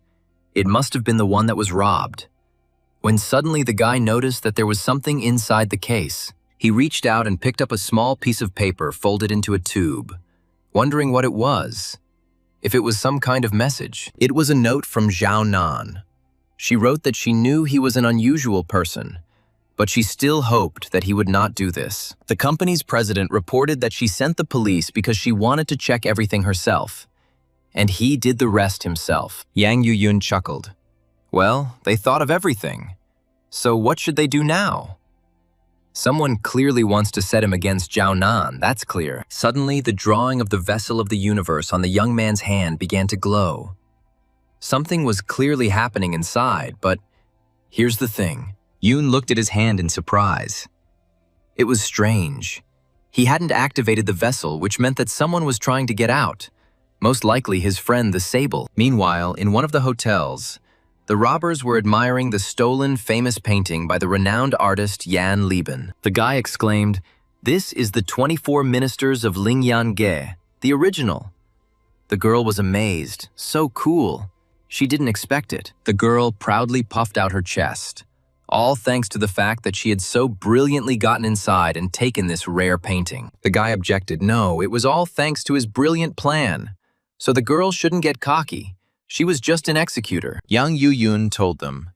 It must have been the one that was robbed. When suddenly the guy noticed that there was something inside the case, he reached out and picked up a small piece of paper folded into a tube, wondering what it was. If it was some kind of message. It was a note from Zhao Nan. She wrote that she knew he was an unusual person, but she still hoped that he would not do this. The company's president reported that she sent the police because she wanted to check everything herself, and he did the rest himself. Yang Yuyun chuckled. Well, they thought of everything. So what should they do now? Someone clearly wants to set him against Zhao Nan, that's clear. Suddenly, the drawing of the vessel of the universe on the young man's hand began to glow. Something was clearly happening inside, but here's the thing. Yun looked at his hand in surprise. It was strange. He hadn't activated the vessel, which meant that someone was trying to get out. Most likely his friend, the Sable. Meanwhile, in one of the hotels, the robbers were admiring the stolen famous painting by the renowned artist Yan Liben. The guy exclaimed, "This is the 24 Ministers of Lingyan Ge, the original." The girl was amazed. So cool. She didn't expect it. The girl proudly puffed out her chest. All thanks to the fact that she had so brilliantly gotten inside and taken this rare painting. The guy objected. No, it was all thanks to his brilliant plan. So the girl shouldn't get cocky. She was just an executor. Yang Yuyun told them,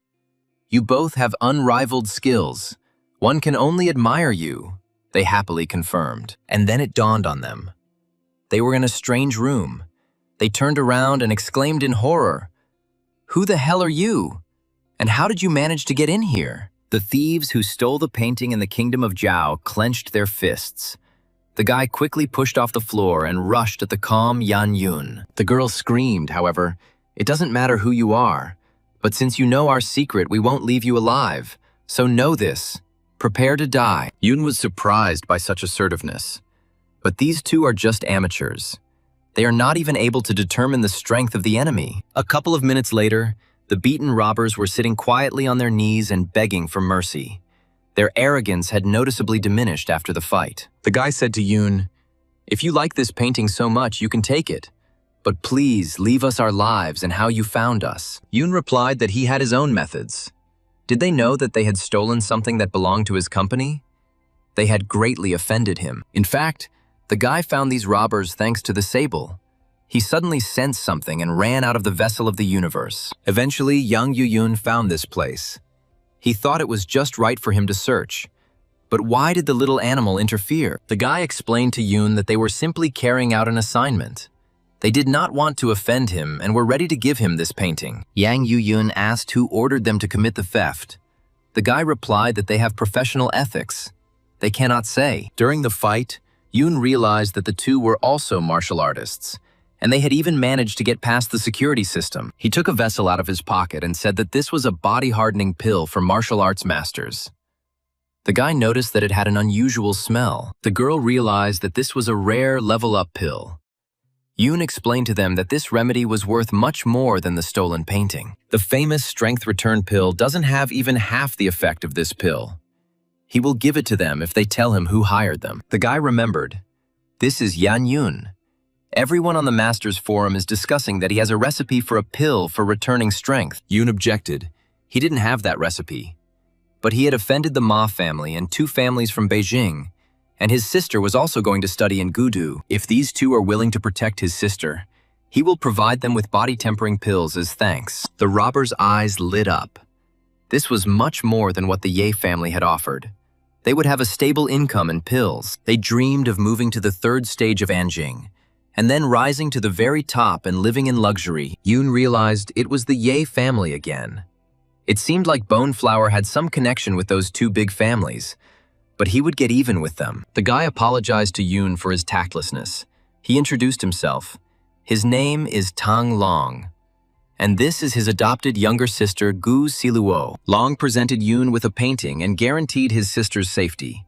"You both have unrivaled skills. One can only admire you," they happily confirmed. And then it dawned on them. They were in a strange room. They turned around and exclaimed in horror, "Who the hell are you? And how did you manage to get in here?" The thieves who stole the painting in the kingdom of Zhao clenched their fists. The guy quickly pushed off the floor and rushed at the calm Yan Yun. The girl screamed, however, "It doesn't matter who you are, but since you know our secret, we won't leave you alive. So know this. Prepare to die." Yun was surprised by such assertiveness. But these two are just amateurs. They are not even able to determine the strength of the enemy. A couple of minutes later, the beaten robbers were sitting quietly on their knees and begging for mercy. Their arrogance had noticeably diminished after the fight. The guy said to Yun, "If you like this painting so much, you can take it. But please leave us our lives and how you found us." Yun replied that he had his own methods. Did they know that they had stolen something that belonged to his company? They had greatly offended him. In fact, The guy found these robbers thanks to the sable. He suddenly sensed something and ran out of the vessel of the universe. Eventually, young Yu-yun found this place. He thought it was just right for him to search. But why did the little animal interfere? The guy explained to Yoon that they were simply carrying out an assignment. They did not want to offend him and were ready to give him this painting. Yang Yu-yun asked who ordered them to commit the theft. The guy replied that they have professional ethics. They cannot say. During the fight, Yoon realized that the two were also martial artists, and they had even managed to get past the security system. He took a vessel out of his pocket and said that this was a body-hardening pill for martial arts masters. The guy noticed that it had an unusual smell. The girl realized that this was a rare level-up pill. Yoon explained to them that this remedy was worth much more than the stolen painting. The famous strength return pill doesn't have even half the effect of this pill. He will give it to them if they tell him who hired them. The guy remembered. This is Yan Yoon. Everyone on the Masters Forum is discussing that he has a recipe for a pill for returning strength. Yoon objected. He didn't have that recipe. But he had offended the Ma family and 2 families from Beijing, and his sister was also going to study in Gudu. If these 2 are willing to protect his sister, he will provide them with body-tempering pills as thanks. The robber's eyes lit up. This was much more than what the Ye family had offered. They would have a stable income and pills. They dreamed of moving to the 3rd stage of Anjing, and then rising to the very top and living in luxury. Yoon realized it was the Ye family again. It seemed like Boneflower had some connection with those 2 big families, but he would get even with them. The guy apologized to Yoon for his tactlessness. He introduced himself. His name is Tang Long, and this is his adopted younger sister, Gu Siluo. Long presented Yoon with a painting and guaranteed his sister's safety.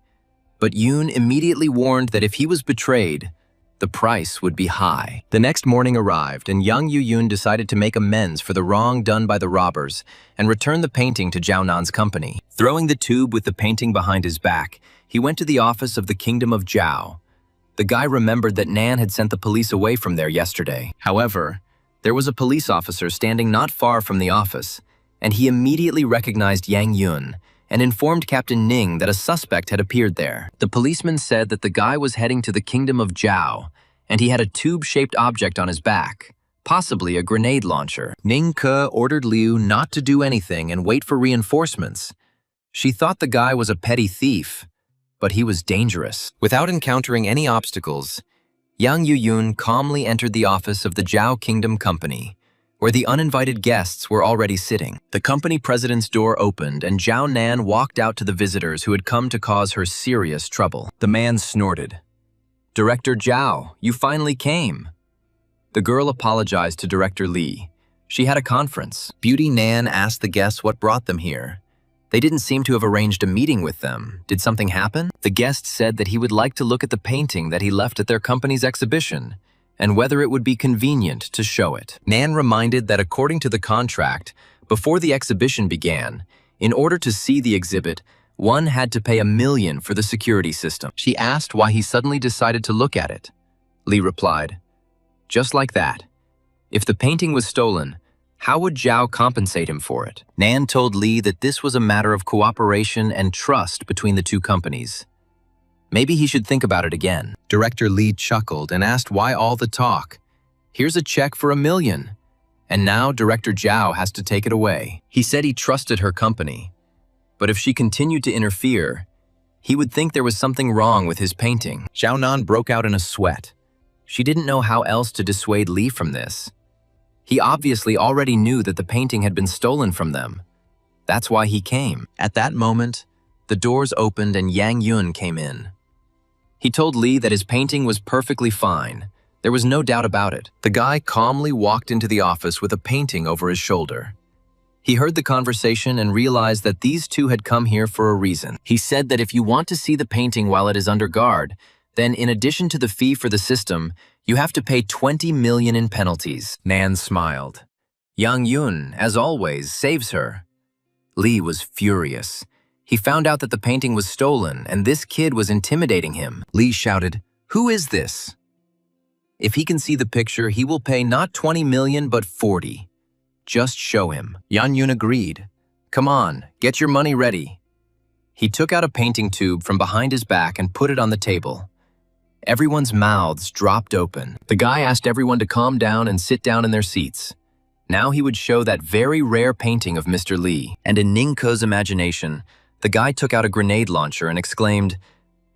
But Yoon immediately warned that if he was betrayed, the price would be high. The next morning arrived, and young Yu-yun decided to make amends for the wrong done by the robbers and return the painting to Zhao Nan's company. Throwing the tube with the painting behind his back, he went to the office of the Kingdom of Zhao. The guy remembered that Nan had sent the police away from there yesterday. However, there was a police officer standing not far from the office, and he immediately recognized Yang Yun and informed Captain Ning that a suspect had appeared there. The policeman said that the guy was heading to the Kingdom of Zhao, and he had a tube-shaped object on his back, possibly a grenade launcher. Ning Ke ordered Liu not to do anything and wait for reinforcements. She thought the guy was a petty thief, but he was dangerous. Without encountering any obstacles, Yang Yu-yun calmly entered the office of the Zhao Kingdom Company, where the uninvited guests were already sitting. The company president's door opened, and Zhao Nan walked out to the visitors who had come to cause her serious trouble. The man snorted. "Director Zhao, you finally came." The girl apologized to Director Li. She had a conference. Beauty Nan asked the guests what brought them here. They didn't seem to have arranged a meeting with them. Did something happen? The guest said that he would like to look at the painting that he left at their company's exhibition, and whether it would be convenient to show it. Nan reminded that according to the contract, before the exhibition began, in order to see the exhibit, one had to pay $1 million for the security system. She asked why he suddenly decided to look at it. Li replied, "Just like that. If the painting was stolen, how would Zhao compensate him for it?" Nan told Li that this was a matter of cooperation and trust between the 2 companies. Maybe he should think about it again. Director Li chuckled and asked why all the talk. Here's a check for $1 million. And now Director Zhao has to take it away. He said he trusted her company. But if she continued to interfere, he would think there was something wrong with his painting. Zhao Nan broke out in a sweat. She didn't know how else to dissuade Li from this. He obviously already knew that the painting had been stolen from them. That's why he came. At that moment, the doors opened and Yang Yun came in. He told Li that his painting was perfectly fine. There was no doubt about it. The guy calmly walked into the office with a painting over his shoulder. He heard the conversation and realized that these 2 had come here for a reason. He said that if you want to see the painting while it is under guard, then in addition to the fee for the system, you have to pay 20 million in penalties. Nan smiled. Yang Yun, as always, saves her. Li was furious. He found out that the painting was stolen, and this kid was intimidating him. Li shouted, "Who is this? If he can see the picture, he will pay not 20 million, but 40. Just show him." Yan Yun agreed. "Come on, get your money ready." He took out a painting tube from behind his back and put it on the table. Everyone's mouths dropped open. The guy asked everyone to calm down and sit down in their seats. Now he would show that very rare painting of Mr. Lee. And in Ning Ke's imagination, the guy took out a grenade launcher and exclaimed,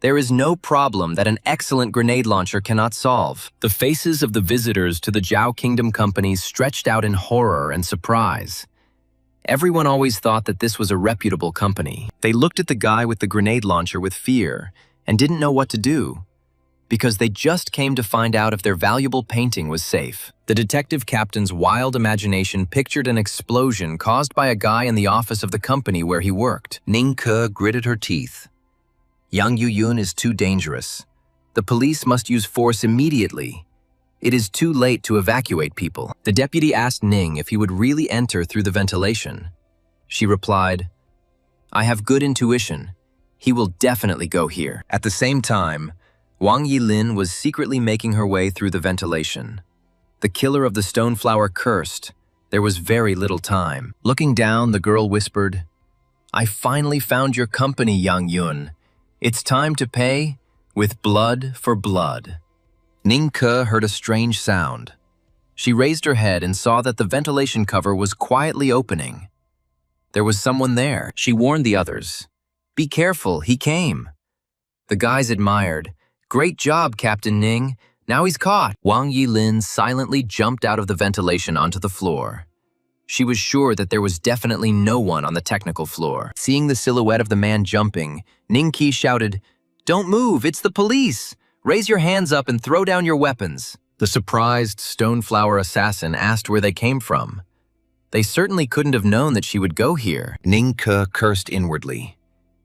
"There is no problem that an excellent grenade launcher cannot solve." The faces of the visitors to the Zhao Kingdom companies stretched out in horror and surprise. Everyone always thought that this was a reputable company. They looked at the guy with the grenade launcher with fear and didn't know what to do, because they just came to find out if their valuable painting was safe. The detective captain's wild imagination pictured an explosion caused by a guy in the office of the company where he worked. Ning Ke gritted her teeth. Yang Yuyun is too dangerous. The police must use force immediately. It is too late to evacuate people. The deputy asked Ning if he would really enter through the ventilation. She replied, "I have good intuition. He will definitely go here." At the same time, Wang Yilin was secretly making her way through the ventilation. The killer of the stoneflower cursed. There was very little time. Looking down, the girl whispered, "I finally found your company, Yang Yun. It's time to pay with blood for blood." Ning Ke heard a strange sound. She raised her head and saw that the ventilation cover was quietly opening. There was someone there. She warned the others. "Be careful, he came." The guys admired. "Great job, Captain Ning. Now he's caught." Wang Yilin silently jumped out of the ventilation onto the floor. She was sure that there was definitely no one on the technical floor. Seeing the silhouette of the man jumping, Ning Ke shouted, "Don't move, it's the police! Raise your hands up and throw down your weapons." The surprised stoneflower assassin asked where they came from. They certainly couldn't have known that she would go here. Ning Ke cursed inwardly.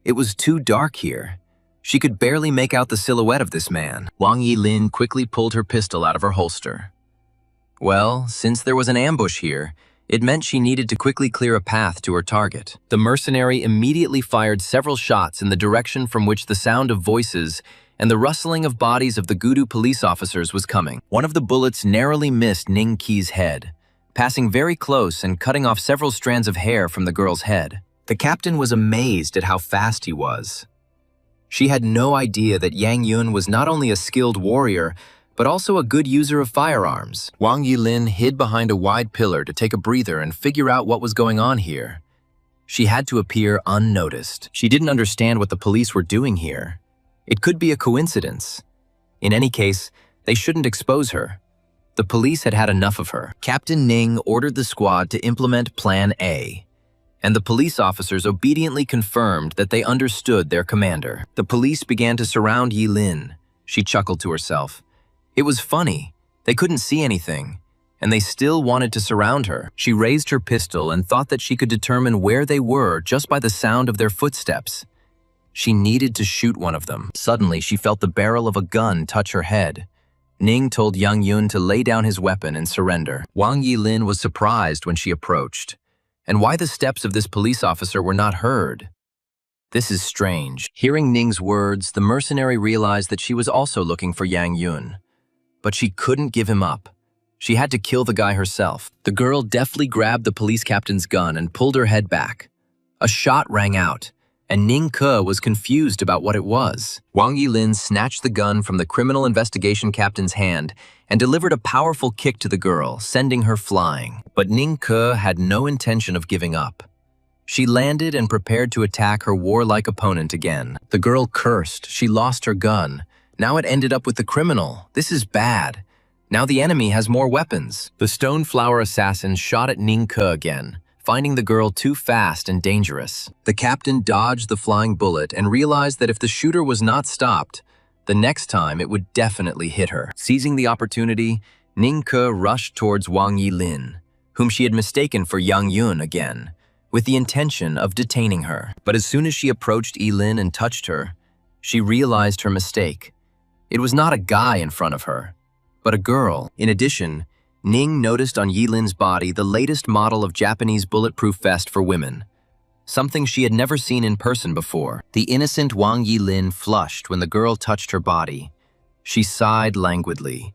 It was too dark here. She could barely make out the silhouette of this man. Wang Yilin quickly pulled her pistol out of her holster. Well, since there was an ambush here, it meant she needed to quickly clear a path to her target. The mercenary immediately fired several shots in the direction from which the sound of voices and the rustling of bodies of the Gudu police officers was coming. One of the bullets narrowly missed Ning Ke's head, passing very close and cutting off several strands of hair from the girl's head. The captain was amazed at how fast he was. She had no idea that Yang Yun was not only a skilled warrior, but also a good user of firearms. Wang Yilin hid behind a wide pillar to take a breather and figure out what was going on here. She had to appear unnoticed. She didn't understand what the police were doing here. It could be a coincidence. In any case, they shouldn't expose her. The police had had enough of her. Captain Ning ordered the squad to implement Plan A, and the police officers obediently confirmed that they understood their commander. The police began to surround Yilin. She chuckled to herself. It was funny. They couldn't see anything, and they still wanted to surround her. She raised her pistol and thought that she could determine where they were just by the sound of their footsteps. She needed to shoot one of them. Suddenly, she felt the barrel of a gun touch her head. Ning told Yang Yun to lay down his weapon and surrender. Wang Yilin was surprised when she approached, and why the steps of this police officer were not heard. This is strange. Hearing Ning's words, the mercenary realized that she was also looking for Yang Yun. But she couldn't give him up. She had to kill the guy herself. The girl deftly grabbed the police captain's gun and pulled her head back. A shot rang out, and Ning Ke was confused about what it was. Wang Yilin snatched the gun from the criminal investigation captain's hand and delivered a powerful kick to the girl, sending her flying. But Ning Ke had no intention of giving up. She landed and prepared to attack her warlike opponent again. The girl cursed. She lost her gun. Now it ended up with the criminal. This is bad. Now the enemy has more weapons. The stoneflower assassin shot at Ning Ke again, finding the girl too fast and dangerous. The captain dodged the flying bullet and realized that if the shooter was not stopped, the next time it would definitely hit her. Seizing the opportunity, Ning Ke rushed towards Wang Yilin, whom she had mistaken for Yang Yun again, with the intention of detaining her. But as soon as she approached Yilin and touched her, she realized her mistake. It was not a guy in front of her, but a girl. In addition, Ning noticed on Yilin's body the latest model of Japanese bulletproof vest for women, something she had never seen in person before. The innocent Wang Yilin flushed when the girl touched her body. She sighed languidly,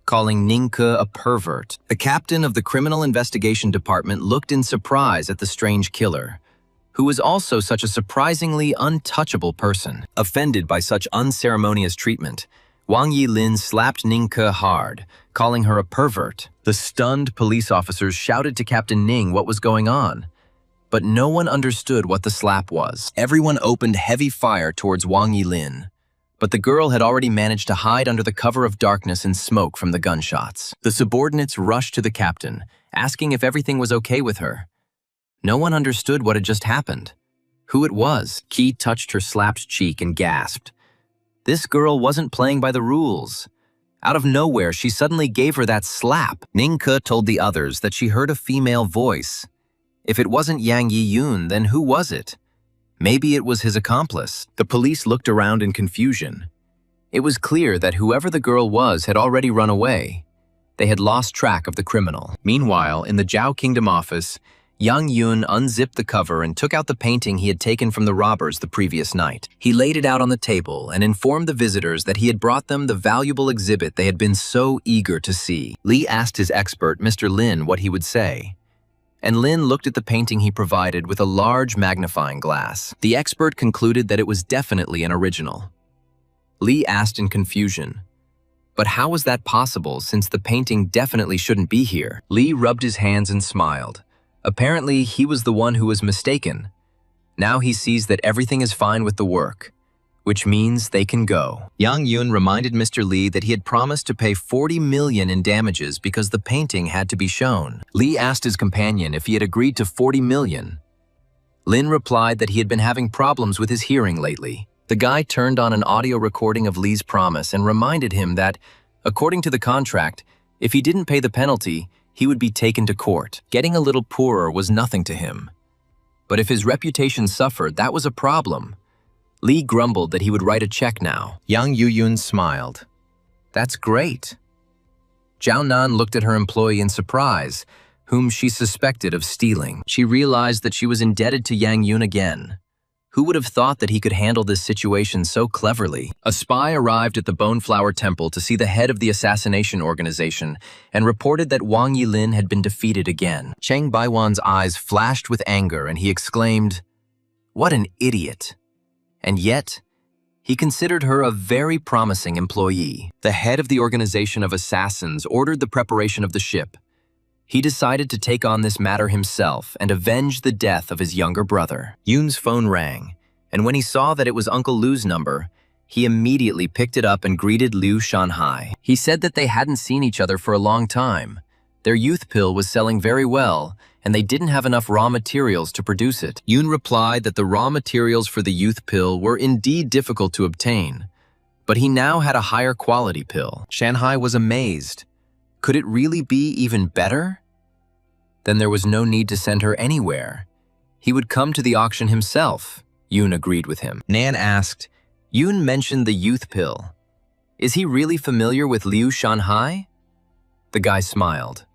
calling Ning Ke a pervert. The captain of the criminal investigation department looked in surprise at the strange killer, who was also such a surprisingly untouchable person. Offended by such unceremonious treatment, Wang Yilin slapped Ningke hard, calling her a pervert. The stunned police officers shouted to Captain Ning what was going on, but no one understood what the slap was. Everyone opened heavy fire towards Wang Yilin, but the girl had already managed to hide under the cover of darkness and smoke from the gunshots. The subordinates rushed to the captain, asking if everything was okay with her. No one understood what had just happened. Who it was. Qi touched her slapped cheek and gasped. This girl wasn't playing by the rules. Out of nowhere, she suddenly gave her that slap. Ningke told the others that she heard a female voice. If it wasn't Yang Yiyun, then who was it? Maybe it was his accomplice. The police looked around in confusion. It was clear that whoever the girl was had already run away. They had lost track of the criminal. Meanwhile, in the Zhao Kingdom office, Yang Yun unzipped the cover and took out the painting he had taken from the robbers the previous night. He laid it out on the table and informed the visitors that he had brought them the valuable exhibit they had been so eager to see. Li asked his expert, Mr. Lin, what he would say. And Lin looked at the painting he provided with a large magnifying glass. The expert concluded that it was definitely an original. Li asked in confusion, but how was that possible since the painting definitely shouldn't be here? Li rubbed his hands and smiled. Apparently, he was the one who was mistaken. Now he sees that everything is fine with the work, which means they can go. Yang Yun reminded Mr. Li that he had promised to pay 40 million in damages because the painting had to be shown. Li asked his companion if he had agreed to 40 million. Lin replied that he had been having problems with his hearing lately. The guy turned on an audio recording of Li's promise and reminded him that, according to the contract, if he didn't pay the penalty, he would be taken to court. Getting a little poorer was nothing to him. But if his reputation suffered, that was a problem. Li grumbled that he would write a check now. Yang Yuyun smiled. That's great. Zhao Nan looked at her employee in surprise, whom she suspected of stealing. She realized that she was indebted to Yang Yun again. Who would have thought that he could handle this situation so cleverly? A spy arrived at the Boneflower Temple to see the head of the assassination organization and reported that Wang Yilin had been defeated again. Cheng Baiwan's eyes flashed with anger and he exclaimed, "What an idiot!" And yet, he considered her a very promising employee. The head of the organization of assassins ordered the preparation of the ship. He decided to take on this matter himself and avenge the death of his younger brother. Yoon's phone rang, and when he saw that it was Uncle Lu's number, he immediately picked it up and greeted Liu Shanhai. He said that they hadn't seen each other for a long time. Their youth pill was selling very well, and they didn't have enough raw materials to produce it. Yoon replied that the raw materials for the youth pill were indeed difficult to obtain, but he now had a higher quality pill. Shanhai was amazed. Could it really be even better? Then there was no need to send her anywhere. He would come to the auction himself. Yoon agreed with him. Nan asked, Yoon mentioned the youth pill. Is he really familiar with Liu Shanhai? The guy smiled.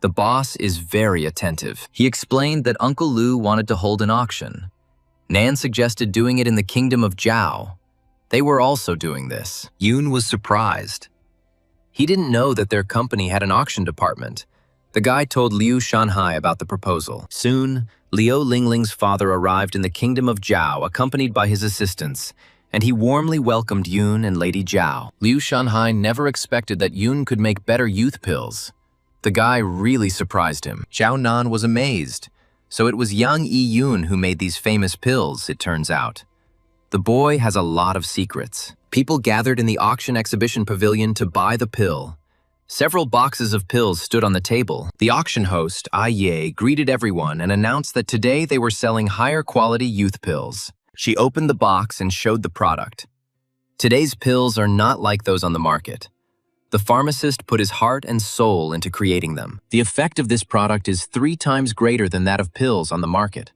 The boss is very attentive. He explained that Uncle Lu wanted to hold an auction. Nan suggested doing it in the kingdom of Zhao. They were also doing this. Yoon was surprised. He didn't know that their company had an auction department. The guy told Liu Shanhai about the proposal. Soon, Liu Lingling's father arrived in the kingdom of Zhao, accompanied by his assistants, and he warmly welcomed Yoon and Lady Zhao. Liu Shanhai never expected that Yoon could make better youth pills. The guy really surprised him. Zhao Nan was amazed. So it was young Yi Yoon who made these famous pills, it turns out. The boy has a lot of secrets. People gathered in the auction exhibition pavilion to buy the pill. Several boxes of pills stood on the table. The auction host, Ai Ye, greeted everyone and announced that today they were selling higher quality youth pills. She opened the box and showed the product. Today's pills are not like those on the market. The pharmacist put his heart and soul into creating them. The effect of this product is 3 times greater than that of pills on the market.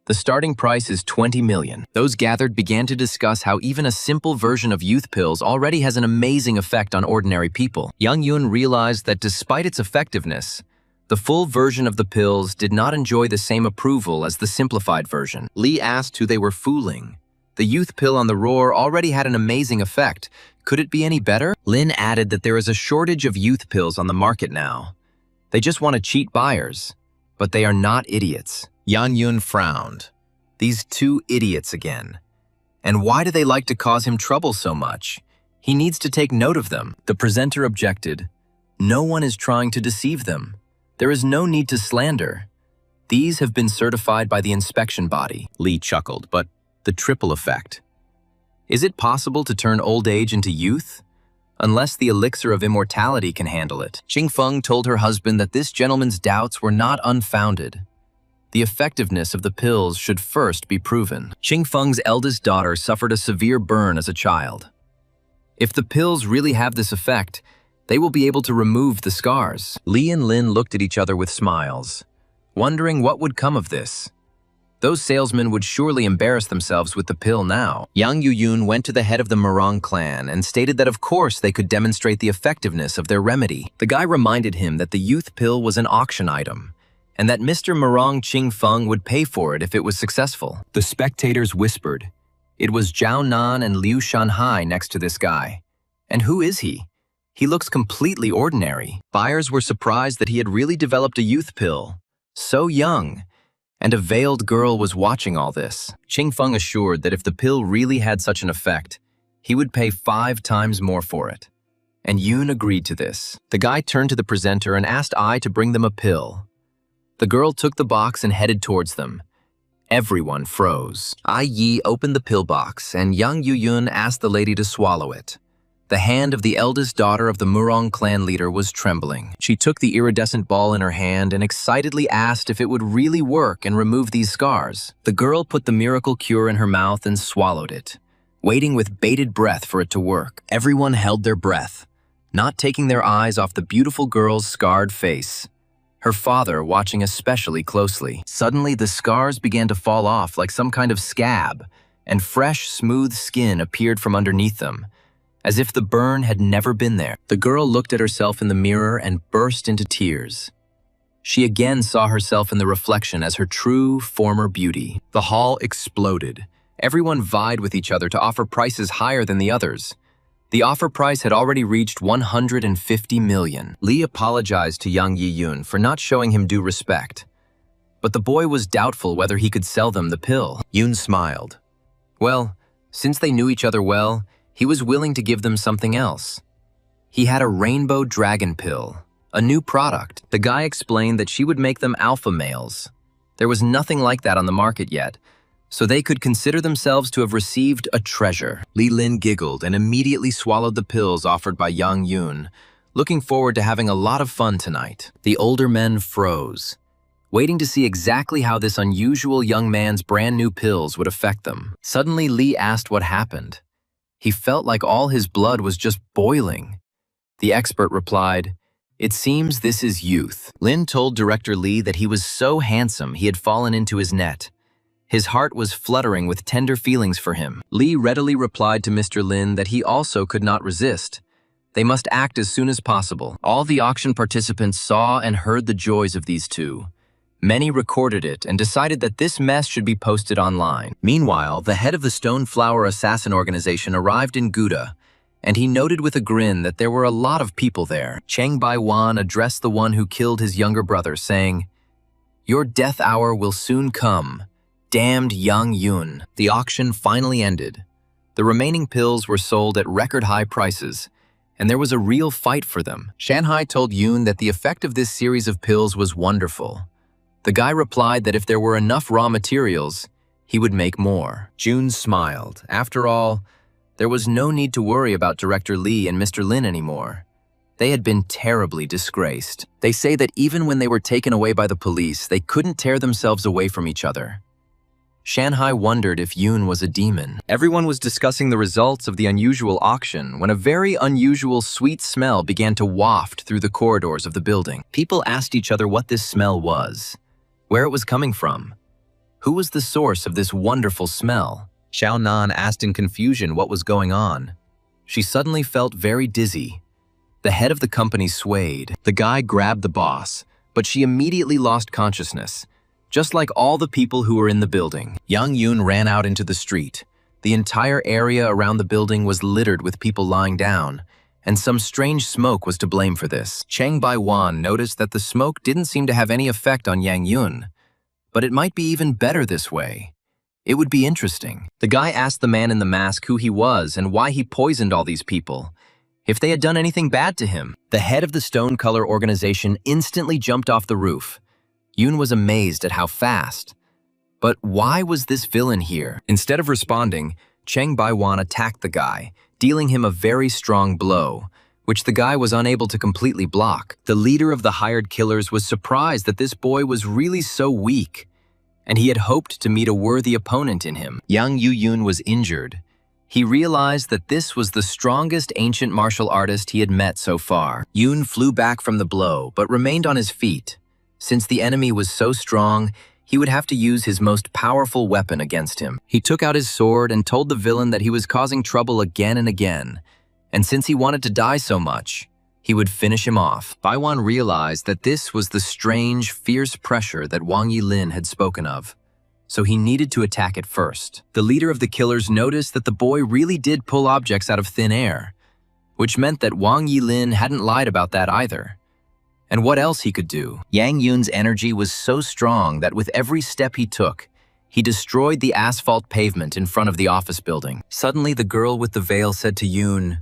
The starting price is 20 million. Those gathered began to discuss how even a simple version of youth pills already has an amazing effect on ordinary people. Yang Yun realized that despite its effectiveness, the full version of the pills did not enjoy the same approval as the simplified version. Li asked who they were fooling. The youth pill on the roar already had an amazing effect. Could it be any better? Lin added that there is a shortage of youth pills on the market now. They just want to cheat buyers, but they are not idiots. Yang Yun frowned. These 2 idiots again. And why do they like to cause him trouble so much? He needs to take note of them. The presenter objected. No one is trying to deceive them. There is no need to slander. These have been certified by the inspection body. Lee chuckled, but the triple effect. Is it possible to turn old age into youth? Unless the elixir of immortality can handle it. Qingfeng told her husband that this gentleman's doubts were not unfounded. The effectiveness of the pills should first be proven. Qingfeng's eldest daughter suffered a severe burn as a child. If the pills really have this effect, they will be able to remove the scars. Li and Lin looked at each other with smiles, wondering what would come of this. Those salesmen would surely embarrass themselves with the pill now. Yang Yuyun went to the head of the Murong clan and stated that of course they could demonstrate the effectiveness of their remedy. The guy reminded him that the youth pill was an auction item, and that Mr. Murong Qingfeng would pay for it if it was successful. The spectators whispered. It was Zhao Nan and Liu Shanhai next to this guy. And who is he? He looks completely ordinary. Buyers were surprised that he had really developed a youth pill. So young. And a veiled girl was watching all this. Qingfeng assured that if the pill really had such an effect, he would pay 5 times more for it. And Yun agreed to this. The guy turned to the presenter and asked Ai to bring them a pill. The girl took the box and headed towards them. Everyone froze. Ai Yi opened the pill box, and Yang Yuyun asked the lady to swallow it. The hand of the eldest daughter of the Murong clan leader was trembling. She took the iridescent ball in her hand and excitedly asked if it would really work and remove these scars. The girl put the miracle cure in her mouth and swallowed it, waiting with bated breath for it to work. Everyone held their breath, not taking their eyes off the beautiful girl's scarred face. Her father watching especially closely. Suddenly, the scars began to fall off like some kind of scab, and fresh, smooth skin appeared from underneath them, as if the burn had never been there. The girl looked at herself in the mirror and burst into tears. She again saw herself in the reflection as her true former beauty. The hall exploded. Everyone vied with each other to offer prices higher than the others. The offer price had already reached 150 million. Li apologized to Yang Yiyun for not showing him due respect. But the boy was doubtful whether he could sell them the pill. Yun smiled. Well, since they knew each other well, he was willing to give them something else. He had a rainbow dragon pill, a new product. The guy explained that she would make them alpha males. There was nothing like that on the market yet, so they could consider themselves to have received a treasure. Li Lin giggled and immediately swallowed the pills offered by Yang Yun, looking forward to having a lot of fun tonight. The older men froze, waiting to see exactly how this unusual young man's brand new pills would affect them. Suddenly, Li asked what happened. He felt like all his blood was just boiling. The expert replied, "It seems this is youth." Lin told Director Li that he was so handsome he had fallen into his net. His heart was fluttering with tender feelings for him. Li readily replied to Mr. Lin that he also could not resist. They must act as soon as possible. All the auction participants saw and heard the joys of these two. Many recorded it and decided that this mess should be posted online. Meanwhile, the head of the Stoneflower Assassin organization arrived in Gouda, and he noted with a grin that there were a lot of people there. Cheng Baiwan addressed the one who killed his younger brother, saying, "Your death hour will soon come. Damned Yang Yun." The auction finally ended. The remaining pills were sold at record-high prices, and there was a real fight for them. Shanhai told Yun that the effect of this series of pills was wonderful. The guy replied that if there were enough raw materials, he would make more. June smiled. After all, there was no need to worry about Director Li and Mr. Lin anymore. They had been terribly disgraced. They say that even when they were taken away by the police, they couldn't tear themselves away from each other. Shanhai wondered if Yun was a demon. Everyone was discussing the results of the unusual auction when a very unusual sweet smell began to waft through the corridors of the building. People asked each other what this smell was, where it was coming from. Who was the source of this wonderful smell? Xiao Nan asked in confusion what was going on. She suddenly felt very dizzy. The head of the company swayed. The guy grabbed the boss, but she immediately lost consciousness, just like all the people who were in the building. Yang Yun ran out into the street. The entire area around the building was littered with people lying down, and some strange smoke was to blame for this. Cheng Baiwan noticed that the smoke didn't seem to have any effect on Yang Yun, but it might be even better this way. It would be interesting. The guy asked the man in the mask who he was and why he poisoned all these people. If they had done anything bad to him. The head of the Stone Color organization instantly jumped off the roof. Yoon was amazed at how fast. But why was this villain here? Instead of responding, Cheng Baiwan attacked the guy, dealing him a very strong blow, which the guy was unable to completely block. The leader of the hired killers was surprised that this boy was really so weak, and he had hoped to meet a worthy opponent in him. Yang Yu-yun was injured. He realized that this was the strongest ancient martial artist he had met so far. Yoon flew back from the blow, but remained on his feet. Since the enemy was so strong, he would have to use his most powerful weapon against him. He took out his sword and told the villain that he was causing trouble again and again, and since he wanted to die so much, he would finish him off. Baiwan realized that this was the strange, fierce pressure that Wang Yilin had spoken of, so he needed to attack it first. The leader of the killers noticed that the boy really did pull objects out of thin air, which meant that Wang Yilin hadn't lied about that either. And what else he could do? Yang Yun's energy was so strong that with every step he took, he destroyed the asphalt pavement in front of the office building. Suddenly, the girl with the veil said to Yoon,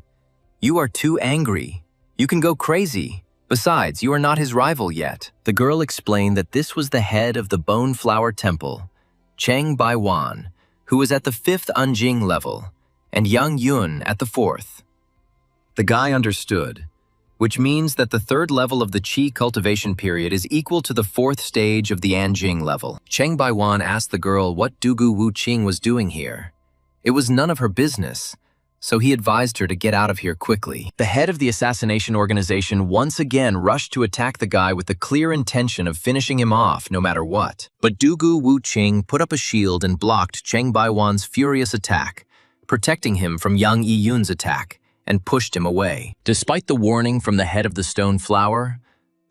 "You are too angry. You can go crazy. Besides, you are not his rival yet." The girl explained that this was the head of the Bone Flower Temple, Cheng Baiwan, who was at the 5th Anjing level, and Yang Yun at the 4th. The guy understood, which means that the 3rd level of the Qi cultivation period is equal to the 4th stage of the Anjing level. Cheng Baiwan asked the girl what Dugu Wu Qing was doing here. It was none of her business, so he advised her to get out of here quickly. The head of the assassination organization once again rushed to attack the guy with the clear intention of finishing him off no matter what. But Dugu Wu Qing put up a shield and blocked Cheng Baiwan's furious attack, protecting him from Yang Yiyun's attack, and pushed him away. Despite the warning from the head of the Stone Flower,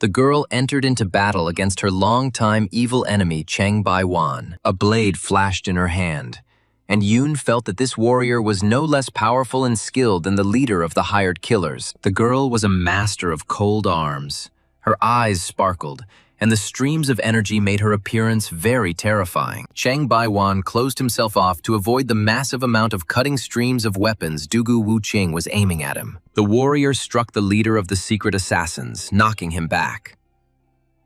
the girl entered into battle against her longtime evil enemy Cheng Baiwan. A blade flashed in her hand, and Yoon felt that this warrior was no less powerful and skilled than the leader of the hired killers. The girl was a master of cold arms. Her eyes sparkled, and the streams of energy made her appearance very terrifying. Cheng Baiwan closed himself off to avoid the massive amount of cutting streams of weapons Dugu Wu Qing was aiming at him. The warrior struck the leader of the secret assassins, knocking him back.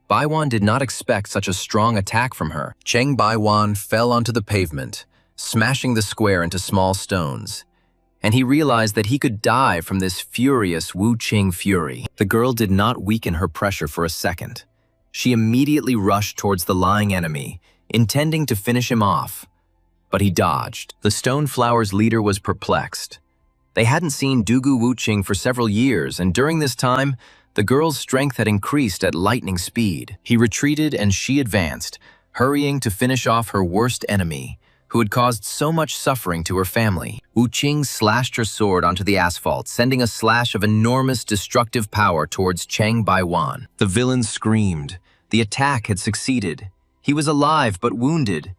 Baiwan did not expect such a strong attack from her. Cheng Baiwan fell onto the pavement, smashing the square into small stones, and he realized that he could die from this furious Wu Qing fury. The girl did not weaken her pressure for a second. She immediately rushed towards the lying enemy, intending to finish him off. But he dodged. The Stone Flower's leader was perplexed. They hadn't seen Dugu Wu Qing for several years, and during this time, the girl's strength had increased at lightning speed. He retreated and she advanced, hurrying to finish off her worst enemy, who had caused so much suffering to her family. Wu Qing slashed her sword onto the asphalt, sending a slash of enormous destructive power towards Cheng Baiwan. The villain screamed. The attack had succeeded. He was alive but wounded.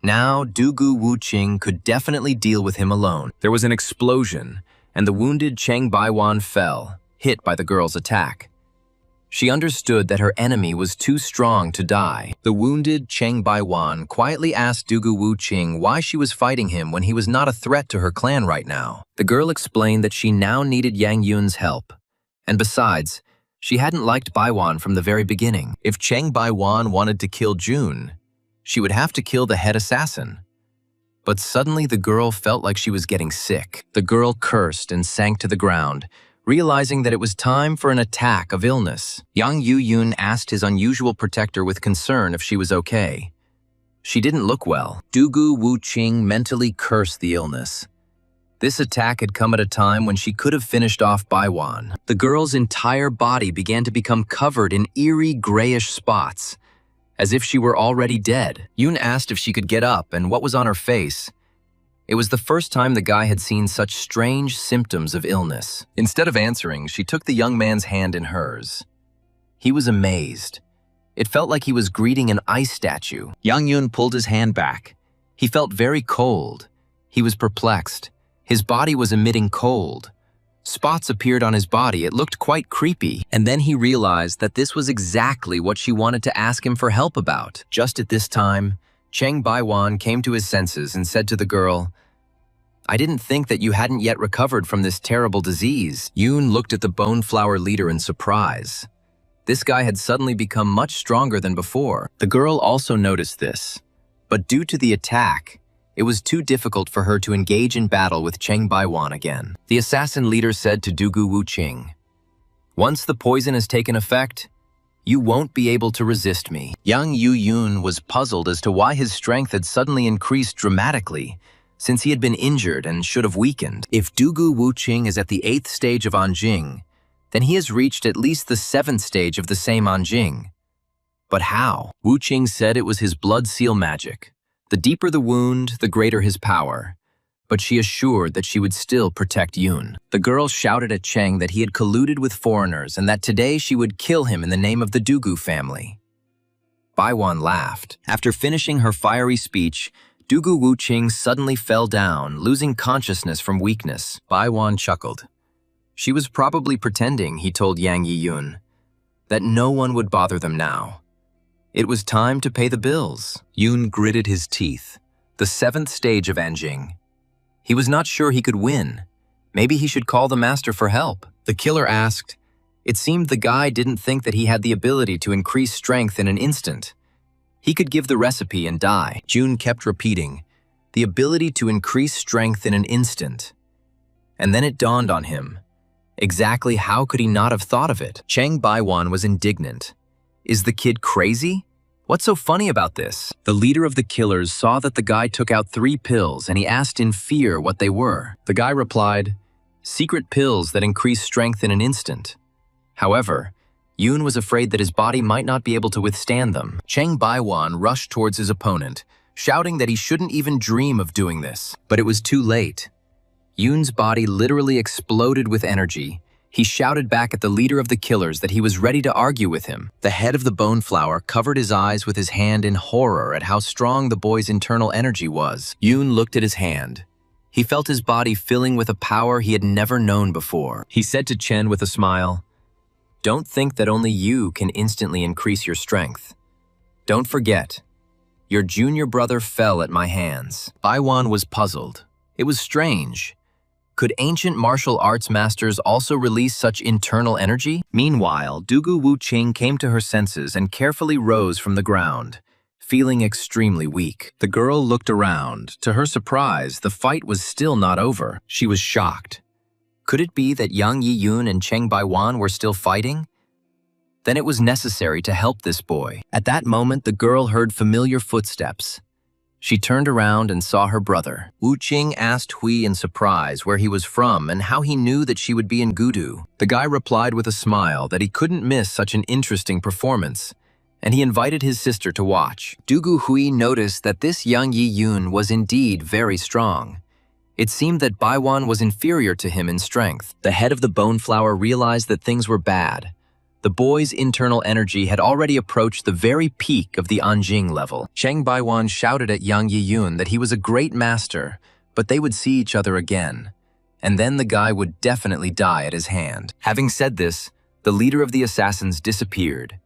Now, Dugu Wu Qing could definitely deal with him alone. There was an explosion, and the wounded Cheng Baiwan fell, hit by the girl's attack. She understood that her enemy was too strong to die. The wounded Cheng Baiwan quietly asked Dugu Wu Qing why she was fighting him when he was not a threat to her clan right now. The girl explained that she now needed Yang Yun's help. And besides, she hadn't liked Baiwan from the very beginning. If Cheng Baiwan wanted to kill June, she would have to kill the head assassin. But suddenly the girl felt like she was getting sick. The girl cursed and sank to the ground, realizing that it was time for an attack of illness. Yang Yu-yun asked his unusual protector with concern if she was okay. She didn't look well. Dugu Wu Qing mentally cursed the illness. This attack had come at a time when she could have finished off Baiwan. The girl's entire body began to become covered in eerie grayish spots, as if she were already dead. Yoon asked if she could get up and what was on her face. It was the first time the guy had seen such strange symptoms of illness. Instead of answering, she took the young man's hand in hers. He was amazed. It felt like he was greeting an ice statue. Yang Yun pulled his hand back. He felt very cold. He was perplexed. His body was emitting cold. Spots appeared on his body. It looked quite creepy. And then he realized that this was exactly what she wanted to ask him for help about. Just at this time, Cheng Baiwan came to his senses and said to the girl, "I didn't think that you hadn't yet recovered from this terrible disease." Yoon looked at the bone flower leader in surprise. This guy had suddenly become much stronger than before. The girl also noticed this, but due to the attack, it was too difficult for her to engage in battle with Cheng Baiwan again. The assassin leader said to Dugu Wuqing, "Once the poison has taken effect, you won't be able to resist me." Young Yu Yun was puzzled as to why his strength had suddenly increased dramatically, since he had been injured and should have weakened. If Dugu Wuqing is at the 8th stage of Anjing, then he has reached at least the 7th stage of the same Anjing. But how? Wuqing said it was his blood seal magic. The deeper the wound, the greater his power. But she assured that she would still protect Yun. The girl shouted at Cheng that he had colluded with foreigners and that today she would kill him in the name of the Dugu family. Baiwan laughed. After finishing her fiery speech, Dugu Wuqing suddenly fell down, losing consciousness from weakness. Baiwan chuckled. She was probably pretending, he told Yang Yiyun, that no one would bother them now. It was time to pay the bills. Yun gritted his teeth. The 7th stage of Anjing. He was not sure he could win. Maybe he should call the master for help. The killer asked. It seemed the guy didn't think that he had the ability to increase strength in an instant. He could give the recipe and die. June kept repeating, the ability to increase strength in an instant. And then it dawned on him. Exactly how could he not have thought of it? Cheng Baiwan was indignant. Is the kid crazy? What's so funny about this? The leader of the killers saw that the guy took out 3 pills and he asked in fear what they were. The guy replied, secret pills that increase strength in an instant. However, Yoon was afraid that his body might not be able to withstand them. Cheng Baiwan rushed towards his opponent, shouting that he shouldn't even dream of doing this. But it was too late. Yoon's body literally exploded with energy. He shouted back at the leader of the killers that he was ready to argue with him. The head of the bone flower covered his eyes with his hand in horror at how strong the boy's internal energy was. Yoon looked at his hand. He felt his body filling with a power he had never known before. He said to Chen with a smile, "Don't think that only you can instantly increase your strength. Don't forget, your junior brother fell at my hands." Baiwan was puzzled. It was strange. Could ancient martial arts masters also release such internal energy? Meanwhile, Dugu Wuqing came to her senses and carefully rose from the ground, feeling extremely weak. The girl looked around. To her surprise, the fight was still not over. She was shocked. Could it be that Yang Yiyun and Cheng Baiwan were still fighting? Then it was necessary to help this boy. At that moment, the girl heard familiar footsteps. She turned around and saw her brother. Wuqing asked Hui in surprise where he was from and how he knew that she would be in Gudu. The guy replied with a smile that he couldn't miss such an interesting performance, and he invited his sister to watch. Dugu Hui noticed that this young Yiyun was indeed very strong. It seemed that Baiwan was inferior to him in strength. The head of the bone flower realized that things were bad. The boy's internal energy had already approached the very peak of the Anjing level. Cheng Baiwan shouted at Yang Yiyun that he was a great master, but they would see each other again. And then the guy would definitely die at his hand. Having said this, the leader of the assassins disappeared.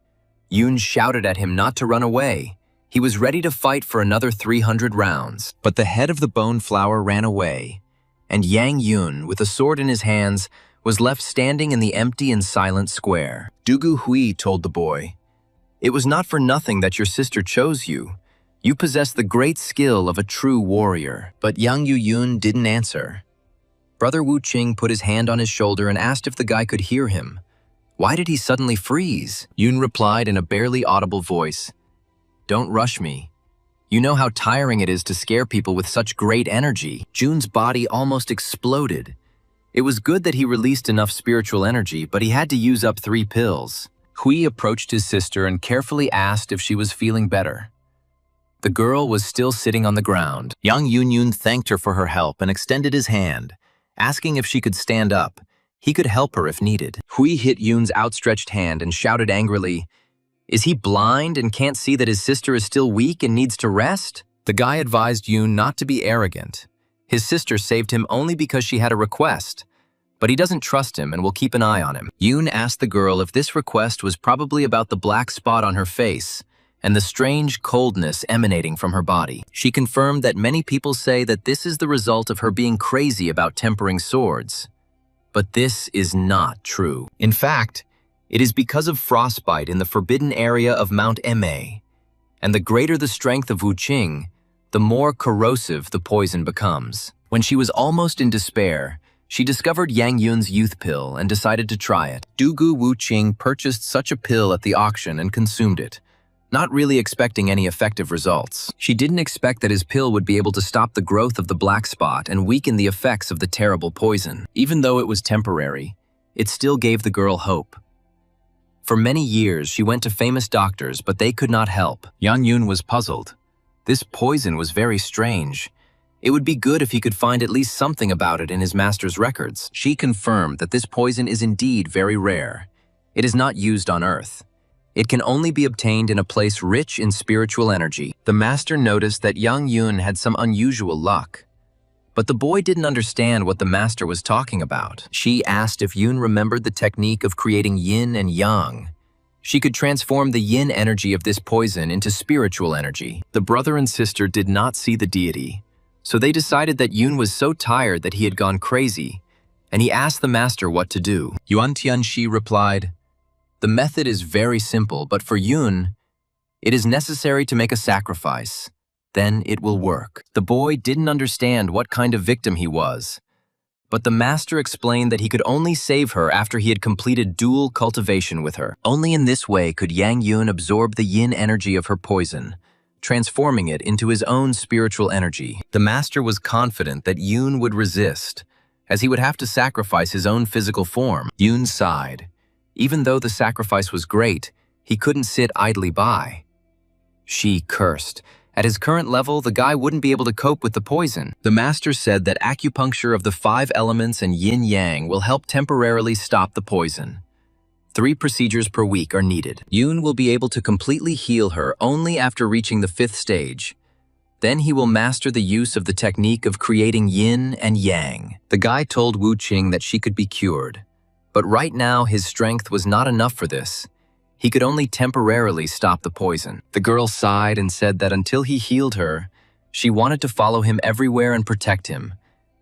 Yun shouted at him not to run away. He was ready to fight for another 300 rounds. But the head of the bone flower ran away, and Yang Yun, with a sword in his hands, was left standing in the empty and silent square. Dugu Hui told the boy, "It was not for nothing that your sister chose you. You possess the great skill of a true warrior." But Yang Yuyun didn't answer. Brother Wuqing put his hand on his shoulder and asked if the guy could hear him. Why did he suddenly freeze? Yun replied in a barely audible voice, "Don't rush me. You know how tiring it is to scare people with such great energy." Jun's body almost exploded. It was good that he released enough spiritual energy, but he had to use up 3 pills. Hui approached his sister and carefully asked if she was feeling better. The girl was still sitting on the ground. Yang Yunyun thanked her for her help and extended his hand, asking if she could stand up. He could help her if needed. Hui hit Yun's outstretched hand and shouted angrily, "Is he blind and can't see that his sister is still weak and needs to rest?" The guy advised Yun not to be arrogant. His sister saved him only because she had a request, but he doesn't trust him and will keep an eye on him. Yoon asked the girl if this request was probably about the black spot on her face, and the strange coldness emanating from her body. She confirmed that many people say that this is the result of her being crazy about tempering swords. But this is not true. In fact, it is because of frostbite in the forbidden area of Mount Emei, and the greater the strength of Wuqing, the more corrosive the poison becomes. When she was almost in despair, she discovered Yang Yun's youth pill and decided to try it. Dugu Wuqing purchased such a pill at the auction and consumed it, not really expecting any effective results. She didn't expect that his pill would be able to stop the growth of the black spot and weaken the effects of the terrible poison. Even though it was temporary, it still gave the girl hope. For many years, she went to famous doctors, but they could not help. Yang Yun was puzzled. This poison was very strange. It would be good if he could find at least something about it in his master's records. She confirmed that this poison is indeed very rare. It is not used on Earth. It can only be obtained in a place rich in spiritual energy. The master noticed that Yang Yun had some unusual luck. But the boy didn't understand what the master was talking about. She asked if Yun remembered the technique of creating yin and yang. She could transform the yin energy of this poison into spiritual energy. The brother and sister did not see the deity, so they decided that Yun was so tired that he had gone crazy, and he asked the master what to do. Yuan Tianxi replied, "The method is very simple, but for Yun, it is necessary to make a sacrifice. Then it will work." The boy didn't understand what kind of victim he was, but the master explained that he could only save her after he had completed dual cultivation with her. Only in this way could Yang Yun absorb the yin energy of her poison, transforming it into his own spiritual energy. The master was confident that Yun would resist, as he would have to sacrifice his own physical form. Yun sighed. Even though the sacrifice was great, he couldn't sit idly by. She cursed. At his current level, the guy wouldn't be able to cope with the poison. The master said that acupuncture of the 5 elements and yin-yang will help temporarily stop the poison. 3 procedures per week are needed. Yun will be able to completely heal her only after reaching the 5th stage. Then he will master the use of the technique of creating yin and yang. The guy told Wuqing that she could be cured. But right now, his strength was not enough for this. He could only temporarily stop the poison. The girl sighed and said that until he healed her, she wanted to follow him everywhere and protect him.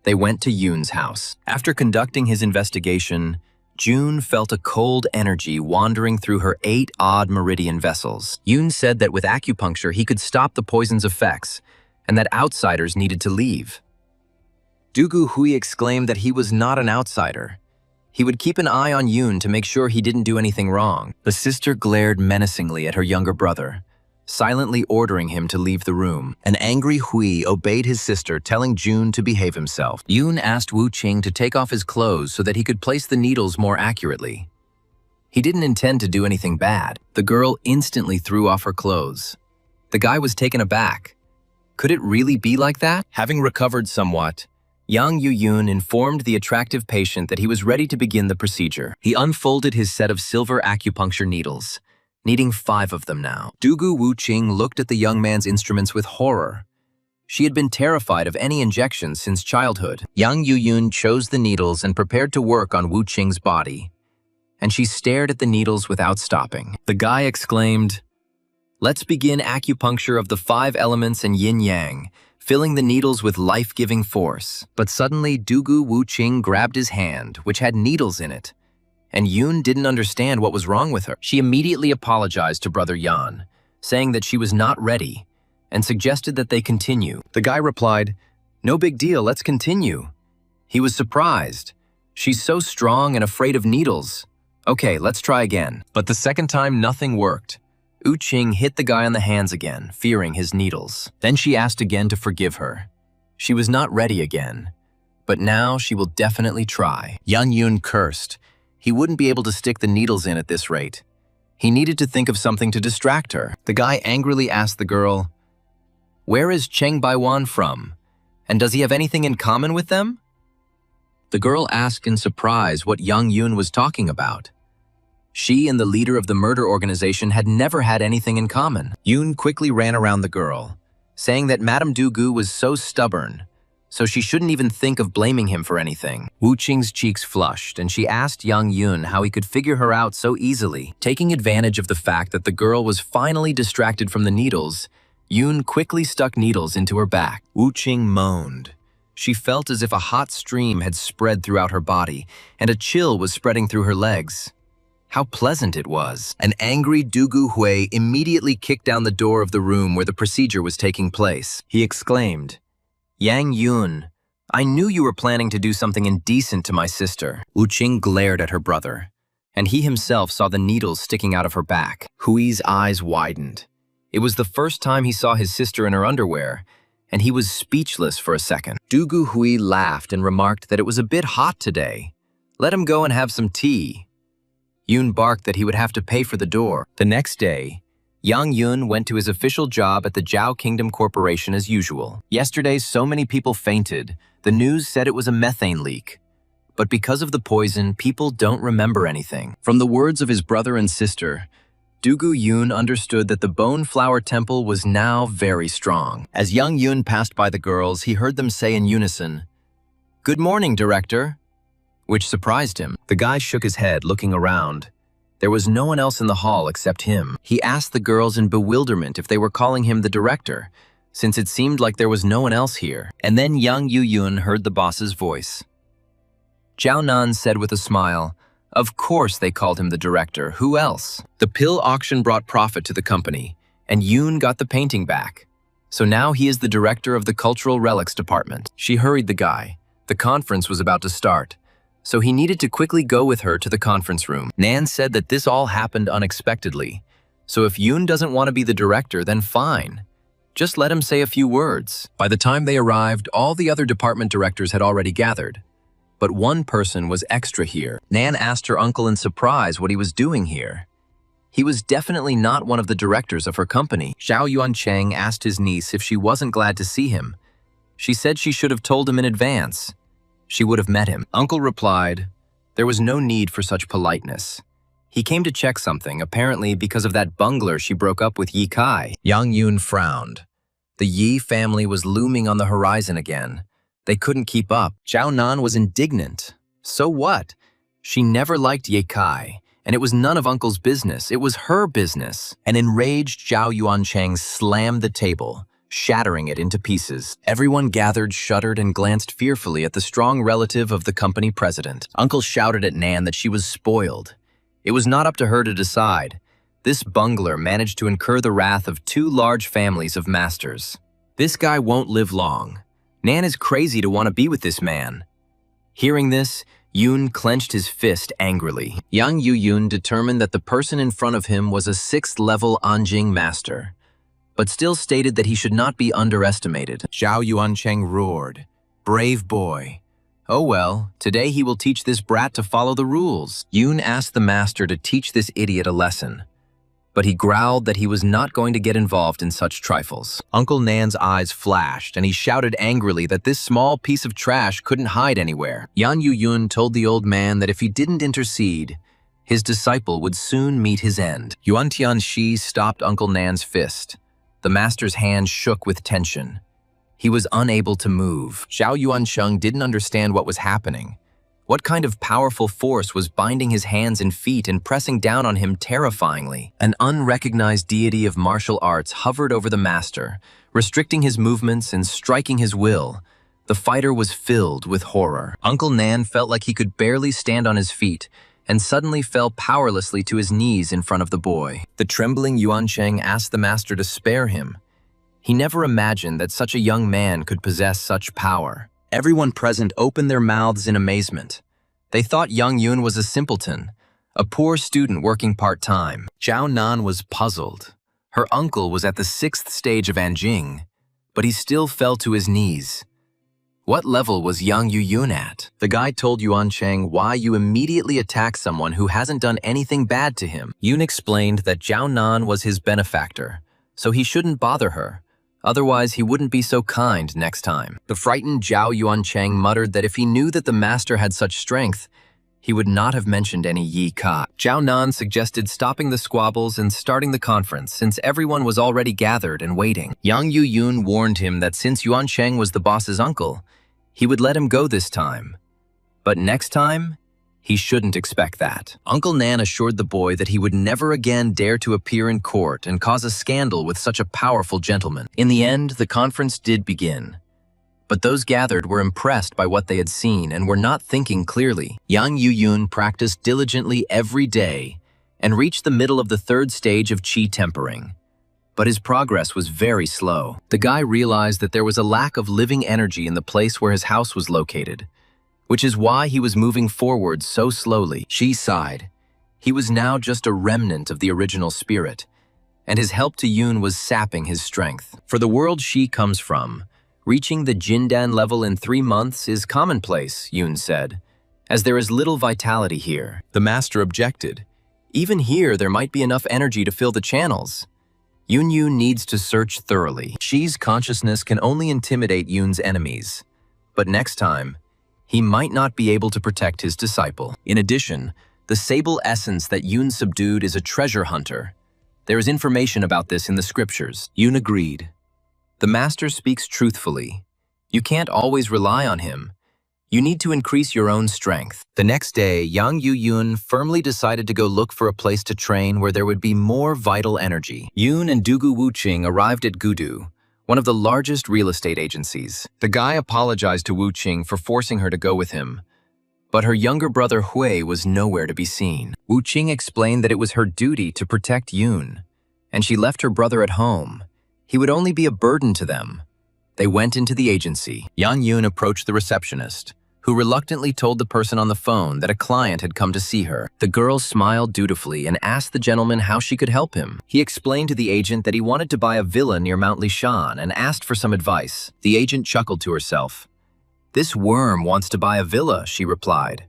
They went to Yun's house. After conducting his investigation, June felt a cold energy wandering through her 8 odd meridian vessels. Yun said that with acupuncture he could stop the poison's effects, and that outsiders needed to leave. Dugu Hui exclaimed that he was not an outsider. He would keep an eye on Yun to make sure he didn't do anything wrong. The sister glared menacingly at her younger brother, silently ordering him to leave the room. An angry Hui obeyed his sister, telling June to behave himself. Yun asked Wuqing to take off his clothes so that he could place the needles more accurately. He didn't intend to do anything bad. The girl instantly threw off her clothes. The guy was taken aback. Could it really be like that? Having recovered somewhat, Yang Yuyun informed the attractive patient that he was ready to begin the procedure. He unfolded his set of silver acupuncture needles, needing 5 of them now. Dugu Wuqing looked at the young man's instruments with horror. She had been terrified of any injections since childhood. Yang Yuyun chose the needles and prepared to work on Wuqing's body, and she stared at the needles without stopping. The guy exclaimed, "Let's begin acupuncture of the 5 elements and yin-yang, filling the needles with life-giving force." But suddenly, Dugu Wuqing grabbed his hand, which had needles in it, and Yun didn't understand what was wrong with her. She immediately apologized to Brother Yan, saying that she was not ready, and suggested that they continue. The guy replied, "No big deal, let's continue." He was surprised. "She's so strong and afraid of needles. Okay, let's try again." But the second time, nothing worked. Wuqing hit the guy on the hands again, fearing his needles. Then she asked again to forgive her. She was not ready again, but now she will definitely try. Yang Yun cursed. He wouldn't be able to stick the needles in at this rate. He needed to think of something to distract her. The guy angrily asked the girl, "Where is Cheng Baiwan from? And does he have anything in common with them?" The girl asked in surprise what Yang Yun was talking about. She and the leader of the murder organization had never had anything in common. Yun quickly ran around the girl, saying that Madame Dugu was so stubborn, so she shouldn't even think of blaming him for anything. Wu Qing's cheeks flushed, and she asked Yang Yun how he could figure her out so easily. Taking advantage of the fact that the girl was finally distracted from the needles, Yun quickly stuck needles into her back. Wu Qing moaned. She felt as if a hot stream had spread throughout her body, and a chill was spreading through her legs. How pleasant it was. An angry Du Hui immediately kicked down the door of the room where the procedure was taking place. He exclaimed, "Yang Yun, I knew you were planning to do something indecent to my sister." Wu Qing glared at her brother, and he himself saw the needles sticking out of her back. Hui's eyes widened. It was the first time he saw his sister in her underwear, and he was speechless for a second. Du Hui laughed and remarked that it was a bit hot today. Let him go and have some tea. Yun barked that he would have to pay for the door. The next day, Yang Yun went to his official job at the Zhao Kingdom Corporation as usual. Yesterday, so many people fainted. The news said it was a methane leak. But because of the poison, people don't remember anything. From the words of his brother and sister, Dugu Yun understood that the Bone Flower Temple was now very strong. As Yang Yun passed by the girls, he heard them say in unison, "Good morning, Director," which surprised him. The guy shook his head, looking around. There was no one else in the hall except him. He asked the girls in bewilderment if they were calling him the director, since it seemed like there was no one else here. And then Yang Yun heard the boss's voice. Zhao Nan said with a smile, "Of course they called him the director. Who else?" The pill auction brought profit to the company, and Yun got the painting back. So now he is the director of the Cultural Relics Department. She hurried the guy. The conference was about to start, so he needed to quickly go with her to the conference room. Nan said that this all happened unexpectedly, so if Yun doesn't want to be the director, then fine. Just let him say a few words. By the time they arrived, all the other department directors had already gathered. But one person was extra here. Nan asked her uncle in surprise what he was doing here. He was definitely not one of the directors of her company. Xiao Yuancheng asked his niece if she wasn't glad to see him. She said she should have told him in advance. She would have met him. Uncle replied, there was no need for such politeness. He came to check something, apparently because of that bungler she broke up with Yi Kai. Yang Yun frowned. The Yi family was looming on the horizon again. They couldn't keep up. Zhao Nan was indignant. So what? She never liked Ye Kai, and it was none of Uncle's business. It was her business. An enraged Zhao Yuancheng slammed the table, shattering it into pieces. Everyone gathered, shuddered, and glanced fearfully at the strong relative of the company president. Uncle shouted at Nan that she was spoiled. It was not up to her to decide. This bungler managed to incur the wrath of 2 large families of masters. This guy won't live long. Nan is crazy to want to be with this man. Hearing this, Yun clenched his fist angrily. Yang Yun determined that the person in front of him was a 6th-level Anjing master, but still stated that he should not be underestimated. Zhao Yuancheng roared, "Brave boy. Oh well, today he will teach this brat to follow the rules." Yun asked the master to teach this idiot a lesson, but he growled that he was not going to get involved in such trifles. Uncle Nan's eyes flashed, and he shouted angrily that this small piece of trash couldn't hide anywhere. Yan Yun told the old man that if he didn't intercede, his disciple would soon meet his end. Yuan Tianxi stopped Uncle Nan's fist. The master's hand shook with tension. He was unable to move. Xiao Yuancheng didn't understand what was happening. What kind of powerful force was binding his hands and feet and pressing down on him terrifyingly? An unrecognized deity of martial arts hovered over the master, restricting his movements and striking his will. The fighter was filled with horror. Uncle Nan felt like he could barely stand on his feet, and suddenly fell powerlessly to his knees in front of the boy. The trembling Yuancheng asked the master to spare him. He never imagined that such a young man could possess such power. Everyone present opened their mouths in amazement. They thought Yang Yun was a simpleton, a poor student working part-time. Zhao Nan was puzzled. Her uncle was at the 6th stage of Anjing, but he still fell to his knees. What level was Yang Yun at? The guy told Yuancheng why you immediately attack someone who hasn't done anything bad to him. Yun explained that Zhao Nan was his benefactor, so he shouldn't bother her. Otherwise, he wouldn't be so kind next time. The frightened Zhao Yuancheng muttered that if he knew that the master had such strength, he would not have mentioned any Yi Kai. Zhao Nan suggested stopping the squabbles and starting the conference, since everyone was already gathered and waiting. Yang Yun warned him that since Yuancheng was the boss's uncle, He would let him go this time. But next time, he shouldn't expect that. Uncle Nan assured the boy that he would never again dare to appear in court and cause a scandal with such a powerful gentleman. In the end, the conference did begin. But those gathered were impressed by what they had seen and were not thinking clearly. Young Yu-yun practiced diligently every day and reached the middle of the third stage of qi tempering. But his progress was very slow. The guy realized that there was a lack of living energy in the place where his house was located, which is why he was moving forward so slowly. She sighed. He was now just a remnant of the original spirit, and his help to Yoon was sapping his strength. For the world she comes from, reaching the Jindan level in 3 months is commonplace, Yoon said, as there is little vitality here. The master objected. Even here, there might be enough energy to fill the channels. Yoon needs to search thoroughly. Xi's consciousness can only intimidate Yoon's enemies, but next time, he might not be able to protect his disciple. In addition, the sable essence that Yoon subdued is a treasure hunter. There is information about this in the scriptures. Yoon agreed. The master speaks truthfully. You can't always rely on him. You need to increase your own strength. The next day, young Yoon firmly decided to go look for a place to train where there would be more vital energy. Yoon and Dugu Wuqing arrived at Gudu, one of the largest real estate agencies. The guy apologized to Wuqing for forcing her to go with him, but her younger brother Hui was nowhere to be seen. Wuqing explained that it was her duty to protect Yoon, and she left her brother at home. He would only be a burden to them. They went into the agency. Yang Yoon approached the receptionist, who reluctantly told the person on the phone that a client had come to see her. The girl smiled dutifully and asked the gentleman how she could help him. He explained to the agent that he wanted to buy a villa near Mount Lishan and asked for some advice. The agent chuckled to herself. "This worm wants to buy a villa," she replied.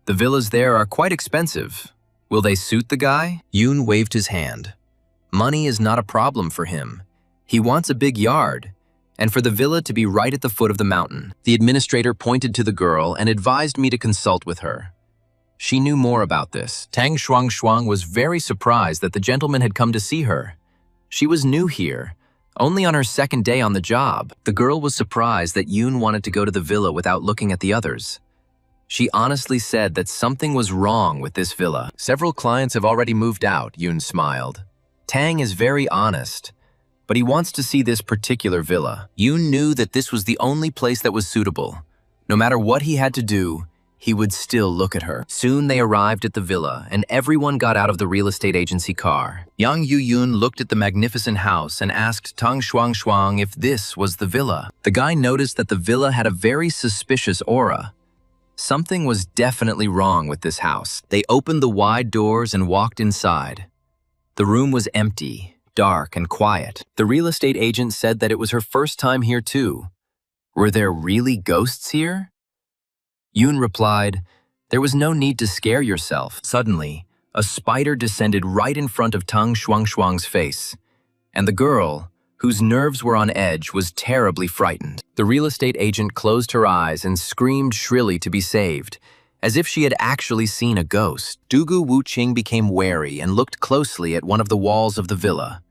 "The villas there are quite expensive. Will they suit the guy?" Yoon waved his hand. Money is not a problem for him. He wants a big yard, and for the villa to be right at the foot of the mountain. The administrator pointed to the girl and advised me to consult with her. She knew more about this. Tang Shuang was very surprised that the gentleman had come to see her. She was new here, only on her second day on the job. The girl was surprised that Yoon wanted to go to the villa without looking at the others. She honestly said that something was wrong with this villa. "Several clients have already moved out," Yoon smiled. "Tang is very honest, but he wants to see this particular villa." Yoon knew that this was the only place that was suitable. No matter what he had to do, he would still look at her. Soon they arrived at the villa, and everyone got out of the real estate agency car. Yang Yoon looked at the magnificent house and asked Tang Shuang if this was the villa. The guy noticed that the villa had a very suspicious aura. Something was definitely wrong with this house. They opened the wide doors and walked inside. The room was empty, dark and quiet. The real estate agent said that it was her first time here too. Were there really ghosts here? Yoon replied, "There was no need to scare yourself." Suddenly, a spider descended right in front of Tang Shuang's face, and the girl, whose nerves were on edge, was terribly frightened. The real estate agent closed her eyes and screamed shrilly to be saved, as if she had actually seen a ghost. Dugu Wuqing became wary and looked closely at one of the walls of the villa.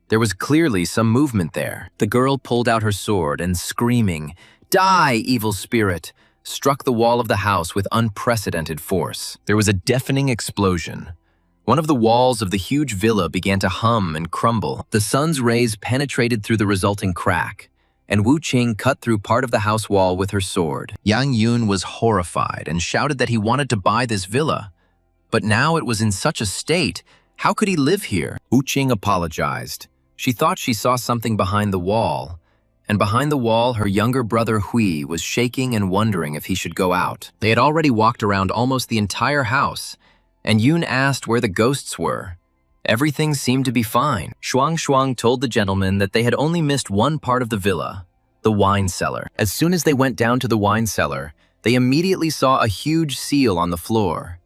There was clearly some movement there. The girl pulled out her sword and, screaming, "Die, evil spirit!" struck the wall of the house with unprecedented force. There was a deafening explosion. One of the walls of the huge villa began to hum and crumble. The sun's rays penetrated through the resulting crack, and Wuqing cut through part of the house wall with her sword. Yang Yoon was horrified and shouted that he wanted to buy this villa. But now it was in such a state, how could he live here? Wuqing apologized. She thought she saw something behind the wall, and behind the wall her younger brother Hui was shaking and wondering if he should go out. They had already walked around almost the entire house, and Yoon asked where the ghosts were. Everything seemed to be fine. Shuang told the gentleman that they had only missed one part of the villa, the wine cellar. As soon as they went down to the wine cellar, they immediately saw a huge seal on the floor.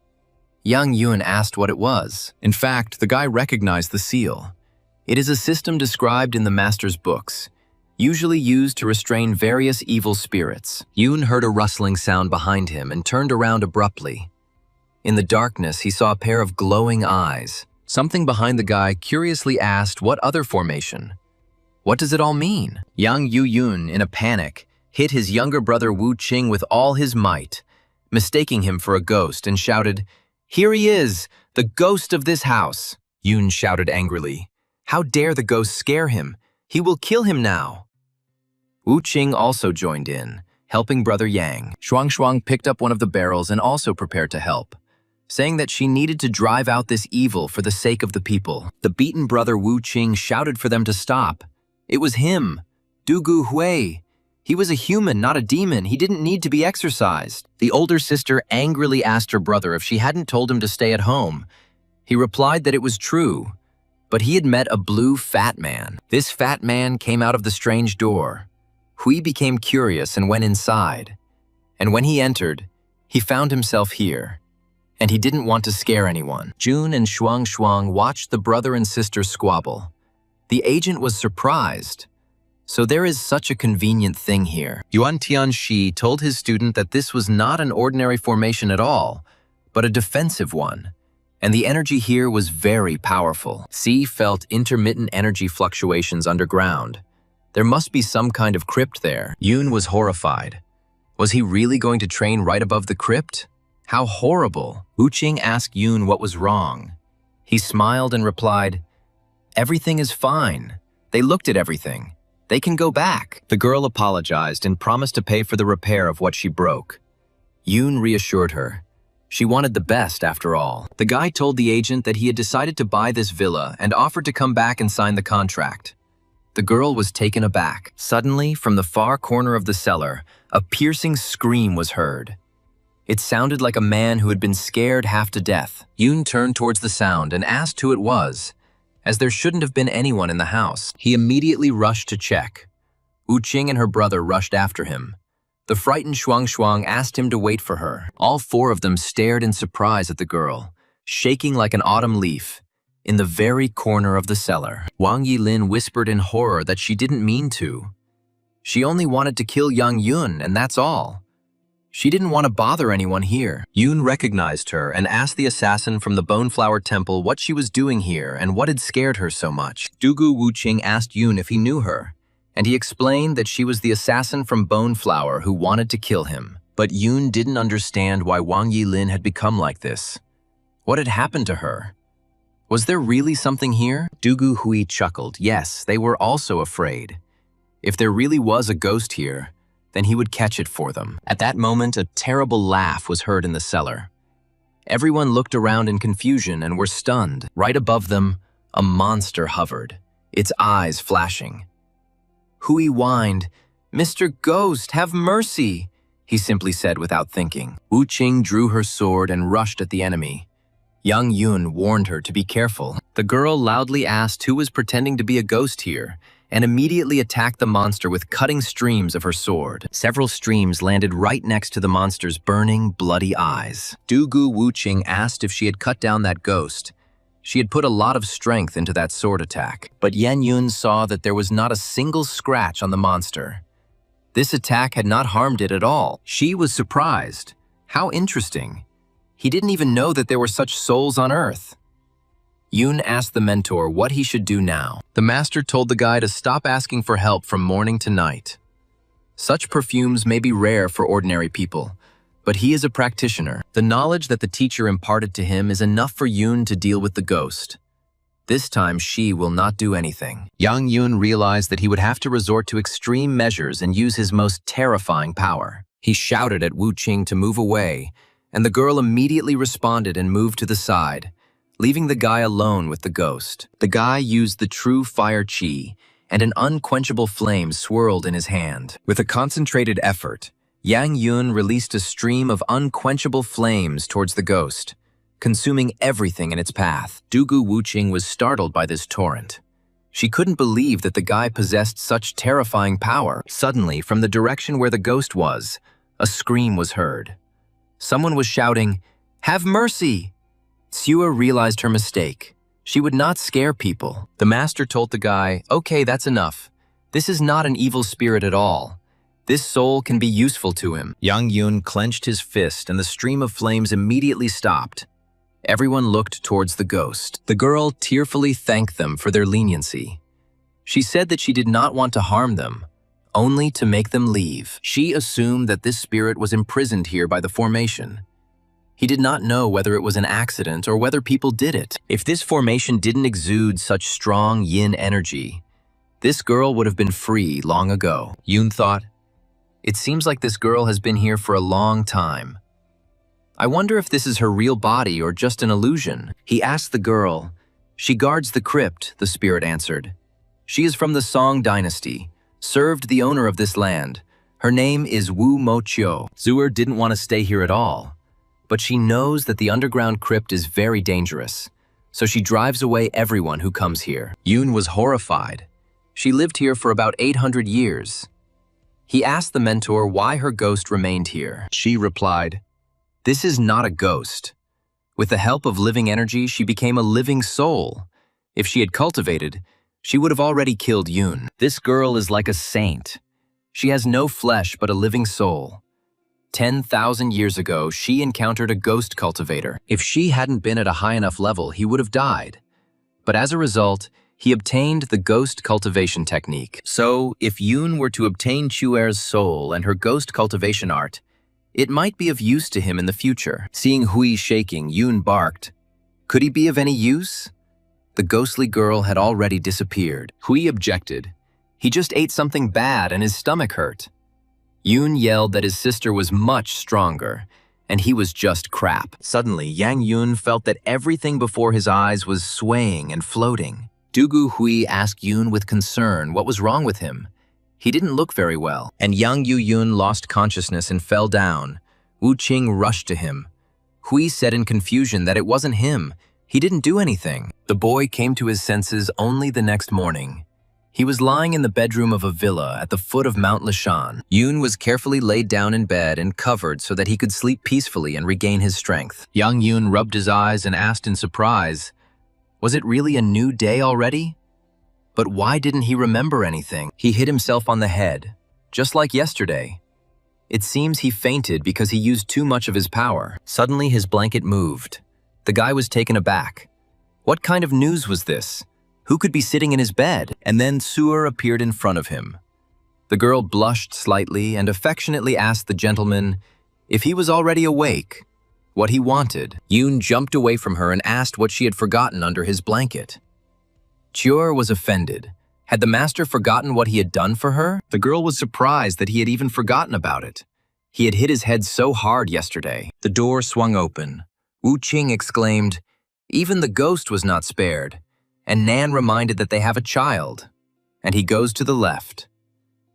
Yang Yoon asked what it was. In fact, the guy recognized the seal. It is a system described in the master's books, usually used to restrain various evil spirits. Yoon heard a rustling sound behind him and turned around abruptly. In the darkness, he saw a pair of glowing eyes. Something behind the guy curiously asked what other formation. What does it all mean? Yang Yoon, in a panic, hit his younger brother Wu Qing with all his might, mistaking him for a ghost, and shouted, "Here he is, the ghost of this house!" Yun shouted angrily, "How dare the ghost scare him? He will kill him now!" Wu Qing also joined in, helping brother Yang. Shuang picked up one of the barrels and also prepared to help, saying that she needed to drive out this evil for the sake of the people. The beaten brother Wu Qing shouted for them to stop. It was him, Dugu Hui. He was a human, not a demon. He didn't need to be exorcised. The older sister angrily asked her brother if she hadn't told him to stay at home. He replied that it was true, but he had met a blue fat man. This fat man came out of the strange door. Hui became curious and went inside. And when he entered, he found himself here. And he didn't want to scare anyone. Jun and Shuang watched the brother and sister squabble. The agent was surprised. So there is such a convenient thing here. Yuan Tianxi told his student that this was not an ordinary formation at all, but a defensive one. And the energy here was very powerful. C felt intermittent energy fluctuations underground. There must be some kind of crypt there. Yun was horrified. Was he really going to train right above the crypt? How horrible. Wu Qing asked Yun what was wrong. He smiled and replied, "Everything is fine. They looked at everything. They can go back." The girl apologized and promised to pay for the repair of what she broke. Yun reassured her. She wanted the best after all. The guy told the agent that he had decided to buy this villa and offered to come back and sign the contract. The girl was taken aback. Suddenly, from the far corner of the cellar, a piercing scream was heard. It sounded like a man who had been scared half to death. Yun turned towards the sound and asked who it was, as there shouldn't have been anyone in the house. He immediately rushed to check. Wu Qing and her brother rushed after him. The frightened Shuang asked him to wait for her. All four of them stared in surprise at the girl, shaking like an autumn leaf, in the very corner of the cellar. Wang Yilin whispered in horror that she didn't mean to. She only wanted to kill young Yun, and that's all. She didn't want to bother anyone here. Yun recognized her and asked the assassin from the Boneflower Temple what she was doing here and what had scared her so much. Dugu Wu Qing asked Yun if he knew her, and he explained that she was the assassin from Boneflower who wanted to kill him. But Yun didn't understand why Wang Yilin had become like this. What had happened to her? Was there really something here? Dugu Hui chuckled. Yes, they were also afraid. If there really was a ghost here, then he would catch it for them. At that moment, a terrible laugh was heard in the cellar. Everyone looked around in confusion and were stunned. Right above them, a monster hovered, its eyes flashing. Hui whined, "Mr. Ghost, have mercy," he simply said without thinking. Wu Qing drew her sword and rushed at the enemy. Young Yun warned her to be careful. The girl loudly asked who was pretending to be a ghost here, and immediately attacked the monster with cutting streams of her sword. Several streams landed right next to the monster's burning, bloody eyes. Dugu Wu Qing asked if she had cut down that ghost. She had put a lot of strength into that sword attack. But Yan Yun saw that there was not a single scratch on the monster. This attack had not harmed it at all. She was surprised. How interesting. He didn't even know that there were such souls on Earth. Yun asked the mentor what he should do now. The master told the guy to stop asking for help from morning to night. Such perfumes may be rare for ordinary people, but he is a practitioner. The knowledge that the teacher imparted to him is enough for Yun to deal with the ghost. This time, she will not do anything. Yang Yun realized that he would have to resort to extreme measures and use his most terrifying power. He shouted at Wu Qing to move away, and the girl immediately responded and moved to the side, leaving the guy alone with the ghost. The guy used the true fire chi, and an unquenchable flame swirled in his hand. With a concentrated effort, Yang Yun released a stream of unquenchable flames towards the ghost, consuming everything in its path. Dugu Wu Qing was startled by this torrent. She couldn't believe that the guy possessed such terrifying power. Suddenly, from the direction where the ghost was, a scream was heard. Someone was shouting, "Have mercy!" Xiua realized her mistake. She would not scare people. The master told the guy, "Okay, that's enough. This is not an evil spirit at all. This soul can be useful to him." Yang Yun clenched his fist and the stream of flames immediately stopped. Everyone looked towards the ghost. The girl tearfully thanked them for their leniency. She said that she did not want to harm them, only to make them leave. She assumed that this spirit was imprisoned here by the formation. He did not know whether it was an accident or whether people did it. If this formation didn't exude such strong yin energy, this girl would have been free long ago. Yoon thought, "It seems like this girl has been here for a long time. I wonder if this is her real body or just an illusion." He asked the girl. "She guards the crypt," the spirit answered. "She is from the Song dynasty, served the owner of this land. Her name is Wu Mo Chio." Zuer didn't want to stay here at all, but she knows that the underground crypt is very dangerous, so she drives away everyone who comes here. Yoon was horrified. She lived here for about 800 years. He asked the mentor why her ghost remained here. She replied, "This is not a ghost. With the help of living energy, she became a living soul. If she had cultivated, she would have already killed Yoon. This girl is like a saint. She has no flesh but a living soul. 10,000 years ago, she encountered a ghost cultivator. If she hadn't been at a high enough level, he would have died. But as a result, he obtained the ghost cultivation technique. So, if Yoon were to obtain Chuer's soul and her ghost cultivation art, it might be of use to him in the future." Seeing Hui shaking, Yoon barked. Could he be of any use? The ghostly girl had already disappeared. Hui objected. He just ate something bad and his stomach hurt. Yoon yelled that his sister was much stronger, and he was just crap. Suddenly, Yang Yoon felt that everything before his eyes was swaying and floating. Dugu Hui asked Yoon with concern what was wrong with him. He didn't look very well. And Yang Yoon lost consciousness and fell down. Wu Qing rushed to him. Hui said in confusion that it wasn't him. He didn't do anything. The boy came to his senses only the next morning. He was lying in the bedroom of a villa at the foot of Mount Lishan. Yoon was carefully laid down in bed and covered so that he could sleep peacefully and regain his strength. Yang Yoon rubbed his eyes and asked in surprise, was it really a new day already? But why didn't he remember anything? He hit himself on the head, just like yesterday. It seems he fainted because he used too much of his power. Suddenly his blanket moved. The guy was taken aback. What kind of news was this? Who could be sitting in his bed? And then Suer appeared in front of him. The girl blushed slightly and affectionately asked the gentleman if he was already awake, what he wanted. Yoon jumped away from her and asked what she had forgotten under his blanket. Chuer was offended. Had the master forgotten what he had done for her? The girl was surprised that he had even forgotten about it. He had hit his head so hard yesterday. The door swung open. Wu Qing exclaimed, even the ghost was not spared. And Nan reminded that they have a child. And he goes to the left.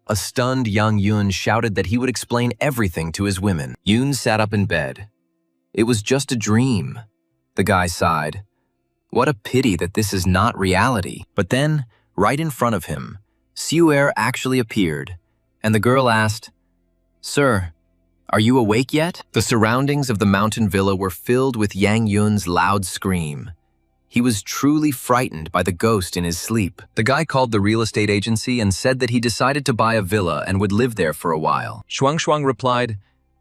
A stunned young Yoon shouted that he would explain everything to his women. Yoon sat up in bed. It was just a dream. The guy sighed. What a pity that this is not reality. But then, right in front of him, Suer actually appeared, and the girl asked, Sir, are you awake yet? The surroundings of the mountain villa were filled with Yang Yun's loud scream. He was truly frightened by the ghost in his sleep. The guy called the real estate agency and said that he decided to buy a villa and would live there for a while. Shuang replied,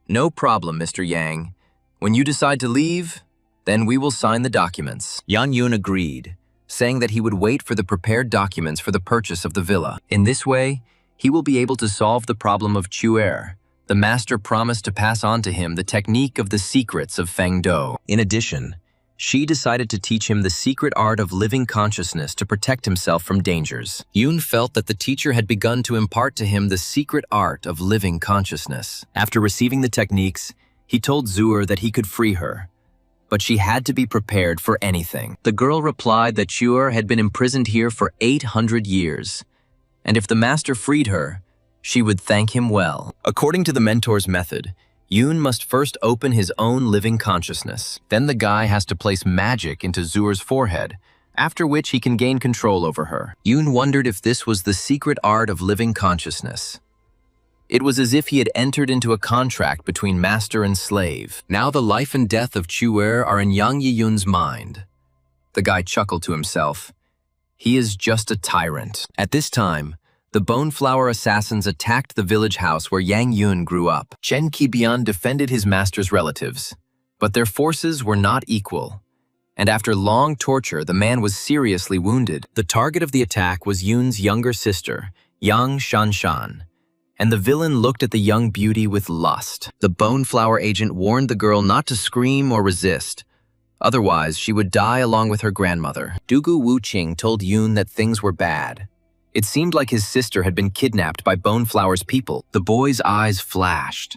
No problem, Mr. Yang. When you decide to leave, then we will sign the documents. Yang Yun agreed, saying that he would wait for the prepared documents for the purchase of the villa. In this way, he will be able to solve the problem of Chuer. The master promised to pass on to him the technique of the secrets of Feng Do. In addition, she decided to teach him the secret art of living consciousness to protect himself from dangers. Yoon felt that the teacher had begun to impart to him the secret art of living consciousness. After receiving the techniques, he told Zuer that he could free her, but she had to be prepared for anything. The girl replied that Chuer had been imprisoned here for 800 years, and if the master freed her, she would thank him well. According to the mentor's method, Yoon must first open his own living consciousness. Then the guy has to place magic into Zuer's forehead, after which he can gain control over her. Yoon wondered if this was the secret art of living consciousness. It was as if he had entered into a contract between master and slave. Now the life and death of Chuer are in Yang Yiyun's mind. The guy chuckled to himself. He is just a tyrant. At this time, the Boneflower assassins attacked the village house where Yang Yun grew up. Chen Qibian defended his master's relatives, but their forces were not equal. And after long torture, the man was seriously wounded. The target of the attack was Yun's younger sister, Yang Shanshan. and the villain looked at the young beauty with lust. The Bone Flower agent warned the girl not to scream or resist. Otherwise, she would die along with her grandmother. Dugu Wuqing told Yoon that things were bad. It seemed like his sister had been kidnapped by Bone Flower's people. The boy's eyes flashed.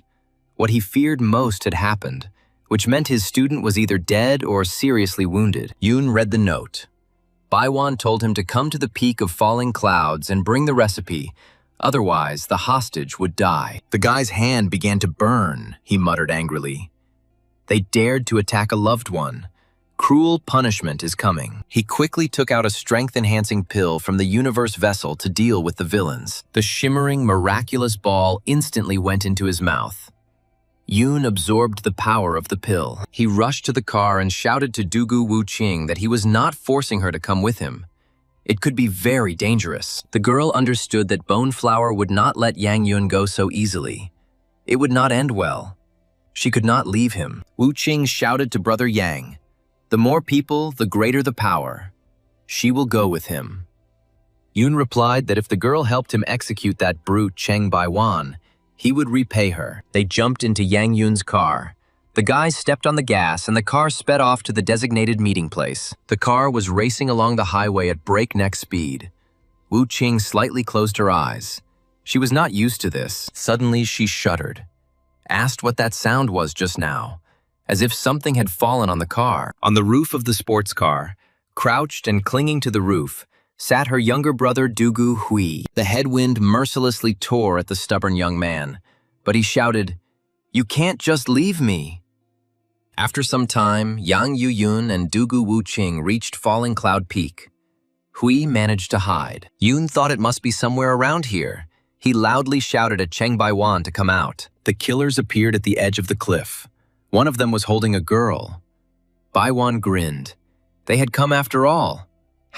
What he feared most had happened, which meant his student was either dead or seriously wounded. Yoon read the note. Baiwan told him to come to the peak of falling clouds and bring the recipe, otherwise the hostage would die. The guy's hand began to burn, he muttered angrily. They dared to attack a loved one. Cruel punishment is coming. He quickly took out a strength-enhancing pill from the universe vessel to deal with the villains. The shimmering, miraculous ball instantly went into his mouth. Yoon absorbed the power of the pill. He rushed to the car and shouted to Dugu Wuqing that he was not forcing her to come with him. It could be very dangerous. The girl understood that Bone Flower would not let Yang Yun go so easily. It would not end well. She could not leave him. Wuqing shouted to Brother Yang, "The more people, the greater the power. She will go with him." Yoon replied that if the girl helped him execute that brute Cheng Baiwan, he would repay her. They jumped into Yang Yun's car. The guy stepped on the gas and the car sped off to the designated meeting place. The car was racing along the highway at breakneck speed. Wuqing slightly closed her eyes. She was not used to this. Suddenly she shuddered. Asked what that sound was just now, as if something had fallen on the car. On the roof of the sports car, crouched and clinging to the roof, sat her younger brother Dugu Hui. The headwind mercilessly tore at the stubborn young man, but he shouted, "You can't just leave me." After some time, Yang Yuyun and Dugu Wuqing reached Falling Cloud Peak. Hui managed to hide. Yoon thought it must be somewhere around here. He loudly shouted at Cheng Baiwan to come out. The killers appeared at the edge of the cliff. One of them was holding a girl. Baiwan grinned. They had come after all.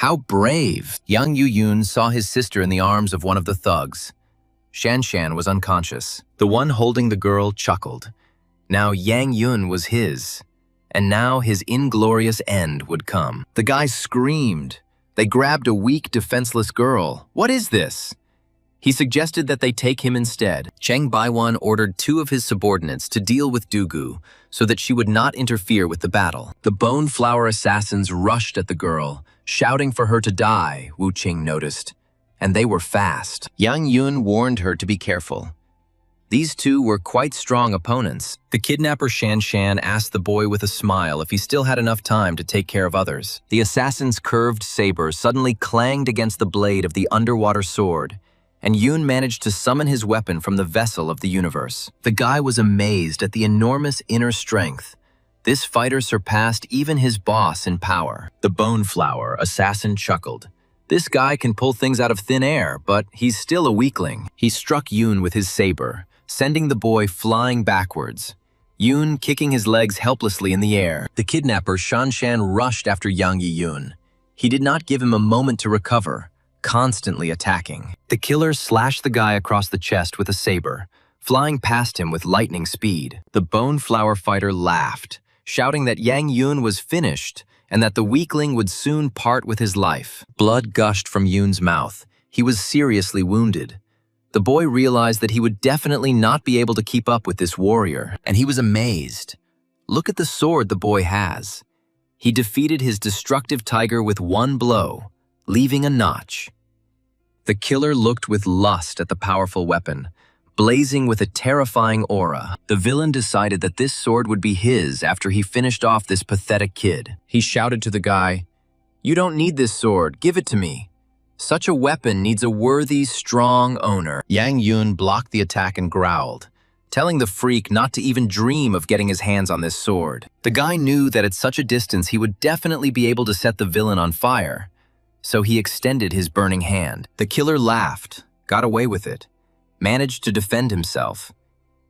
How brave! Yang Yuyun saw his sister in the arms of one of the thugs. Shanshan was unconscious. The one holding the girl chuckled. Now Yang Yun was his, and now his inglorious end would come. The guy screamed. They grabbed a weak, defenseless girl. What is this? He suggested that they take him instead. Cheng Baiwan ordered 2 of his subordinates to deal with Dugu so that she would not interfere with the battle. The Bone Flower assassins rushed at the girl, shouting for her to die, Wuqing noticed. And they were fast. Yang Yun warned her to be careful. These 2 were quite strong opponents. The kidnapper Shanshan asked the boy with a smile if he still had enough time to take care of others. The assassin's curved saber suddenly clanged against the blade of the underwater sword, and Yoon managed to summon his weapon from the vessel of the universe. The guy was amazed at the enormous inner strength. This fighter surpassed even his boss in power. The Bone Flower assassin chuckled. This guy can pull things out of thin air, but he's still a weakling. He struck Yoon with his saber, sending the boy flying backwards. Yoon kicking his legs helplessly in the air. The kidnapper Shanshan rushed after Yang Yiyun. He did not give him a moment to recover, constantly attacking. The killer slashed the guy across the chest with a saber, flying past him with lightning speed. The Bone Flower fighter laughed, shouting that Yang Yun was finished and that the weakling would soon part with his life. Blood gushed from Yoon's mouth. He was seriously wounded. The boy realized that he would definitely not be able to keep up with this warrior, and he was amazed. Look at the sword the boy has. He defeated his destructive tiger with one blow, leaving a notch. The killer looked with lust at the powerful weapon, blazing with a terrifying aura. The villain decided that this sword would be his after he finished off this pathetic kid. He shouted to the guy, "You don't need this sword, give it to me. Such a weapon needs a worthy, strong owner." Yang Yun blocked the attack and growled, telling the freak not to even dream of getting his hands on this sword. The guy knew that at such a distance he would definitely be able to set the villain on fire, so he extended his burning hand. The killer laughed, got away with it, managed to defend himself.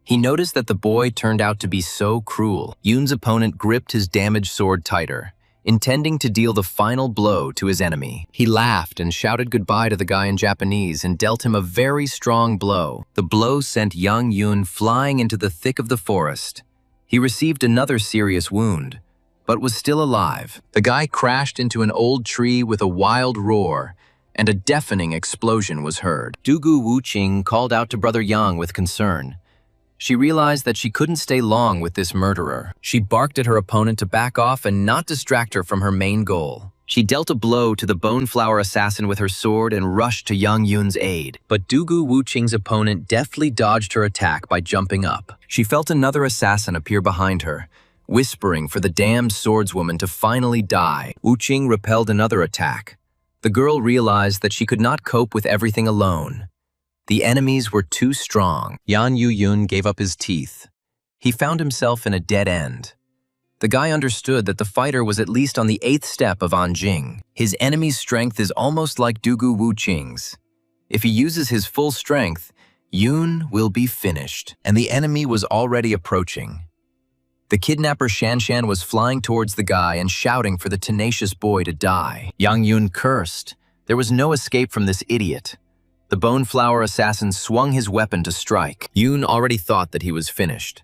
He noticed that the boy turned out to be so cruel. Yoon's opponent gripped his damaged sword tighter, intending to deal the final blow to his enemy. He laughed and shouted goodbye to the guy in Japanese and dealt him a very strong blow. The blow sent Yang Yun flying into the thick of the forest. He received another serious wound, but was still alive. The guy crashed into an old tree with a wild roar, and a deafening explosion was heard. Dugu Wuqing called out to Brother Yang with concern. She realized that she couldn't stay long with this murderer. She barked at her opponent to back off and not distract her from her main goal. She dealt a blow to the bone flower assassin with her sword and rushed to Yang Yun's aid. But Dugu Wuqing's opponent deftly dodged her attack by jumping up. She felt another assassin appear behind her, whispering for the damned swordswoman to finally die. Wuqing repelled another attack. The girl realized that she could not cope with everything alone. The enemies were too strong. Yan Yun gave up his teeth. He found himself in a dead end. The guy understood that the fighter was at least on the 8th step of Anjing. His enemy's strength is almost like Dugu Wuqing's. If he uses his full strength, Yun will be finished. And the enemy was already approaching. The kidnapper Shanshan was flying towards the guy and shouting for the tenacious boy to die. Yang Yun cursed. There was no escape from this idiot. The bone flower assassin swung his weapon to strike. Yun already thought that he was finished.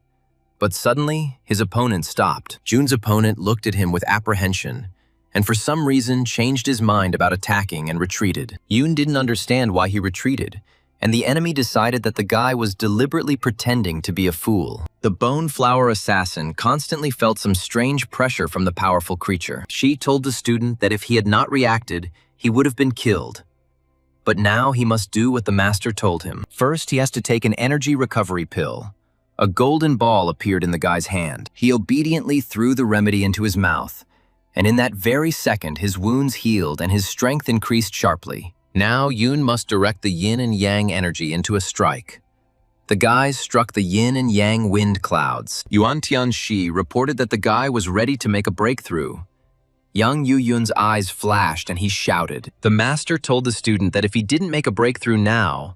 But suddenly, his opponent stopped. Jun's opponent looked at him with apprehension, and for some reason changed his mind about attacking and retreated. Yun didn't understand why he retreated, and the enemy decided that the guy was deliberately pretending to be a fool. The bone flower assassin constantly felt some strange pressure from the powerful creature. She told the student that if he had not reacted, he would have been killed. But now he must do what the master told him. First, he has to take an energy recovery pill. A golden ball appeared in the guy's hand. He obediently threw the remedy into his mouth, and in that very second, his wounds healed and his strength increased sharply. Now Yun must direct the yin and yang energy into a strike. The guys struck the yin and yang wind clouds. Yuan Tianxi reported that the guy was ready to make a breakthrough. Yang Yun's eyes flashed and he shouted. The master told the student that if he didn't make a breakthrough now,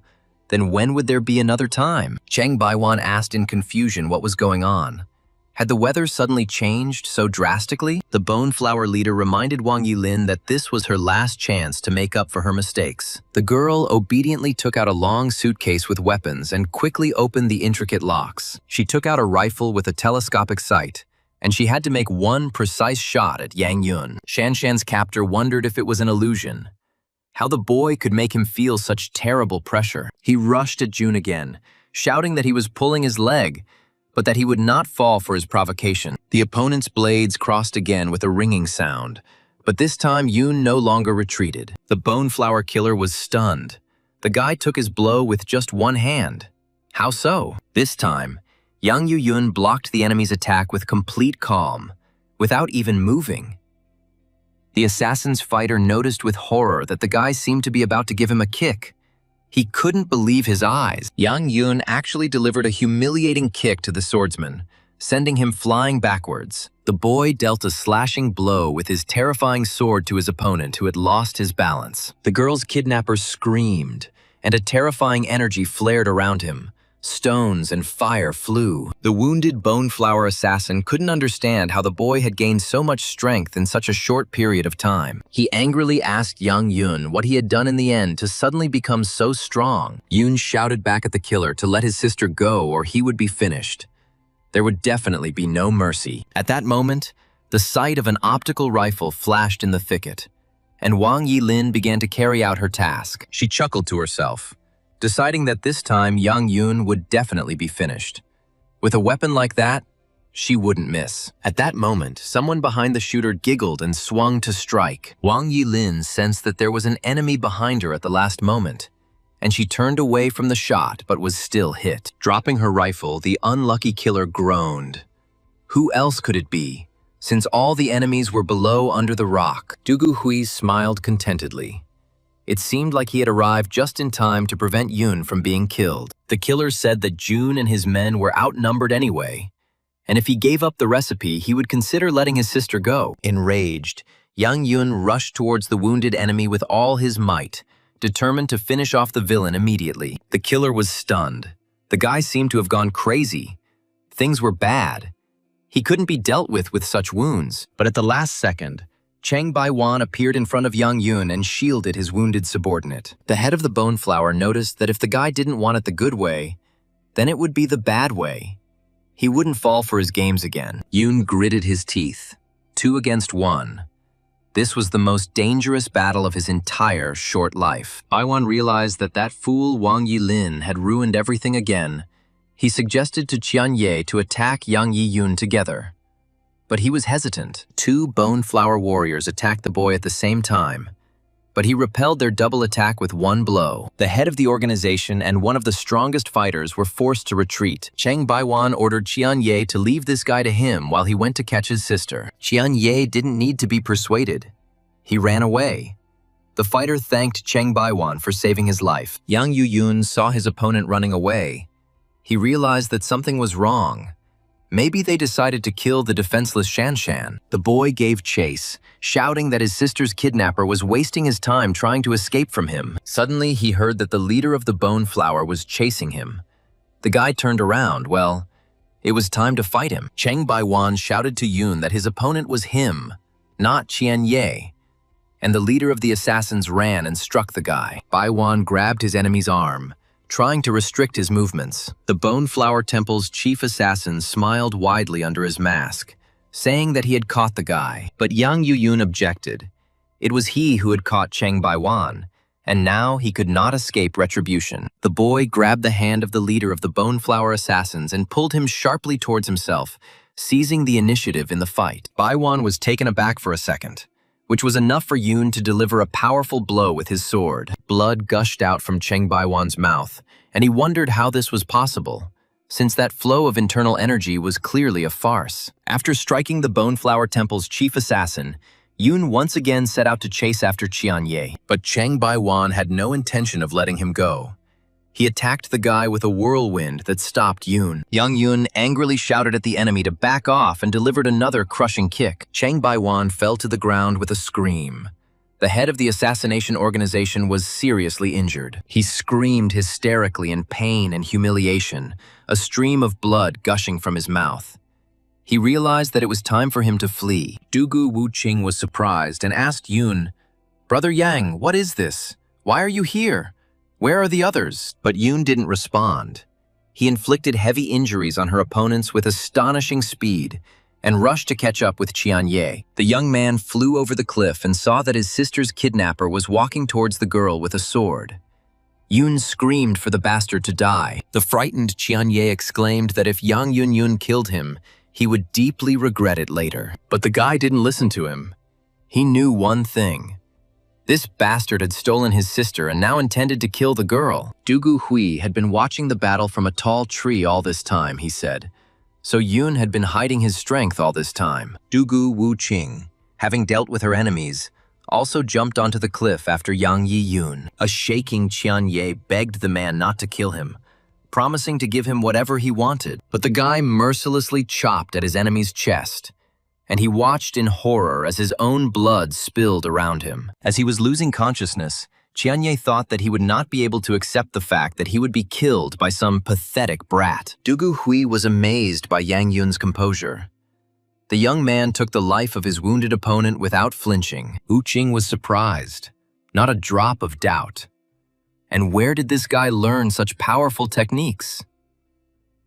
then when would there be another time? Cheng Baiwan asked in confusion what was going on. Had the weather suddenly changed so drastically? The bone flower leader reminded Wang Yilin that this was her last chance to make up for her mistakes. The girl obediently took out a long suitcase with weapons and quickly opened the intricate locks. She took out a rifle with a telescopic sight, and she had to make one precise shot at Yang Yun. Shanshan's captor wondered if it was an illusion. How the boy could make him feel such terrible pressure. He rushed at Jun again, shouting that he was pulling his leg, but that he would not fall for his provocation. The opponent's blades crossed again with a ringing sound, but this time Yun no longer retreated. The bone flower killer was stunned. The guy took his blow with just one hand. How so? This time, Yang Yun blocked the enemy's attack with complete calm, without even moving. The assassin's fighter noticed with horror that the guy seemed to be about to give him a kick. He couldn't believe his eyes. Yang Yun actually delivered a humiliating kick to the swordsman, sending him flying backwards. The boy dealt a slashing blow with his terrifying sword to his opponent who had lost his balance. The girl's kidnapper screamed, and a terrifying energy flared around him. Stones and fire flew. The wounded bone flower assassin couldn't understand how the boy had gained so much strength in such a short period of time. He angrily asked Yang Yun what he had done in the end to suddenly become so strong. Yun shouted back at the killer to let his sister go or he would be finished. There would definitely be no mercy. At that moment, the sight of an optical rifle flashed in the thicket, and Wang Yilin began to carry out her task. She chuckled to herself, deciding that this time Yang Yun would definitely be finished. With a weapon like that, she wouldn't miss. At that moment, someone behind the shooter giggled and swung to strike. Wang Yilin sensed that there was an enemy behind her at the last moment, and she turned away from the shot but was still hit. Dropping her rifle, the unlucky killer groaned. Who else could it be, since all the enemies were below under the rock? Dugu Hui smiled contentedly. It seemed like he had arrived just in time to prevent Yun from being killed. The killer said that Jun and his men were outnumbered anyway, and if he gave up the recipe, he would consider letting his sister go. Enraged, Yang Yun rushed towards the wounded enemy with all his might, determined to finish off the villain immediately. The killer was stunned. The guy seemed to have gone crazy. Things were bad. He couldn't be dealt with such wounds. But at the last second, Cheng Baiwan appeared in front of Yang Yun and shielded his wounded subordinate. The head of the bone flower noticed that if the guy didn't want it the good way, then it would be the bad way. He wouldn't fall for his games again. Yun gritted his teeth. 2 against 1. This was the most dangerous battle of his entire short life. Baiwan realized that that fool Wang Yilin had ruined everything again. He suggested to Qian Ye to attack Yang Yiyun together. But he was hesitant. Two bone flower warriors attacked the boy at the same time, but he repelled their double attack with one blow. The head of the organization and one of the strongest fighters were forced to retreat. Cheng Baiwan ordered Qian Ye to leave this guy to him while he went to catch his sister. Qian Ye didn't need to be persuaded. He ran away. The fighter thanked Cheng Baiwan for saving his life. Yang Yuyun saw his opponent running away. He realized that something was wrong. Maybe they decided to kill the defenseless Shanshan. The boy gave chase, shouting that his sister's kidnapper was wasting his time trying to escape from him. Suddenly, he heard that the leader of the bone flower was chasing him. The guy turned around. Well, it was time to fight him. Cheng Baiwan shouted to Yun that his opponent was him, not Qian Ye. And the leader of the assassins ran and struck the guy. Baiwan grabbed his enemy's arm, trying to restrict his movements. The Bone Flower Temple's chief assassin smiled widely under his mask, saying that he had caught the guy. But Yang Yuyun objected. It was he who had caught Cheng Baiwan, and now he could not escape retribution. The boy grabbed the hand of the leader of the Bone Flower assassins and pulled him sharply towards himself, seizing the initiative in the fight. Baiwan was taken aback for a second, which was enough for Yun to deliver a powerful blow with his sword. Blood gushed out from Cheng Baiwan's mouth, and he wondered how this was possible, since that flow of internal energy was clearly a farce. After striking the Bone Flower Temple's chief assassin, Yun once again set out to chase after Qian Ye, but Cheng Baiwan had no intention of letting him go. He attacked the guy with a whirlwind that stopped Yun. Yang Yun angrily shouted at the enemy to back off and delivered another crushing kick. Cheng Baiwan fell to the ground with a scream. The head of the assassination organization was seriously injured. He screamed hysterically in pain and humiliation, a stream of blood gushing from his mouth. He realized that it was time for him to flee. Dugu Wuqing was surprised and asked Yun, "Brother Yang, what is this? Why are you here? Where are the others?" But Yun didn't respond. He inflicted heavy injuries on her opponents with astonishing speed and rushed to catch up with Qian Ye. The young man flew over the cliff and saw that his sister's kidnapper was walking towards the girl with a sword. Yun screamed for the bastard to die. The frightened Qian Ye exclaimed that if Yang Yun killed him, he would deeply regret it later. But the guy didn't listen to him. He knew one thing. This bastard had stolen his sister and now intended to kill the girl. Dugu Hui had been watching the battle from a tall tree all this time, he said. So Yun had been hiding his strength all this time. Dugu Wuqing, having dealt with her enemies, also jumped onto the cliff after Yang Yiyun. A shaking Qian Ye begged the man not to kill him, promising to give him whatever he wanted. But the guy mercilessly chopped at his enemy's chest, and he watched in horror as his own blood spilled around him. As he was losing consciousness, Qian Ye thought that he would not be able to accept the fact that he would be killed by some pathetic brat. Dugu Hui was amazed by Yang Yun's composure. The young man took the life of his wounded opponent without flinching. Wuqing was surprised, not a drop of doubt. And where did this guy learn such powerful techniques?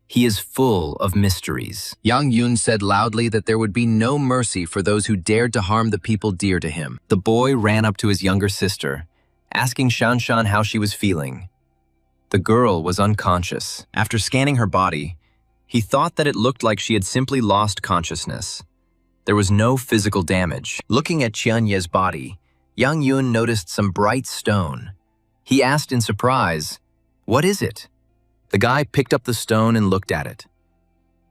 He is full of mysteries. Yang Yun said loudly that there would be no mercy for those who dared to harm the people dear to him. The boy ran up to his younger sister, asking Shanshan how she was feeling. The girl was unconscious. After scanning her body, he thought that it looked like she had simply lost consciousness. There was no physical damage. Looking at Qian Ye's body, Yang Yun noticed some bright stone. He asked in surprise, "What is it?" The guy picked up the stone and looked at it.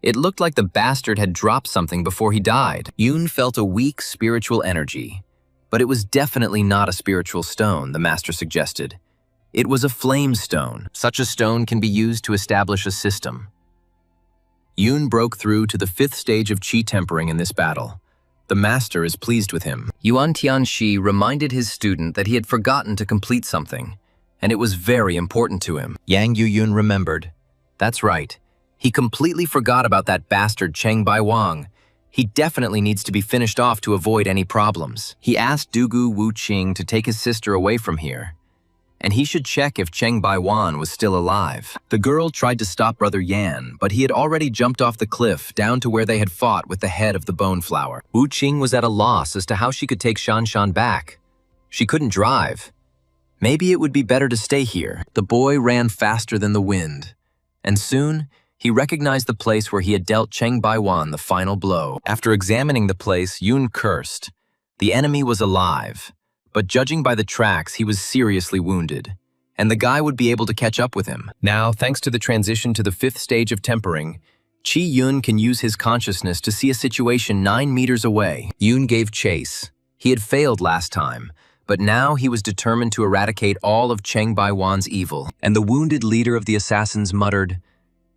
It looked like the bastard had dropped something before he died. Yun felt a weak spiritual energy, but it was definitely not a spiritual stone, the master suggested. It was a flame stone. Such a stone can be used to establish a system. Yun broke through to the 5th stage of qi tempering in this battle. The master is pleased with him. Yuan Tianxi reminded his student that he had forgotten to complete something, and it was very important to him. Yang Yuyun remembered. That's right. He completely forgot about that bastard Cheng Baiwang. He definitely needs to be finished off to avoid any problems. He asked Dugu Wuqing to take his sister away from here. and he should check if Cheng Baiwan was still alive. The girl tried to stop Brother Yan, but he had already jumped off the cliff down to where they had fought with the head of the bone flower. Wu Qing was at a loss as to how she could take Shan Shan back. She couldn't drive. Maybe it would be better to stay here. The boy ran faster than the wind, and soon he recognized the place where he had dealt Cheng Baiwan the final blow. After examining the place, Yun cursed. The enemy was alive, but judging by the tracks, he was seriously wounded, and the guy would be able to catch up with him. Now, thanks to the transition to the 5th stage of tempering, Qi Yun can use his consciousness to see a situation 9 meters away. Yun gave chase. He had failed last time, but now he was determined to eradicate all of Cheng Baiwan's evil. And the wounded leader of the assassins muttered,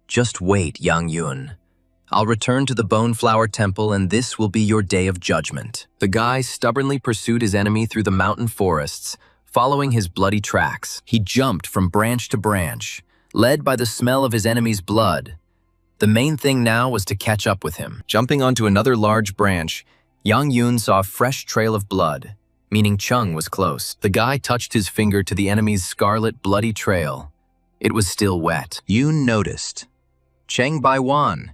"Just wait, Yang Yun. I'll return to the Bone Flower Temple and this will be your day of judgment." The guy stubbornly pursued his enemy through the mountain forests, following his bloody tracks. He jumped from branch to branch, led by the smell of his enemy's blood. The main thing now was to catch up with him. Jumping onto another large branch, Yang Yun saw a fresh trail of blood, meaning Cheng was close. The guy touched his finger to the enemy's scarlet, bloody trail. It was still wet. Yun noticed. "Cheng Baiwan,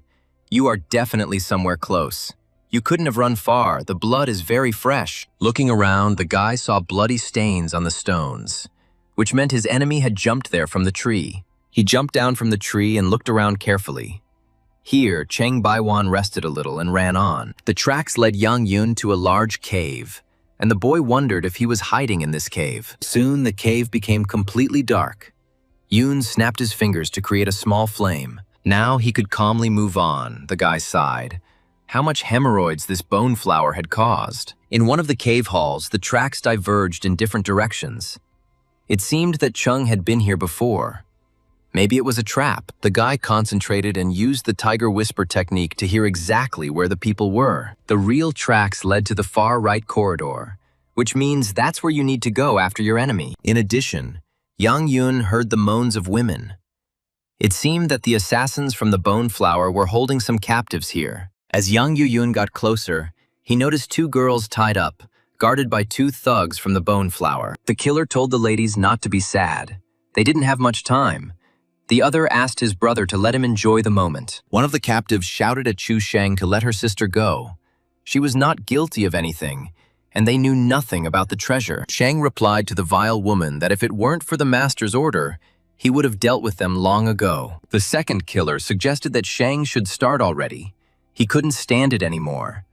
you are definitely somewhere close. You couldn't have run far. The blood is very fresh." Looking around, the guy saw bloody stains on the stones, which meant his enemy had jumped there from the tree. He jumped down from the tree and looked around carefully. Here, Cheng Baiwan rested a little and ran on. The tracks led Yang Yun to a large cave, and the boy wondered if he was hiding in this cave. Soon, the cave became completely dark. Yun snapped his fingers to create a small flame. Now he could calmly move on, the guy sighed. How much hemorrhoids this bone flower had caused. In one of the cave halls, the tracks diverged in different directions. It seemed that Cheng had been here before. Maybe it was a trap. The guy concentrated and used the tiger whisper technique to hear exactly where the people were. The real tracks led to the far right corridor, which means that's where you need to go after your enemy. In addition, Yang Yun heard the moans of women. It seemed that the assassins from the bone flower were holding some captives here. As Yang Yun got closer, he noticed 2 girls tied up, guarded by 2 thugs from the bone flower. The killer told the ladies not to be sad. They didn't have much time. The other asked his brother to let him enjoy the moment. One of the captives shouted at Chu Sheng to let her sister go. She was not guilty of anything, and they knew nothing about the treasure. Sheng replied to the vile woman that if it weren't for the master's order, he would have dealt with them long ago. The second killer suggested that Sheng should start already. He couldn't stand it anymore.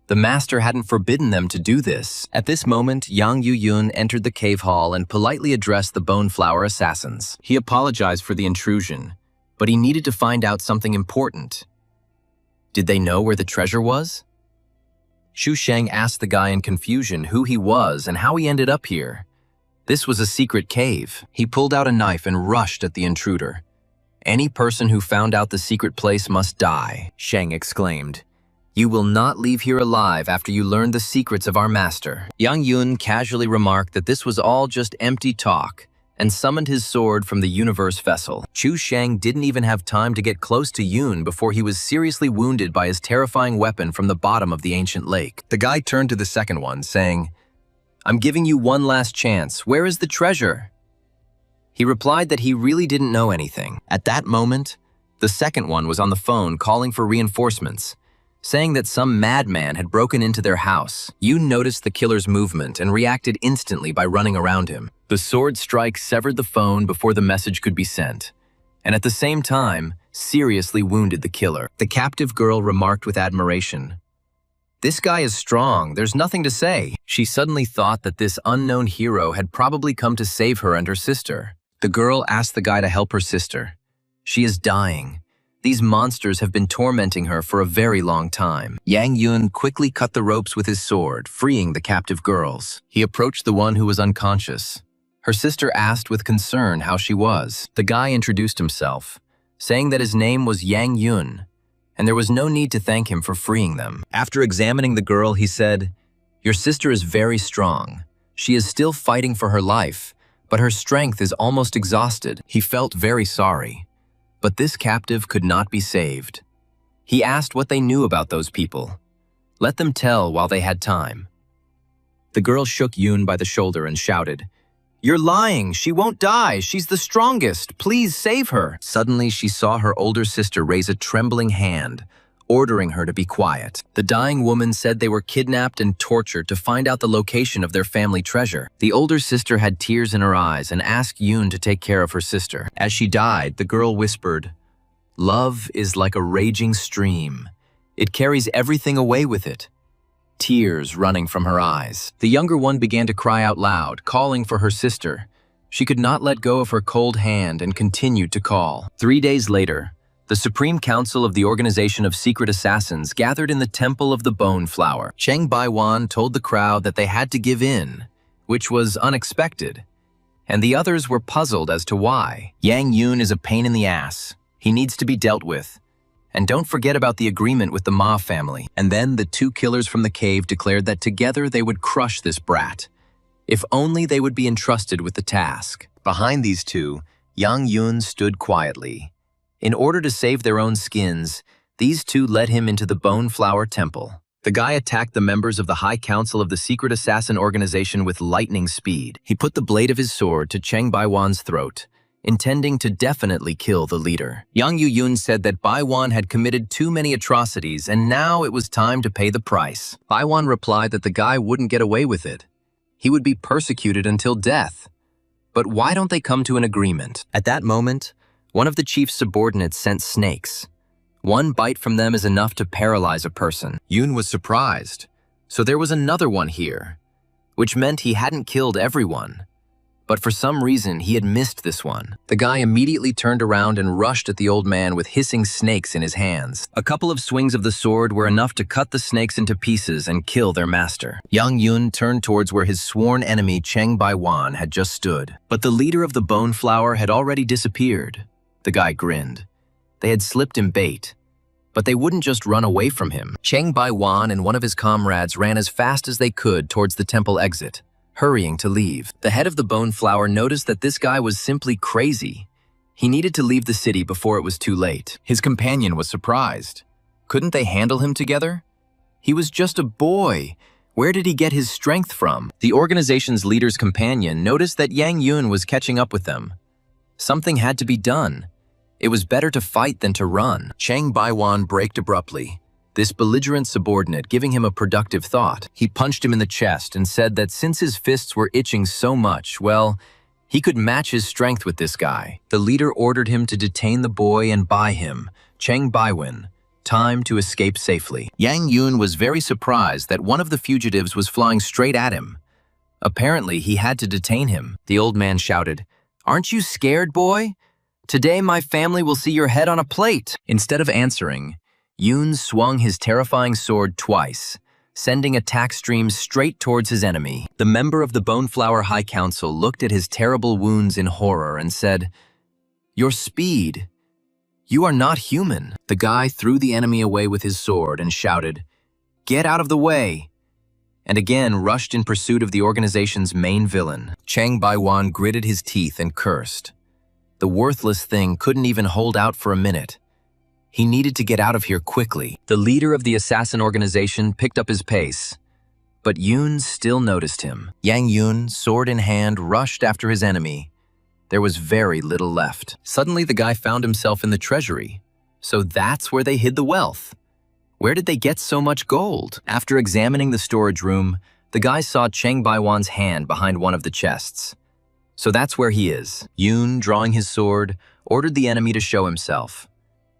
The master hadn't forbidden them to do this. At this moment, Yang Yun entered the cave hall and politely addressed the bone flower assassins. He apologized for the intrusion, but he needed to find out something important. Did they know where the treasure was? Xu Sheng asked the guy in confusion who he was and how he ended up here. This was a secret cave. He pulled out a knife and rushed at the intruder. "Any person who found out the secret place must die," Sheng exclaimed. "You will not leave here alive after you learn the secrets of our master." Yang Yun casually remarked that this was all just empty talk and summoned his sword from the universe vessel. Chu Sheng didn't even have time to get close to Yun before he was seriously wounded by his terrifying weapon from the bottom of the ancient lake. The guy turned to the second one, saying, "I'm giving you one last chance. Where is the treasure?" He replied that he really didn't know anything. At that moment, the second one was on the phone calling for reinforcements, saying that some madman had broken into their house. Yun noticed the killer's movement and reacted instantly by running around him. The sword strike severed the phone before the message could be sent, and at the same time, seriously wounded the killer. The captive girl remarked with admiration, "This guy is strong, there's nothing to say." She suddenly thought that this unknown hero had probably come to save her and her sister. The girl asked the guy to help her sister. "She is dying. These monsters have been tormenting her for a very long time." Yang Yun quickly cut the ropes with his sword, freeing the captive girls. He approached the one who was unconscious. Her sister asked with concern how she was. The guy introduced himself, saying that his name was Yang Yun, and there was no need to thank him for freeing them. After examining the girl, he said, "Your sister is very strong. She is still fighting for her life, but her strength is almost exhausted." He felt very sorry. But this captive could not be saved. He asked what they knew about those people. Let them tell while they had time. The girl shook Yun by the shoulder and shouted, "You're lying. She won't die. She's the strongest. Please save her." Suddenly, she saw her older sister raise a trembling hand, ordering her to be quiet. The dying woman said they were kidnapped and tortured to find out the location of their family treasure. The older sister had tears in her eyes and asked Yoon to take care of her sister. As she died, the girl whispered, "Love is like a raging stream. It carries everything away with it." Tears running from her eyes. The younger one began to cry out loud, calling for her sister. She could not let go of her cold hand and continued to call. 3 days later, the Supreme Council of the Organization of Secret Assassins gathered in the Temple of the Bone Flower. Cheng Baiwan told the crowd that they had to give in, which was unexpected, and the others were puzzled as to why. Yang Yun is a pain in the ass. He needs to be dealt with. And don't forget about the agreement with the Ma family. And then the two killers from the cave declared that together they would crush this brat. If only they would be entrusted with the task. Behind these two, Yang Yun stood quietly. In order to save their own skins, these two led him into the Bone Flower Temple. The guy attacked the members of the High Council of the Secret Assassin Organization with lightning speed. He put the blade of his sword to Cheng Baiwan's throat, intending to definitely kill the leader. Yang Yun said that Baiwan had committed too many atrocities and now it was time to pay the price. Baiwan replied that the guy wouldn't get away with it. He would be persecuted until death. But why don't they come to an agreement? At that moment, one of the chief's subordinates sent snakes. One bite from them is enough to paralyze a person. Yun was surprised. So there was another one here, which meant he hadn't killed everyone. But for some reason, he had missed this one. The guy immediately turned around and rushed at the old man with hissing snakes in his hands. A couple of swings of the sword were enough to cut the snakes into pieces and kill their master. Yang Yun turned towards where his sworn enemy Cheng Baiwan had just stood. But the leader of the Bone Flower had already disappeared. The guy grinned. They had slipped him bait. But they wouldn't just run away from him. Cheng Baiwan and one of his comrades ran as fast as they could towards the temple exit, hurrying to leave. The head of the Bone Flower noticed that this guy was simply crazy. He needed to leave the city before it was too late. His companion was surprised. Couldn't they handle him together? He was just a boy. Where did he get his strength from? The organization's leader's companion noticed that Yang Yun was catching up with them. Something had to be done. It was better to fight than to run. Cheng Baiwan braked abruptly, this belligerent subordinate giving him a productive thought. He punched him in the chest and said that since his fists were itching so much, well, he could match his strength with this guy. The leader ordered him to detain the boy and buy him, Cheng Baiwan, time to escape safely. Yang Yun was very surprised that one of the fugitives was flying straight at him. Apparently, he had to detain him. The old man shouted, "Aren't you scared, boy? Today my family will see your head on a plate." Instead of answering, Yoon swung his terrifying sword twice, sending attack streams straight towards his enemy. The member of the Bone Flower High Council looked at his terrible wounds in horror and said, "Your speed. You are not human." The guy threw the enemy away with his sword and shouted, "Get out of the way!" and again rushed in pursuit of the organization's main villain. Cheng Baiwan gritted his teeth and cursed. The worthless thing couldn't even hold out for a minute. He needed to get out of here quickly. The leader of the assassin organization picked up his pace, but Yoon still noticed him. Yang Yun, sword in hand, rushed after his enemy. There was very little left. Suddenly, the guy found himself in the treasury. So that's where they hid the wealth. Where did they get so much gold? After examining the storage room, the guy saw Cheng Baiwan's hand behind one of the chests. So that's where he is. Yoon, drawing his sword, ordered the enemy to show himself.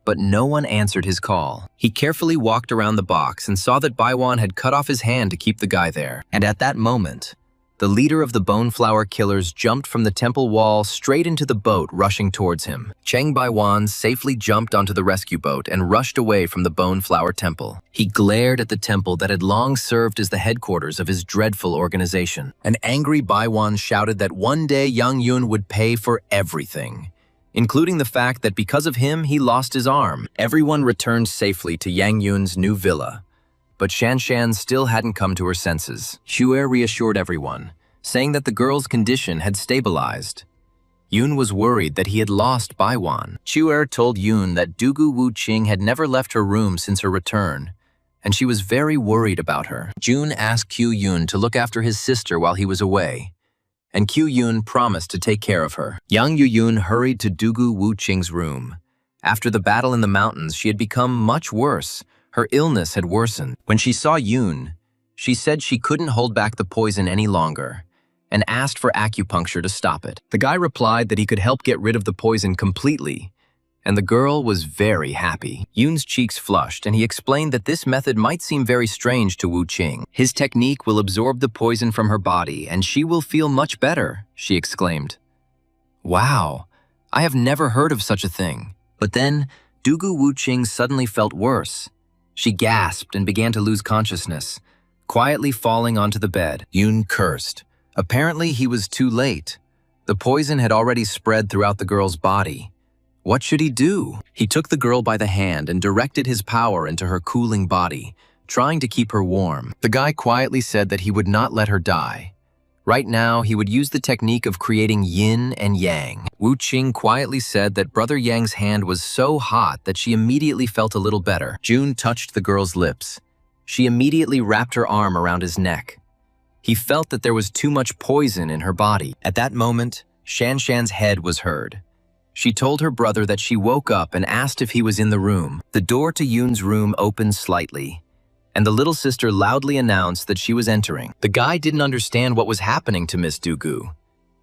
But no one answered his call. He carefully walked around the box and saw that Baiwan had cut off his hand to keep the guy there. And at that moment, the leader of the Bone Flower Killers jumped from the temple wall straight into the boat rushing towards him. Cheng Baiwan safely jumped onto the rescue boat and rushed away from the Bone Flower Temple. He glared at the temple that had long served as the headquarters of his dreadful organization. An angry Baiwan shouted that one day Yang Yun would pay for everything, including the fact that because of him, he lost his arm. Everyone returned safely to Yang Yun's new villa. But Shanshan still hadn't come to her senses. Xue reassured everyone, saying that the girl's condition had stabilized. Yoon was worried that he had lost Baiwan. Xue told Yoon that Dugu Wuqing had never left her room since her return, and she was very worried about her. Jun asked Q Yoon to look after his sister while he was away. and Q Yun promised to take care of her. Yang Yu-yun hurried to Dugu Wu-ching's room. After the battle in the mountains, she had become much worse. Her illness had worsened. When she saw Yun, she said she couldn't hold back the poison any longer and asked for acupuncture to stop it. The guy replied that he could help get rid of the poison completely, and the girl was very happy. Yun's cheeks flushed, and he explained that this method might seem very strange to Wu Qing. His technique will absorb the poison from her body, and she will feel much better, she exclaimed. Wow, I have never heard of such a thing. But then, Dugu Wu Qing suddenly felt worse. She gasped and began to lose consciousness, quietly falling onto the bed. Yun cursed. Apparently, he was too late. The poison had already spread throughout the girl's body. What should he do? He took the girl by the hand and directed his power into her cooling body, trying to keep her warm. The guy quietly said that he would not let her die. Right now, he would use the technique of creating yin and yang. Wu Qing quietly said that Brother Yang's hand was so hot that she immediately felt a little better. June touched the girl's lips. She immediately wrapped her arm around his neck. He felt that there was too much poison in her body. At that moment, Shanshan's head was heard. She told her brother that she woke up and asked if he was in the room. The door to Yun's room opened slightly, and the little sister loudly announced that she was entering. The guy didn't understand what was happening to Miss Dugu.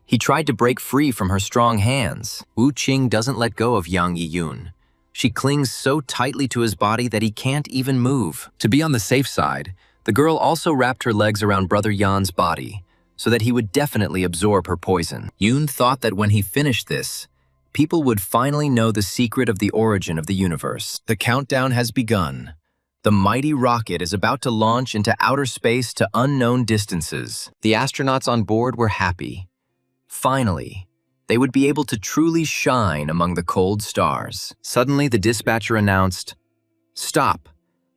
He tried to break free from her strong hands. Wu Qing doesn't let go of Yang Yi-yun. She clings so tightly to his body that he can't even move. To be on the safe side, the girl also wrapped her legs around Brother Yan's body so that he would definitely absorb her poison. Yun thought that when he finished this, people would finally know the secret of the origin of the universe. The countdown has begun. The mighty rocket is about to launch into outer space to unknown distances. The astronauts on board were happy. Finally, they would be able to truly shine among the cold stars. Suddenly, the dispatcher announced, "Stop!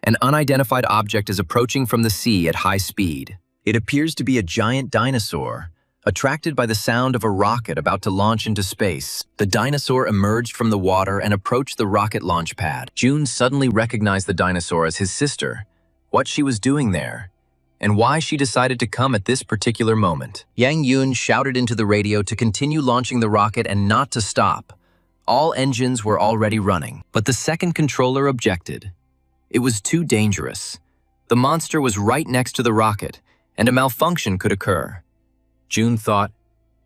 An unidentified object is approaching from the sea at high speed. It appears to be a giant dinosaur, attracted by the sound of a rocket about to launch into space." The dinosaur emerged from the water and approached the rocket launch pad. June suddenly recognized the dinosaur as his sister, what she was doing there, and why she decided to come at this particular moment. Yang Yun shouted into the radio to continue launching the rocket and not to stop. All engines were already running, but the second controller objected. It was too dangerous. The monster was right next to the rocket, and a malfunction could occur. June thought,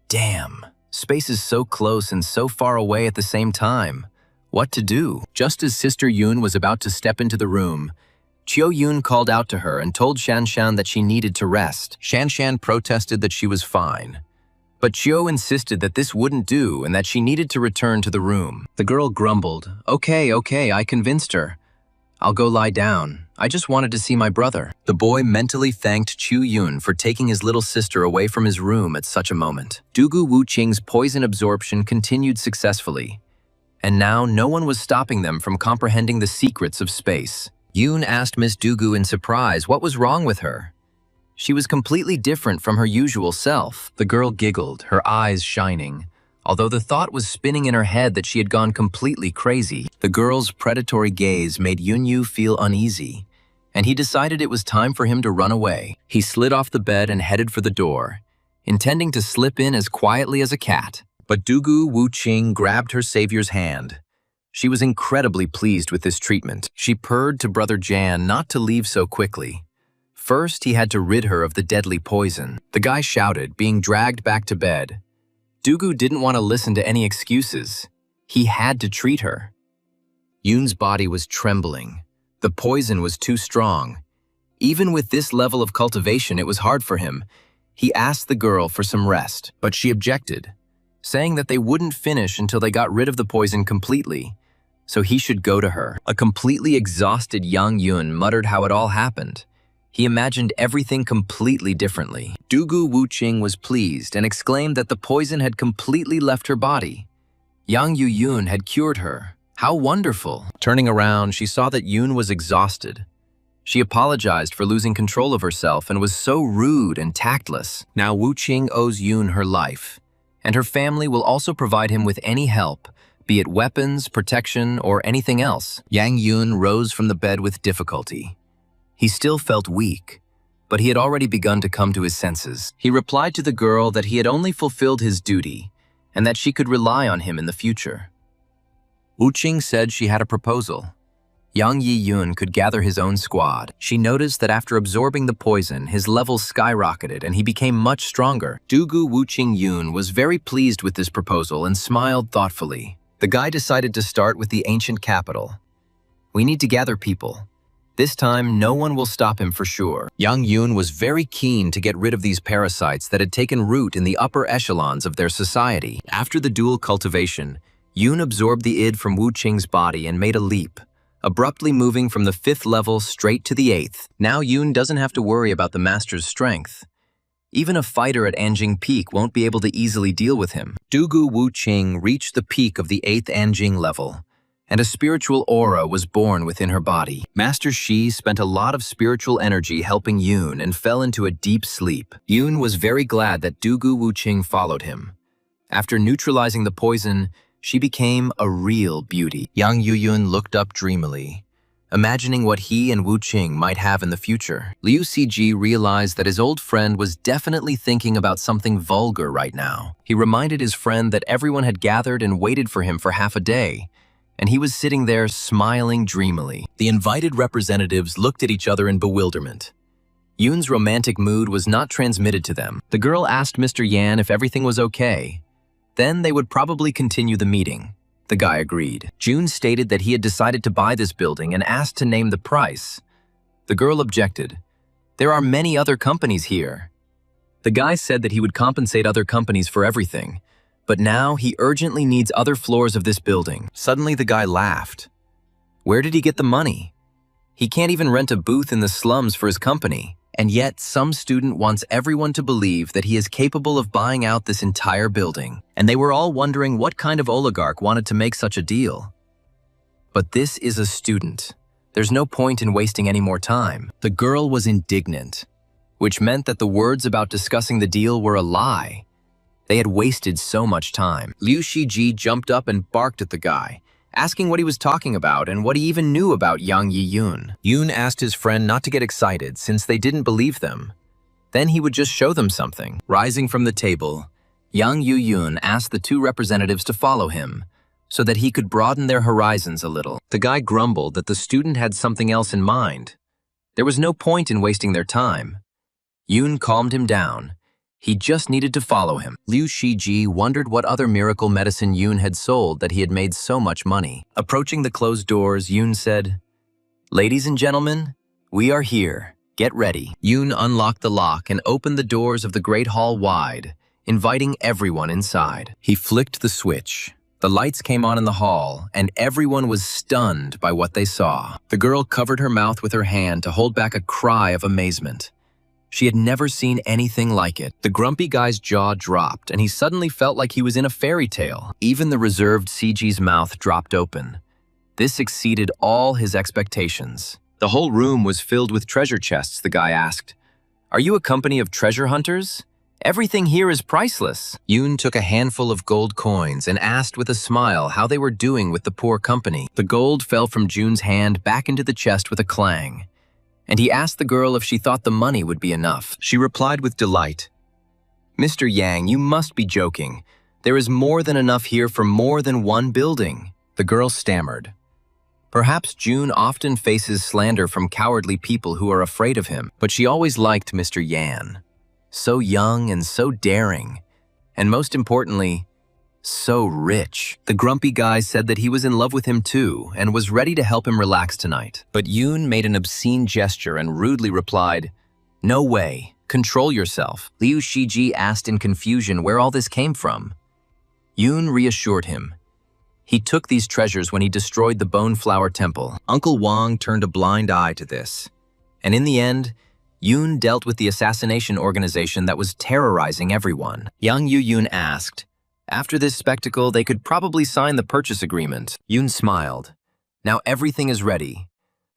damn, space is so close and so far away at the same time. What to do? Just as Sister Yun was about to step into the room, Chiu Yun called out to her and told Shanshan that she needed to rest. Shanshan protested that she was fine, but Chiu insisted that this wouldn't do and that she needed to return to the room. The girl grumbled, Okay, I convinced her. I'll go lie down. I just wanted to see my brother." The boy mentally thanked Chiu Yun for taking his little sister away from his room at such a moment. Dugu Wu Qing's poison absorption continued successfully, and now no one was stopping them from comprehending the secrets of space. Yun asked Miss Dugu in surprise what was wrong with her. She was completely different from her usual self. The girl giggled, her eyes shining, although the thought was spinning in her head that she had gone completely crazy. The girl's predatory gaze made Yunyu feel uneasy, and he decided it was time for him to run away. He slid off the bed and headed for the door, intending to slip in as quietly as a cat. But Dugu Wu Qing grabbed her savior's hand. She was incredibly pleased with this treatment. She purred to Brother Jan not to leave so quickly. First, he had to rid her of the deadly poison. The guy shouted, being dragged back to bed. Dugu didn't want to listen to any excuses. He had to treat her. Yun's body was trembling. The poison was too strong. Even with this level of cultivation, it was hard for him. He asked the girl for some rest, but she objected, saying that they wouldn't finish until they got rid of the poison completely, so he should go to her. A completely exhausted Yang Yun muttered how it all happened. He imagined everything completely differently. Dugu Wu Qing was pleased and exclaimed that the poison had completely left her body. Yang Yu-yun had cured her. How wonderful! Turning around, she saw that Yun was exhausted. She apologized for losing control of herself and was so rude and tactless. Now Wu Qing owes Yun her life, and her family will also provide him with any help, be it weapons, protection, or anything else. Yang Yun rose from the bed with difficulty. He still felt weak, but he had already begun to come to his senses. He replied to the girl that he had only fulfilled his duty and that she could rely on him in the future. Wuqing said she had a proposal. Yang Yi-yun could gather his own squad. She noticed that after absorbing the poison, his levels skyrocketed and he became much stronger. Dugu Wuqing Yun was very pleased with this proposal and smiled thoughtfully. The guy decided to start with the ancient capital. We need to gather people. This time, no one will stop him for sure. Yang Yun was very keen to get rid of these parasites that had taken root in the upper echelons of their society. After the dual cultivation, Yun absorbed the id from Wuqing's body and made a leap, abruptly moving from the 5th level straight to the 8th. Now Yun doesn't have to worry about the master's strength. Even a fighter at Anjing Peak won't be able to easily deal with him. Dugu Wuqing reached the peak of the 8th Anjing level, and a spiritual aura was born within her body. Master Shi spent a lot of spiritual energy helping Yun and fell into a deep sleep. Yun was very glad that Dugu Wuqing followed him. After neutralizing the poison, she became a real beauty. Yang Yuyun looked up dreamily, imagining what he and Wuqing might have in the future. Liu Ciji realized that his old friend was definitely thinking about something vulgar right now. He reminded his friend that everyone had gathered and waited for him for half a day, and he was sitting there smiling dreamily. The invited representatives looked at each other in bewilderment. Yun's romantic mood was not transmitted to them. The girl asked Mr. Yan if everything was okay. Then they would probably continue the meeting. The guy agreed. Jun stated that he had decided to buy this building and asked to name the price. The girl objected. There are many other companies here. The guy said that he would compensate other companies for everything, but now he urgently needs other floors of this building. Suddenly the guy laughed. Where did he get the money? He can't even rent a booth in the slums for his company. And yet, some student wants everyone to believe that he is capable of buying out this entire building. And they were all wondering what kind of oligarch wanted to make such a deal. But this is a student. There's no point in wasting any more time. The girl was indignant, which meant that the words about discussing the deal were a lie. They had wasted so much time. Liu Shiji jumped up and barked at the guy, asking what he was talking about and what he even knew about Yang Yi-yun. Yun asked his friend not to get excited since they didn't believe them. Then he would just show them something. Rising from the table, Yang Yi-yun asked the 2 representatives to follow him so that he could broaden their horizons a little. The guy grumbled that the student had something else in mind. There was no point in wasting their time. Yun calmed him down. He just needed to follow him. Liu Shiji wondered what other miracle medicine Yun had sold that he had made so much money. Approaching the closed doors, Yun said, "Ladies and gentlemen, we are here. Get ready." Yun unlocked the lock and opened the doors of the great hall wide, inviting everyone inside. He flicked the switch. The lights came on in the hall, and everyone was stunned by what they saw. The girl covered her mouth with her hand to hold back a cry of amazement. She had never seen anything like it. The grumpy guy's jaw dropped, and he suddenly felt like he was in a fairy tale. Even the reserved Ciji's mouth dropped open. This exceeded all his expectations. The whole room was filled with treasure chests, the guy asked. "Are you a company of treasure hunters? Everything here is priceless." Yun took a handful of gold coins and asked with a smile how they were doing with the poor company. The gold fell from Jun's hand back into the chest with a clang, and he asked the girl if she thought the money would be enough. She replied with delight, "Mr. Yang, you must be joking. There is more than enough here for more than one building." The girl stammered. Perhaps Jun often faces slander from cowardly people who are afraid of him, but she always liked Mr. Yan. So young and so daring, and most importantly, so rich. The grumpy guy said that he was in love with him too and was ready to help him relax tonight. But Yun made an obscene gesture and rudely replied, "No way, control yourself." Liu Shiji asked in confusion where all this came from. Yun reassured him. He took these treasures when he destroyed the Bone Flower Temple. Uncle Wang turned a blind eye to this. And in the end, Yun dealt with the assassination organization that was terrorizing everyone. Yang Yu-yun asked, after this spectacle, they could probably sign the purchase agreement. Yun smiled. Now everything is ready.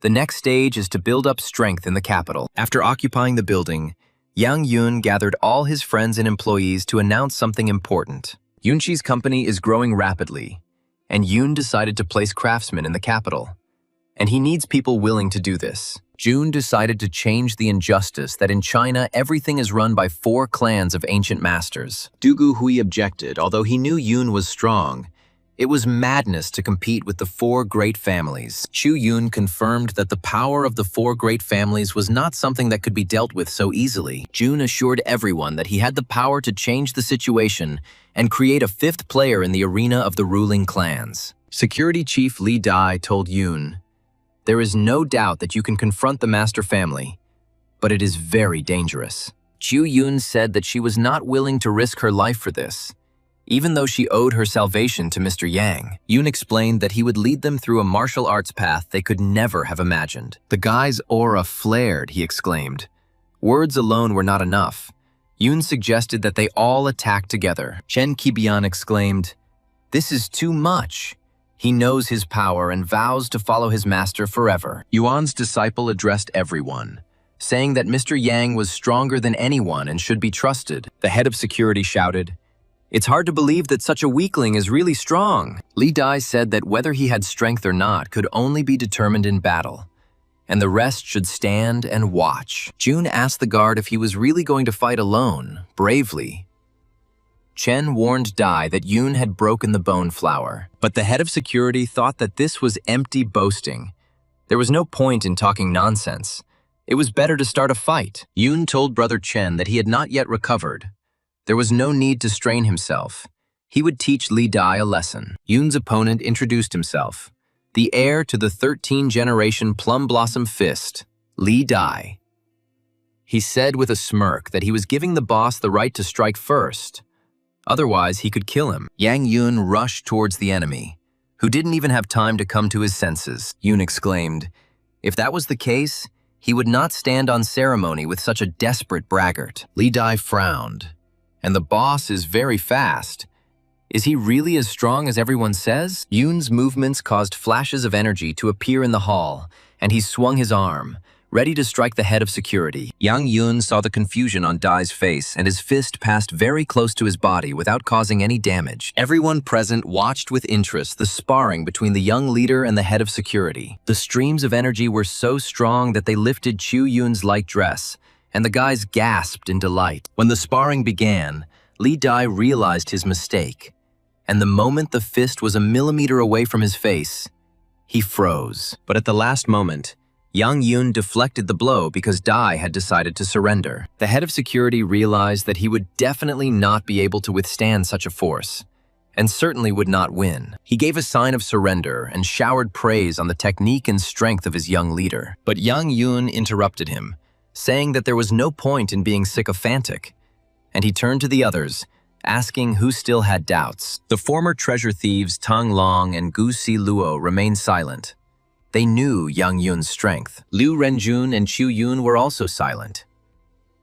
The next stage is to build up strength in the capital. After occupying the building, Yang Yun gathered all his friends and employees to announce something important. Yunqi's company is growing rapidly, and Yun decided to place craftsmen in the capital. And he needs people willing to do this. June decided to change the injustice that in China everything is run by 4 clans of ancient masters. Dugu Hui objected, although he knew Yun was strong. It was madness to compete with the 4 great families. Chu Yun confirmed that the power of the 4 great families was not something that could be dealt with so easily. Jun assured everyone that he had the power to change the situation and create a 5th player in the arena of the ruling clans. Security Chief Li Dai told Yun, "There is no doubt that you can confront the master family, but it is very dangerous." Chu Yun said that she was not willing to risk her life for this, even though she owed her salvation to Mr. Yang. Yun explained that he would lead them through a martial arts path they could never have imagined. The guy's aura flared, he exclaimed. Words alone were not enough. Yun suggested that they all attack together. Chen Qibian exclaimed, "This is too much." He knows his power and vows to follow his master forever. Yuan's disciple addressed everyone, saying that Mr. Yang was stronger than anyone and should be trusted. The head of security shouted, "It's hard to believe that such a weakling is really strong." Li Dai said that whether he had strength or not could only be determined in battle, and the rest should stand and watch. Jun asked the guard if he was really going to fight alone, bravely. Chen warned Dai that Yun had broken the bone flower, but the head of security thought that this was empty boasting. There was no point in talking nonsense. It was better to start a fight. Yun told Brother Chen that he had not yet recovered. There was no need to strain himself. He would teach Li Dai a lesson. Yun's opponent introduced himself, the heir to the 13th-generation Plum Blossom Fist, Li Dai. He said with a smirk that he was giving the boss the right to strike first. Otherwise, he could kill him. Yang Yun rushed towards the enemy, who didn't even have time to come to his senses. Yun exclaimed, if that was the case, he would not stand on ceremony with such a desperate braggart. Li Dai frowned. And the boss is very fast. Is he really as strong as everyone says? Yun's movements caused flashes of energy to appear in the hall, and he swung his arm, ready to strike the head of security. Yang Yun saw the confusion on Dai's face, and his fist passed very close to his body without causing any damage. Everyone present watched with interest the sparring between the young leader and the head of security. The streams of energy were so strong that they lifted Chu Yun's light dress, and the guys gasped in delight. When the sparring began, Li Dai realized his mistake, and the moment the fist was a millimeter away from his face, he froze. But at the last moment, Yang Yun deflected the blow because Dai had decided to surrender. The head of security realized that he would definitely not be able to withstand such a force, and certainly would not win. He gave a sign of surrender and showered praise on the technique and strength of his young leader. But Yang Yun interrupted him, saying that there was no point in being sycophantic, and he turned to the others, asking who still had doubts. The former treasure thieves Tang Long and Gu Si Luo remained silent. They knew Yang Yun's strength. Liu Renjun and Chu Yun were also silent.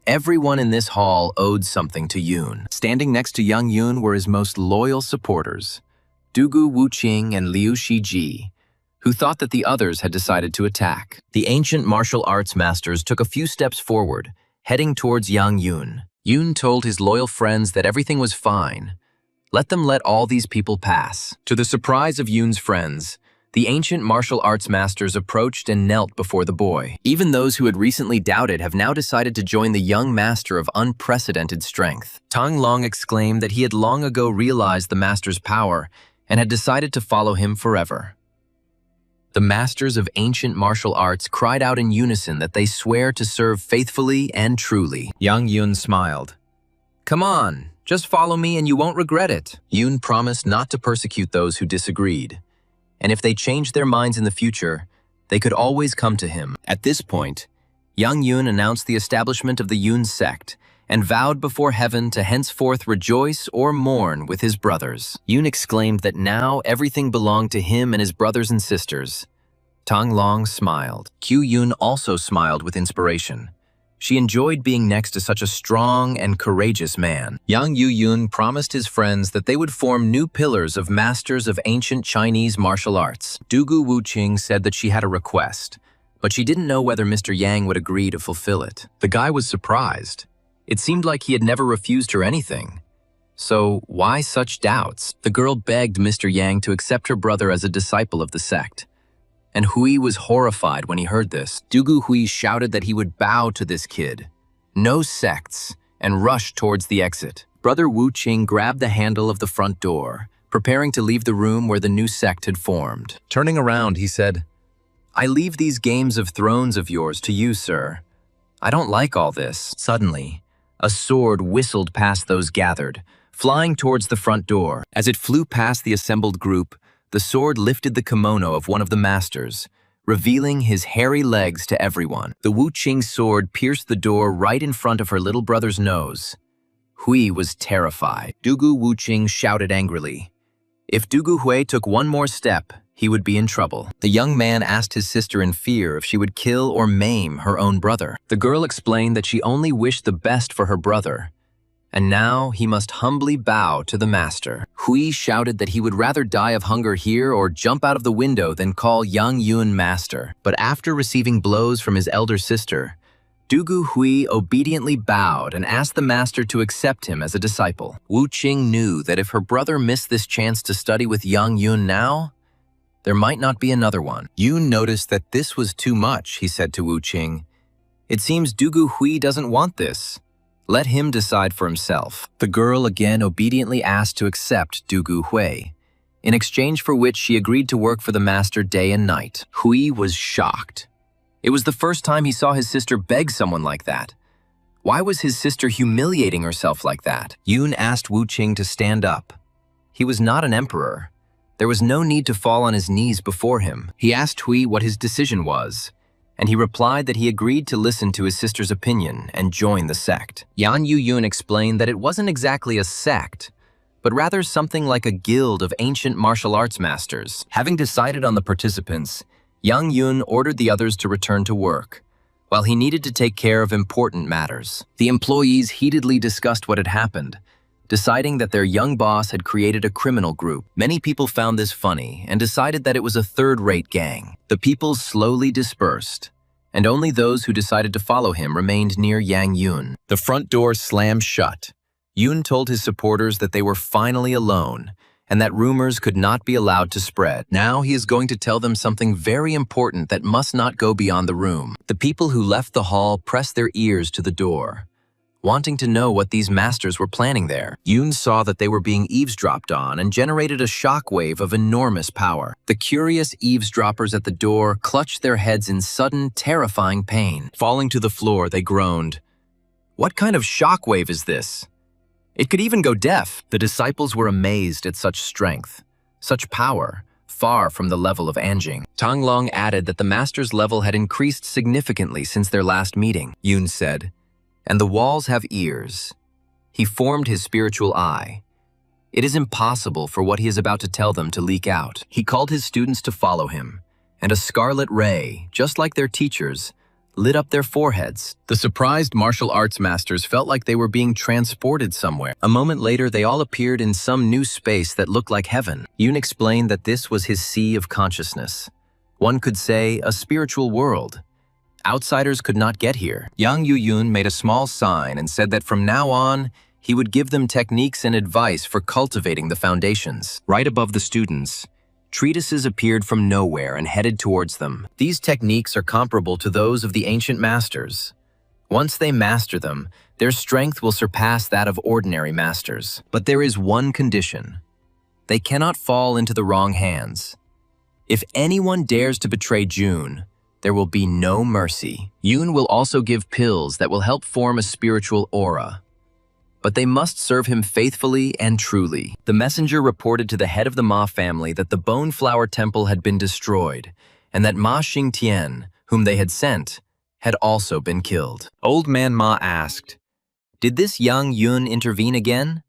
Everyone in this hall owed something to Yun. Standing next to Yang Yun were his most loyal supporters, Dugu Wuqing and Liu Shiji, who thought that the others had decided to attack. The ancient martial arts masters took a few steps forward, heading towards Yang Yun. Yun told his loyal friends that everything was fine. Let them let all these people pass. To the surprise of Yun's friends, the ancient martial arts masters approached and knelt before the boy. Even those who had recently doubted have now decided to join the young master of unprecedented strength. Tang Long exclaimed that he had long ago realized the master's power and had decided to follow him forever. The masters of ancient martial arts cried out in unison that they swear to serve faithfully and truly. Yang Yun smiled. Come on, just follow me and you won't regret it. Yun promised not to persecute those who disagreed, and if they changed their minds in the future, they could always come to him. At this point, Yang Yun announced the establishment of the Yun sect and vowed before heaven to henceforth rejoice or mourn with his brothers. Yun exclaimed that now everything belonged to him and his brothers and sisters. Tang Long smiled. Q Yun also smiled with inspiration. She enjoyed being next to such a strong and courageous man. Yang Yun promised his friends that they would form new pillars of masters of ancient Chinese martial arts. Dugu Wuqing said that she had a request, but she didn't know whether Mr. Yang would agree to fulfill it. The guy was surprised. It seemed like he had never refused her anything. So why such doubts? The girl begged Mr. Yang to accept her brother as a disciple of the sect. and Hui was horrified when he heard this. Dugu Hui shouted that he would bow to this kid. No sects, and rushed towards the exit. Brother Wu Qing grabbed the handle of the front door, preparing to leave the room where the new sect had formed. Turning around, he said, "I leave these games of thrones of yours to you, sir. I don't like all this." Suddenly, a sword whistled past those gathered, flying towards the front door. As it flew past the assembled group, the sword lifted the kimono of one of the masters, revealing his hairy legs to everyone. The Wu Qing sword pierced the door right in front of her little brother's nose. Hui was terrified. Dugu Wu Qing shouted angrily. If Dugu Hui took one more step, he would be in trouble. The young man asked his sister in fear if she would kill or maim her own brother. The girl explained that she only wished the best for her brother, and now he must humbly bow to the master. Hui shouted that he would rather die of hunger here or jump out of the window than call Yang Yun master. But after receiving blows from his elder sister, Dugu Hui obediently bowed and asked the master to accept him as a disciple. Wu Qing knew that if her brother missed this chance to study with Yang Yun now, there might not be another one. Yun noticed that this was too much, he said to Wu Qing. It seems Dugu Hui doesn't want this. Let him decide for himself. The girl again obediently asked to accept Dugu Hui, in exchange for which she agreed to work for the master day and night. Hui was shocked. It was the first time he saw his sister beg someone like that. Why was his sister humiliating herself like that? Yun asked Wu Qing to stand up. He was not an emperor. There was no need to fall on his knees before him. He asked Hui what his decision was, and he replied that he agreed to listen to his sister's opinion and join the sect. Yan Yun explained that it wasn't exactly a sect, but rather something like a guild of ancient martial arts masters. Having decided on the participants, Yang Yun ordered the others to return to work, while he needed to take care of important matters. The employees heatedly discussed what had happened, deciding that their young boss had created a criminal group. Many people found this funny and decided that it was a third-rate gang. The people slowly dispersed, and only those who decided to follow him remained near Yang Yun. The front door slammed shut. Yun told his supporters that they were finally alone, and that rumors could not be allowed to spread. Now he is going to tell them something very important that must not go beyond the room. The people who left the hall pressed their ears to the door, wanting to know what these masters were planning there. Yun saw that they were being eavesdropped on and generated a shockwave of enormous power. The curious eavesdroppers at the door clutched their heads in sudden, terrifying pain. Falling to the floor, they groaned. What kind of shockwave is this? It could even go deaf. The disciples were amazed at such strength, such power, far from the level of Anjing. Tang Long added that the master's level had increased significantly since their last meeting. Yun said, "And the walls have ears." He formed his spiritual eye. It is impossible for what he is about to tell them to leak out. He called his students to follow him, and a scarlet ray, just like their teachers, lit up their foreheads. The surprised martial arts masters felt like they were being transported somewhere. A moment later, they all appeared in some new space that looked like heaven. Yun explained that this was his sea of consciousness. One could say a spiritual world. Outsiders could not get here. Yang Yun made a small sign and said that from now on, he would give them techniques and advice for cultivating the foundations. Right above the students, treatises appeared from nowhere and headed towards them. These techniques are comparable to those of the ancient masters. Once they master them, their strength will surpass that of ordinary masters. But there is one condition. They cannot fall into the wrong hands. If anyone dares to betray June, there will be no mercy. Yun will also give pills that will help form a spiritual aura. But they must serve him faithfully and truly. The messenger reported to the head of the Ma family that the Bone Flower Temple had been destroyed, and that Ma Xingtian, whom they had sent, had also been killed. Old Man Ma asked, "Did this Yang Yun intervene again?"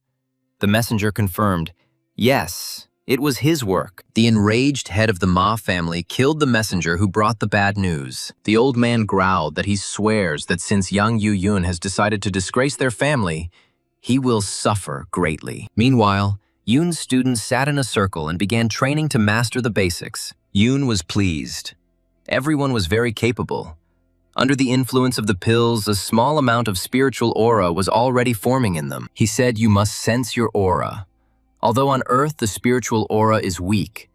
The messenger confirmed, "Yes, it was his work." The enraged head of the Ma family killed the messenger who brought the bad news. The old man growled that he swears that since Yang Yun has decided to disgrace their family, he will suffer greatly. Meanwhile, Yun's students sat in a circle and began training to master the basics. Yun was pleased. Everyone was very capable. Under the influence of the pills, a small amount of spiritual aura was already forming in them. He said, "You must sense your aura." Although on Earth the spiritual aura is weak,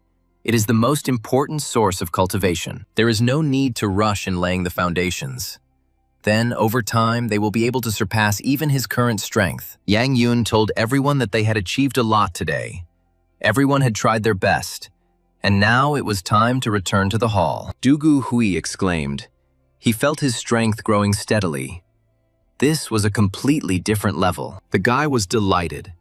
It is the most important source of cultivation. There is no need to rush in laying the foundations. Then, over time, they will be able to surpass even his current strength. Yang Yun told everyone that they had achieved a lot today. Everyone had tried their best, and now it was time to return to the hall. Dugu Hui exclaimed. He felt his strength growing steadily. This was a completely different level. The guy was delighted.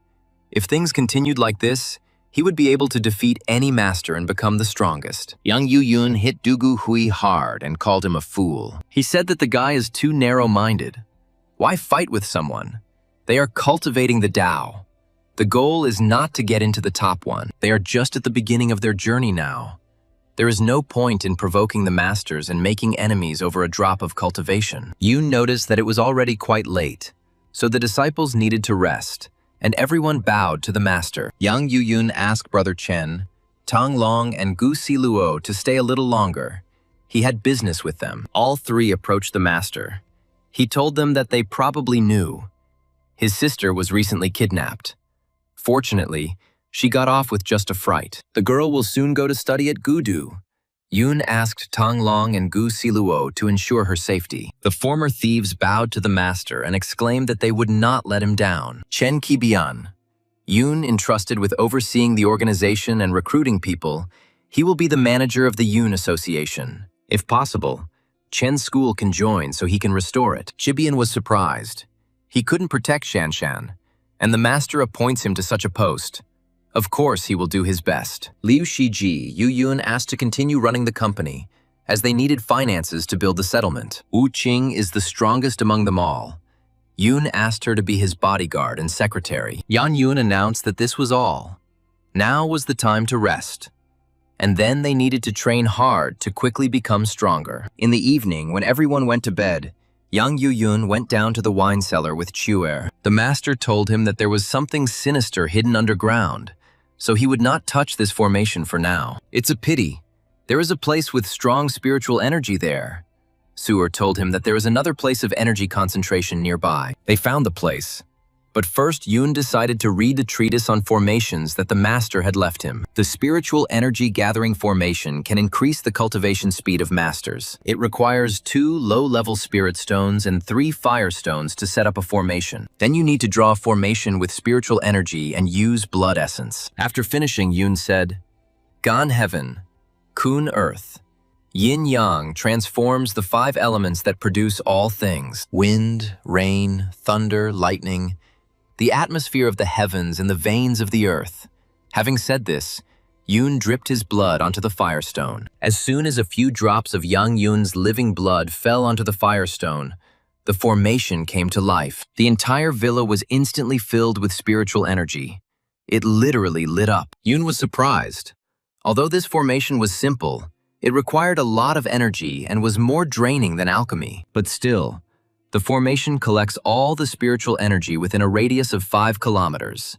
If things continued like this, he would be able to defeat any master and become the strongest. Yang Yun hit Dugu Hui hard and called him a fool. He said that the guy is too narrow-minded. Why fight with someone? They are cultivating the Tao. The goal is not to get into the top one. They are just at the beginning of their journey now. There is no point in provoking the masters and making enemies over a drop of cultivation. Yun noticed that it was already quite late, so the disciples needed to rest, and everyone bowed to the master. Yang Yun asked Brother Chen, Tang Long, and Gu Siluo to stay a little longer. He had business with them. All three approached the master. He told them that they probably knew. His sister was recently kidnapped. Fortunately, she got off with just a fright. The girl will soon go to study at Gudu. Yun asked Tang Long and Gu Siluo to ensure her safety. The former thieves bowed to the master and exclaimed that they would not let him down. Chen Qibian. Yun entrusted with overseeing the organization and recruiting people. He will be the manager of the Yun Association. If possible, Chen's school can join so he can restore it. Qibian was surprised. He couldn't protect Shanshan, and the master appoints him to such a post. Of course, he will do his best. Liu Shiji, Yu Yun asked to continue running the company, as they needed finances to build the settlement. Wu Qing is the strongest among them all. Yun asked her to be his bodyguard and secretary. Yan Yun announced that this was all. Now was the time to rest. And then they needed to train hard to quickly become stronger. In the evening, when everyone went to bed, Yang Yun went down to the wine cellar with Chuer. The master told him that there was something sinister hidden underground, so he would not touch this formation for now. It's a pity. There is a place with strong spiritual energy there. Suer told him that there is another place of energy concentration nearby. They found the place. But first, Yun decided to read the treatise on formations that the master had left him. The spiritual energy gathering formation can increase the cultivation speed of masters. It requires 2 low-level spirit stones and 3 fire stones to set up a formation. Then you need to draw a formation with spiritual energy and use blood essence. After finishing, Yun said, Gan heaven, Kun earth. Yin-yang transforms the 5 elements that produce all things. Wind, rain, thunder, lightning. The atmosphere of the heavens and the veins of the earth. Having said this, Yun dripped his blood onto the firestone. As soon as a few drops of Yang Yun's living blood fell onto the firestone, the formation came to life. The entire villa was instantly filled with spiritual energy. It literally lit up. Yun was surprised. Although this formation was simple, it required a lot of energy and was more draining than alchemy. But still, the formation collects all the spiritual energy within a radius of 5 kilometers.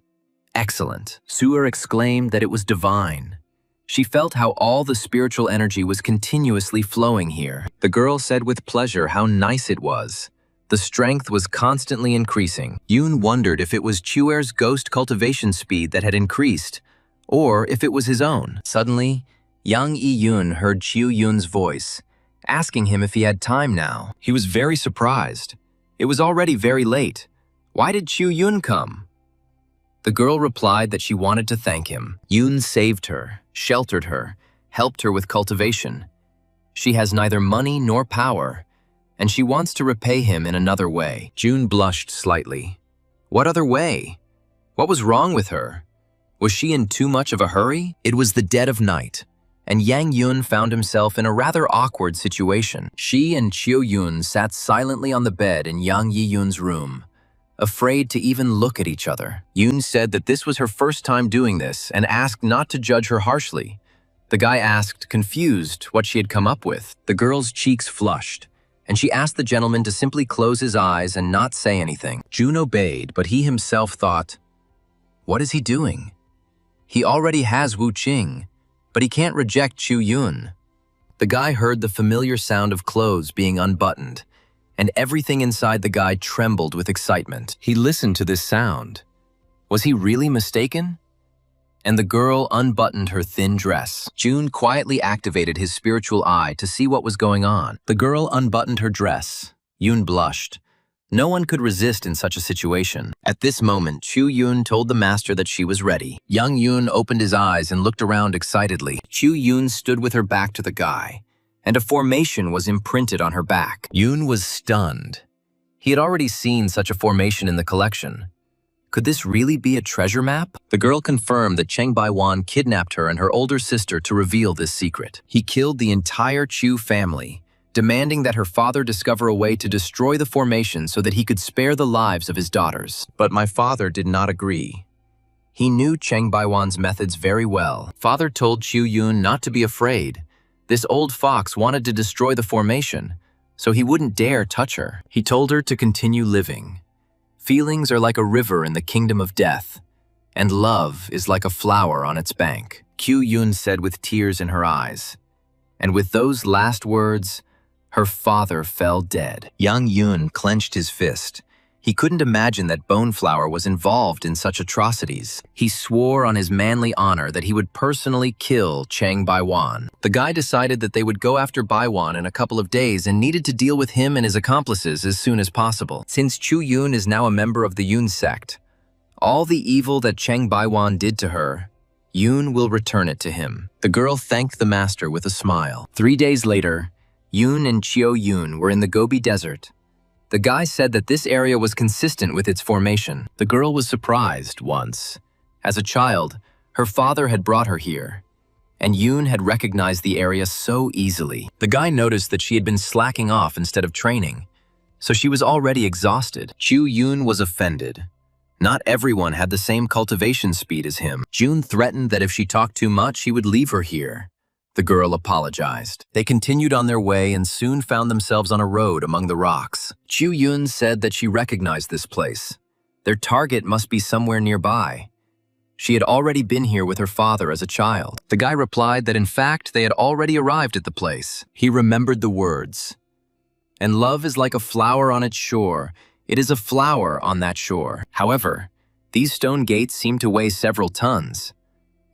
Excellent. Suer exclaimed that it was divine. She felt how all the spiritual energy was continuously flowing here. The girl said with pleasure how nice it was. The strength was constantly increasing. Yun wondered if it was Chuer's ghost cultivation speed that had increased, or if it was his own. Suddenly, Yang Yun heard Chiu Yun's voice, asking him if he had time now. He was very surprised. It was already very late. Why did Chiu Yun come? The girl replied that she wanted to thank him. Yun saved her, sheltered her, helped her with cultivation. She has neither money nor power, and she wants to repay him in another way. June blushed slightly. What other way? What was wrong with her? Was she in too much of a hurry? It was the dead of night, and Yang Yun found himself in a rather awkward situation. She and Chiu Yun sat silently on the bed in Yang Yun's room, afraid to even look at each other. Yun said that this was her first time doing this and asked not to judge her harshly. The guy asked, confused, what she had come up with. The girl's cheeks flushed, and she asked the gentleman to simply close his eyes and not say anything. June obeyed, but he himself thought, what is he doing? He already has Wu Qing, but he can't reject Chiu Yun. The guy heard the familiar sound of clothes being unbuttoned, and everything inside the guy trembled with excitement. He listened to this sound. Was he really mistaken? and the girl unbuttoned her thin dress. June quietly activated his spiritual eye to see what was going on. The girl unbuttoned her dress. Yoon blushed. No one could resist in such a situation. At this moment, Chu Yoon told the master that she was ready. Young Yoon opened his eyes and looked around excitedly. Chu Yoon stood with her back to the guy, and a formation was imprinted on her back. Yoon was stunned. He had already seen such a formation in the collection. Could this really be a treasure map? The girl confirmed that Cheng Baiwan kidnapped her and her older sister to reveal this secret. He killed the entire Chu family, demanding that her father discover a way to destroy the formation so that he could spare the lives of his daughters. But my father did not agree. He knew Cheng Baiwan's methods very well. Father told Chu Yoon not to be afraid. This old fox wanted to destroy the formation, so he wouldn't dare touch her. He told her to continue living. Feelings are like a river in the kingdom of death, and love is like a flower on its bank, Chu Yoon said with tears in her eyes. And with those last words, her father fell dead. Young Yoon clenched his fist. He couldn't imagine that Boneflower was involved in such atrocities. He swore on his manly honor that he would personally kill Cheng Baiwan. The guy decided that they would go after Baiwan in a couple of days and needed to deal with him and his accomplices as soon as possible. Since Chu Yoon is now a member of the Yoon sect, all the evil that Cheng Baiwan did to her, Yoon will return it to him. The girl thanked the master with a smile. 3 days later, Yoon and Chio Yoon were in the Gobi Desert. The guy said that this area was consistent with its formation. The girl was surprised once. As a child, her father had brought her here, and Yoon had recognized the area so easily. The guy noticed that she had been slacking off instead of training, so she was already exhausted. Chu Yoon was offended. Not everyone had the same cultivation speed as him. June threatened that if she talked too much, he would leave her here. The girl apologized. They continued on their way and soon found themselves on a road among the rocks. Chu Yoon said that she recognized this place. Their target must be somewhere nearby. She had already been here with her father as a child. The guy replied that in fact they had already arrived at the place. He remembered the words. And love is like a flower on its shore. It is a flower on that shore. However, these stone gates seem to weigh several tons.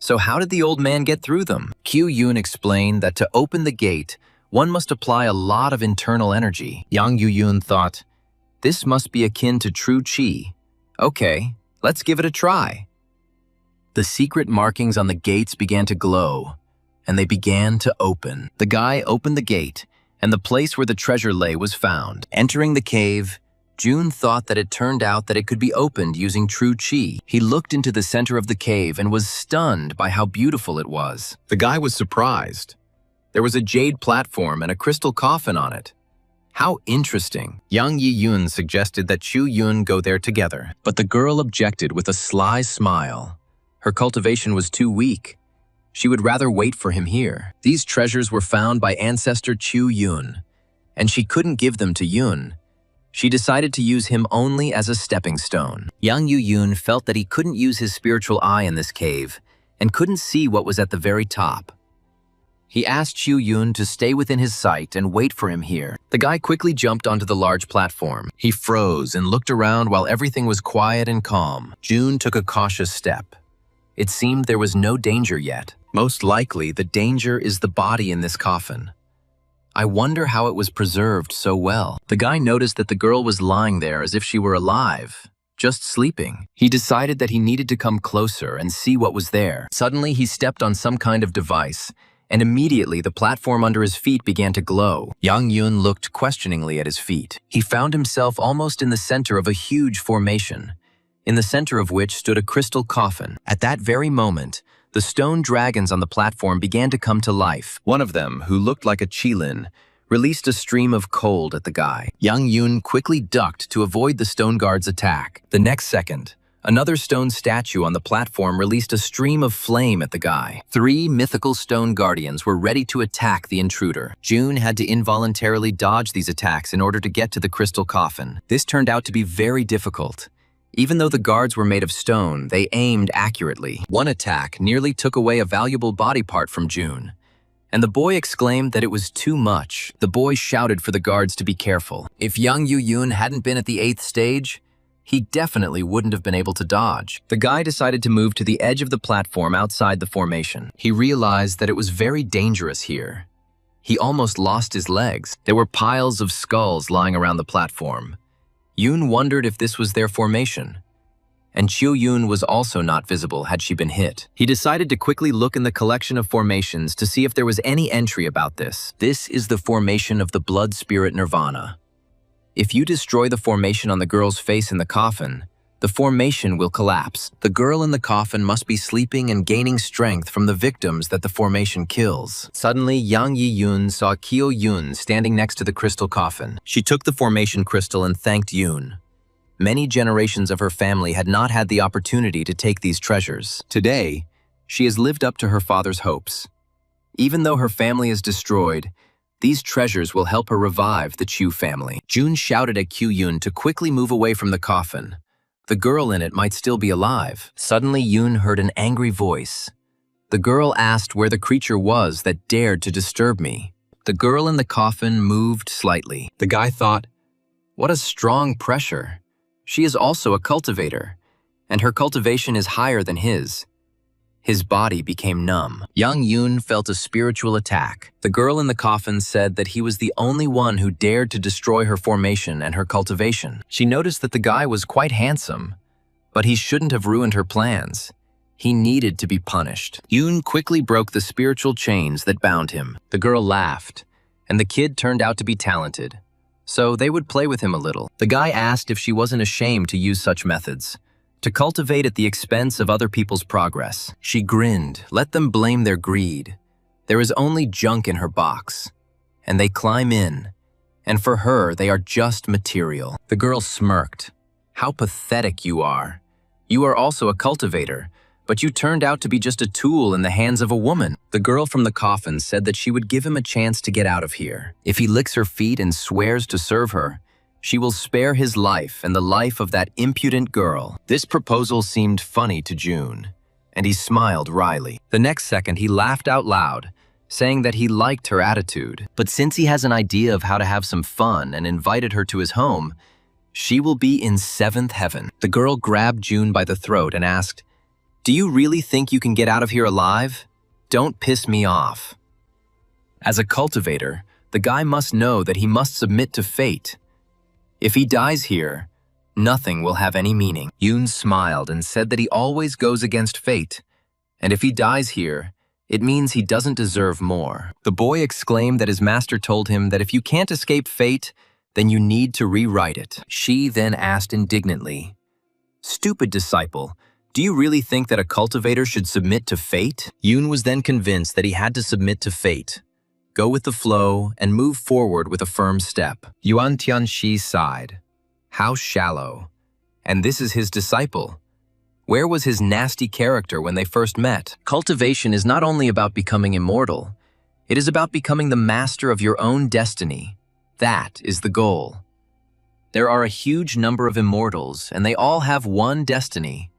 So how did the old man get through them? Chu Yoon explained that to open the gate, one must apply a lot of internal energy. Yang Yoon thought, this must be akin to true qi. Okay, let's give it a try. The secret markings on the gates began to glow, and they began to open. The guy opened the gate, and the place where the treasure lay was found. Entering the cave, June thought that it turned out that it could be opened using true qi. He looked into the center of the cave and was stunned by how beautiful it was. The guy was surprised. There was a jade platform and a crystal coffin on it. How interesting. Yang Yoon suggested that Chu Yoon go there together, but the girl objected with a sly smile. Her cultivation was too weak. She would rather wait for him here. These treasures were found by ancestor Chu Yoon, and she couldn't give them to Yoon. She decided to use him only as a stepping stone. Yang Yoon felt that he couldn't use his spiritual eye in this cave and couldn't see what was at the very top. He asked Chu Yoon to stay within his sight and wait for him here. The guy quickly jumped onto the large platform. He froze and looked around while everything was quiet and calm. June took a cautious step. It seemed there was no danger yet. Most likely, the danger is the body in this coffin. I wonder how it was preserved so well. The guy noticed that the girl was lying there as if she were alive, just sleeping. He decided that he needed to come closer and see what was there. Suddenly, he stepped on some kind of device, and immediately the platform under his feet began to glow. Yang Yoon looked questioningly at his feet. He found himself almost in the center of a huge formation, in the center of which stood a crystal coffin. At that very moment, the stone dragons on the platform began to come to life. One of them, who looked like a qilin, released a stream of cold at the guy. Yang Yoon quickly ducked to avoid the stone guard's attack. The next second, another stone statue on the platform released a stream of flame at the guy. 3 mythical stone guardians were ready to attack the intruder. June had to involuntarily dodge these attacks in order to get to the crystal coffin. This turned out to be very difficult. Even though the guards were made of stone, they aimed accurately. One attack nearly took away a valuable body part from June, and the boy exclaimed that it was too much. The boy shouted for the guards to be careful. If Yang Yoon hadn't been at the 8th stage, he definitely wouldn't have been able to dodge. The guy decided to move to the edge of the platform outside the formation. He realized that it was very dangerous here. He almost lost his legs. There were piles of skulls lying around the platform. Yoon wondered if this was their formation. And Chiu Yoon was also not visible had she been hit. He decided to quickly look in the collection of formations to see if there was any entry about this. This is the formation of the blood spirit Nirvana. If you destroy the formation on the girl's face in the coffin, the formation will collapse. The girl in the coffin must be sleeping and gaining strength from the victims that the formation kills. Suddenly, Yang Yi-yoon saw Kyo Yoon standing next to the crystal coffin. She took the formation crystal and thanked Yoon. Many generations of her family had not had the opportunity to take these treasures. Today, she has lived up to her father's hopes. Even though her family is destroyed, these treasures will help her revive the Chu family. Jun shouted at Kyo Yoon to quickly move away from the coffin. The girl in it might still be alive. Suddenly, Yoon heard an angry voice. The girl asked where the creature was that dared to disturb me. The girl in the coffin moved slightly. The guy thought, "What a strong pressure. She is also a cultivator, and her cultivation is higher than his." His body became numb. Young Yoon felt a spiritual attack. The girl in the coffin said that he was the only one who dared to destroy her formation and her cultivation. She noticed that the guy was quite handsome, but he shouldn't have ruined her plans. He needed to be punished. Yoon quickly broke the spiritual chains that bound him. The girl laughed, and the kid turned out to be talented, so they would play with him a little. The guy asked if she wasn't ashamed to use such methods, to cultivate at the expense of other people's progress. She grinned. Let them blame their greed. There is only junk in her box, and they climb in, and for her, they are just material. The girl smirked. How pathetic you are. You are also a cultivator, but you turned out to be just a tool in the hands of a woman. The girl from the coffin said that she would give him a chance to get out of here. If he licks her feet and swears to serve her, she will spare his life and the life of that impudent girl. This proposal seemed funny to June, and he smiled wryly. The next second, he laughed out loud, saying that he liked her attitude. But since he has an idea of how to have some fun and invited her to his home, she will be in seventh heaven. The girl grabbed June by the throat and asked, "Do you really think you can get out of here alive? Don't piss me off." As a cultivator, the guy must know that he must submit to fate. If he dies here, nothing will have any meaning. Yoon smiled and said that he always goes against fate, and if he dies here, it means he doesn't deserve more. The boy exclaimed that his master told him that if you can't escape fate, then you need to rewrite it. She then asked indignantly, "Stupid disciple, do you really think that a cultivator should submit to fate?" Yoon was then convinced that he had to submit to fate, go with the flow, and move forward with a firm step. Yuan Tianxi sighed. How shallow. And this is his disciple. Where was his nasty character when they first met? Cultivation is not only about becoming immortal, it is about becoming the master of your own destiny. That is the goal. There are a huge number of immortals, and they all have one destiny: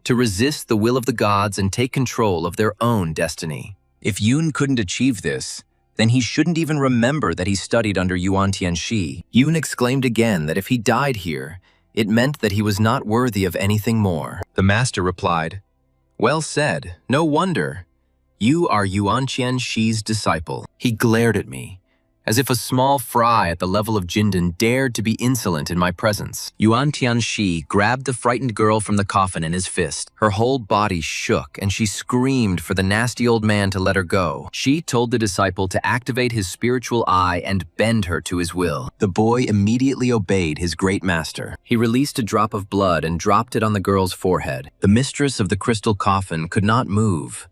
to resist the will of the gods and take control of their own destiny. If Yoon couldn't achieve this, then he shouldn't even remember that he studied under Yuan Tianxi. Yoon exclaimed again that if he died here, it meant that he was not worthy of anything more. The master replied, "Well said, no wonder. You are Yuan Tianxi's disciple." He glared at me, as if a small fry at the level of Jindan dared to be insolent in my presence. Yuan Tianxi grabbed the frightened girl from the coffin in his fist. Her whole body shook, and she screamed for the nasty old man to let her go. She told the disciple to activate his spiritual eye and bend her to his will. The boy immediately obeyed his great master. He released a drop of blood and dropped it on the girl's forehead. The mistress of the crystal coffin could not move.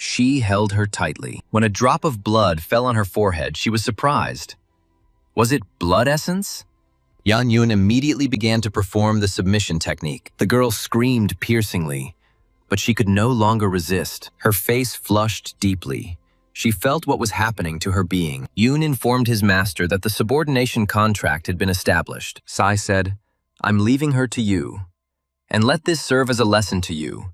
She held her tightly. When a drop of blood fell on her forehead, she was surprised. Was it blood essence? Yan Yun immediately began to perform the submission technique. The girl screamed piercingly, but she could no longer resist. Her face flushed deeply. She felt what was happening to her being. Yoon informed his master that the subordination contract had been established. Sai said, "I'm leaving her to you. And let this serve as a lesson to you.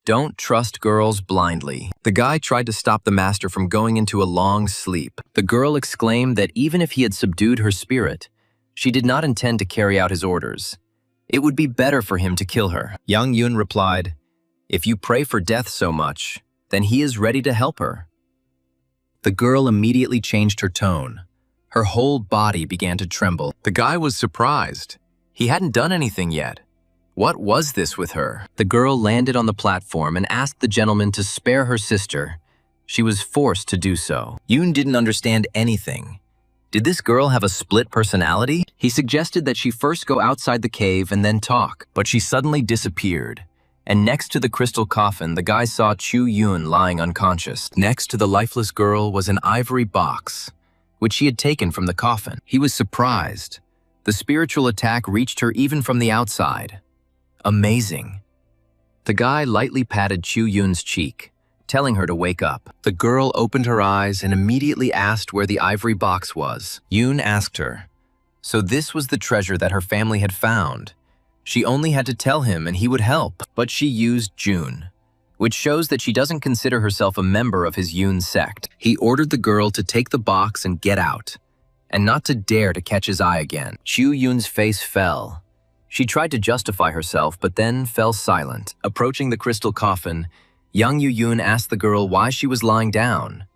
Don't trust girls blindly." The guy tried to stop the master from going into a long sleep. The girl exclaimed that even if he had subdued her spirit, she did not intend to carry out his orders. It would be better for him to kill her. Yang Yun replied, "If you pray for death so much, then he is ready to help her." The girl immediately changed her tone. Her whole body began to tremble. The guy was surprised. He hadn't done anything yet. What was this with her? The girl landed on the platform and asked the gentleman to spare her sister. She was forced to do so. Yoon didn't understand anything. Did this girl have a split personality? He suggested that she first go outside the cave and then talk, but she suddenly disappeared. And next to the crystal coffin, the guy saw Chu Yun lying unconscious. Next to the lifeless girl was an ivory box, which she had taken from the coffin. He was surprised. The spiritual attack reached her even from the outside. Amazing. The guy lightly patted Chu Yun's cheek, telling her to wake up. The girl opened her eyes and immediately asked where the ivory box was. Yoon asked her. So this was the treasure that her family had found. She only had to tell him and he would help. But she used June, which shows that she doesn't consider herself a member of his Yoon sect. He ordered the girl to take the box and get out, and not to dare to catch his eye again. Chu Yun's face fell. She tried to justify herself, but then fell silent. Approaching the crystal coffin, Yang Yu-Yoon asked the girl why she was lying down.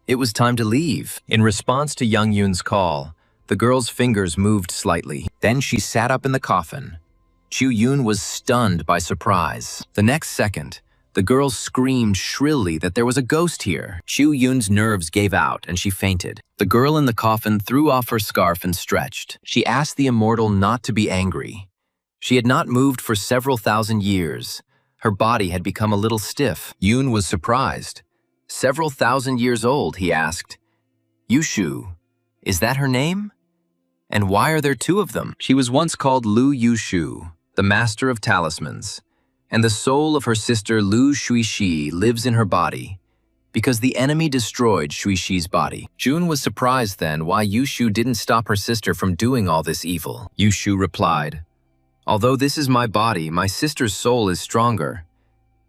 It was time to leave. In response to Yang Yoon's call, the girl's fingers moved slightly. Then she sat up in the coffin. Chu Yoon was stunned by surprise. The next second, the girl screamed shrilly that there was a ghost here. Chu Yoon's nerves gave out and she fainted. The girl in the coffin threw off her scarf and stretched. She asked the immortal not to be angry. She had not moved for several thousand years. Her body had become a little stiff. Yoon was surprised. Several thousand years old, he asked. Yushu, is that her name? And why are there two of them? She was once called Lu Yushu, the master of talismans, and the soul of her sister Lu Shuishi lives in her body, because the enemy destroyed Shuishi's body. June was surprised then why Yushu didn't stop her sister from doing all this evil. Yushu replied, "Although this is my body, my sister's soul is stronger.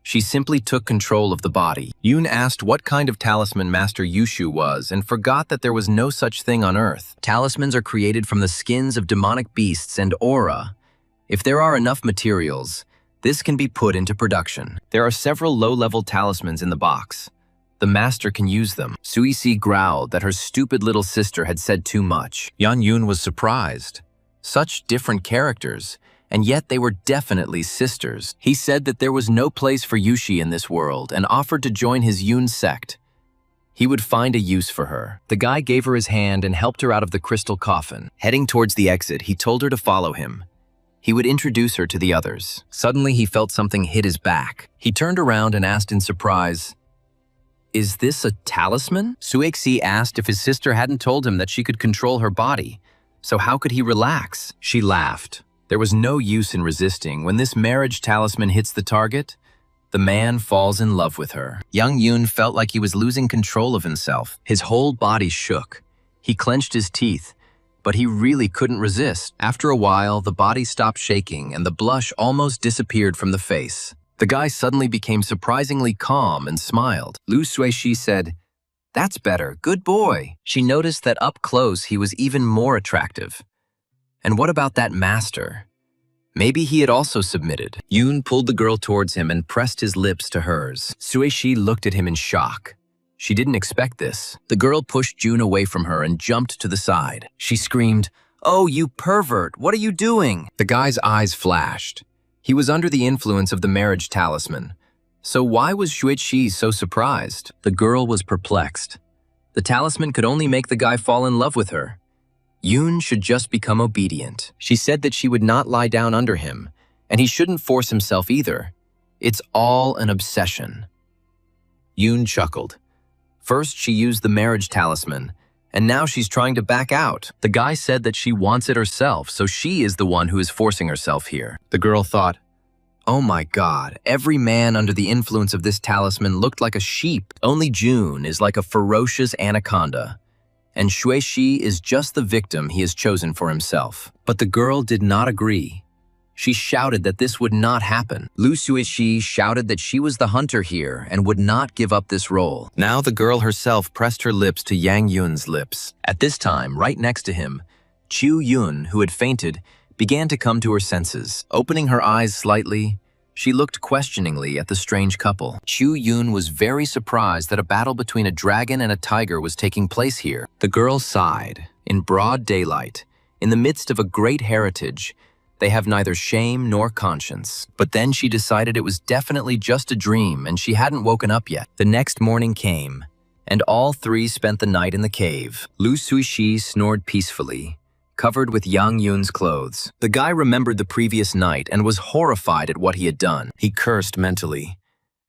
She simply took control of the body." Yoon asked what kind of talisman Master Yushu was and forgot that there was no such thing on Earth. Talismans are created from the skins of demonic beasts and aura. If there are enough materials, this can be put into production. There are several low-level talismans in the box. The master can use them. Suisi growled that her stupid little sister had said too much. Yan Yoon was surprised. Such different characters, and yet they were definitely sisters. He said that there was no place for Yushi in this world and offered to join his Yoon sect. He would find a use for her. The guy gave her his hand and helped her out of the crystal coffin. Heading towards the exit, he told her to follow him. He would introduce her to the others. Suddenly, he felt something hit his back. He turned around and asked in surprise, "Is this a talisman?" Suixi asked if his sister hadn't told him that she could control her body, so how could he relax? She laughed. There was no use in resisting. When this marriage talisman hits the target, the man falls in love with her. Yang Yoon felt like he was losing control of himself. His whole body shook. He clenched his teeth, but he really couldn't resist. After a while, the body stopped shaking and the blush almost disappeared from the face. The guy suddenly became surprisingly calm and smiled. Lu Suishi said, "That's better, good boy." She noticed that up close he was even more attractive. And what about that master? Maybe he had also submitted. Yoon pulled the girl towards him and pressed his lips to hers. Suishi looked at him in shock. She didn't expect this. The girl pushed June away from her and jumped to the side. She screamed, "Oh, you pervert, what are you doing?" The guy's eyes flashed. He was under the influence of the marriage talisman. So why was Shuichi so surprised? The girl was perplexed. The talisman could only make the guy fall in love with her. Yoon should just become obedient. She said that she would not lie down under him, and he shouldn't force himself either. It's all an obsession. Yoon chuckled. First, she used the marriage talisman, and now she's trying to back out. The guy said that she wants it herself, so she is the one who is forcing herself here. The girl thought, "Oh my God, every man under the influence of this talisman looked like a sheep. Only June is like a ferocious anaconda. And Shuishi is just the victim he has chosen for himself." But the girl did not agree. She shouted that this would not happen. Lu Suishi shouted that she was the hunter here and would not give up this role. Now the girl herself pressed her lips to Yang Yun's lips. At this time, right next to him, Chu Yun, who had fainted, began to come to her senses. Opening her eyes slightly, she looked questioningly at the strange couple. Chu Yun was very surprised that a battle between a dragon and a tiger was taking place here. The girl sighed. In broad daylight, in the midst of a great heritage, they have neither shame nor conscience. But then she decided it was definitely just a dream and she hadn't woken up yet. The next morning came, and all three spent the night in the cave. Lu Suishi snored peacefully, covered with Yang Yun's clothes. The guy remembered the previous night and was horrified at what he had done. He cursed mentally.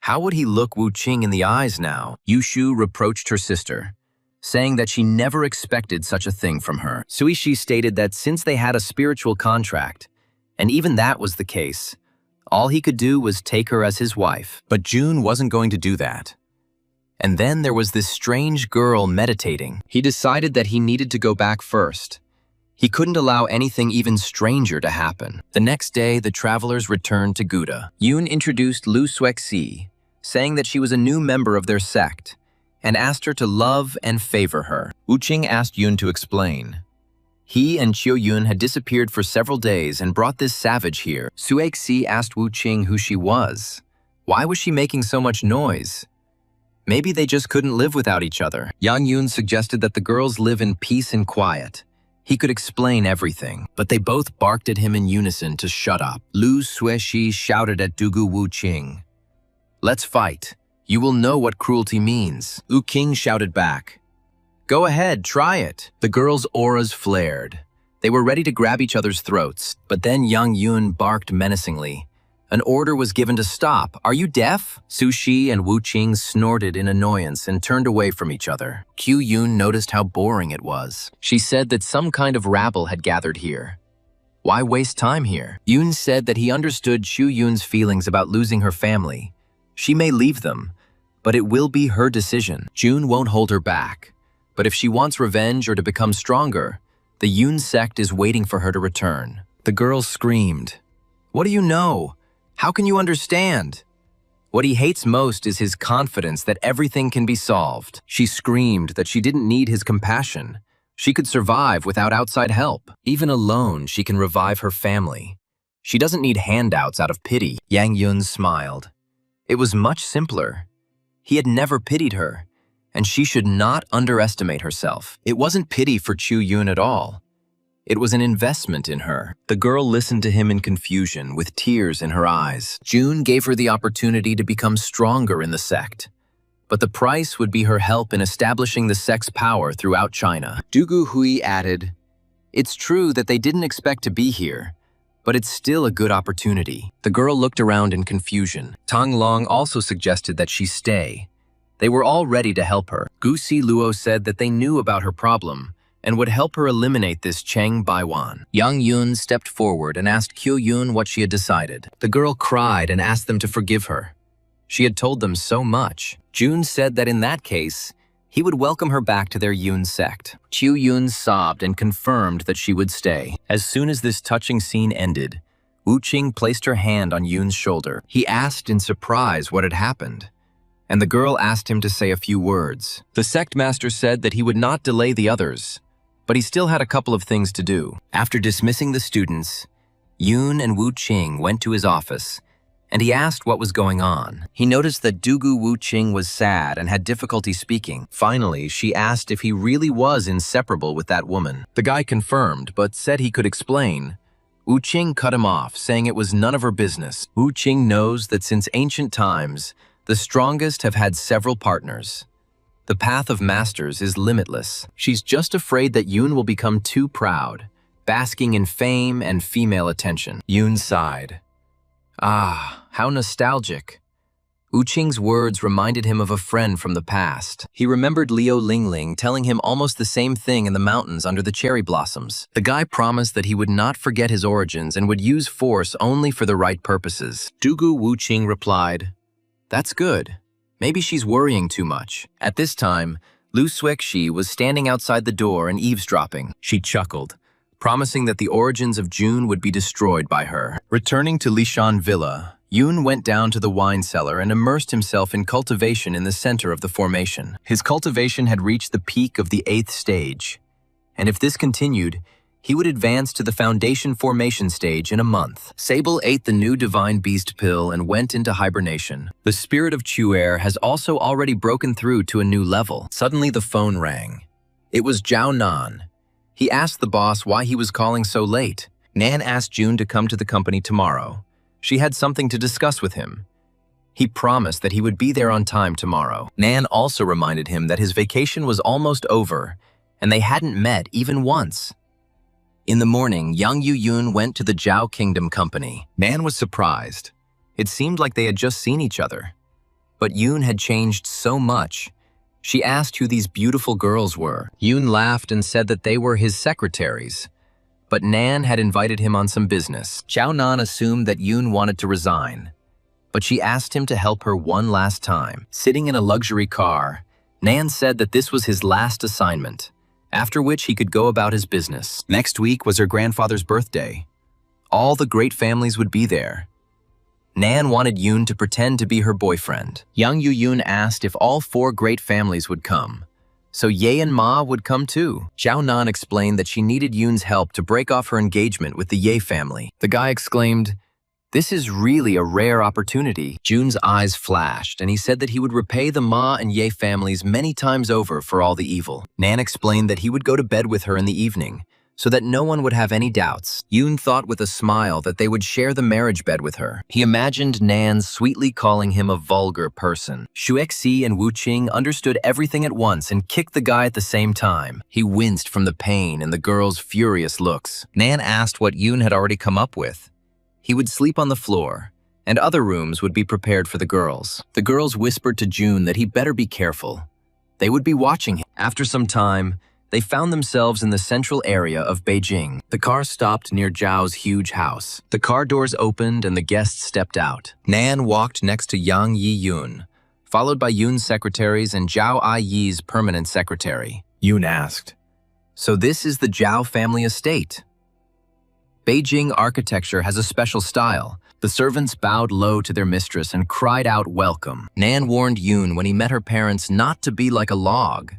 How would he look Wu Qing in the eyes now? Yushu reproached her sister, saying that she never expected such a thing from her. Suishi stated that since they had a spiritual contract, and even that was the case, all he could do was take her as his wife. But June wasn't going to do that. And then there was this strange girl meditating. He decided that he needed to go back first. He couldn't allow anything even stranger to happen. The next day, the travelers returned to Gouda. Yoon introduced Lu Suexi, saying that she was a new member of their sect, and asked her to love and favor her. Wu Qing asked Yoon to explain. He and Chiu Yun had disappeared for several days and brought this savage here. Suexi asked Wu Qing who she was. Why was she making so much noise? Maybe they just couldn't live without each other. Yang Yun suggested that the girls live in peace and quiet. He could explain everything, but they both barked at him in unison to shut up. Lu Sueshi shouted at Dugu Wu Qing. "Let's fight. You will know what cruelty means." Wu Qing shouted back. "Go ahead, try it." The girls' auras flared. They were ready to grab each other's throats, but then Yang Yun barked menacingly. An order was given to stop. "Are you deaf?" Sushi and Wu Qing snorted in annoyance and turned away from each other. Q Yun noticed how boring it was. She said that some kind of rabble had gathered here. Why waste time here? Yun said that he understood Chu Yun's feelings about losing her family. She may leave them, but it will be her decision. June won't hold her back. But if she wants revenge or to become stronger, the Yun sect is waiting for her to return. The girl screamed. "What do you know? How can you understand?" What he hates most is his confidence that everything can be solved. She screamed that she didn't need his compassion. She could survive without outside help. Even alone, she can revive her family. She doesn't need handouts out of pity. Yang Yun smiled. It was much simpler. He had never pitied her, and she should not underestimate herself. It wasn't pity for Chu Yun at all. It was an investment in her. The girl listened to him in confusion, with tears in her eyes. June gave her the opportunity to become stronger in the sect, but the price would be her help in establishing the sect's power throughout China. Dugu Hui added, "It's true that they didn't expect to be here, but it's still a good opportunity." The girl looked around in confusion. Tang Long also suggested that she stay. They were all ready to help her. Gu Si Luo said that they knew about her problem and would help her eliminate this Cheng Baiwan. Yang Yun stepped forward and asked Qiu Yun what she had decided. The girl cried and asked them to forgive her. She had told them so much. June said that in that case, he would welcome her back to their Yun sect. Qiu Yun sobbed and confirmed that she would stay. As soon as this touching scene ended, Wu Qing placed her hand on Yun's shoulder. He asked in surprise what had happened, and the girl asked him to say a few words. The sect master said that he would not delay the others, but he still had a couple of things to do. After dismissing the students, Yun and Wu Qing went to his office, and he asked what was going on. He noticed that Dugu Wu Qing was sad and had difficulty speaking. Finally, she asked if he really was inseparable with that woman. The guy confirmed, but said he could explain. Wu Qing cut him off, saying it was none of her business. Wu Qing knows that since ancient times, the strongest have had several partners. The path of masters is limitless. She's just afraid that Yun will become too proud, basking in fame and female attention. Yun sighed. Ah, how nostalgic. Wu Qing's words reminded him of a friend from the past. He remembered Liu Lingling telling him almost the same thing in the mountains under the cherry blossoms. The guy promised that he would not forget his origins and would use force only for the right purposes. Dugu Wu Qing replied, "That's good. Maybe she's worrying too much." At this time, Lu Suexi was standing outside the door and eavesdropping. She chuckled, promising that the origins of June would be destroyed by her. Returning to Lishan Villa, Yun went down to the wine cellar and immersed himself in cultivation in the center of the formation. His cultivation had reached the peak of the 8th stage, and if this continued, He would advance to the foundation formation stage in a month. Sable ate the new divine beast pill and went into hibernation. The spirit of Chuer has also already broken through to a new level. Suddenly the phone rang. It was Zhao Nan. He asked the boss why he was calling so late. Nan asked June to come to the company tomorrow. She had something to discuss with him. He promised that he would be there on time tomorrow. Nan also reminded him that his vacation was almost over, and they hadn't met even once. In the morning, Yang Yu-yun went to the Zhao Kingdom company. Nan was surprised. It seemed like they had just seen each other. But Yoon had changed so much. She asked who these beautiful girls were. Yoon laughed and said that they were his secretaries. But Nan had invited him on some business. Chao Nan assumed that Yoon wanted to resign. But she asked him to help her one last time. Sitting in a luxury car, Nan said that this was his last assignment, after which he could go about his business. Next week was her grandfather's birthday. All the great families would be there. Nan wanted Yoon to pretend to be her boyfriend. Yang Yu-yun asked if all 4 great families would come. So Ye and Ma would come too. Zhao Nan explained that she needed Yoon's help to break off her engagement with the Ye family. The guy exclaimed, "This is really a rare opportunity." Jun's eyes flashed, and he said that he would repay the Ma and Ye families many times over for all the evil. Nan explained that he would go to bed with her in the evening, so that no one would have any doubts. Yoon thought with a smile that they would share the marriage bed with her. He imagined Nan sweetly calling him a vulgar person. Xuexi and Wu Qing understood everything at once and kicked the guy at the same time. He winced from the pain and the girl's furious looks. Nan asked what Yoon had already come up with. He would sleep on the floor, and other rooms would be prepared for the girls. The girls whispered to June that he better be careful. They would be watching him. After some time, they found themselves in the central area of Beijing. The car stopped near Zhao's huge house. The car doors opened and the guests stepped out. Nan walked next to Yang Yi-yun, followed by Yoon's secretaries and Zhao Ai-yi's permanent secretary. Yoon asked, "So this is the Zhao family estate?" Beijing architecture has a special style. The servants bowed low to their mistress and cried out welcome. Nan warned Yoon when he met her parents not to be like a log.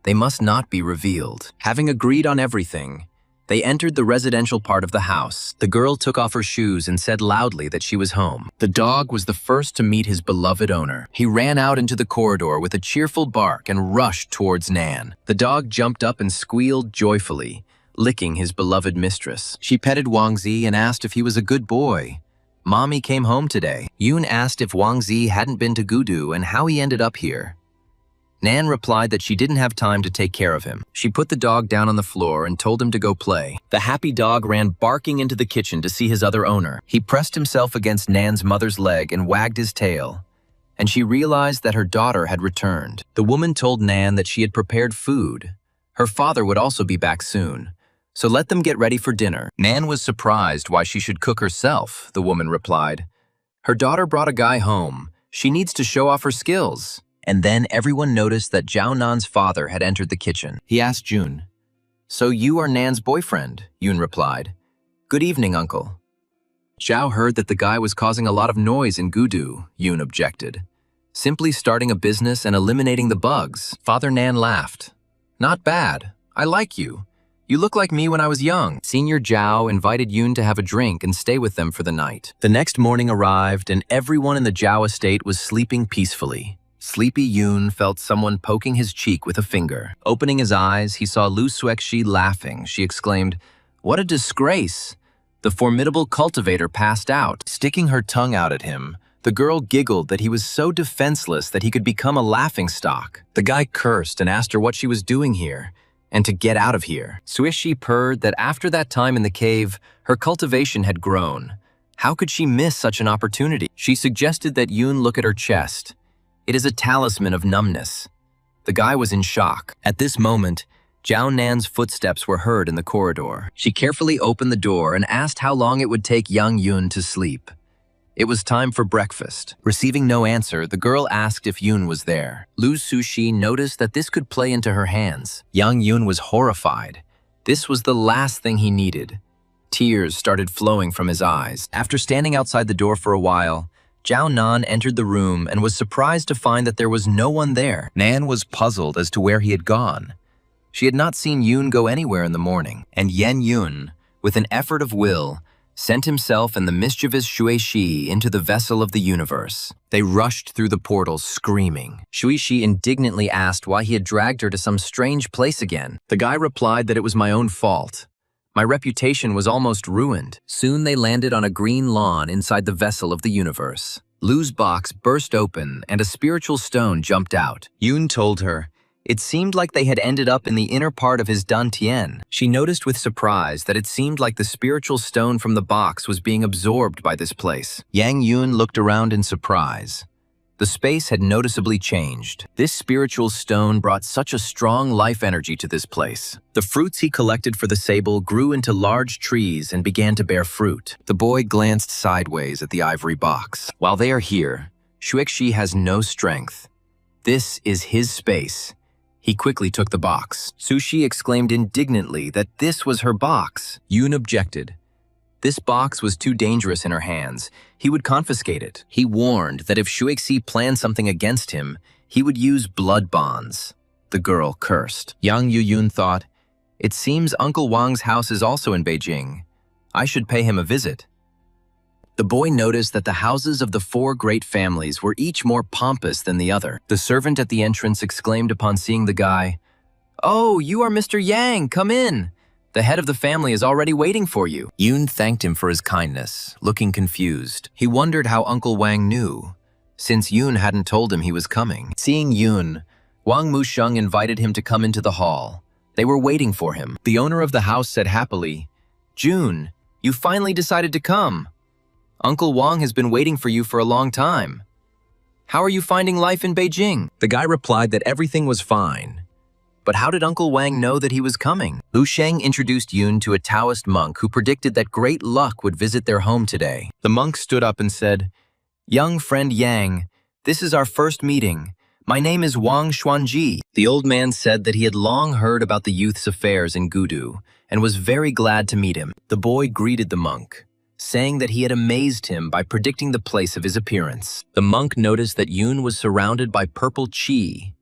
They must not be revealed. Having agreed on everything, they entered the residential part of the house. The girl took off her shoes and said loudly that she was home. The dog was the first to meet his beloved owner. He ran out into the corridor with a cheerful bark and rushed towards Nan. The dog jumped up and squealed joyfully, licking his beloved mistress. She petted Wang Zi and asked if he was a good boy. Mommy came home today. Yoon asked if Wang Zi hadn't been to Gudu and how he ended up here. Nan replied that she didn't have time to take care of him. She put the dog down on the floor and told him to go play. The happy dog ran barking into the kitchen to see his other owner. He pressed himself against Nan's mother's leg and wagged his tail, and she realized that her daughter had returned. The woman told Nan that she had prepared food. Her father would also be back soon, so let them get ready for dinner. Nan was surprised why she should cook herself, the woman replied. Her daughter brought a guy home. She needs to show off her skills. And then everyone noticed that Zhao Nan's father had entered the kitchen. He asked June, "So you are Nan's boyfriend?" Yoon replied. "Good evening, uncle." Zhao heard that the guy was causing a lot of noise in Gudu, Yoon objected. Simply starting a business and eliminating the bugs. Father Nan laughed. "Not bad. I like you. You look like me when I was young." Senior Zhao invited Yoon to have a drink and stay with them for the night. The next morning arrived and everyone in the Zhao estate was sleeping peacefully. Sleepy Yoon felt someone poking his cheek with a finger. Opening his eyes, he saw Lu Xuexi laughing. She exclaimed, "What a disgrace!" The formidable cultivator passed out. Sticking her tongue out at him, the girl giggled that he was so defenseless that he could become a laughingstock. The guy cursed and asked her what she was doing here, and to get out of here. Xuexi purred that after that time in the cave, her cultivation had grown. How could she miss such an opportunity? She suggested that Yoon look at her chest. It is a talisman of numbness. The guy was in shock. At this moment, Zhao Nan's footsteps were heard in the corridor. She carefully opened the door and asked how long it would take Yang Yoon to sleep. It was time for breakfast. Receiving no answer, the girl asked if Yoon was there. Lu Sushi noticed that this could play into her hands. Yang Yoon was horrified. This was the last thing he needed. Tears started flowing from his eyes. After standing outside the door for a while, Zhao Nan entered the room and was surprised to find that there was no one there. Nan was puzzled as to where he had gone. She had not seen Yoon go anywhere in the morning, and Yen Yoon, with an effort of will, sent himself and the mischievous Shui Shi into the vessel of the universe. They rushed through the portal screaming. Shui Shi indignantly asked why he had dragged her to some strange place again. The guy replied that it was my own fault. My reputation was almost ruined. Soon they landed on a green lawn inside the vessel of the universe. Lu's box burst open and a spiritual stone jumped out. Yoon told her, it seemed like they had ended up in the inner part of his dantian. She noticed with surprise that it seemed like the spiritual stone from the box was being absorbed by this place. Yang Yoon looked around in surprise. The space had noticeably changed. This spiritual stone brought such a strong life energy to this place. The fruits he collected for the sable grew into large trees and began to bear fruit. The boy glanced sideways at the ivory box. While they are here, Shuexi has no strength. This is his space. He quickly took the box. Sushi exclaimed indignantly that this was her box. Yoon objected. This box was too dangerous in her hands. He would confiscate it. He warned that if Shuexi planned something against him, he would use blood bonds. The girl cursed. Yang Yuyun thought, it seems Uncle Wang's house is also in Beijing. I should pay him a visit. The boy noticed that the houses of the four great families were each more pompous than the other. The servant at the entrance exclaimed upon seeing the guy, "Oh, you are Mr. Yang, come in. The head of the family is already waiting for you." Yoon thanked him for his kindness, looking confused. He wondered how Uncle Wang knew, since Yoon hadn't told him he was coming. Seeing Yoon, Wang Musheng invited him to come into the hall. They were waiting for him. The owner of the house said happily, "June, you finally decided to come. Uncle Wang has been waiting for you for a long time. How are you finding life in Beijing?" The guy replied that everything was fine. But how did Uncle Wang know that he was coming? Lu Sheng introduced Yoon to a Taoist monk who predicted that great luck would visit their home today. The monk stood up and said, "Young friend Yang, this is our first meeting. My name is Wang Xuanji." The old man said that he had long heard about the youth's affairs in Gudu and was very glad to meet him. The boy greeted the monk, saying that he had amazed him by predicting the place of his appearance. The monk noticed that Yoon was surrounded by purple qi.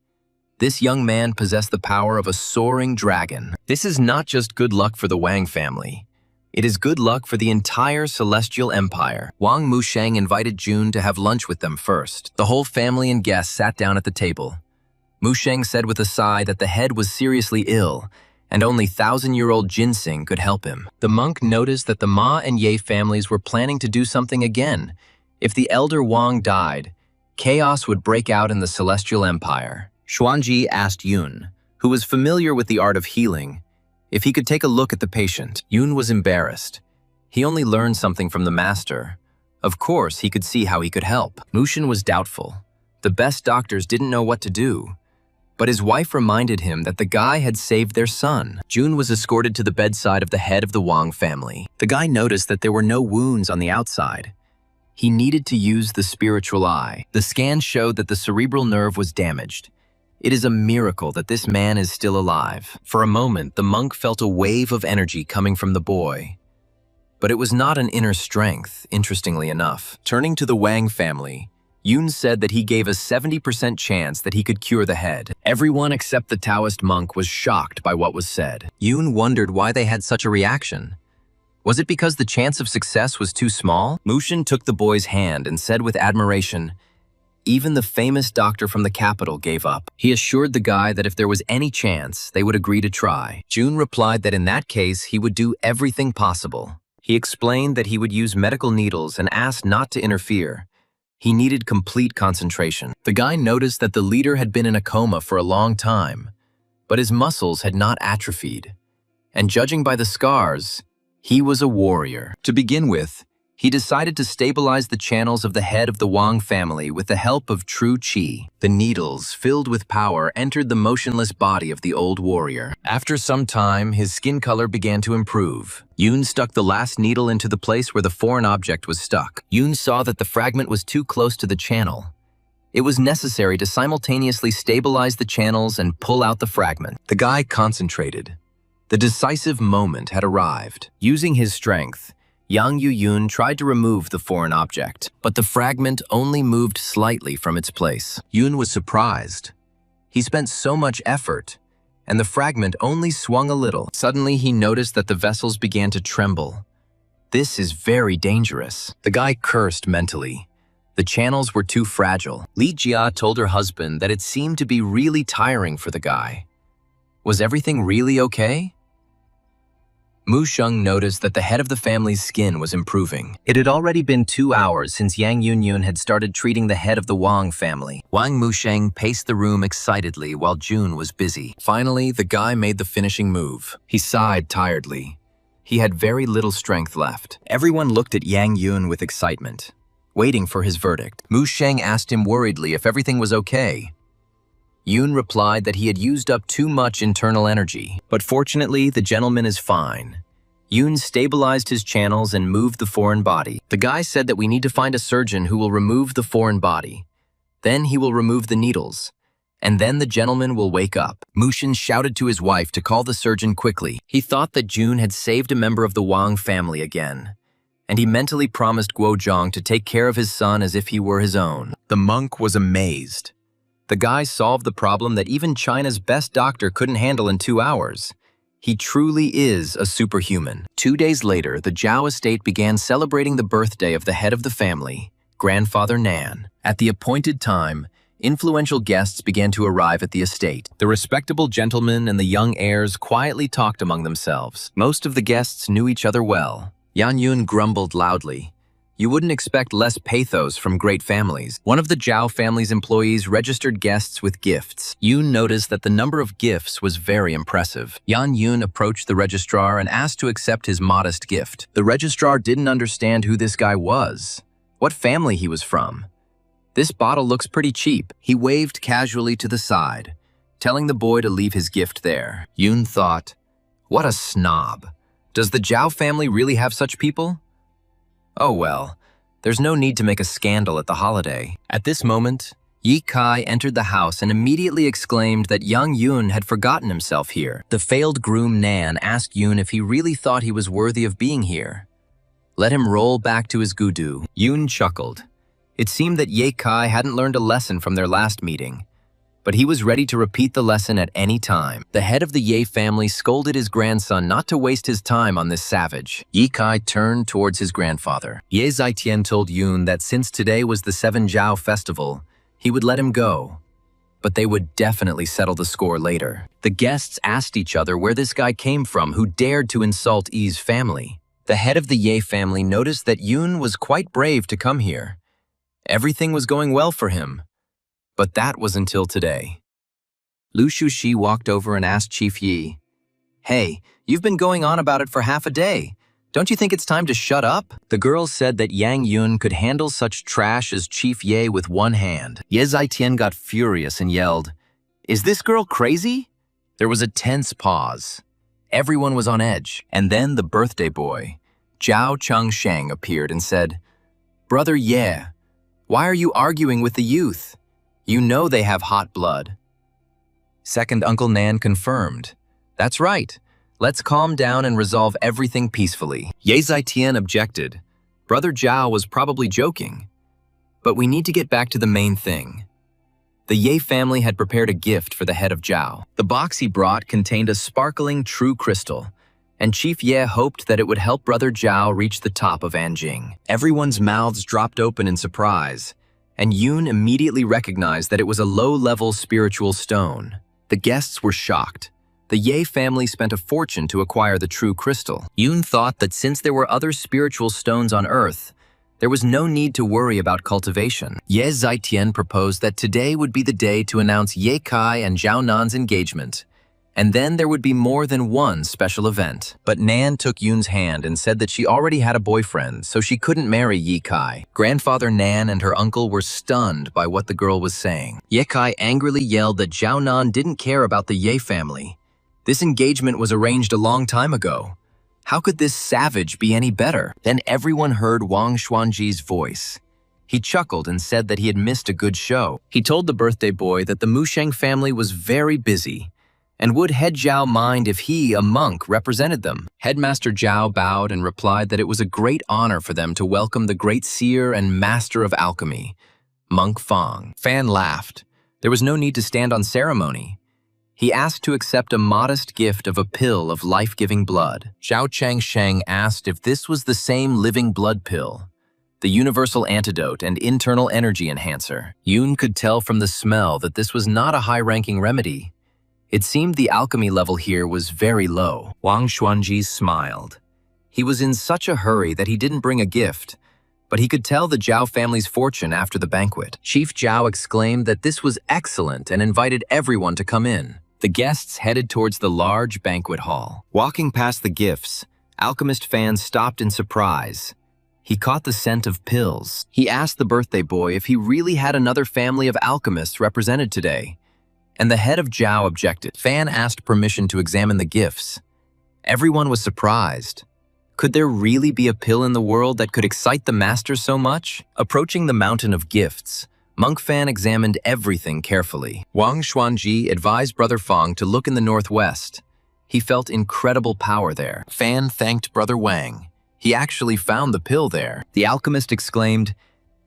This young man possessed the power of a soaring dragon. This is not just good luck for the Wang family. It is good luck for the entire celestial empire. Wang Musheng invited June to have lunch with them first. The whole family and guests sat down at the table. Musheng said with a sigh that the head was seriously ill, and only 1,000-year-old ginseng could help him. The monk noticed that the Ma and Ye families were planning to do something again. If the elder Wang died, chaos would break out in the Celestial Empire. Xuanji asked Yoon, who was familiar with the art of healing, if he could take a look at the patient. Yoon was embarrassed. He only learned something from the master. Of course, he could see how he could help. Mushin was doubtful. The best doctors didn't know what to do. But his wife reminded him that the guy had saved their son. June was escorted to the bedside of the head of the Wang family. The guy noticed that there were no wounds on the outside. He needed to use the spiritual eye. The scan showed that the cerebral nerve was damaged. It is a miracle that this man is still alive. For a moment, the monk felt a wave of energy coming from the boy. But it was not an inner strength, interestingly enough. Turning to the Wang family, Yoon said that he gave a 70% chance that he could cure the head. Everyone except the Taoist monk was shocked by what was said. Yoon wondered why they had such a reaction. Was it because the chance of success was too small? Mushin took the boy's hand and said with admiration, "Even the famous doctor from the capital gave up." He assured the guy that if there was any chance, they would agree to try. June replied that in that case, he would do everything possible. He explained that he would use medical needles and asked not to interfere. He needed complete concentration. The guy noticed that the leader had been in a coma for a long time, but his muscles had not atrophied. And judging by the scars, he was a warrior. To begin with, he decided to stabilize the channels of the head of the Wang family with the help of true qi. The needles, filled with power, entered the motionless body of the old warrior. After some time, his skin color began to improve. Yoon stuck the last needle into the place where the foreign object was stuck. Yoon saw that the fragment was too close to the channel. It was necessary to simultaneously stabilize the channels and pull out the fragment. The guy concentrated. The decisive moment had arrived. Using his strength, Yang Yuyun tried to remove the foreign object, but the fragment only moved slightly from its place. Yoon was surprised. He spent so much effort, and the fragment only swung a little. Suddenly, he noticed that the vessels began to tremble. This is very dangerous. The guy cursed mentally. The channels were too fragile. Li Jia told her husband that it seemed to be really tiring for the guy. Was everything really okay? Mu Sheng noticed that the head of the family's skin was improving. It had already been 2 hours since Yang Yunyun had started treating the head of the Wang family. Wang Musheng paced the room excitedly while Jun was busy. Finally, the guy made the finishing move. He sighed tiredly. He had very little strength left. Everyone looked at Yang Yun with excitement, waiting for his verdict. Mu Sheng asked him worriedly if everything was okay. Yun replied that he had used up too much internal energy, but fortunately, the gentleman is fine. Yun stabilized his channels and moved the foreign body. The guy said that we need to find a surgeon who will remove the foreign body. Then he will remove the needles, and then the gentleman will wake up. Mushin shouted to his wife to call the surgeon quickly. He thought that Jun had saved a member of the Wang family again, and he mentally promised Guozhang to take care of his son as if he were his own. The monk was amazed. The guy solved the problem that even China's best doctor couldn't handle in 2 hours. He truly is a superhuman. 2 days later, the Zhao estate began celebrating the birthday of the head of the family, Grandfather Nan. At the appointed time, influential guests began to arrive at the estate. The respectable gentlemen and the young heirs quietly talked among themselves. Most of the guests knew each other well. Yan Yun grumbled loudly. You wouldn't expect less pathos from great families. One of the Zhao family's employees registered guests with gifts. Yun noticed that the number of gifts was very impressive. Yan Yun approached the registrar and asked to accept his modest gift. The registrar didn't understand who this guy was, what family he was from. This bottle looks pretty cheap. He waved casually to the side, telling the boy to leave his gift there. Yun thought, what a snob. Does the Zhao family really have such people? Oh well, there's no need to make a scandal at the holiday. At this moment, Yi Kai entered the house and immediately exclaimed that young Yun had forgotten himself here. The failed groom Nan asked Yun if he really thought he was worthy of being here. Let him roll back to his gudu. Yun chuckled. It seemed that Ye Kai hadn't learned a lesson from their last meeting, but he was ready to repeat the lesson at any time. The head of the Ye family scolded his grandson not to waste his time on this savage. Ye Kai turned towards his grandfather. Ye Zhaitian told Yun that since today was the Seven Zhao festival, he would let him go, but they would definitely settle the score later. The guests asked each other where this guy came from who dared to insult Yi's family. The head of the Ye family noticed that Yun was quite brave to come here. Everything was going well for him. But that was until today. Lu Shuxi walked over and asked Chief Yi, Hey, you've been going on about it for half a day. Don't you think it's time to shut up? The girl said that Yang Yun could handle such trash as Chief Ye with one hand. Ye Zhaitian got furious and yelled, Is this girl crazy? There was a tense pause. Everyone was on edge. And then the birthday boy, Zhao Chengsheng, appeared and said, Brother Ye, why are you arguing with the youth? You know they have hot blood. Second Uncle Nan confirmed. That's right. Let's calm down and resolve everything peacefully. Ye Zhaitian objected. Brother Zhao was probably joking. But we need to get back to the main thing. The Ye family had prepared a gift for the head of Zhao. The box he brought contained a sparkling true crystal, and Chief Ye hoped that it would help Brother Zhao reach the top of Anjing. Everyone's mouths dropped open in surprise, and Yun immediately recognized that it was a low-level spiritual stone. The guests were shocked. The Ye family spent a fortune to acquire the true crystal. Yun thought that since there were other spiritual stones on Earth, there was no need to worry about cultivation. Ye Zhaitian proposed that today would be the day to announce Ye Kai and Zhao Nan's engagement, and then there would be more than one special event. But Nan took Yun's hand and said that she already had a boyfriend, so she couldn't marry Ye Kai. Grandfather Nan and her uncle were stunned by what the girl was saying. Ye Kai angrily yelled that Zhao Nan didn't care about the Ye family. This engagement was arranged a long time ago. How could this savage be any better? Then everyone heard Wang Xuanji's voice. He chuckled and said that he had missed a good show. He told the birthday boy that the Musheng family was very busy, and would Head Zhao mind if he, a monk, represented them? Headmaster Zhao bowed and replied that it was a great honor for them to welcome the great seer and master of alchemy, Monk Fang. Fan laughed. There was no need to stand on ceremony. He asked to accept a modest gift of a pill of life-giving blood. Zhao Changsheng asked if this was the same living blood pill, the universal antidote and internal energy enhancer. Yun could tell from the smell that this was not a high-ranking remedy. It seemed the alchemy level here was very low. Wang Xuanji smiled. He was in such a hurry that he didn't bring a gift, but he could tell the Zhao family's fortune after the banquet. Chief Zhao exclaimed that this was excellent and invited everyone to come in. The guests headed towards the large banquet hall. Walking past the gifts, Alchemist Fan stopped in surprise. He caught the scent of pills. He asked the birthday boy if he really had another family of alchemists represented today, and the head of Zhao objected. Fan asked permission to examine the gifts. Everyone was surprised. Could there really be a pill in the world that could excite the master so much? Approaching the mountain of gifts, Monk Fan examined everything carefully. Wang Xuanji advised Brother Fang to look in the northwest. He felt incredible power there. Fan thanked Brother Wang. He actually found the pill there. The alchemist exclaimed,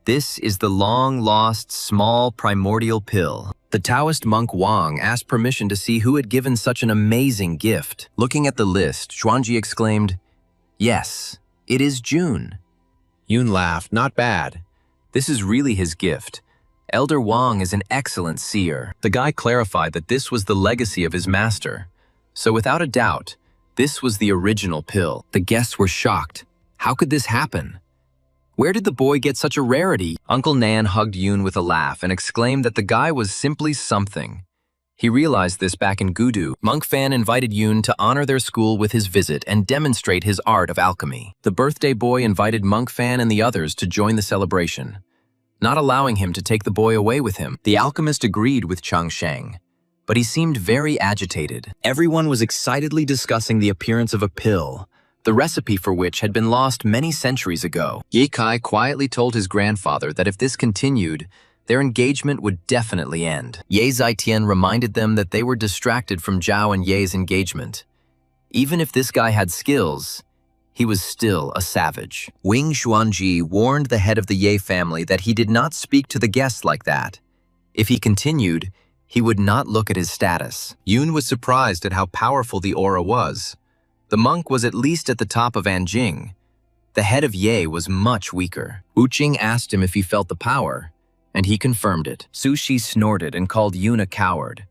"This is the long-lost, small, primordial pill." The Taoist monk Wang asked permission to see who had given such an amazing gift. Looking at the list, Xuanji exclaimed, "Yes, it is June." Yun laughed, "Not bad. This is really his gift. Elder Wang is an excellent seer." The guy clarified that this was the legacy of his master. So without a doubt, this was the original pill. The guests were shocked. How could this happen? Where did the boy get such a rarity? Uncle Nan hugged Yun with a laugh and exclaimed that the guy was simply something. He realized this back in Gudu. Monk Fan invited Yun to honor their school with his visit and demonstrate his art of alchemy. The birthday boy invited Monk Fan and the others to join the celebration, not allowing him to take the boy away with him. The alchemist agreed with Changsheng, but he seemed very agitated. Everyone was excitedly discussing the appearance of a pill, the recipe for which had been lost many centuries ago. Ye Kai quietly told his grandfather that if this continued, their engagement would definitely end. Ye Zhaitian reminded them that they were distracted from Zhao and Ye's engagement. Even if this guy had skills, he was still a savage. Wing Xuanji warned the head of the Ye family that he did not speak to the guests like that. If he continued, he would not look at his status. Yun was surprised at how powerful the aura was. The monk was at least at the top of Anjing. The head of Ye was much weaker. Wuqing asked him if he felt the power, and he confirmed it. Sushi snorted and called Yun a coward.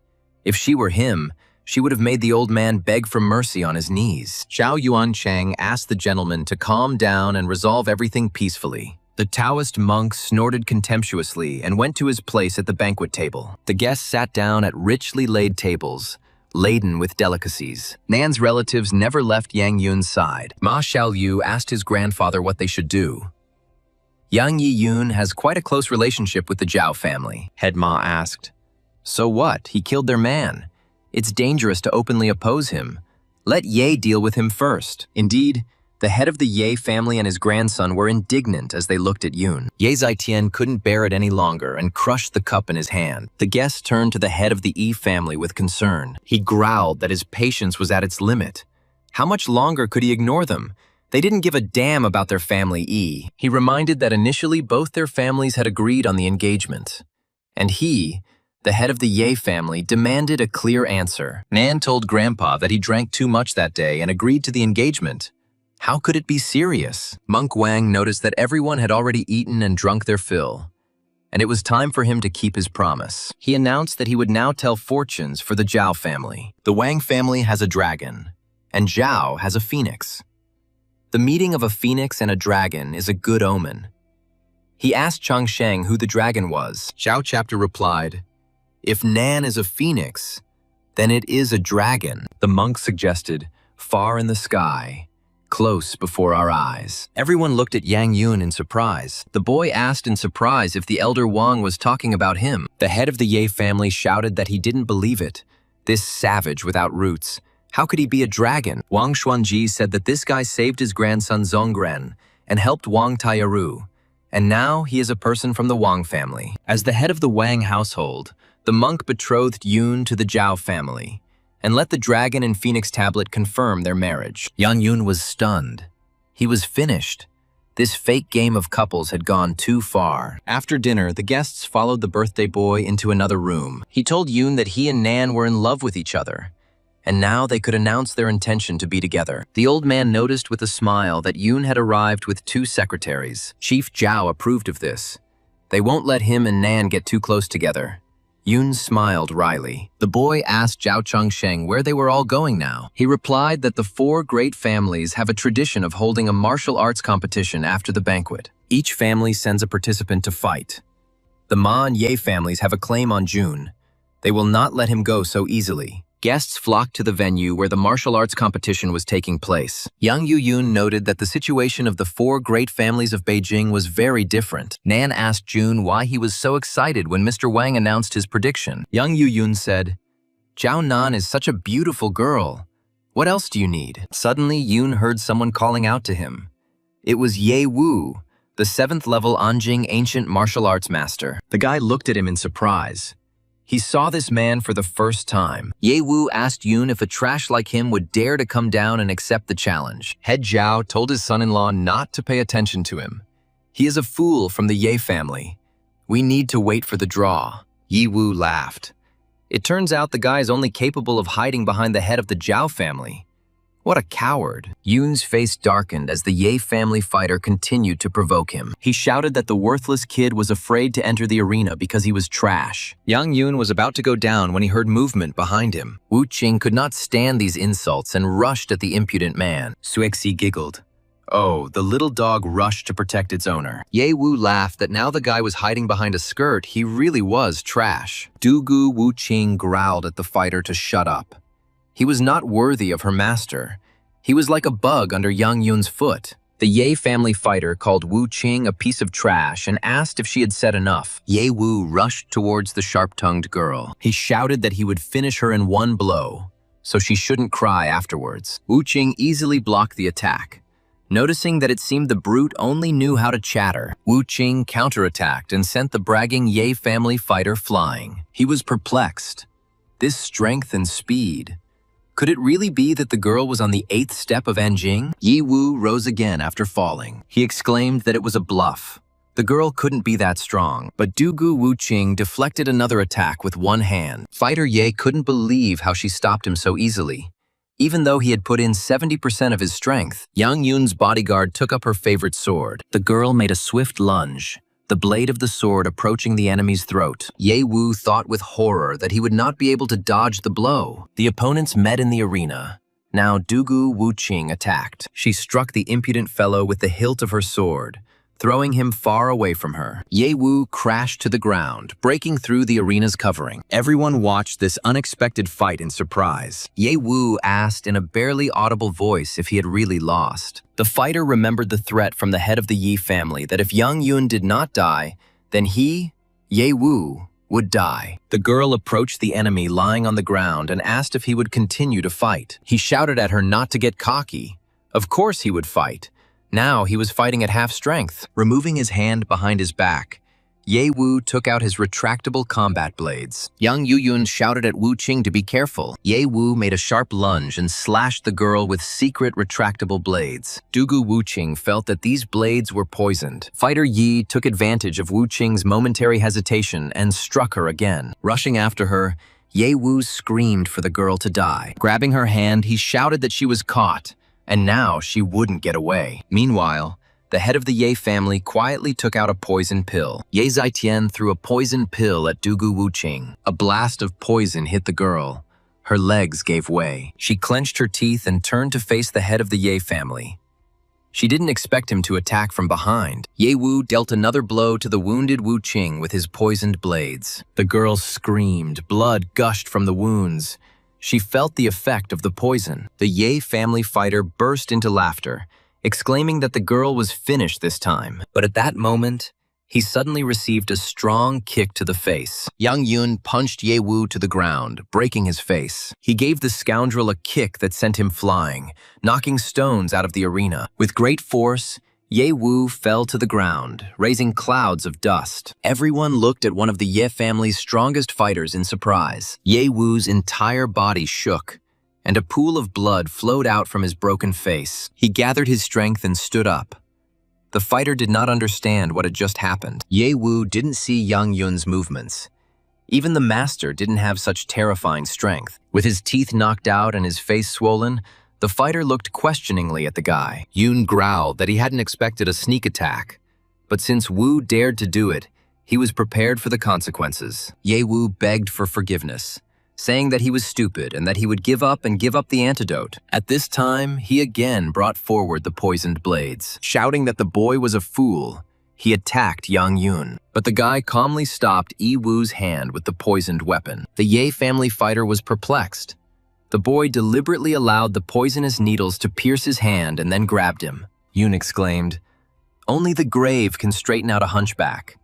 If she were him, she would have made the old man beg for mercy on his knees. Zhao Yuanchang asked the gentleman to calm down and resolve everything peacefully. The Taoist monk snorted contemptuously and went to his place at the banquet table. The guests sat down at richly laid tables, laden with delicacies. Nan's relatives never left Yang Yun's side. Ma Xiaoyu asked his grandfather what they should do. Yang Yi Yun has quite a close relationship with the Zhao family, Head Ma asked. So what? He killed their man. It's dangerous to openly oppose him. Let Ye deal with him first. Indeed, the head of the Ye family and his grandson were indignant as they looked at Yun. Ye Zhaitian couldn't bear it any longer and crushed the cup in his hand. The guests turned to the head of the Yi family with concern. He growled that his patience was at its limit. How much longer could he ignore them? They didn't give a damn about their family Yi. He reminded that initially both their families had agreed on the engagement. And he, the head of the Ye family, demanded a clear answer. Nan told Grandpa that he drank too much that day and agreed to the engagement. How could it be serious? Monk Wang noticed that everyone had already eaten and drunk their fill, and it was time for him to keep his promise. He announced that he would now tell fortunes for the Zhao family. The Wang family has a dragon, and Zhao has a phoenix. The meeting of a phoenix and a dragon is a good omen. He asked Changsheng who the dragon was. Zhao Chapter replied, "If Nan is a phoenix, then it is a dragon." The monk suggested, "Far in the sky, close before our eyes." Everyone looked at Yang Yun in surprise. The boy asked in surprise if the elder Wang was talking about him. The head of the Ye family shouted that he didn't believe it. This savage without roots. How could he be a dragon? Wang Xuanji said that this guy saved his grandson Zongren and helped Wang Taiyaru, and now he is a person from the Wang family. As the head of the Wang household, the monk betrothed Yun to the Zhao family and let the dragon and phoenix tablet confirm their marriage. Yang Yun was stunned. He was finished. This fake game of couples had gone too far. After dinner, the guests followed the birthday boy into another room. He told Yoon that he and Nan were in love with each other, and now they could announce their intention to be together. The old man noticed with a smile that Yoon had arrived with 2 secretaries. Chief Zhao approved of this. They won't let him and Nan get too close together. Yoon smiled wryly. The boy asked Zhao Chengsheng where they were all going now. He replied that the 4 great families have a tradition of holding a martial arts competition after the banquet. Each family sends a participant to fight. The Ma and Ye families have a claim on Jun. They will not let him go so easily. Guests flocked to the venue where the martial arts competition was taking place. Young Yoon noted that the situation of the 4 great families of Beijing was very different. Nan asked Jun why he was so excited when Mr. Wang announced his prediction. Young Yoon said, "Zhao Nan is such a beautiful girl. What else do you need?" Suddenly, Yoon heard someone calling out to him. It was Ye Wu, the 7th level Anjing ancient martial arts master. The guy looked at him in surprise. He saw this man for the first time. Ye Wu asked Yoon if a trash like him would dare to come down and accept the challenge. Head Zhao told his son-in-law not to pay attention to him. He is a fool from the Ye family. We need to wait for the draw. Ye Wu laughed. It turns out the guy is only capable of hiding behind the head of the Zhao family. What a coward. Yoon's face darkened as the Ye family fighter continued to provoke him. He shouted that the worthless kid was afraid to enter the arena because he was trash. Young Yoon was about to go down when he heard movement behind him. Wu Qing could not stand these insults and rushed at the impudent man. Suexi giggled. Oh, the little dog rushed to protect its owner. Ye Wu laughed that now the guy was hiding behind a skirt, he really was trash. Dugu Wu Qing growled at the fighter to shut up. He was not worthy of her master. He was like a bug under Young Yoon's foot. The Ye family fighter called Wu Qing a piece of trash and asked if she had said enough. Ye Wu rushed towards the sharp-tongued girl. He shouted that he would finish her in one blow, so she shouldn't cry afterwards. Wu Qing easily blocked the attack. Noticing that it seemed the brute only knew how to chatter, Wu Qing counterattacked and sent the bragging Ye family fighter flying. He was perplexed. This strength and speed. Could it really be that the girl was on the 8th step of Anjing? Ye Wu rose again after falling. He exclaimed that it was a bluff. The girl couldn't be that strong, but Dugu Wu Qing deflected another attack with one hand. Fighter Ye couldn't believe how she stopped him so easily. Even though he had put in 70% of his strength, Yang Yun's bodyguard took up her favorite sword. The girl made a swift lunge, the blade of the sword approaching the enemy's throat. Ye Wu thought with horror that he would not be able to dodge the blow. The opponents met in the arena. Now Dugu Wu Qing attacked. She struck the impudent fellow with the hilt of her sword, throwing him far away from her. Ye Wu crashed to the ground, breaking through the arena's covering. Everyone watched this unexpected fight in surprise. Ye Wu asked in a barely audible voice if he had really lost. The fighter remembered the threat from the head of the Yi family that if Yang Yun did not die, then he, Ye Wu, would die. The girl approached the enemy lying on the ground and asked if he would continue to fight. He shouted at her not to get cocky. Of course he would fight. Now he was fighting at half strength. Removing his hand behind his back, Ye Wu took out his retractable combat blades. Yang Yuyun shouted at Wu Qing to be careful. Ye Wu made a sharp lunge and slashed the girl with secret retractable blades. Dugu Wu Qing felt that these blades were poisoned. Fighter Yi took advantage of Wu Qing's momentary hesitation and struck her again. Rushing after her, Ye Wu screamed for the girl to die. Grabbing her hand, he shouted that she was caught, and now she wouldn't get away. Meanwhile, the head of the Ye family quietly took out a poison pill. Ye Zhaitian threw a poison pill at Dugu Wu Qing. A blast of poison hit the girl. Her legs gave way. She clenched her teeth and turned to face the head of the Ye family. She didn't expect him to attack from behind. Ye Wu dealt another blow to the wounded Wu Qing with his poisoned blades. The girl screamed. Blood gushed from the wounds. She felt the effect of the poison. The Ye family fighter burst into laughter, exclaiming that the girl was finished this time. But at that moment, he suddenly received a strong kick to the face. Yang Yun punched Ye Wu to the ground, breaking his face. He gave the scoundrel a kick that sent him flying, knocking stones out of the arena. With great force, Ye Wu fell to the ground, raising clouds of dust. Everyone looked at one of the Ye family's strongest fighters in surprise. Ye Wu's entire body shook, and a pool of blood flowed out from his broken face. He gathered his strength and stood up. The fighter did not understand what had just happened. Ye Wu didn't see Yang Yun's movements. Even the master didn't have such terrifying strength. With his teeth knocked out and his face swollen, the fighter looked questioningly at the guy. Yun growled that he hadn't expected a sneak attack. But since Wu dared to do it, he was prepared for the consequences. Ye Wu begged for forgiveness, saying that he was stupid and that he would give up the antidote. At this time, he again brought forward the poisoned blades. Shouting that the boy was a fool, he attacked Yang Yun. But the guy calmly stopped Yi Wu's hand with the poisoned weapon. The Ye family fighter was perplexed. The boy deliberately allowed the poisonous needles to pierce his hand and then grabbed him. Yun exclaimed, "Only the grave can straighten out a hunchback.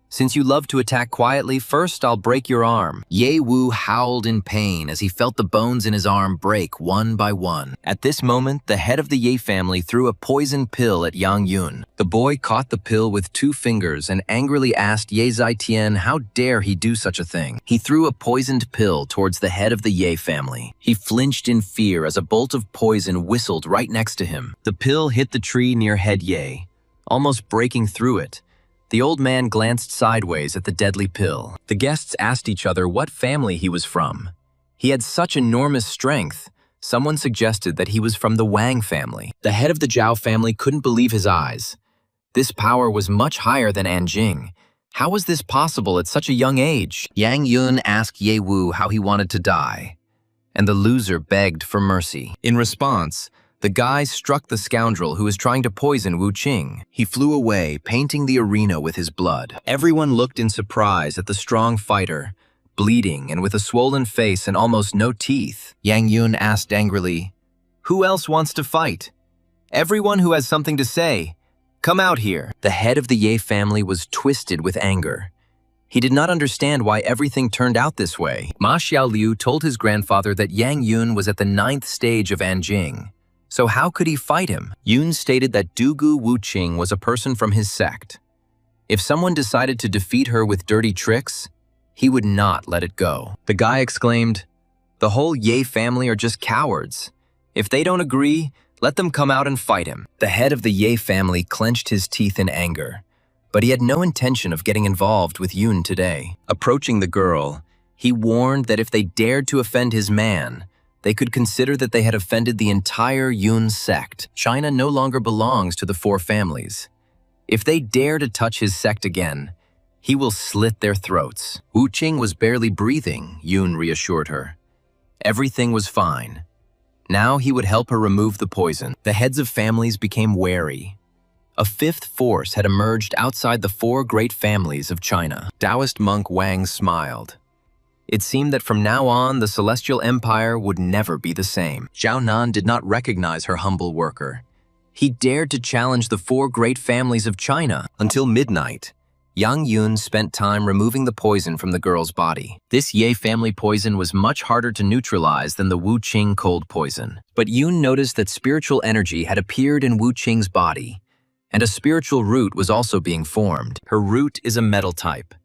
Since you love to attack quietly, first I'll break your arm." Ye Wu howled in pain as he felt the bones in his arm break one by one. At this moment, the head of the Ye family threw a poison pill at Yang Yun. The boy caught the pill with 2 fingers and angrily asked Ye Zhaitian how dare he do such a thing. He threw a poisoned pill towards the head of the Ye family. He flinched in fear as a bolt of poison whistled right next to him. The pill hit the tree near head Ye, almost breaking through it. The old man glanced sideways at the deadly pill. The guests asked each other what family he was from. He had such enormous strength. Someone suggested that he was from the Wang family. The head of the Zhao family couldn't believe his eyes. This power was much higher than Anjing. How was this possible at such a young age? Yang Yun asked Ye Wu how he wanted to die, and the loser begged for mercy. In response, the guy struck the scoundrel who was trying to poison Wu Qing. He flew away, painting the arena with his blood. Everyone looked in surprise at the strong fighter, bleeding and with a swollen face and almost no teeth. Yang Yun asked angrily, "Who else wants to fight? Everyone who has something to say, come out here." The head of the Ye family was twisted with anger. He did not understand why everything turned out this way. Ma Xiaoliu told his grandfather that Yang Yun was at the 9th stage of Anjing. So how could he fight him? Yun stated that Dugu Wu Qing was a person from his sect. If someone decided to defeat her with dirty tricks, he would not let it go. The guy exclaimed, "The whole Ye family are just cowards. If they don't agree, let them come out and fight him." The head of the Ye family clenched his teeth in anger, but he had no intention of getting involved with Yun today. Approaching the girl, he warned that if they dared to offend his man, they could consider that they had offended the entire Yun sect. China no longer belongs to the 4 families. If they dare to touch his sect again, he will slit their throats. Wu Qing was barely breathing, Yun reassured her. Everything was fine. Now he would help her remove the poison. The heads of families became wary. A 5th force had emerged outside the 4 great families of China. Taoist monk Wang smiled. It seemed that from now on, the Celestial Empire would never be the same. Zhao Nan did not recognize her humble worker. He dared to challenge the 4 great families of China. Until midnight, Yang Yun spent time removing the poison from the girl's body. This Ye family poison was much harder to neutralize than the Wu Qing cold poison. But Yun noticed that spiritual energy had appeared in Wu Qing's body, and a spiritual root was also being formed. Her root is a metal type.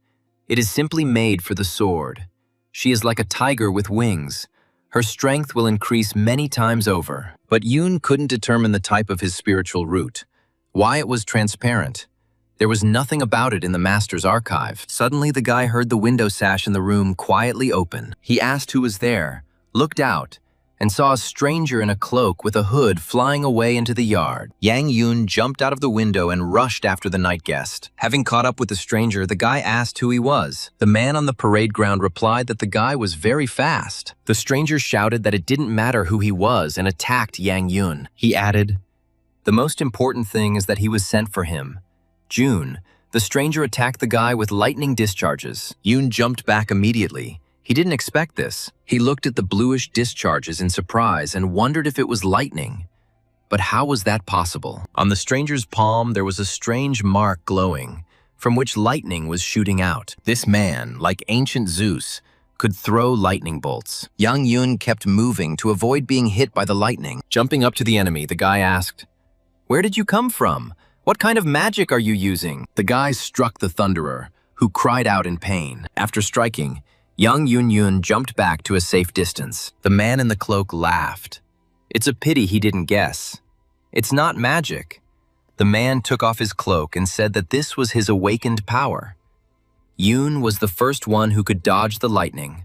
It is simply made for the sword. She is like a tiger with wings. Her strength will increase many times over. But Yun couldn't determine the type of his spiritual root. Why it was transparent. There was nothing about it in the master's archive. Suddenly, the guy heard the window sash in the room quietly open. He asked who was there, looked out, and saw a stranger in a cloak with a hood flying away into the yard. Yang Yun jumped out of the window and rushed after the night guest. Having caught up with the stranger, the guy asked who he was. The man on the parade ground replied that the guy was very fast. The stranger shouted that it didn't matter who he was and attacked Yang Yun. He added, "The most important thing is that he was sent for him." June, the stranger attacked the guy with lightning discharges. Yun jumped back immediately. He didn't expect this. He looked at the bluish discharges in surprise and wondered if it was lightning. But how was that possible? On the stranger's palm, there was a strange mark glowing, from which lightning was shooting out. This man, like ancient Zeus, could throw lightning bolts. Yang Yun kept moving to avoid being hit by the lightning. Jumping up to the enemy, the guy asked, "Where did you come from? What kind of magic are you using?" The guy struck the thunderer, who cried out in pain. After striking, Yang Yun jumped back to a safe distance. The man in the cloak laughed. It's a pity he didn't guess. It's not magic. The man took off his cloak and said that this was his awakened power. Yun was the first one who could dodge the lightning.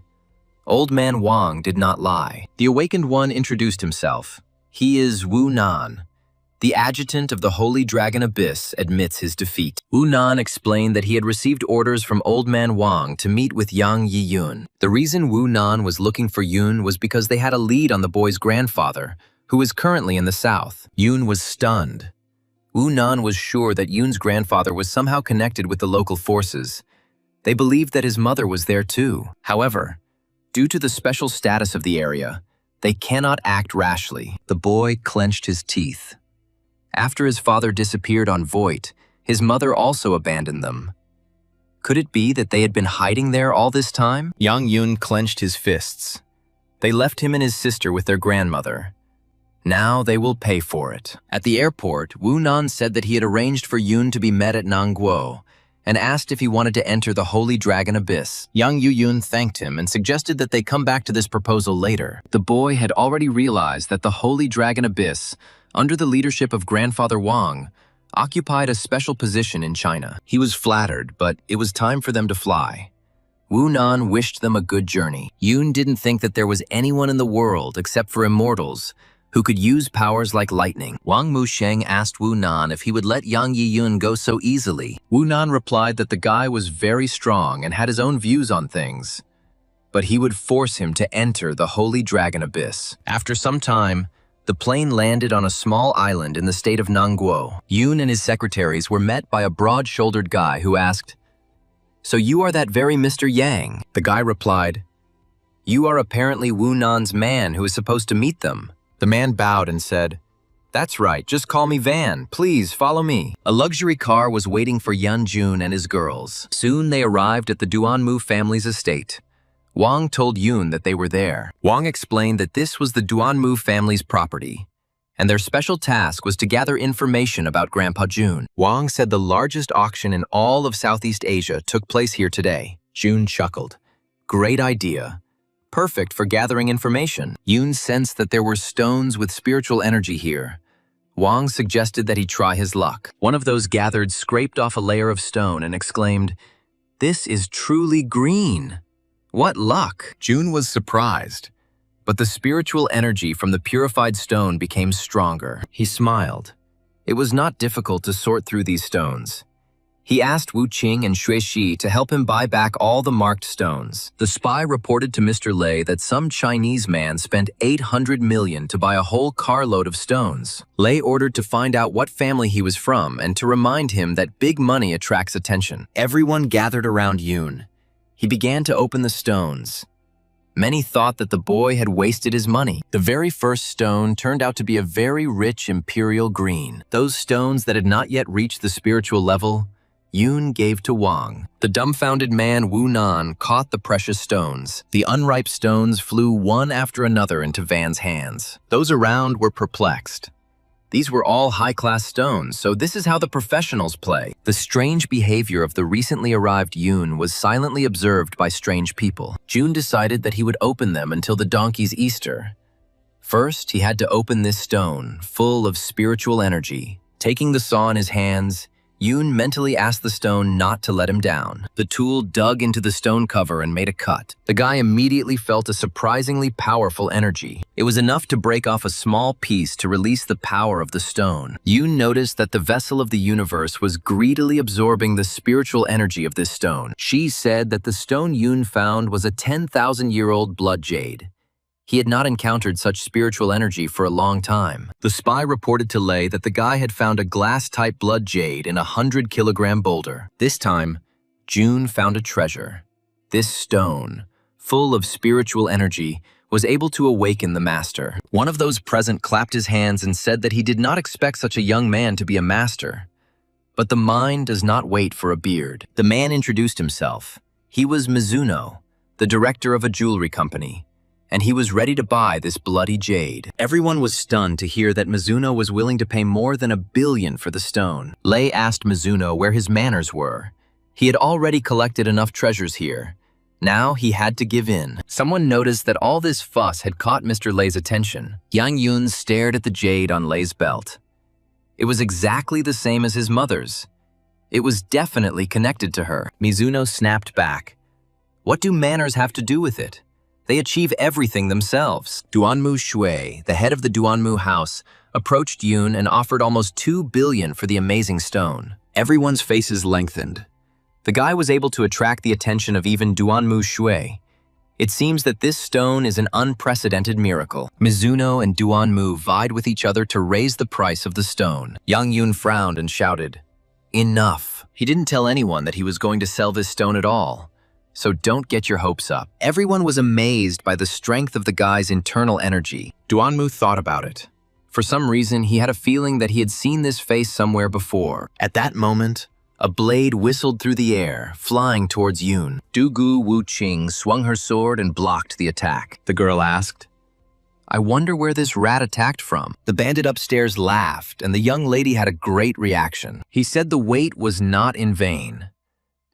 Old man Wang did not lie. The awakened one introduced himself. He is Wu Nan. The adjutant of the Holy Dragon Abyss admits his defeat. Wu Nan explained that he had received orders from Old Man Wang to meet with Yang Yi-yun. The reason Wu Nan was looking for Yun was because they had a lead on the boy's grandfather, who is currently in the south. Yun was stunned. Wu Nan was sure that Yun's grandfather was somehow connected with the local forces. They believed that his mother was there too. However, due to the special status of the area, they cannot act rashly. The boy clenched his teeth. After his father disappeared on Voight, his mother also abandoned them. Could it be that they had been hiding there all this time? Yang Yun clenched his fists. They left him and his sister with their grandmother. Now they will pay for it. At the airport, Wu Nan said that he had arranged for Yun to be met at Nangguo and asked if he wanted to enter the Holy Dragon Abyss. Yang Yu-yun thanked him and suggested that they come back to this proposal later. The boy had already realized that the Holy Dragon Abyss, under the leadership of Grandfather Wang, occupied a special position in China. He was flattered, but it was time for them to fly. Wu Nan wished them a good journey. Yun didn't think that there was anyone in the world, except for immortals, who could use powers like lightning. Wang Musheng asked Wu Nan if he would let Yang Yi-yun go so easily. Wu Nan replied that the guy was very strong and had his own views on things, but he would force him to enter the Holy Dragon Abyss. After some time, the plane landed on a small island in the state of Nangguo. Yun and his secretaries were met by a broad-shouldered guy who asked, "So you are that very Mr. Yang?" The guy replied, "You are apparently Wu Nan's man who is supposed to meet them." The man bowed and said, "That's right, just call me Van. Please follow me." A luxury car was waiting for Yun Jun and his girls. Soon they arrived at the Duanmu family's estate. Wang told Yun that they were there. Wang explained that this was the Duanmu family's property, and their special task was to gather information about Grandpa Jun. Wang said the largest auction in all of Southeast Asia took place here today. Jun chuckled. "Great idea. Perfect for gathering information." Yun sensed that there were stones with spiritual energy here. Wang suggested that he try his luck. One of those gathered scraped off a layer of stone and exclaimed, "This is truly green. What luck!" Jun was surprised, but the spiritual energy from the purified stone became stronger. He smiled. It was not difficult to sort through these stones. He asked Wu Qing and Xue Shi to help him buy back all the marked stones. The spy reported to Mr. Lei that some Chinese man spent 800 million to buy a whole carload of stones. Lei ordered to find out what family he was from and to remind him that big money attracts attention. Everyone gathered around Yun. He began to open the stones. Many thought that the boy had wasted his money. The very first stone turned out to be a very rich imperial green. Those stones that had not yet reached the spiritual level, Yun gave to Wang. The dumbfounded man Wu Nan caught the precious stones. The unripe stones flew one after another into Van's hands. Those around were perplexed. These were all high-class stones, so this is how the professionals play. The strange behavior of the recently arrived Yun was silently observed by strange people. Jun decided that he would open them until the donkey's Easter. First, he had to open this stone, full of spiritual energy. Taking the saw in his hands, Yun mentally asked the stone not to let him down. The tool dug into the stone cover and made a cut. The guy immediately felt a surprisingly powerful energy. It was enough to break off a small piece to release the power of the stone. Yun noticed that the vessel of the universe was greedily absorbing the spiritual energy of this stone. She said that the stone Yun found was a 10,000-year-old blood jade. He had not encountered such spiritual energy for a long time. The spy reported to Lei that the guy had found a glass-type blood jade in a 100-kilogram boulder. This time, Jun found a treasure. This stone, full of spiritual energy, was able to awaken the master. One of those present clapped his hands and said that he did not expect such a young man to be a master. But the mind does not wait for a beard. The man introduced himself. He was Mizuno, the director of a jewelry company, and he was ready to buy this bloody jade. Everyone was stunned to hear that Mizuno was willing to pay more than $1 billion for the stone. Lei asked Mizuno where his manners were. He had already collected enough treasures here. Now he had to give in. Someone noticed that all this fuss had caught Mr. Lei's attention. Yang Yun stared at the jade on Lei's belt. It was exactly the same as his mother's. It was definitely connected to her. Mizuno snapped back. What do manners have to do with it? They achieve everything themselves. Duanmu Shui, the head of the Duanmu house, approached Yun and offered almost 2 billion for the amazing stone. Everyone's faces lengthened. The guy was able to attract the attention of even Duanmu Shui. It seems that this stone is an unprecedented miracle. Mizuno and Duanmu vied with each other to raise the price of the stone. Yang Yun frowned and shouted, "Enough." He didn't tell anyone that he was going to sell this stone at all. So don't get your hopes up. Everyone was amazed by the strength of the guy's internal energy. Duanmu thought about it. For some reason, he had a feeling that he had seen this face somewhere before. At that moment, a blade whistled through the air, flying towards Yun. Dugu Wuqing swung her sword and blocked the attack. The girl asked, "I wonder where this rat attacked from." The bandit upstairs laughed, and the young lady had a great reaction. He said the wait was not in vain.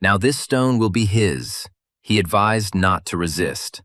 Now this stone will be his. He advised not to resist.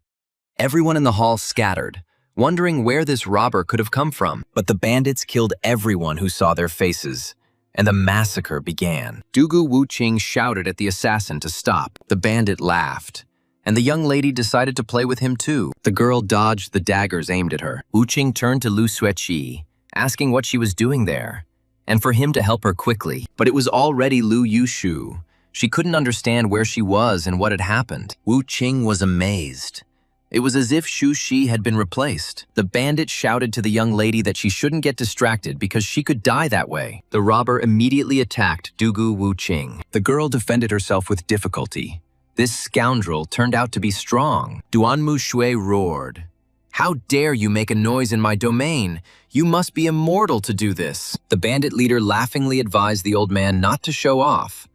Everyone in the hall scattered, wondering where this robber could have come from. But the bandits killed everyone who saw their faces, and the massacre began. Dugu Wuqing shouted at the assassin to stop. The bandit laughed, and the young lady decided to play with him too. The girl dodged the daggers aimed at her. Wuqing turned to Lu Sueqi, asking what she was doing there, and for him to help her quickly. But it was already Lu Yushu. She couldn't understand where she was and what had happened. Wu Qing was amazed. It was as if Shu Shi had been replaced. The bandit shouted to the young lady that she shouldn't get distracted because she could die that way. The robber immediately attacked Dugu Wu Qing. The girl defended herself with difficulty. This scoundrel turned out to be strong. Duanmu Shui roared, "How dare you make a noise in my domain? You must be immortal to do this." The bandit leader laughingly advised the old man not to show off.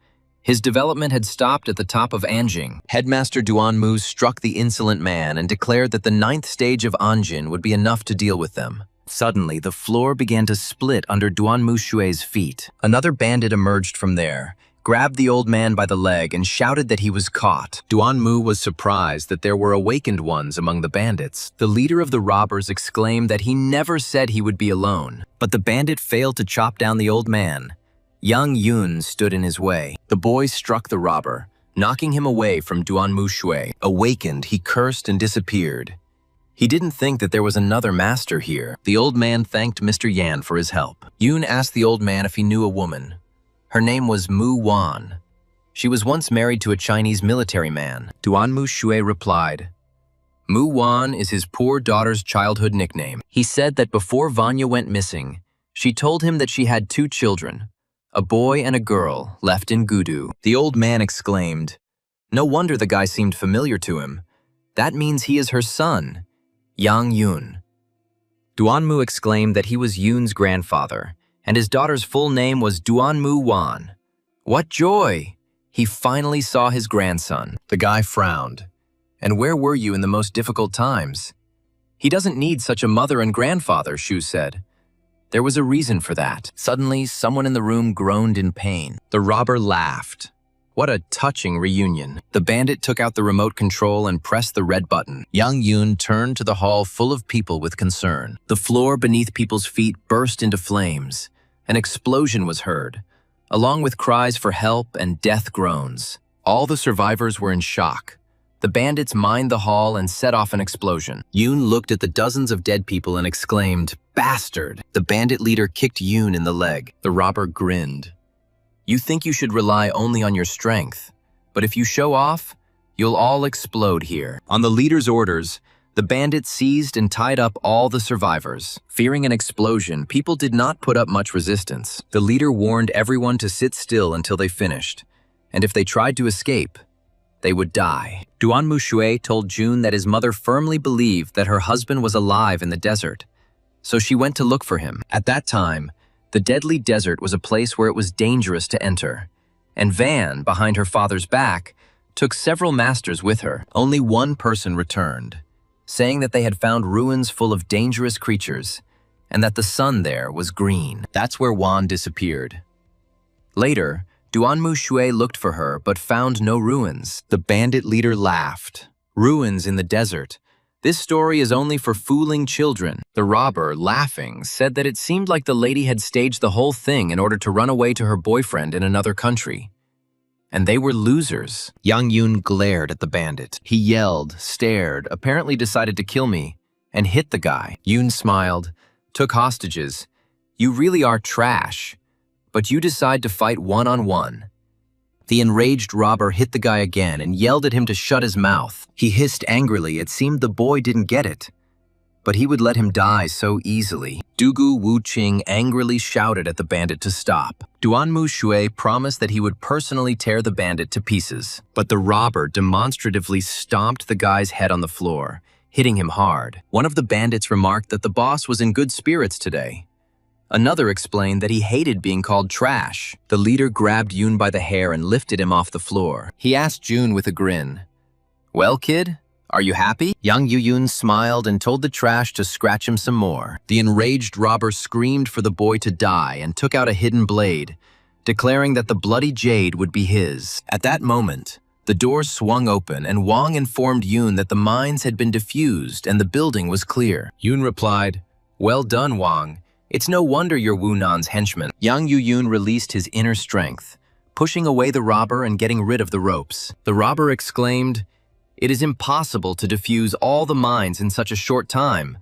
His development had stopped at the top of Anjing. Headmaster Duanmu struck the insolent man and declared that the 9th stage of Anjin would be enough to deal with them. Suddenly, the floor began to split under Duanmu Shui's feet. Another bandit emerged from there, grabbed the old man by the leg, and shouted that he was caught. Duanmu was surprised that there were awakened ones among the bandits. The leader of the robbers exclaimed that he never said he would be alone, but the bandit failed to chop down the old man. Yang Yun stood in his way. The boy struck the robber, knocking him away from Duanmu Shui. Awakened, he cursed and disappeared. He didn't think that there was another master here. The old man thanked Mr. Yan for his help. Yun asked the old man if he knew a woman. Her name was Mu Wan. She was once married to a Chinese military man. Duanmu Shui replied, "Mu Wan is his poor daughter's childhood nickname." He said that before Vanya went missing, she told him that she had 2 children, a boy and a girl, left in Gudu. The old man exclaimed, "No wonder the guy seemed familiar to him. That means he is her son, Yang Yun." Duanmu exclaimed that he was Yun's grandfather, and his daughter's full name was Duanmu Wan. What joy! He finally saw his grandson. The guy frowned. "And where were you in the most difficult times?" "He doesn't need such a mother and grandfather," Shu said. There was a reason for that. Suddenly, someone in the room groaned in pain. The robber laughed. What a touching reunion. The bandit took out the remote control and pressed the red button. Yang Yun turned to the hall full of people with concern. The floor beneath people's feet burst into flames. An explosion was heard, along with cries for help and death groans. All the survivors were in shock. The bandits mined the hall and set off an explosion. Yun looked at the dozens of dead people and exclaimed, "Bastard!" The bandit leader kicked Yun in the leg. The robber grinned. "You think you should rely only on your strength, but if you show off, you'll all explode here." On the leader's orders, the bandits seized and tied up all the survivors. Fearing an explosion, people did not put up much resistance. The leader warned everyone to sit still until they finished, and if they tried to escape, they would die. Duanmu Shui told Jun that his mother firmly believed that her husband was alive in the desert, so she went to look for him. At that time, the deadly desert was a place where it was dangerous to enter, and Van, behind her father's back, took several masters with her. Only one person returned, saying that they had found ruins full of dangerous creatures, and that the sun there was green. That's where Wan disappeared. Later, Duanmu Shui looked for her but found no ruins. The bandit leader laughed. Ruins in the desert. This story is only for fooling children." The robber, laughing, said that it seemed like the lady had staged the whole thing in order to run away to her boyfriend in another country. And they were losers. Yang Yun glared at the bandit. He yelled, stared, apparently decided to kill me, and hit the guy. Yun smiled, took hostages. "You really are trash, but you decide to fight one-on-one." The enraged robber hit the guy again and yelled at him to shut his mouth. He hissed angrily. It seemed the boy didn't get it, but he would let him die so easily. Dugu Wuqing angrily shouted at the bandit to stop. Duanmu Shui promised that he would personally tear the bandit to pieces, but the robber demonstratively stomped the guy's head on the floor, hitting him hard. One of the bandits remarked that the boss was in good spirits today. Another explained that he hated being called trash. The leader grabbed Yun by the hair and lifted him off the floor. He asked Jun with a grin, "Well, kid, are you happy?" Yang Yuyun smiled and told the trash to scratch him some more. The enraged robber screamed for the boy to die and took out a hidden blade, declaring that the bloody jade would be his. At that moment, the doors swung open and Wang informed Yun that the mines had been defused and the building was clear. Yun replied, "Well done, Wang. It's no wonder you're Wu Nan's henchman." Yang Yuyun released his inner strength, pushing away the robber and getting rid of the ropes. The robber exclaimed, "It is impossible to defuse all the mines in such a short time.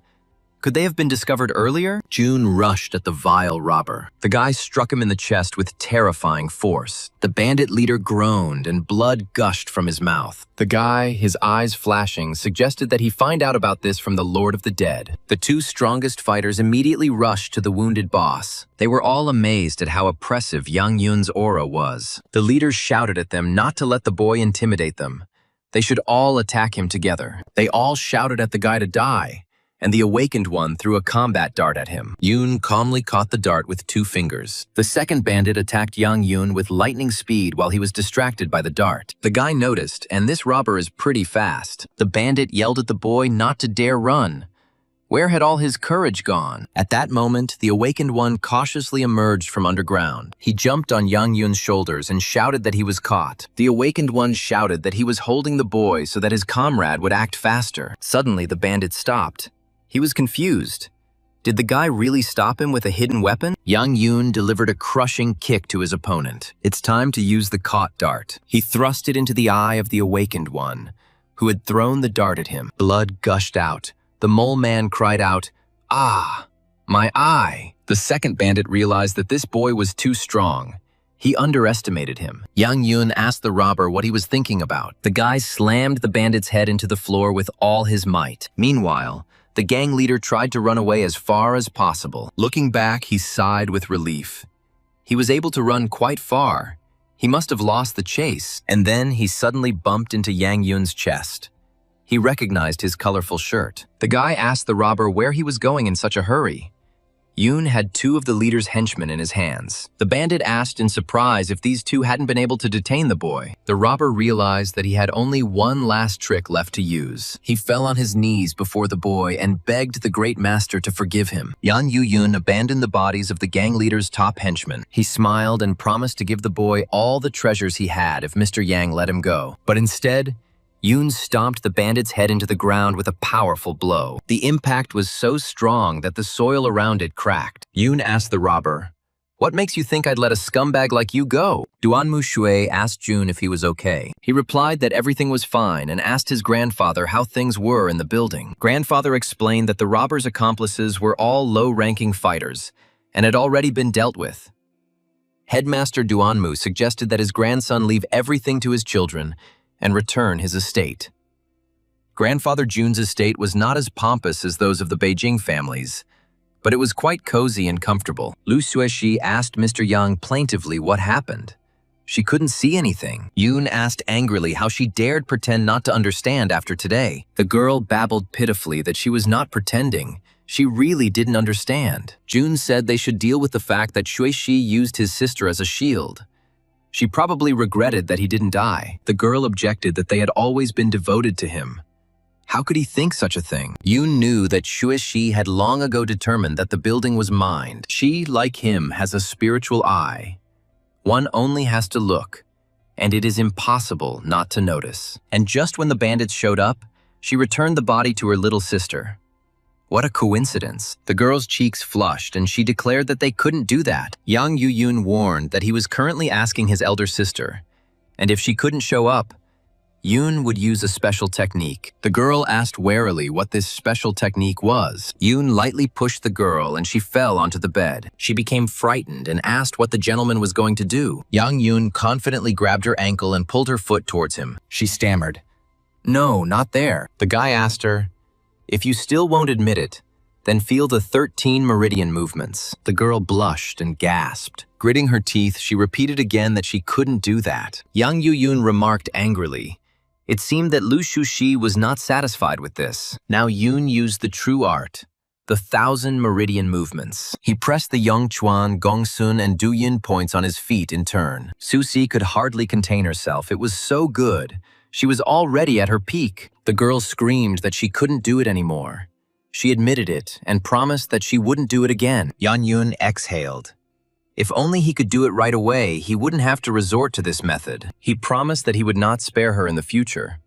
Could they have been discovered earlier?" Jun rushed at the vile robber. The guy struck him in the chest with terrifying force. The bandit leader groaned and blood gushed from his mouth. The guy, his eyes flashing, suggested that he find out about this from the Lord of the Dead. The two strongest fighters immediately rushed to the wounded boss. They were all amazed at how oppressive Yang Yun's aura was. The leaders shouted at them not to let the boy intimidate them. They should all attack him together. They all shouted at the guy to die, and the awakened one threw a combat dart at him. Yun calmly caught the dart with 2 fingers. The second bandit attacked Yang Yun with lightning speed while he was distracted by the dart. The guy noticed, and this robber is pretty fast. The bandit yelled at the boy not to dare run. Where had all his courage gone? At that moment, the awakened one cautiously emerged from underground. He jumped on Yang Yun's shoulders and shouted that he was caught. The awakened one shouted that he was holding the boy so that his comrade would act faster. Suddenly, the bandit stopped. He was confused. Did the guy really stop him with a hidden weapon? Yang Yun delivered a crushing kick to his opponent. It's time to use the caught dart. He thrust it into the eye of the awakened one, who had thrown the dart at him. Blood gushed out. The mole man cried out, "Ah, my eye!" The second bandit realized that this boy was too strong. He underestimated him. Yang Yun asked the robber what he was thinking about. The guy slammed the bandit's head into the floor with all his might. Meanwhile, the gang leader tried to run away as far as possible. Looking back, he sighed with relief. He was able to run quite far. He must have lost the chase. And then he suddenly bumped into Yang Yun's chest. He recognized his colorful shirt. The guy asked the robber where he was going in such a hurry. Yun had 2 of the leader's henchmen in his hands. The bandit asked in surprise if these 2 hadn't been able to detain the boy. The robber realized that he had only one last trick left to use. He fell on his knees before the boy and begged the great master to forgive him. Yang Yuyun abandoned the bodies of the gang leader's top henchmen. He smiled and promised to give the boy all the treasures he had if Mr. Yang let him go. But instead, Yun stomped the bandit's head into the ground with a powerful blow. The impact was so strong that the soil around it cracked. Yun asked the robber, "What makes you think I'd let a scumbag like you go?" Duanmu Shui asked Jun if he was okay. He replied that everything was fine and asked his grandfather how things were in the building. Grandfather explained that the robber's accomplices were all low-ranking fighters and had already been dealt with. Headmaster Duanmu suggested that his grandson leave everything to his children and return his estate. Grandfather Jun's estate was not as pompous as those of the Beijing families, but it was quite cozy and comfortable. Lu Xuexi asked Mr. Yang plaintively what happened. She couldn't see anything. Yun asked angrily how she dared pretend not to understand after today. The girl babbled pitifully that she was not pretending. She really didn't understand. Jun said they should deal with the fact that Xuexi used his sister as a shield. She probably regretted that he didn't die. The girl objected that they had always been devoted to him. How could he think such a thing? Yun knew that Xuexi had long ago determined that the building was mined. She, like him, has a spiritual eye. One only has to look, and it is impossible not to notice. And just when the bandits showed up, She returned the body to her little sister. What a coincidence. The girl's cheeks flushed, and she declared that they couldn't do that. Yang Yuyun warned that he was currently asking his elder sister, and if she couldn't show up, Yoon would use a special technique. The girl asked warily what this special technique was. Yoon lightly pushed the girl and she fell onto the bed. She became frightened and asked what the gentleman was going to do. Yang Yoon confidently grabbed her ankle and pulled her foot towards him. She stammered, "No, not there." The guy asked her, "If you still won't admit it, then feel the 13 meridian movements." The girl blushed and gasped. Gritting her teeth, she repeated again that she couldn't do that. Yang Yuyun remarked angrily. It seemed that Lu Shuxi was not satisfied with this. Now Yoon used the true art, the 1,000 meridian movements. He pressed the Yongchuan, Gongsun, and Duyin points on his feet in turn. Susi could hardly contain herself. It was so good. She was already at her peak. The girl screamed that she couldn't do it anymore. She admitted it and promised that she wouldn't do it again. Yan Yun exhaled. If only he could do it right away, he wouldn't have to resort to this method. He promised that he would not spare her in the future.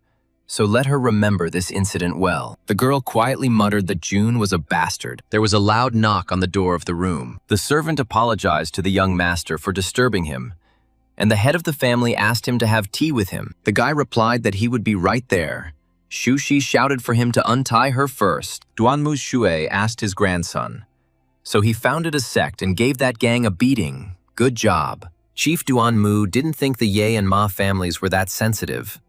So let her remember this incident well. The girl quietly muttered that June was a bastard. There was a loud knock on the door of the room. The servant apologized to the young master for disturbing him, and the head of the family asked him to have tea with him. The guy replied that he would be right there. Shuxi shouted for him to untie her first. Duanmu Shui asked his grandson. So he founded a sect and gave that gang a beating. Good job. Chief Duanmu didn't think the Ye and Ma families were that sensitive,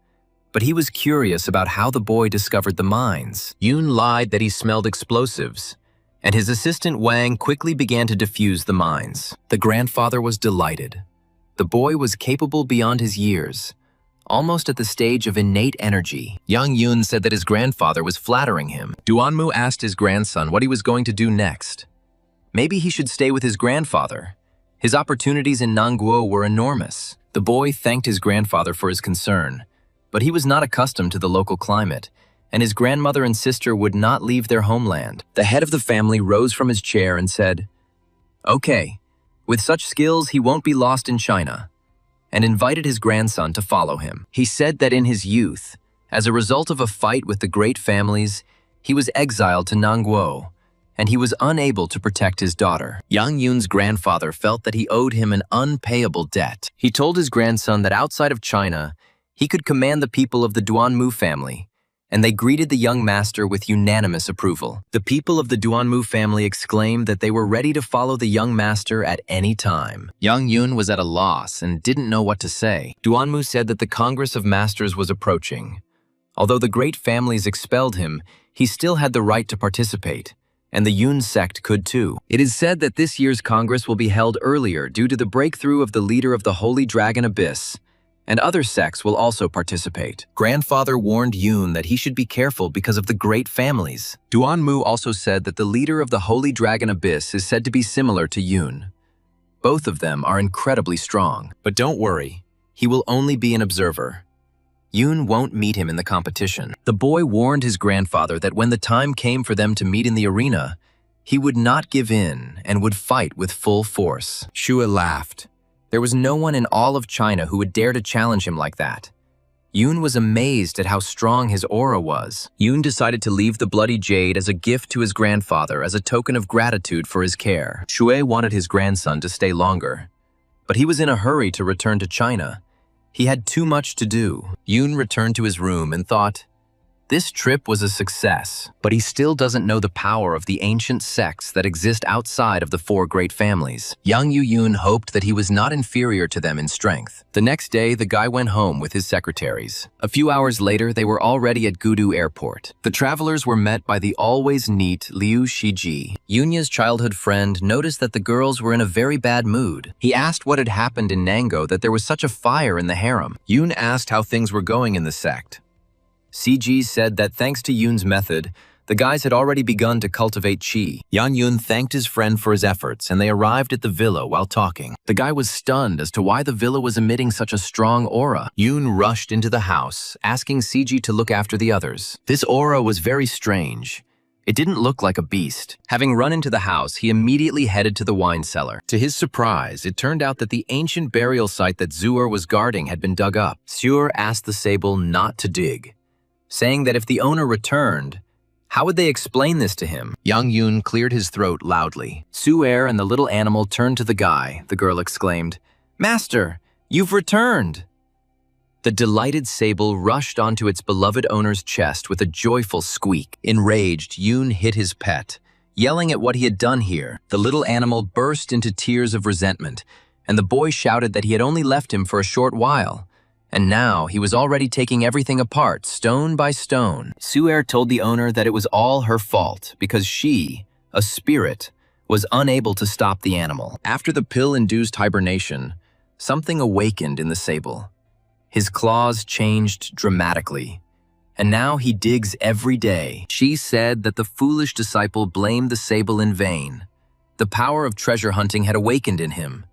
but he was curious about how the boy discovered the mines. Yoon lied that he smelled explosives, and his assistant Wang quickly began to defuse the mines. The grandfather was delighted. The boy was capable beyond his years, almost at the stage of innate energy. Yang Yoon said that his grandfather was flattering him. Duanmu asked his grandson what he was going to do next. Maybe he should stay with his grandfather. His opportunities in Nangguo were enormous. The boy thanked his grandfather for his concern, but he was not accustomed to the local climate, and his grandmother and sister would not leave their homeland. The head of the family rose from his chair and said, "Okay, with such skills he won't be lost in China," and invited his grandson to follow him. He said that in his youth, as a result of a fight with the great families, he was exiled to Nangguo, and he was unable to protect his daughter. Yang Yun's grandfather felt that he owed him an unpayable debt. He told his grandson that outside of China, he could command the people of the Duanmu family, and they greeted the young master with unanimous approval. The people of the Duanmu family exclaimed that they were ready to follow the young master at any time. Yang Yun was at a loss and didn't know what to say. Duanmu said that the Congress of Masters was approaching. Although the great families expelled him, he still had the right to participate, and the Yun sect could too. It is said that this year's Congress will be held earlier due to the breakthrough of the leader of the Holy Dragon Abyss, and other sects will also participate. Grandfather warned Yoon that he should be careful because of the great families. Duanmu also said that the leader of the Holy Dragon Abyss is said to be similar to Yoon. Both of them are incredibly strong. But don't worry, he will only be an observer. Yoon won't meet him in the competition. The boy warned his grandfather that when the time came for them to meet in the arena, he would not give in and would fight with full force. Shua laughed. There was no one in all of China who would dare to challenge him like that. Yoon was amazed at how strong his aura was. Yoon decided to leave the bloody jade as a gift to his grandfather as a token of gratitude for his care. Shui wanted his grandson to stay longer, but he was in a hurry to return to China. He had too much to do. Yoon returned to his room and thought, this trip was a success, but he still doesn't know the power of the ancient sects that exist outside of the four great families. Yang Yu-yoon hoped that he was not inferior to them in strength. The next day, the guy went home with his secretaries. A few hours later, they were already at Gudu Airport. The travelers were met by the always neat Liu Shiji. Yunya's childhood friend noticed that the girls were in a very bad mood. He asked what had happened in Nango that there was such a fire in the harem. Yoon asked how things were going in the sect. CG said that thanks to Yoon's method, the guys had already begun to cultivate chi. Yan Yoon thanked his friend for his efforts, and they arrived at the villa while talking. The guy was stunned as to why the villa was emitting such a strong aura. Yoon rushed into the house, asking CG to look after the others. This aura was very strange. It didn't look like a beast. Having run into the house, he immediately headed to the wine cellar. To his surprise, it turned out that the ancient burial site that Zuer was guarding had been dug up. Zuer asked the sable not to dig. saying that if the owner returned, how would they explain this to him? Yang Yun cleared his throat loudly. Su-er and the little animal turned to the guy. The girl exclaimed, "Master, you've returned!" The delighted sable rushed onto its beloved owner's chest with a joyful squeak. Enraged, Yun hit his pet, Yelling at what he had done here, the little animal burst into tears of resentment, and the boy shouted that he had only left him for a short while. And now he was already taking everything apart, stone by stone. Su-er told the owner that it was all her fault because she, a spirit, was unable to stop the animal. After the pill-induced hibernation, something awakened in the sable. His claws changed dramatically, and now he digs every day. She said that the foolish disciple blamed the sable in vain. The power of treasure hunting had awakened in him.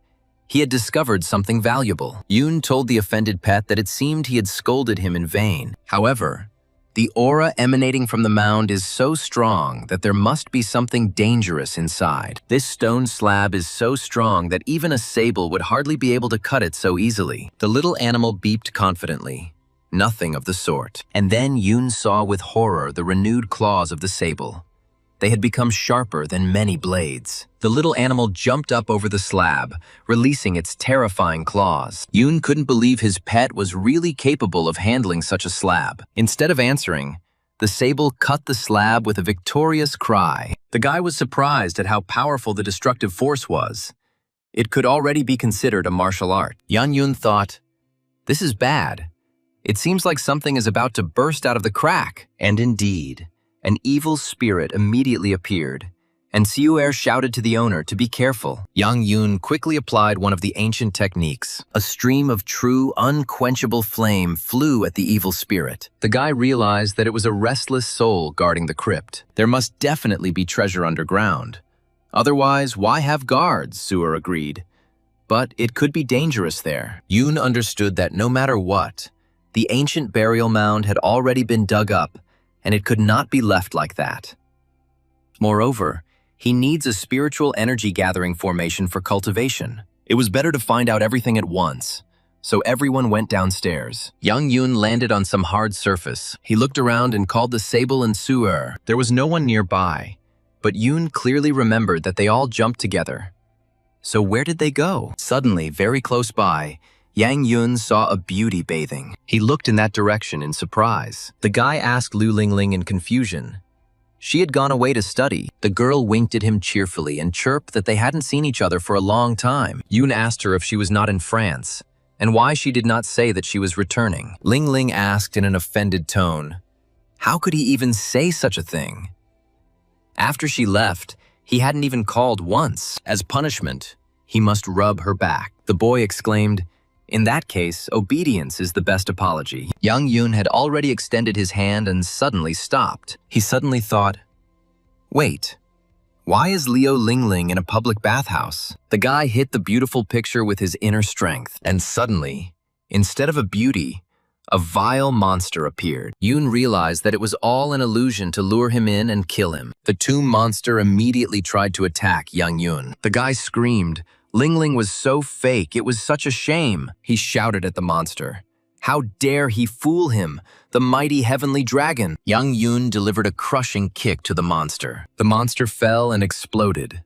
He had discovered something valuable. Yun told the offended pet that it seemed he had scolded him in vain. However, the aura emanating from the mound is so strong that there must be something dangerous inside. This stone slab is so strong that even a sable would hardly be able to cut it so easily. The little animal beeped confidently. Nothing of the sort. And then Yun saw with horror the renewed claws of the sable. They had become sharper than many blades. The little animal jumped up over the slab, releasing its terrifying claws. Yun couldn't believe his pet was really capable of handling such a slab. Instead of answering, the sable cut the slab with a victorious cry. The guy was surprised at how powerful the destructive force was. It could already be considered a martial art. Yang Yun thought, "This is bad. It seems like something is about to burst out of the crack." And indeed, an evil spirit immediately appeared, and Su-er shouted to the owner to be careful. Yang Yun quickly applied one of the ancient techniques. A stream of true, unquenchable flame flew at the evil spirit. The guy realized that it was a restless soul guarding the crypt. There must definitely be treasure underground. Otherwise, why have guards? Su-er agreed. But it could be dangerous there. Yun understood that no matter what, the ancient burial mound had already been dug up, and it could not be left like that. Moreover, he needs a spiritual energy-gathering formation for cultivation. It was better to find out everything at once, so everyone went downstairs. Yang Yun landed on some hard surface. He looked around and called the sable and Su-er. There was no one nearby, but Yun clearly remembered that they all jumped together. So where did they go? Suddenly, very close by, Yang Yun saw a beauty bathing. He looked in that direction in surprise. The guy asked Lu Lingling in confusion. She had gone away to study. The girl winked at him cheerfully and chirped that they hadn't seen each other for a long time. Yun asked her if she was not in France, and why she did not say that she was returning. Lingling asked in an offended tone, how could he even say such a thing? After she left, he hadn't even called once. As punishment, he must rub her back. The boy exclaimed, in that case, obedience is the best apology. Yang Yun had already extended his hand and suddenly stopped. He suddenly thought, wait, why is Liu Lingling in a public bathhouse? The guy hit the beautiful picture with his inner strength, and suddenly, instead of a beauty, a vile monster appeared. Yun realized that it was all an illusion to lure him in and kill him. The tomb monster immediately tried to attack Yang Yun. The guy screamed, Lingling was so fake, it was such a shame. He shouted at the monster. How dare he fool him, the mighty heavenly dragon? Yang Yun delivered a crushing kick to the monster. The monster fell and exploded.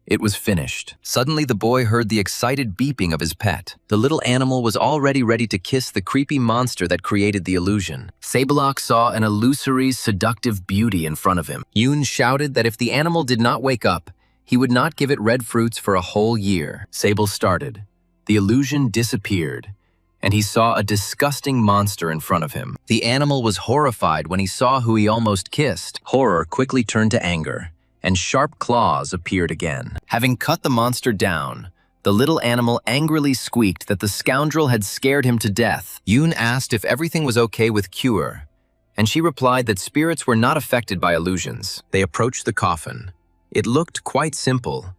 It was finished. Suddenly the boy heard the excited beeping of his pet. The little animal was already ready to kiss the creepy monster that created the illusion. Sablok saw an illusory, seductive beauty in front of him. Yun shouted that if the animal did not wake up, he would not give it red fruits for a whole year. Sable started. The illusion disappeared, and he saw a disgusting monster in front of him. The animal was horrified when he saw who he almost kissed. Horror quickly turned to anger, and sharp claws appeared again. Having cut the monster down, the little animal angrily squeaked that the scoundrel had scared him to death. Yun asked if everything was okay with Cure, and she replied that spirits were not affected by illusions. They approached the coffin. It looked quite simple,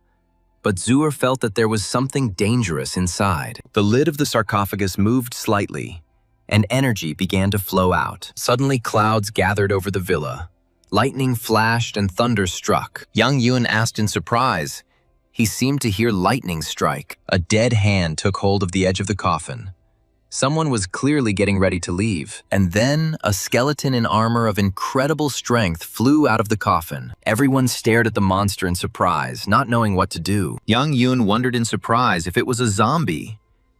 but Zur felt that there was something dangerous inside. The lid of the sarcophagus moved slightly, and energy began to flow out. Suddenly clouds gathered over the villa. Lightning flashed and thunder struck. Yang Yun asked in surprise. He seemed to hear lightning strike. A dead hand took hold of the edge of the coffin. Someone was clearly getting ready to leave. And then a skeleton in armor of incredible strength flew out of the coffin. Everyone stared at the monster in surprise, not knowing what to do. Young Yoon wondered in surprise if it was a zombie.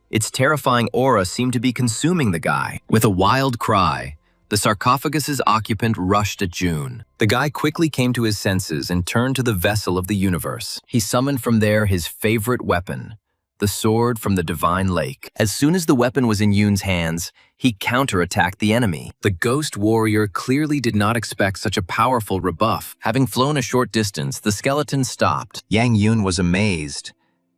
Its terrifying aura seemed to be consuming the guy. With a wild cry, the sarcophagus's occupant rushed at June. The guy quickly came to his senses and turned to the vessel of the universe. He summoned from there his favorite weapon, the sword from the divine lake. As soon as the weapon was in Yoon's hands, he counterattacked the enemy. The ghost warrior clearly did not expect such a powerful rebuff. Having flown a short distance, the skeleton stopped. Yang Yoon was amazed.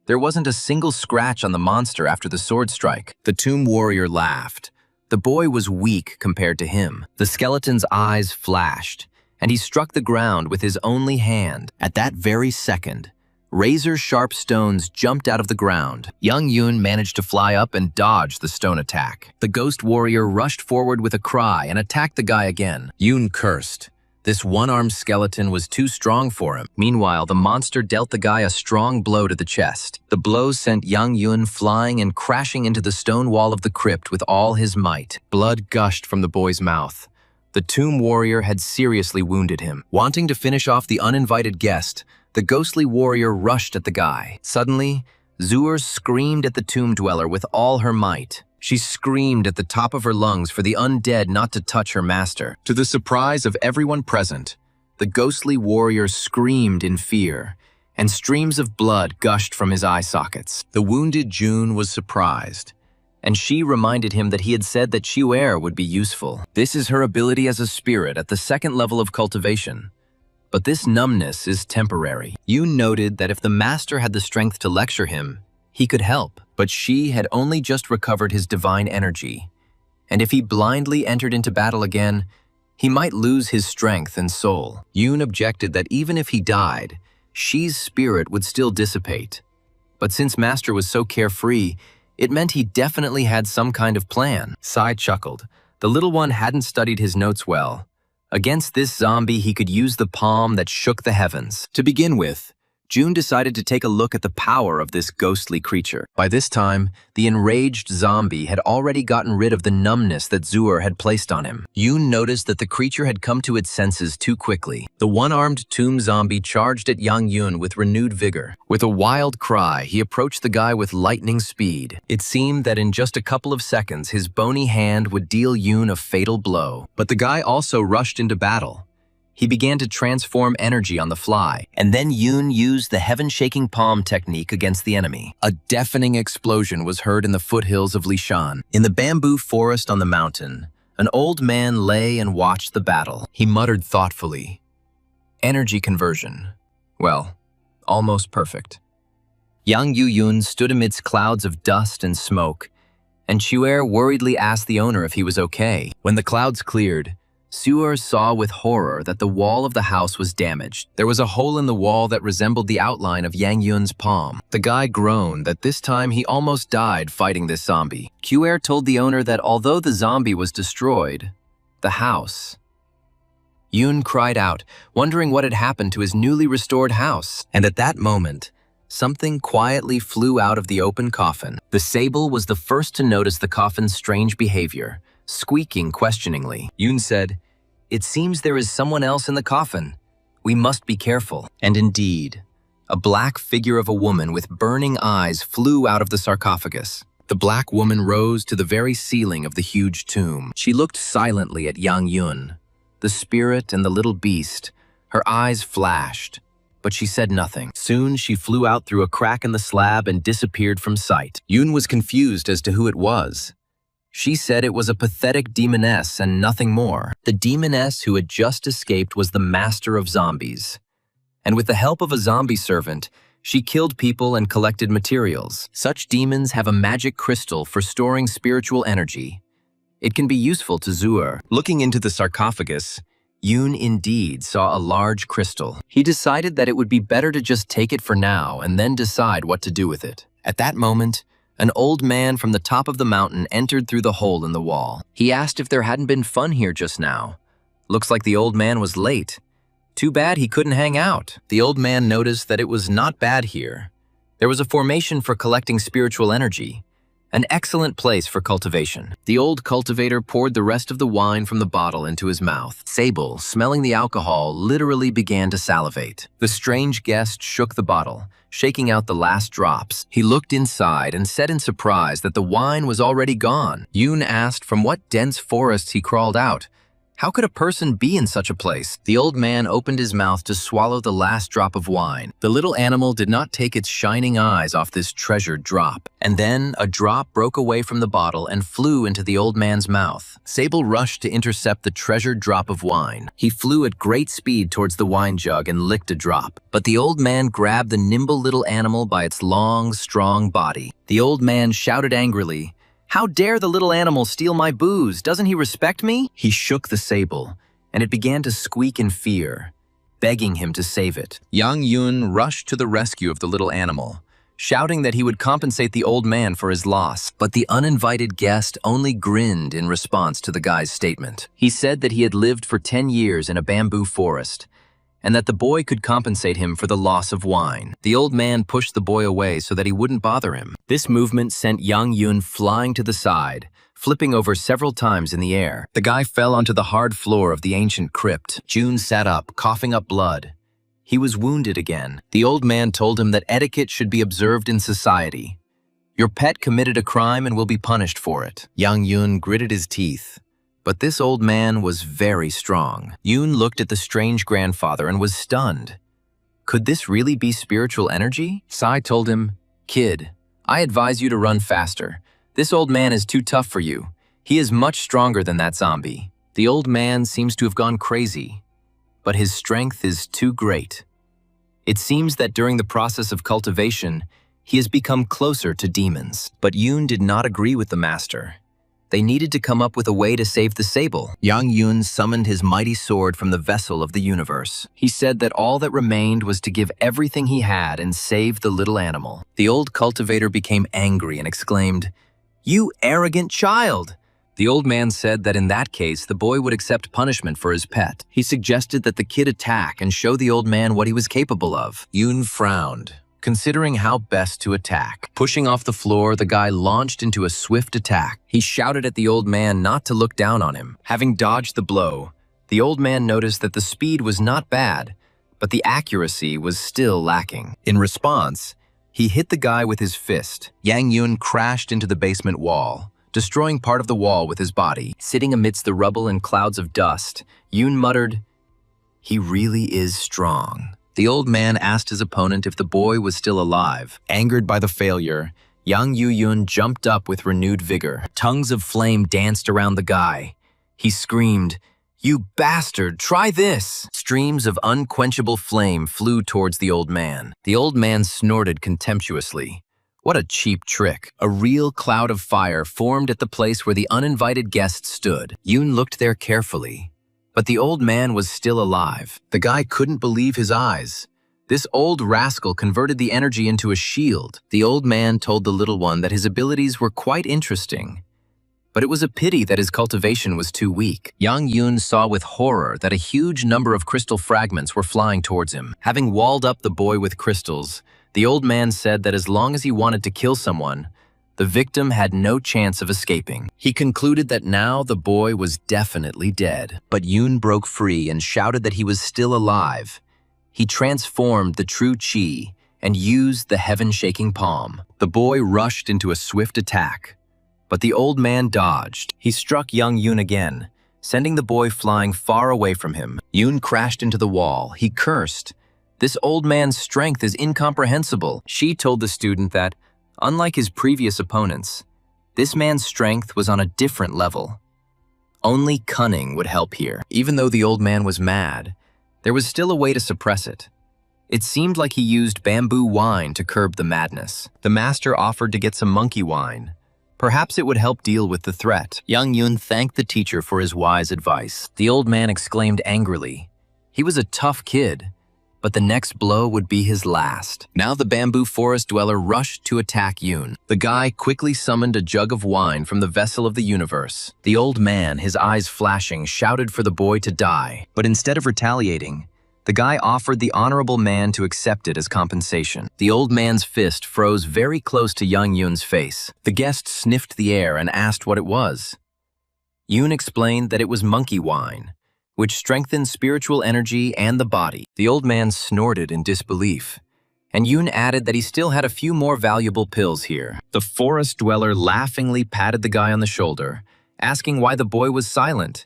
There wasn't a single scratch on the monster after the sword strike. The tomb warrior laughed. The boy was weak compared to him. The skeleton's eyes flashed, and he struck the ground with his only hand. At that very second, razor-sharp stones jumped out of the ground. Young Yoon managed to fly up and dodge the stone attack. The ghost warrior rushed forward with a cry and attacked the guy again. Yoon cursed. This one-armed skeleton was too strong for him. Meanwhile, the monster dealt the guy a strong blow to the chest. The blow sent Young Yoon flying and crashing into the stone wall of the crypt with all his might. Blood gushed from the boy's mouth. The tomb warrior had seriously wounded him. Wanting to finish off the uninvited guest, the ghostly warrior rushed at the guy. Suddenly, Zuer screamed at the tomb dweller with all her might. She screamed at the top of her lungs for the undead not to touch her master. To the surprise of everyone present, the ghostly warrior screamed in fear, and streams of blood gushed from his eye sockets. The wounded June was surprised, and she reminded him that he had said that Xuer would be useful. This is her ability as a spirit at the second level of cultivation. But this numbness is temporary. Yoon noted that if the master had the strength to lecture him, he could help. But she had only just recovered his divine energy, and if he blindly entered into battle again, he might lose his strength and soul. Yoon objected that even if he died, Shi's spirit would still dissipate. But since Master was so carefree, it meant he definitely had some kind of plan. Sai chuckled. The little one hadn't studied his notes well. Against this zombie, he could use the palm that shook the heavens. To begin with, June decided to take a look at the power of this ghostly creature. By this time, the enraged zombie had already gotten rid of the numbness that Zuer had placed on him. Yoon noticed that the creature had come to its senses too quickly. The one-armed tomb zombie charged at Yang Yoon with renewed vigor. With a wild cry, he approached the guy with lightning speed. It seemed that in just a couple of seconds, his bony hand would deal Yoon a fatal blow. But the guy also rushed into battle. He began to transform energy on the fly, and then Yoon used the heaven-shaking palm technique against the enemy. A deafening explosion was heard in the foothills of Lishan. In the bamboo forest on the mountain, an old man lay and watched the battle. He muttered thoughtfully, "Energy conversion. Well, almost perfect." Yang Yoon stood amidst clouds of dust and smoke, and Xuer worriedly asked the owner if he was okay. When the clouds cleared, Xuer saw with horror that the wall of the house was damaged. There was a hole in the wall that resembled the outline of Yang Yun's palm. The guy groaned that this time he almost died fighting this zombie. Xuer told the owner that although the zombie was destroyed, the house... Yoon cried out, wondering what had happened to his newly restored house. And at that moment, something quietly flew out of the open coffin. The sable was the first to notice the coffin's strange behavior, squeaking questioningly. Yoon said, "It seems there is someone else in the coffin. We must be careful." And indeed, a black figure of a woman with burning eyes flew out of the sarcophagus. The black woman rose to the very ceiling of the huge tomb. She looked silently at Yang Yun, the spirit and the little beast. Her eyes flashed, but she said nothing. Soon she flew out through a crack in the slab and disappeared from sight. Yoon was confused as to who it was. She said it was a pathetic demoness and nothing more. The demoness who had just escaped was the master of zombies. And with the help of a zombie servant, she killed people and collected materials. Such demons have a magic crystal for storing spiritual energy. It can be useful to Zuer. Looking into the sarcophagus, Yoon indeed saw a large crystal. He decided that it would be better to just take it for now and then decide what to do with it. At that moment, an old man from the top of the mountain entered through the hole in the wall. He asked if there hadn't been fun here just now. Looks like the old man was late. Too bad he couldn't hang out. The old man noticed that it was not bad here. There was a formation for collecting spiritual energy. An excellent place for cultivation. The old cultivator poured the rest of the wine from the bottle into his mouth. Sable, smelling the alcohol, literally began to salivate. The strange guest shook the bottle, shaking out the last drops. He looked inside and said in surprise that the wine was already gone. Yoon asked from what dense forests he crawled out. How could a person be in such a place? The old man opened his mouth to swallow the last drop of wine. The little animal did not take its shining eyes off this treasured drop. And then a drop broke away from the bottle and flew into the old man's mouth. Sable rushed to intercept the treasured drop of wine. He flew at great speed towards the wine jug and licked a drop. But the old man grabbed the nimble little animal by its long, strong body. The old man shouted angrily, "How dare the little animal steal my booze? Doesn't he respect me?" He shook the sable, and it began to squeak in fear, begging him to save it. Yang Yun rushed to the rescue of the little animal, shouting that he would compensate the old man for his loss. But the uninvited guest only grinned in response to the guy's statement. He said that he had lived for 10 years in a bamboo forest, and that the boy could compensate him for the loss of wine. The old man pushed the boy away so that he wouldn't bother him. This movement sent Yang Yun flying to the side, flipping over several times in the air. The guy fell onto the hard floor of the ancient crypt. Jun sat up, coughing up blood. He was wounded again. The old man told him that etiquette should be observed in society. Your pet committed a crime and will be punished for it. Yang Yun gritted his teeth. But this old man was very strong. Yoon looked at the strange grandfather and was stunned. Could this really be spiritual energy? Sai told him, "Kid, I advise you to run faster. This old man is too tough for you. He is much stronger than that zombie." The old man seems to have gone crazy, but his strength is too great. It seems that during the process of cultivation, he has become closer to demons. But Yoon did not agree with the master. They needed to come up with a way to save the sable. Yang Yun summoned his mighty sword from the vessel of the universe. He said that all that remained was to give everything he had and save the little animal. The old cultivator became angry and exclaimed, "You arrogant child!" The old man said that in that case, the boy would accept punishment for his pet. He suggested that the kid attack and show the old man what he was capable of. Yoon frowned, considering how best to attack. Pushing off the floor, the guy launched into a swift attack. He shouted at the old man not to look down on him. Having dodged the blow, the old man noticed that the speed was not bad, but the accuracy was still lacking. In response, he hit the guy with his fist. Yang Yun crashed into the basement wall, destroying part of the wall with his body. Sitting amidst the rubble and clouds of dust, Yoon muttered, "He really is strong." The old man asked his opponent if the boy was still alive. Angered by the failure, Yang Yu-yun jumped up with renewed vigor. Tongues of flame danced around the guy. He screamed, "You bastard, try this!" Streams of unquenchable flame flew towards the old man. The old man snorted contemptuously. What a cheap trick. A real cloud of fire formed at the place where the uninvited guest stood. Yoon looked there carefully. But the old man was still alive. The guy couldn't believe his eyes. This old rascal converted the energy into a shield. The old man told the little one that his abilities were quite interesting. But it was a pity that his cultivation was too weak. Yang Yun saw with horror that a huge number of crystal fragments were flying towards him. Having walled up the boy with crystals, the old man said that as long as he wanted to kill someone, the victim had no chance of escaping. He concluded that now the boy was definitely dead. But Yoon broke free and shouted that he was still alive. He transformed the true chi and used the heaven-shaking palm. The boy rushed into a swift attack, but the old man dodged. He struck young Yoon again, sending the boy flying far away from him. Yoon crashed into the wall. He cursed. "This old man's strength is incomprehensible." She told the student that, unlike his previous opponents, this man's strength was on a different level. Only cunning would help here. Even though the old man was mad, there was still a way to suppress it. It seemed like he used bamboo wine to curb the madness. The master offered to get some monkey wine. Perhaps it would help deal with the threat. Yang Yun thanked the teacher for his wise advice. The old man exclaimed angrily. He was a tough kid, but the next blow would be his last. Now the bamboo forest dweller rushed to attack Yoon. The guy quickly summoned a jug of wine from the vessel of the universe. The old man, his eyes flashing, shouted for the boy to die. But instead of retaliating, The guy offered the honorable man to accept it as compensation. The old man's fist froze very close to young Yoon's face. The guest sniffed the air and asked what it was. Yoon explained that it was monkey wine, which strengthened spiritual energy and the body. The old man snorted in disbelief, and Yoon added that he still had a few more valuable pills here. The forest dweller laughingly patted the guy on the shoulder, asking why the boy was silent.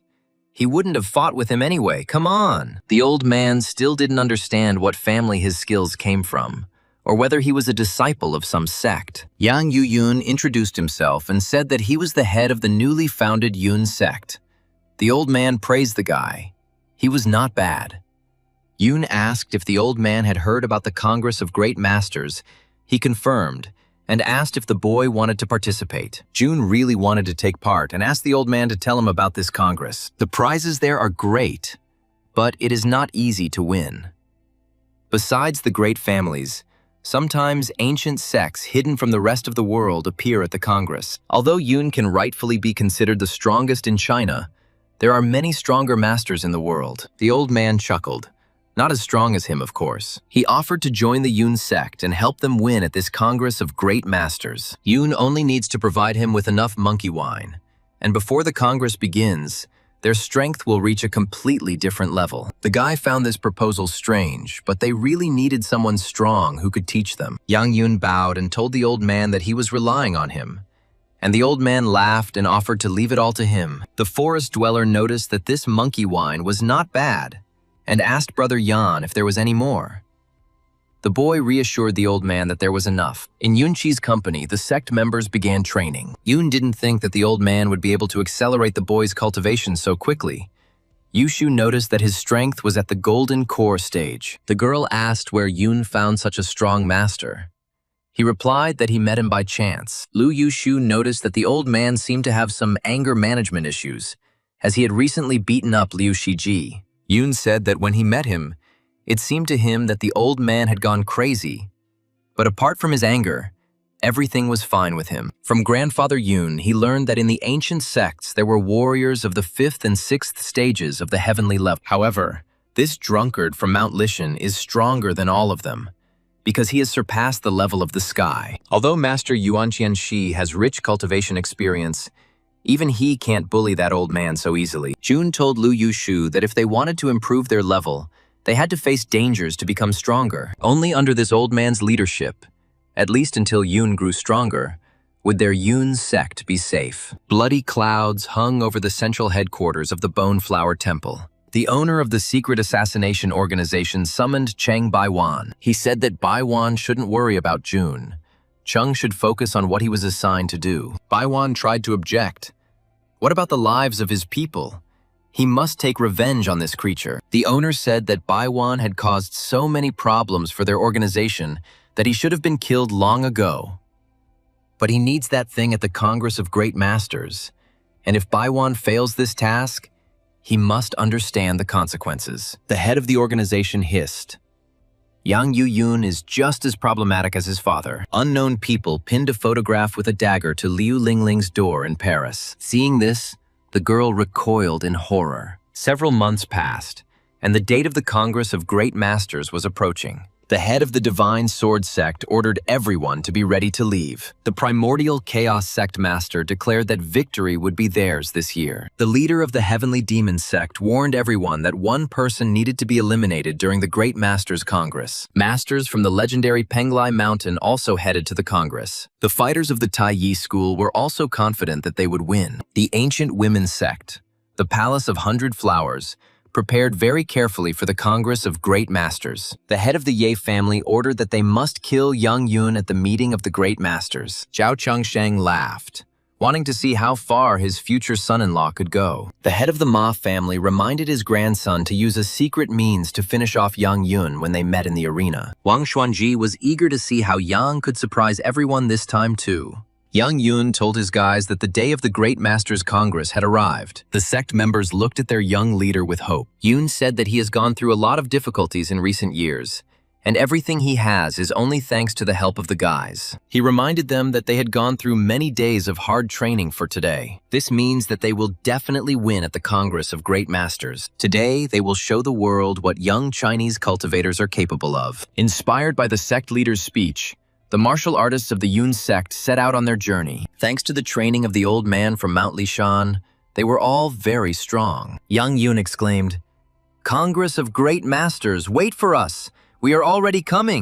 He wouldn't have fought with him anyway, come on. The old man still didn't understand what family his skills came from, or whether he was a disciple of some sect. Yang Yoon introduced himself and said that he was the head of the newly founded Yoon sect. The old man praised the guy. He was not bad. Yoon asked if the old man had heard about the Congress of Great Masters. He confirmed, and asked if the boy wanted to participate. June really wanted to take part and asked the old man to tell him about this Congress. The prizes there are great, but it is not easy to win. Besides the great families, sometimes ancient sects hidden from the rest of the world appear at the Congress. Although Yoon can rightfully be considered the strongest in China, there are many stronger masters in the world. The old man chuckled. Not as strong as him, of course. He offered to join the Yoon sect and help them win at this Congress of Great Masters. Yoon only needs to provide him with enough monkey wine, and before the Congress begins, their strength will reach a completely different level. The guy found this proposal strange, but they really needed someone strong who could teach them. Yang Yoon bowed and told the old man that he was relying on him, and the old man laughed and offered to leave it all to him. The forest dweller noticed that this monkey wine was not bad, and asked Brother Yan if there was any more. The boy reassured the old man that there was enough. In Yoonchi's company, the sect members began training. Yoon didn't think that the old man would be able to accelerate the boy's cultivation so quickly. Yushu noticed that his strength was at the golden core stage. The girl asked where Yoon found such a strong master. He replied that he met him by chance. Lu Yushu noticed that the old man seemed to have some anger management issues, as he had recently beaten up Liu Shiji. Yoon said that when he met him, it seemed to him that the old man had gone crazy. But apart from his anger, everything was fine with him. From grandfather Yoon, he learned that in the ancient sects there were warriors of the 5th and 6th stages of the heavenly level. However, this drunkard from Mount Lishan is stronger than all of them, because he has surpassed the level of the sky. Although Master Yuan Qianxi has rich cultivation experience, even he can't bully that old man so easily. Jun told Lu Yushu that if they wanted to improve their level, they had to face dangers to become stronger. Only under this old man's leadership, at least until Yoon grew stronger, would their Yoon sect be safe. Bloody clouds hung over the central headquarters of the Bone Flower Temple. The owner of the secret assassination organization summoned Cheng Baiwan. He said that Baiwan shouldn't worry about Jun. Chung should focus on what he was assigned to do. Baiwan tried to object. What about the lives of his people? He must take revenge on this creature. The owner said that Baiwan had caused so many problems for their organization that he should have been killed long ago. But he needs that thing at the Congress of Great Masters, and if Baiwan fails this task, he must understand the consequences. The head of the organization hissed. Yang Yoon is just as problematic as his father. Unknown people pinned a photograph with a dagger to Liu Lingling's door in Paris. Seeing this, the girl recoiled in horror. Several months passed, and the date of the Congress of Great Masters was approaching. The head of the Divine Sword Sect ordered everyone to be ready to leave. The Primordial Chaos Sect Master declared that victory would be theirs this year. The leader of the Heavenly Demon Sect warned everyone that one person needed to be eliminated during the Great Masters Congress. Masters from the legendary Penglai Mountain also headed to the Congress. The fighters of the Tai Yi School were also confident that they would win. The Ancient Women's Sect, the Palace of 100 Flowers, prepared very carefully for the Congress of Great Masters. The head of the Ye family ordered that they must kill Yang Yoon at the meeting of the Great Masters. Zhao Chengsheng laughed, wanting to see how far his future son-in-law could go. The head of the Ma family reminded his grandson to use a secret means to finish off Yang Yoon when they met in the arena. Wang Xuanji was eager to see how Yang could surprise everyone this time too. Yang Yoon told his guys that the day of the Great Masters Congress had arrived. The sect members looked at their young leader with hope. Yoon said that he has gone through a lot of difficulties in recent years, and everything he has is only thanks to the help of the guys. He reminded them that they had gone through many days of hard training for today. This means that they will definitely win at the Congress of Great Masters. Today, they will show the world what young Chinese cultivators are capable of. Inspired by the sect leader's speech, the martial artists of the Yun sect set out on their journey. Thanks to the training of the old man from Mount Lishan, they were all very strong. Young Yun exclaimed, "Congress of Great Masters, wait for us! We are already coming!"